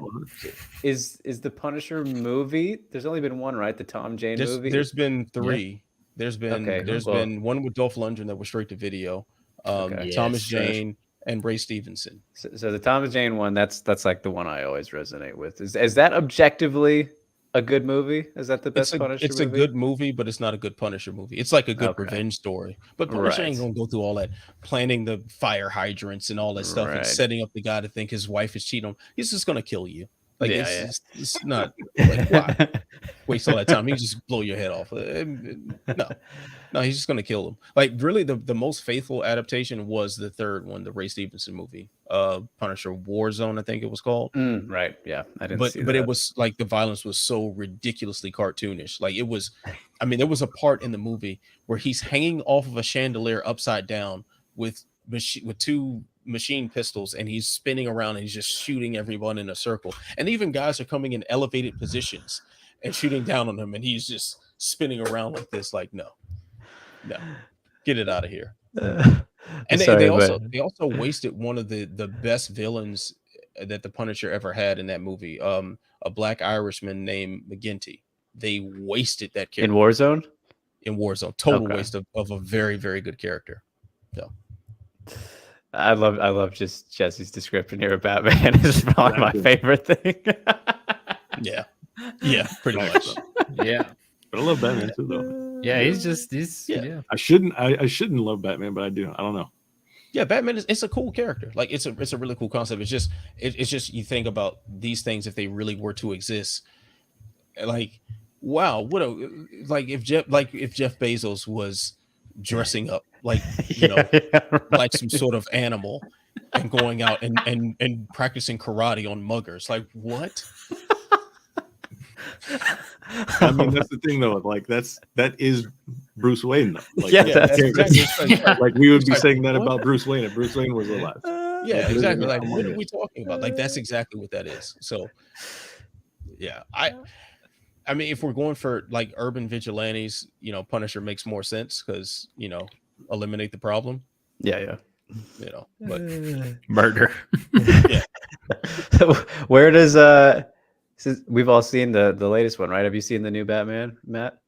Punisher movie? There's only been one, right? The Tom Jane movie. There's been three. There's been one with Dolph Lundgren that was straight to video. Thomas Jane and Ray Stevenson. So the Thomas Jane one, that's like the one I always resonate with. Is that objectively a good movie? Is that the best Punisher it's movie? a good movie, but it's not a good Punisher movie. It's like a good Okay. revenge story. But Punisher ain't Right. gonna go through all that planning the fire hydrants and all that stuff and Right. setting up the guy to think his wife is cheating on him. He's just gonna kill you. Like Yeah, it's not like why waste all that time? He just blow your head off. No, he's just gonna kill him. Like really, the most faithful adaptation was the third one, the Ray Stevenson movie, Punisher Warzone, I think it was called. Right. Yeah, I didn't But see but that. it was like the violence was so ridiculously cartoonish. Like it was, I mean, there was a part in the movie where he's hanging off of a chandelier upside down with two machine pistols, and he's spinning around and he's just shooting everyone in a circle. And even guys are coming in elevated positions and shooting down on him, and he's just spinning around like this. Like no, get it out of here. And they also wasted one of the best villains that the Punisher ever had in that movie. A black Irishman named McGinty. They wasted that character in Warzone. Total waste of a very, very good character. So I love just Jesse's description here of Batman. Is probably my favorite thing. yeah, pretty much. Yeah, but I love Batman too, though. Yeah, he's yeah. I shouldn't love Batman, but I do. I don't know. Yeah, Batman it's a cool character. Like it's a really cool concept. It's just you think about these things if they really were to exist. Like, wow, if Jeff Bezos was dressing up like like some sort of animal and going out and practicing karate on muggers. Like what? I mean, that's the thing though. Like that is Bruce Wayne though. Like, that's exactly. Like we would be saying that about Bruce Wayne if Bruce Wayne was alive. Yeah, exactly. Like what are we talking about? Like that's exactly what that is. So yeah, I mean, if we're going for like urban vigilantes, Punisher makes more sense because eliminate the problem. Yeah. But murder. Yeah. Where does we've all seen the latest one, right? Have you seen the new Batman, Matt?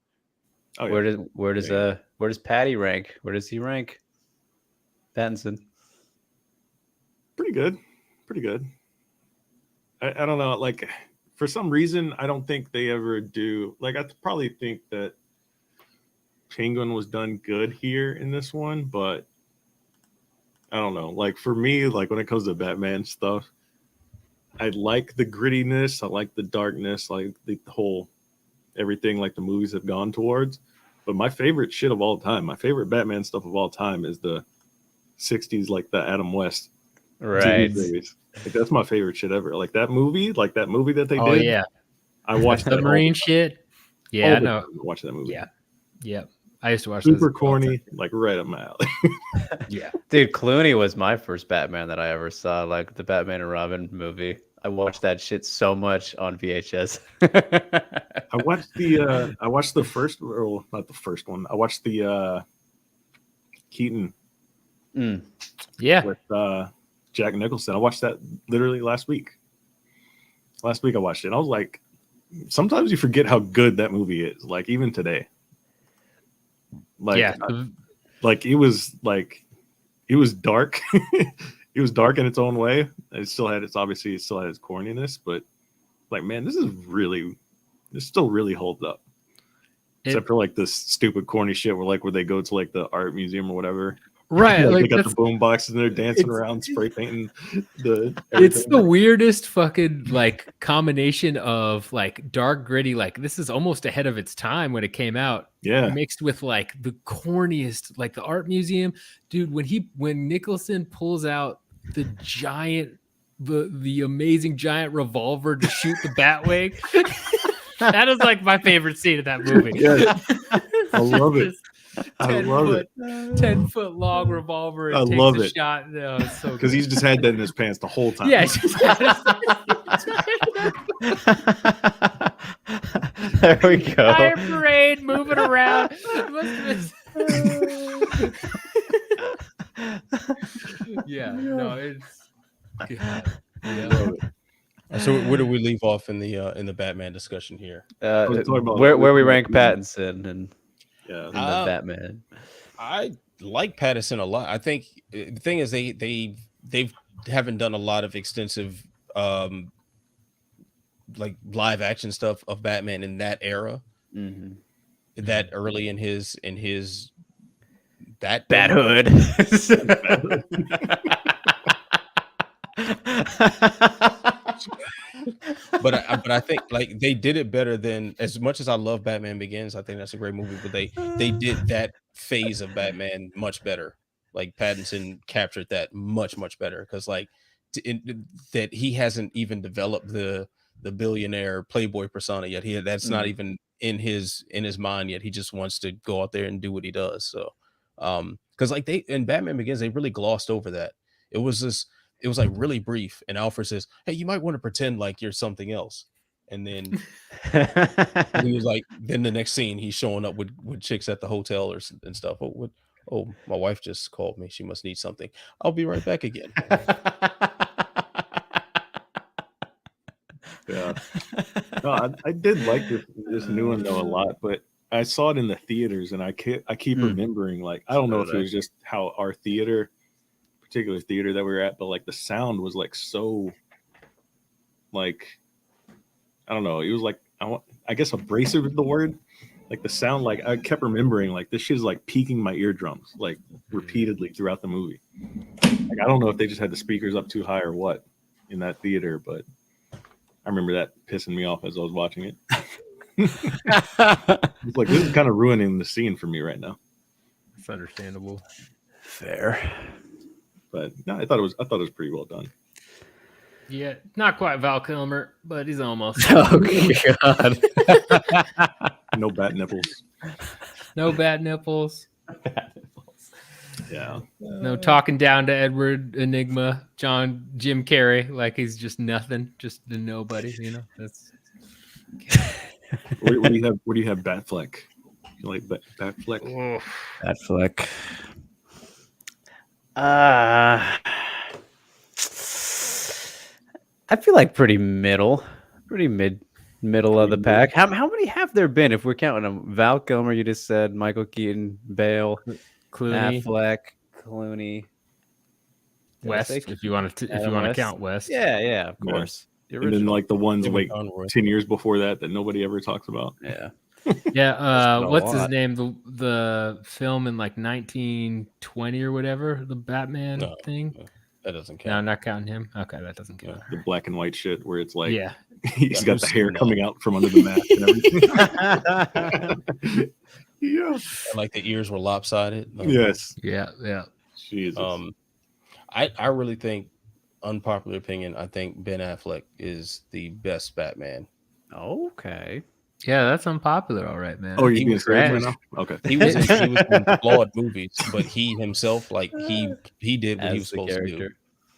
Oh, yeah. Where does Patty rank? Where does he rank? Pattinson. Pretty good. I don't know. Like for some reason, I don't think they ever do. Like I probably think that Penguin was done good here in this one, but I don't know. Like for me, like when it comes to Batman stuff, I like the grittiness. I like the darkness, like the whole everything like the movies have gone towards. But my favorite shit of all time, my favorite Batman stuff of all time is the 60s, like the Adam West. Right. Like, that's my favorite shit ever. Like that movie that they did. Oh yeah. I watched the Marine shit. Yeah, I know. Watch that movie. Yeah. I used to watch super corny, like right up my alley. Yeah. Dude, Clooney was my first Batman that I ever saw, like the Batman and Robin movie. I watched that shit so much on VHS. I watched the first, or not the first one. I watched the Keaton. Yeah. With Jack Nicholson. I watched that literally last week. I watched it. I was like, sometimes you forget how good that movie is. Like even today. Like, yeah. Like it was dark. It was dark in its own way. It still had its corniness, but like, man, this still really holds up. Except for like this stupid corny shit where they go to like the art museum or whatever. Right. Like, they got the boom boxes and they're dancing around, spray painting It's the weirdest fucking like combination of like dark gritty, like this is almost ahead of its time when it came out. Yeah. Mixed with like the corniest, like the art museum. Dude, when Nicholson pulls out the giant the amazing giant revolver to shoot the Batwing. That is like my favorite scene of that movie. Yeah. I love it. 10-foot long revolver. I love it. Shot. No, it's so because he's just had that in his pants the whole time. Yeah, just there we go. Fire parade moving around. Yeah, no, it's God. Yeah. So where do we leave off in the Batman discussion here? Where we rank Pattinson and the Batman. I like Pattinson a lot. I think the thing is they haven't done a lot of extensive like live action stuff of Batman in that era, that early in his that Bathood. but I think like they did it better than, as much as I love Batman Begins, I think that's a great movie, but they did that phase of Batman much better. Like Pattinson captured that much better, because like that he hasn't even developed the billionaire playboy persona yet. That's not even in his mind yet. He just wants to go out there and do what he does. So because like they in Batman Begins, they really glossed over that. It was like really brief, and Alfred says, "Hey, you might want to pretend like you're something else." And then he was like, then the next scene, he's showing up with chicks at the hotel and stuff. Oh, my wife just called me. She must need something. I'll be right back again. Yeah. No, I did like this new one though a lot, but I saw it in the theaters, and I keep remembering, like, I don't know if it was just how our particular theater that we were at, but like the sound was like so, like, I don't know, it was like, I guess abrasive is the word. Like the sound, like I kept remembering, like this shit is like peaking my eardrums, like repeatedly throughout the movie. Like I don't know if they just had the speakers up too high or what in that theater, but I remember that pissing me off as I was watching it. It's like, this is kind of ruining the scene for me right now. It's understandable. Fair. But no, I thought it was pretty well done. Yeah, not quite Val Kilmer, but he's almost. Oh God. No bat nipples. No bad nipples. Yeah. No talking down to Edward Enigma, Jim Carrey, like he's just nothing, just a nobody. You know, that's. What do you have? What do you have? Batfleck. You like Batfleck? Batfleck. I feel like pretty middle of the pack. How many have there been if we're counting them? Val Kilmer, you just said, Michael Keaton, Bale, Clooney, Affleck, Clooney, West. If you want to count West, yeah, of course. Yeah. And then like the ones like 10 years before that nobody ever talks about. Yeah. Yeah. What's his name? The film in like 1920 or whatever, the Batman thing. That doesn't count. No, not counting him. Okay, that doesn't count. The black and white shit where it's like, yeah, he's got the hair coming out from under the mask and everything. Yeah. And like the ears were lopsided. Yes. Yeah. Jesus. I really think, unpopular opinion, I think Ben Affleck is the best Batman. Okay. Yeah, that's unpopular. All right, man. Oh, you're being serious right now? Okay. He was in flawed movies, but he himself, like he did what he was supposed to do.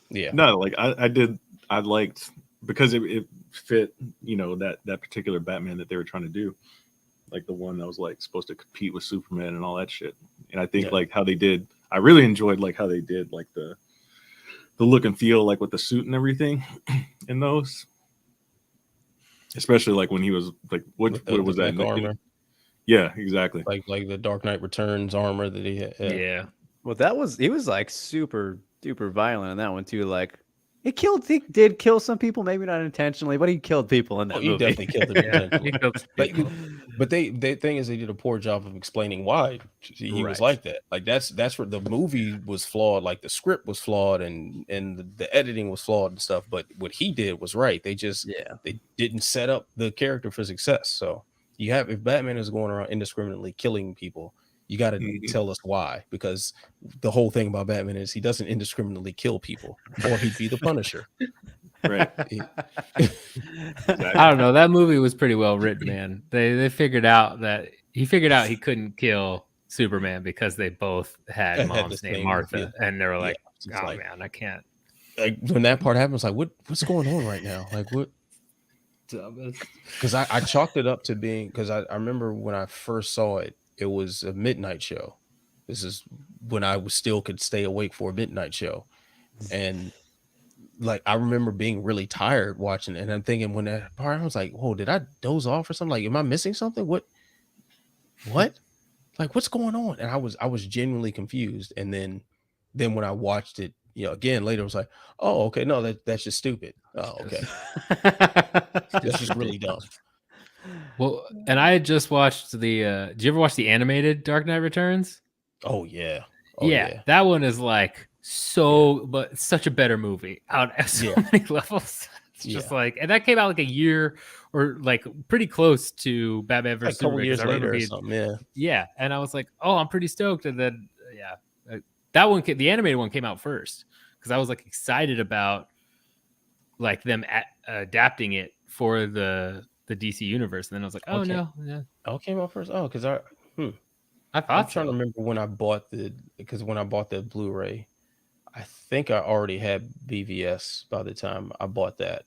Yeah. No, like I liked, because it fit, you know, that particular Batman that they were trying to do. Like the one that was like supposed to compete with Superman and all that shit. And I think like how they did, I really enjoyed like how they did like the look and feel, like with the suit and everything in those. Especially like when he was like, what was that armor? Yeah, exactly. Like the Dark Knight Returns armor that he had. Yeah. Well, he was like super duper violent in that one too. Like he did kill some people, maybe not intentionally, but he killed people in that movie. He definitely killed them intentionally. But the thing is, they did a poor job of explaining why he was like that. Like that's where the movie was flawed. Like the script was flawed and the editing was flawed and stuff. But what he did was right. They didn't set up the character for success. So if Batman is going around indiscriminately killing people, you got to tell us why, because the whole thing about Batman is he doesn't indiscriminately kill people, or he'd be the Punisher. Right. I don't know. That movie was pretty well written, man. They figured out he couldn't kill Superman because they both had moms named Martha, and they were like, man, I can't. Like when that part happens, like what's going on right now? Like what? Because I chalked it up to being, because I remember when I first saw it. It was a midnight show. This is when I could stay awake for a midnight show. And like, I remember being really tired watching it. And I'm thinking when that part, I was like, whoa, did I doze off or something? Like, am I missing something? What? Like, what's going on? And I was genuinely confused. And then when I watched it again later was like, oh, okay, no, that's just stupid. Oh, okay, that's just really dumb. Well, and I had just watched the. Did you ever watch the animated Dark Knight Returns? Oh yeah, that one is like but it's such a better movie on so many levels. It's just like, and that came out like a year or like pretty close to Batman vs. Like a couple Superman. years later or something. Yeah, and I was like, oh, I'm pretty stoked. And then that one, the animated one, came out first because I was like excited about like them adapting it for the DC universe. And then I was like, oh no, it came out first. Oh, because I thought I'm trying to remember when I bought the Blu-ray, I think I already had BVS by the time I bought that.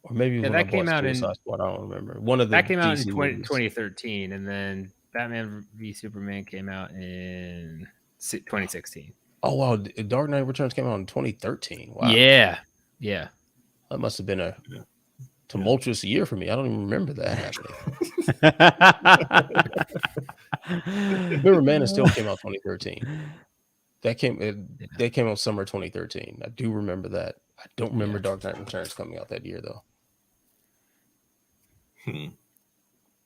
Or maybe when that I came bought out Suicide Squad, I don't remember. One of the that came out in DC 2013, and then Batman v Superman came out in 2016. Oh wow, Dark Knight Returns came out in 2013. Wow. Yeah. That must have been a tumultuous year for me. I don't even remember that happening. Remember, Man of Steel came out 2013. That came out summer 2013. I do remember that. I don't remember Dark Knight Returns coming out that year though.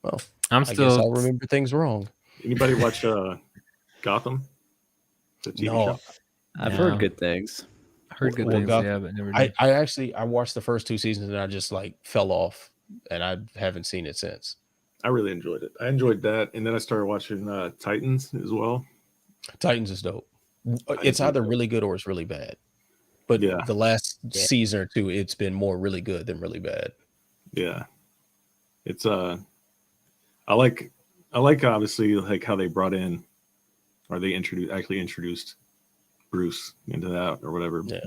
Well, I guess I remember things wrong. Anybody watch Gotham? The TV show? I've heard good things. But never did. I watched the first 2 seasons and I just like fell off, and I haven't seen it since. I really enjoyed it. I enjoyed that, and then I started watching Titans as well. Titans is dope. It's either really good or it's really bad. But the last season or 2, it's been more really good than really bad. Yeah, it's I like obviously like how they brought in, or they introduced Bruce into that or whatever. Yeah,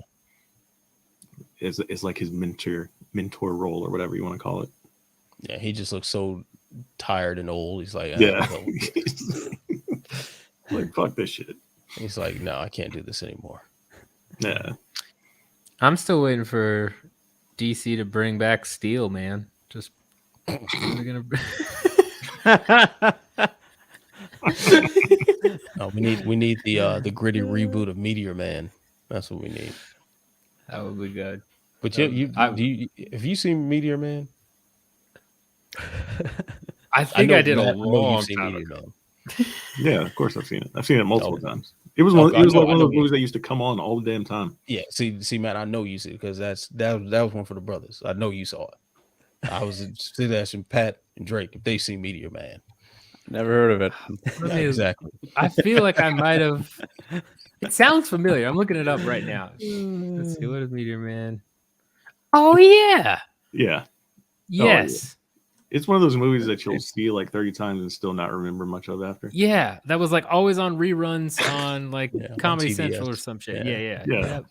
it's like his mentor role or whatever you want to call it. Yeah, he just looks so tired and old. He's like, like fuck this shit. He's like, no, I can't do this anymore. Yeah, I'm still waiting for DC to bring back Steel, man. Just we're gonna. No, we need the gritty reboot of Meteor Man. That's what we need. That would be good. But have you seen Meteor Man? I think I did a long time ago. Man. Yeah, of course I've seen it. I've seen it multiple times. It was one of those movies that used to come on all the damn time. Yeah, see, Matt, I know you see it because that was one for the brothers. I know you saw it. I was sitting asking Pat and Drake if they see Meteor Man. Never heard of it. Yeah, exactly. I feel like I might have. It sounds familiar. I'm looking it up right now. Let's see. What is Meteor Man? Oh yeah. Yeah. Yes. It's one of those movies that you'll see like 30 times and still not remember much of after. Yeah, that was like always on reruns on like Comedy on Central or some shit. Yeah. Exactly.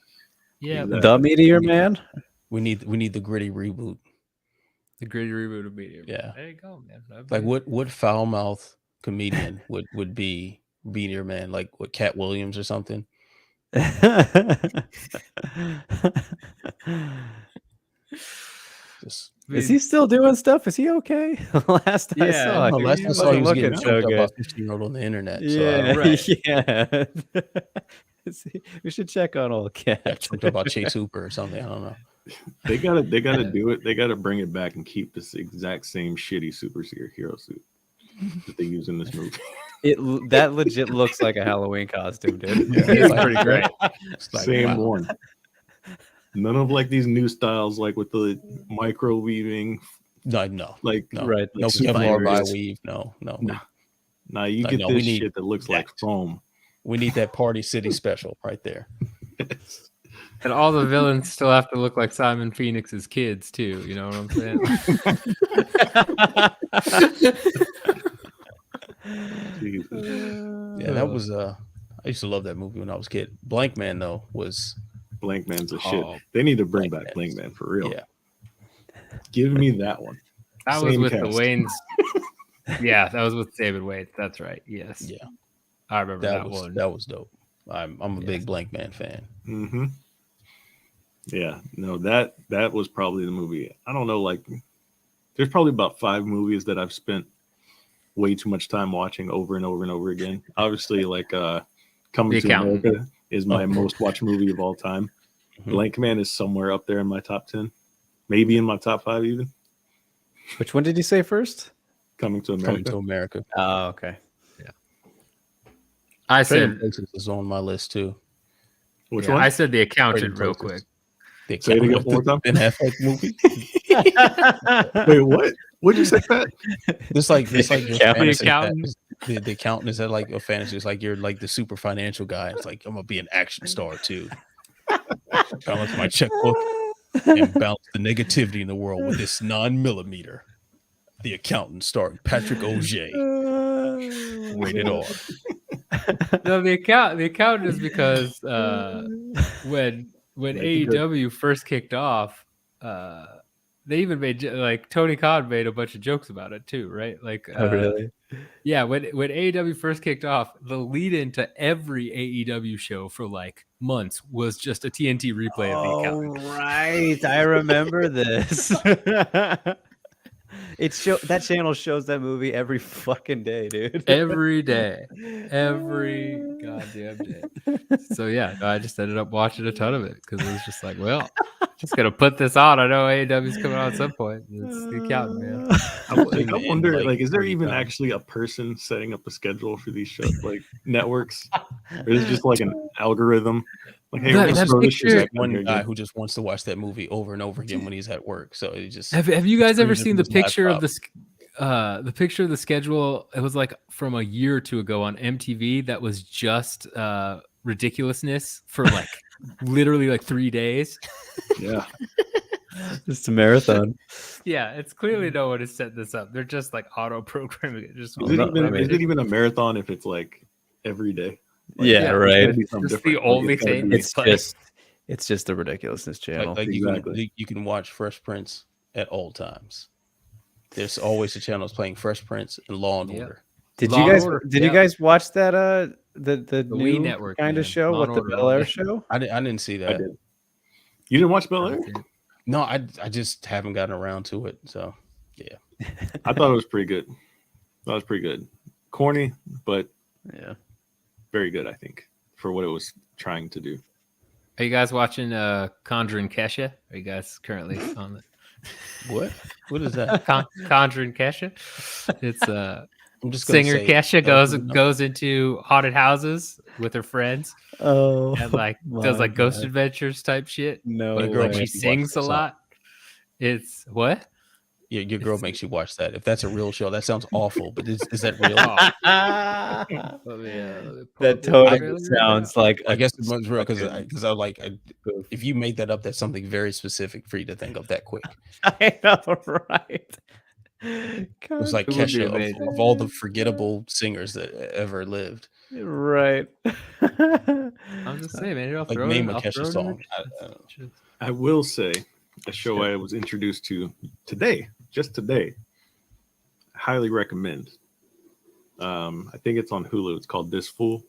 The Meteor Man. We need the gritty reboot. The gritty reboot of Meteor. Yeah. There you go, man. Like what foul mouth comedian would be Meteor Man? Like what, Cat Williams or something? Is he still doing stuff? Is he okay? Last I saw, last I saw, he was getting so choked up by 15-year-old on the internet. Yeah, so right. Yeah. We should check on old Cat. Choked up by Chase Hooper or something. I don't know. They gotta do it. They gotta bring it back and keep this exact same shitty superhero suit that they use in this movie. That legit looks like a Halloween costume, dude. Yeah, it's pretty great. Like, Same one. None of like these new styles, like with the micro weaving. No. Like no. Right. No like Kevlar by spiders. weave. No. Nah, you get this shit that looks that. like foam. We need that Party City special right there. And all the villains still have to look like Simon Phoenix's kids too. You know what I'm saying? Yeah, that was I used to love that movie when I was a kid. Blank Man though was Blank Man's a shit. They need to bring back Blank Man for real. Yeah. Give me that one. That was with the Wayans. Yeah, that was with David Wayne. That's right. Yes. Yeah. I remember that one. That was dope. I'm a big Blank Man fan. Mm-hmm. Yeah, no, that was probably the movie. I don't know, like there's probably about 5 movies that I've spent way too much time watching over and over and over again. Obviously, like Coming to America. is my most watched movie of all time. Blank Man is somewhere up there in my top 10, maybe in my top 5 even. Which one did you say first? Coming to America. Coming to America. Oh, okay. I Trading said Places is on my list too. Which yeah, one? I said The Accountant Trading real Places. quick. Say it again one more time. Ben Affleck movie. Wait, what? What'd you say, Pat? This like your fantasy. Accountant. The accountant is that like a fantasy? It's like you're like the super financial guy. It's like I'm gonna be an action star too. Balance my checkbook and balance the negativity in the world with this 9mm. The Accountant, starring Patrick Auger. Rated R. No, the accountant is because when AEW first kicked off, they even made like Tony Khan made a bunch of jokes about it too, right? Like, Oh, really? Yeah, when AEW first kicked off, the lead into every AEW show for like months was just a TNT replay of The Accountant. Right, I remember this. That channel shows that movie every fucking day, dude. Every day, every goddamn day. So yeah, I just ended up watching a ton of it because it was just like, well, just gonna put this on. I know AEW's coming out at some point. It's The Accountant, man. I wonder, like, is there 30 even times. actually a person setting up a schedule for these shows, like networks? Or is it just like an algorithm? Like, hey, we're That gonna throw this picture- shit One here guy again. who just wants to watch that movie over and over again when he's at work. So he just Have you guys ever screens it seen from the his picture laptop. of the picture of the schedule? It was like from a year or two ago on MTV. That was just ridiculousness for like literally like 3 days. Yeah, Just a marathon. Yeah, it's clearly no one has set this up. They're just like auto programming it. Just is it, no, even, I mean- is it even a marathon if it's like every day? Like, Yeah, yeah, right. it's gotta be something Just the different. Like, only it's gotta thing be- that's It's just the ridiculousness channel. like Exactly. you can watch Fresh Prince at all times. There's always a channel that's playing Fresh Prince and Law and Yep. Order. Did Law you and guys Order, did you yeah. guys watch that the Wii new Network, kind man. of show? Law What and the Order Bel all Air day. show? I didn't see I that. did. You didn't watch Bel Air? No, I just haven't gotten around to it. So yeah. I thought it was pretty good. That was pretty good. Corny, but Yeah. very good, I think, for what it was trying to do. Are you guys watching Conjuring Kesha? Are you guys currently on the What? What is that? Conjuring Kesha? It's I'm just gonna singer say Kesha no. goes into haunted houses with her friends Oh, and like does like ghost adventures type shit. No My girl Like she makes me watch sings that a song. lot. It's what? Your girl makes you watch that. If that's a real show, that sounds awful. But is that real? that Let me pull up the totally trailer. sounds like I guess it was real because fucking I like if you made that up, that's something very specific for you to think of that quick. I know, right? It was like It would be Kesha amazing. of all the forgettable singers that ever lived. Right. I'm just saying, man. I'll Like throw name it, a I'll Kesha throw it in song. there. I will say a show I was introduced to today, just today. Highly recommend. I think it's on Hulu. It's called This Fool.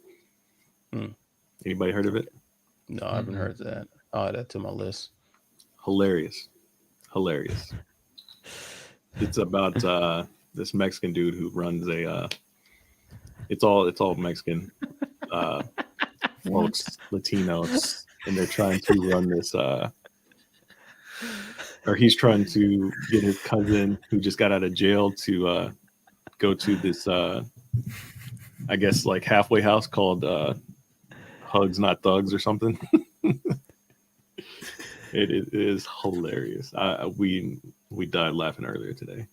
Anybody heard of it? No, I haven't heard that. I'll add that to my list. Hilarious. It's about this Mexican dude who runs a it's all Mexican folks, Latinos, and they're trying to run this or he's trying to get his cousin who just got out of jail to go to this I guess like halfway house called Hugs Not Thugs or something. It is hilarious. We died laughing earlier today.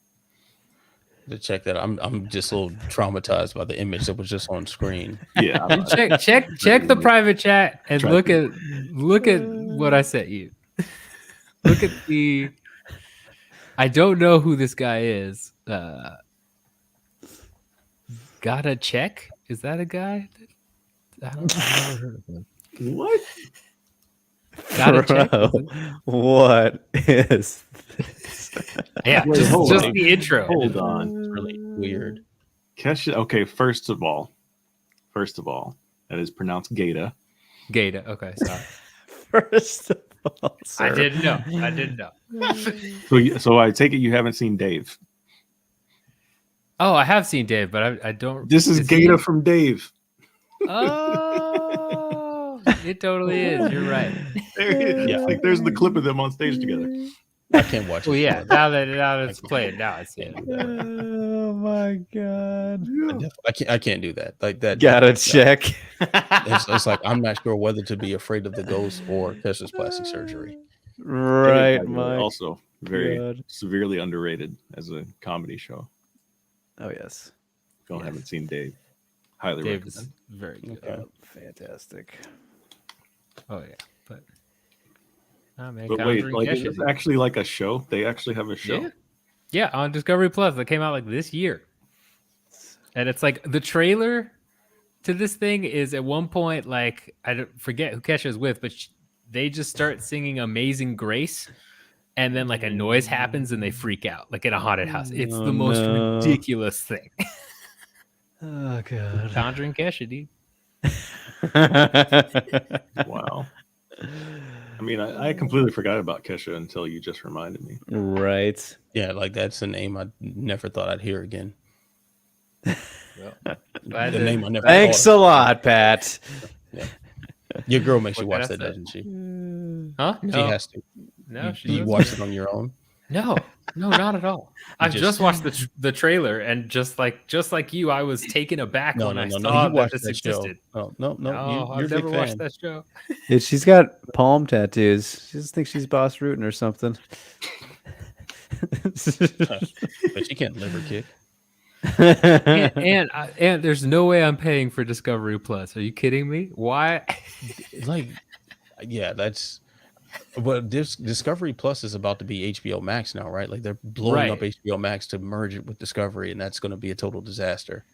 To check that, I'm just a little traumatized by the image that was just on screen. Yeah, You check the private chat and Try look to. at what I sent you. Look at the. I don't know who this guy is. Gotta check. Is that a guy? I don't know. I've never heard of him. What? Gotta check. Bro, what is this? Yeah, Wait, just hold on. the intro. Hold on. It's really weird. Kesha. Okay, first of all, that is pronounced Gata. Gata. Okay, sorry. First of all, sir. I didn't know. So I take it you haven't seen Dave. Oh, I have seen Dave, but I don't. This is he- Gata from Dave. Oh. It totally is. You're right. Yeah. Like there's the clip of them on stage together. I can't watch it. Well, yeah. anymore. Now that it's played, now I see it. Oh my god! I can't do that. Like that. Gotta check. It's like I'm not sure whether to be afraid of the ghost or Kesha's plastic surgery. Right, David, by the way, Mike. also very God. severely underrated as a comedy show. Oh yes, If you Yes. haven't seen Dave, highly Dave is recommend. very good. Okay. fantastic. Oh yeah, but man, But wait, Conjuring like Kesha, it's dude. actually like a show. They actually have a show. Yeah, on Discovery Plus that came out like this year, and it's like the trailer to this thing is at one point like I don't forget who Kesha's with, but they just start singing "Amazing Grace," and then like a noise happens and they freak out like in a haunted house. It's Oh, the most no. ridiculous thing. Oh god. Conjuring Kesha, dude. Wow. I mean, I completely forgot about Kesha until you just reminded me. Right. Yeah, like that's a name I never thought I'd hear again. Glad The to- name I never. Thanks thought a lot, Pat. Your girl makes you What watch can I that, say? doesn't she? Huh? She No, has to. no, she You doesn't. watch it on your own. No, not at all. I've just- just watched the trailer, and just like you, I was taken aback No, when no, I no, saw no. You that watched this that show. existed. No. No, You're I've a big never watched fan. that show. Yeah, she's got palm tattoos. She just thinks she's boss rooting or something. But she can't liver kick. And there's no way I'm paying for Discovery Plus. Are you kidding me? Why? Like, yeah, that's. Well, this Discovery Plus is about to be HBO Max now, right? Like they're blowing up Right. HBO Max to merge it with Discovery, and that's going to be a total disaster.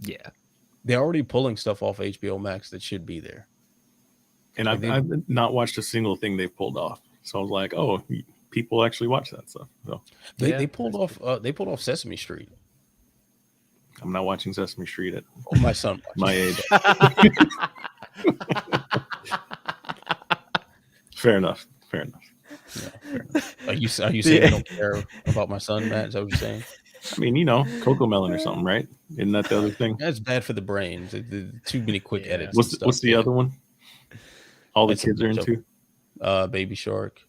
Yeah. They're already pulling stuff off HBO Max that should be there. And I've not watched a single thing they've pulled off. So I was like, oh, people actually watch that stuff. So They pulled off Sesame Street. I'm not watching Sesame Street at Oh, my son watched my it. age. Fair enough. Are you saying you don't care about my son, Matt? Is that what you're saying? I mean, Coco Melon or something, right? Isn't that the other thing? That's bad for the brain. Too many quick Yeah. edits. What's the other one? All the That's a kids are bunch of- into? Baby Shark.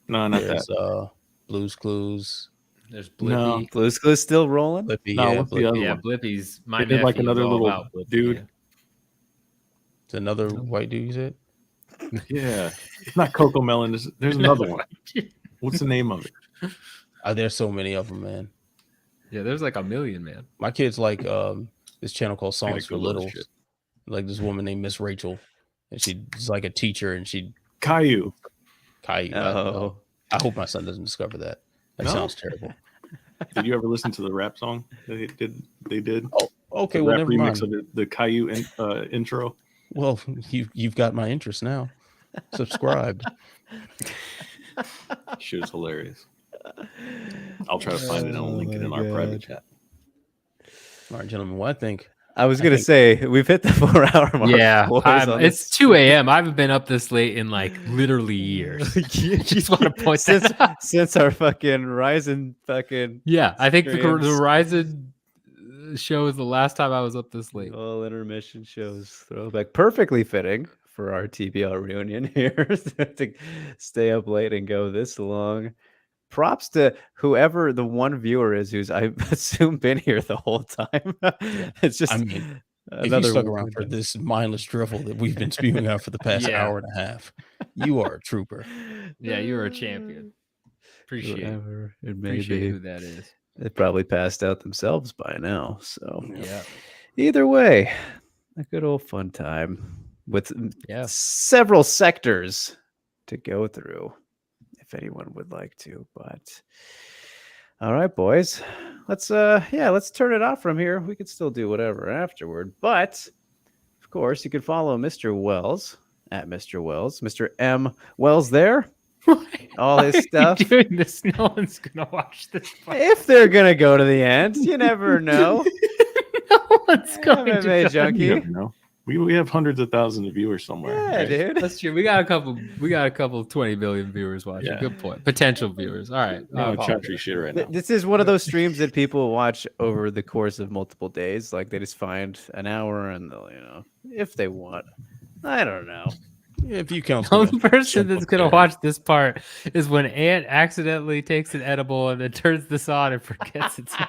No, not There's that. Blue's Clues. There's No. Blippi. Blue's Clues still rolling? Blippi, No, yeah, what's the Blippi. other Yeah, one? Blippi's my They did like nephew is another all little about Blippi, dude. It's another white dude, you said? Yeah, it's not Coco Melon. There's another one. What's the name of it? There's so many of them, man. Yeah, there's like a million, man. My kids like this channel called I gotta Songs for Google this Littles. shit. Like this woman named Miss Rachel, and she's like a teacher, and she Caillou. Oh. I hope my son doesn't discover that. That No? sounds terrible. Did you ever listen to the rap song they did? Oh, okay. The Well, rap never remix mind. of the Caillou intro. Well, you've got my interest now. Subscribe. Shit was hilarious. I'll try to find it and I'll link it in my our God. private chat. All right, gentlemen. Well, I think I was gonna say we've hit the 4-hour mark. Yeah, boys, on it's this. 2 a.m. I haven't been up this late in like literally years. Just want to point since that out. since our fucking Ryzen fucking Yeah, I think the Streams. Horizon show is the last time I was up this late. all intermission shows throwback, perfectly fitting for our TBL reunion here to stay up late and go this long. Props to whoever the one viewer is who's I assume been here the whole time. It's just I mean, if you another stuck one around we for did. this mindless drivel that we've been spewing out for the past Yeah. hour and a half, you are a trooper. Yeah, you're a champion. Appreciate Whoever it may appreciate be. who that is. They probably passed out themselves by now. So Yeah, either way, a good old fun time with yeah. several sectors to go through if anyone would like to. But all right, boys, let's turn it off from here. We could still do whatever afterward, but of course you can follow Mr. Wells at Mr. Wells, Mr. M Wells there. All his Why are stuff. you doing this? No one's gonna watch this. If they're gonna go to the end, you never know. No one's going to. MMA go- junkie. You never know. We have hundreds of thousands of viewers somewhere. Yeah, right? dude. That's true. We got a couple 20 billion viewers watching. Yeah. Good point. Potential viewers. All right. I No apologize. Chaudhry shit right now. This is one of those streams that people watch over the course of multiple days. Like they just find an hour and they'll, if they want, I don't know. If you count The only the person shrimp that's up gonna there. watch this part is when Ant accidentally takes an edible and then turns this on and forgets it's on.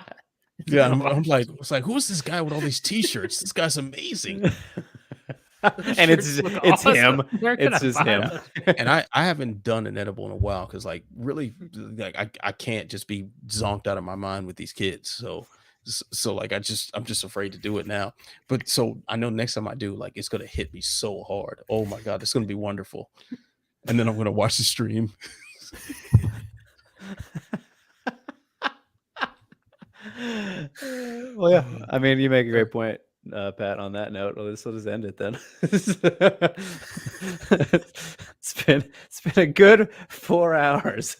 Yeah, I'm like, it's like, who's this guy with all these T-shirts? This guy's amazing. And it's Shirts look it's awesome. him. Where can It's I just buy him. those? And I haven't done an edible in a while because like really like I can't just be zonked out of my mind with these kids. So like I'm just afraid to do it now. But so I know next time I do, like it's gonna hit me so hard. Oh my god, it's gonna be wonderful. And then I'm gonna watch the stream. Well, yeah. I mean, you make a great point, Pat. On that note, we'll just end it then. It's been a good 4 hours.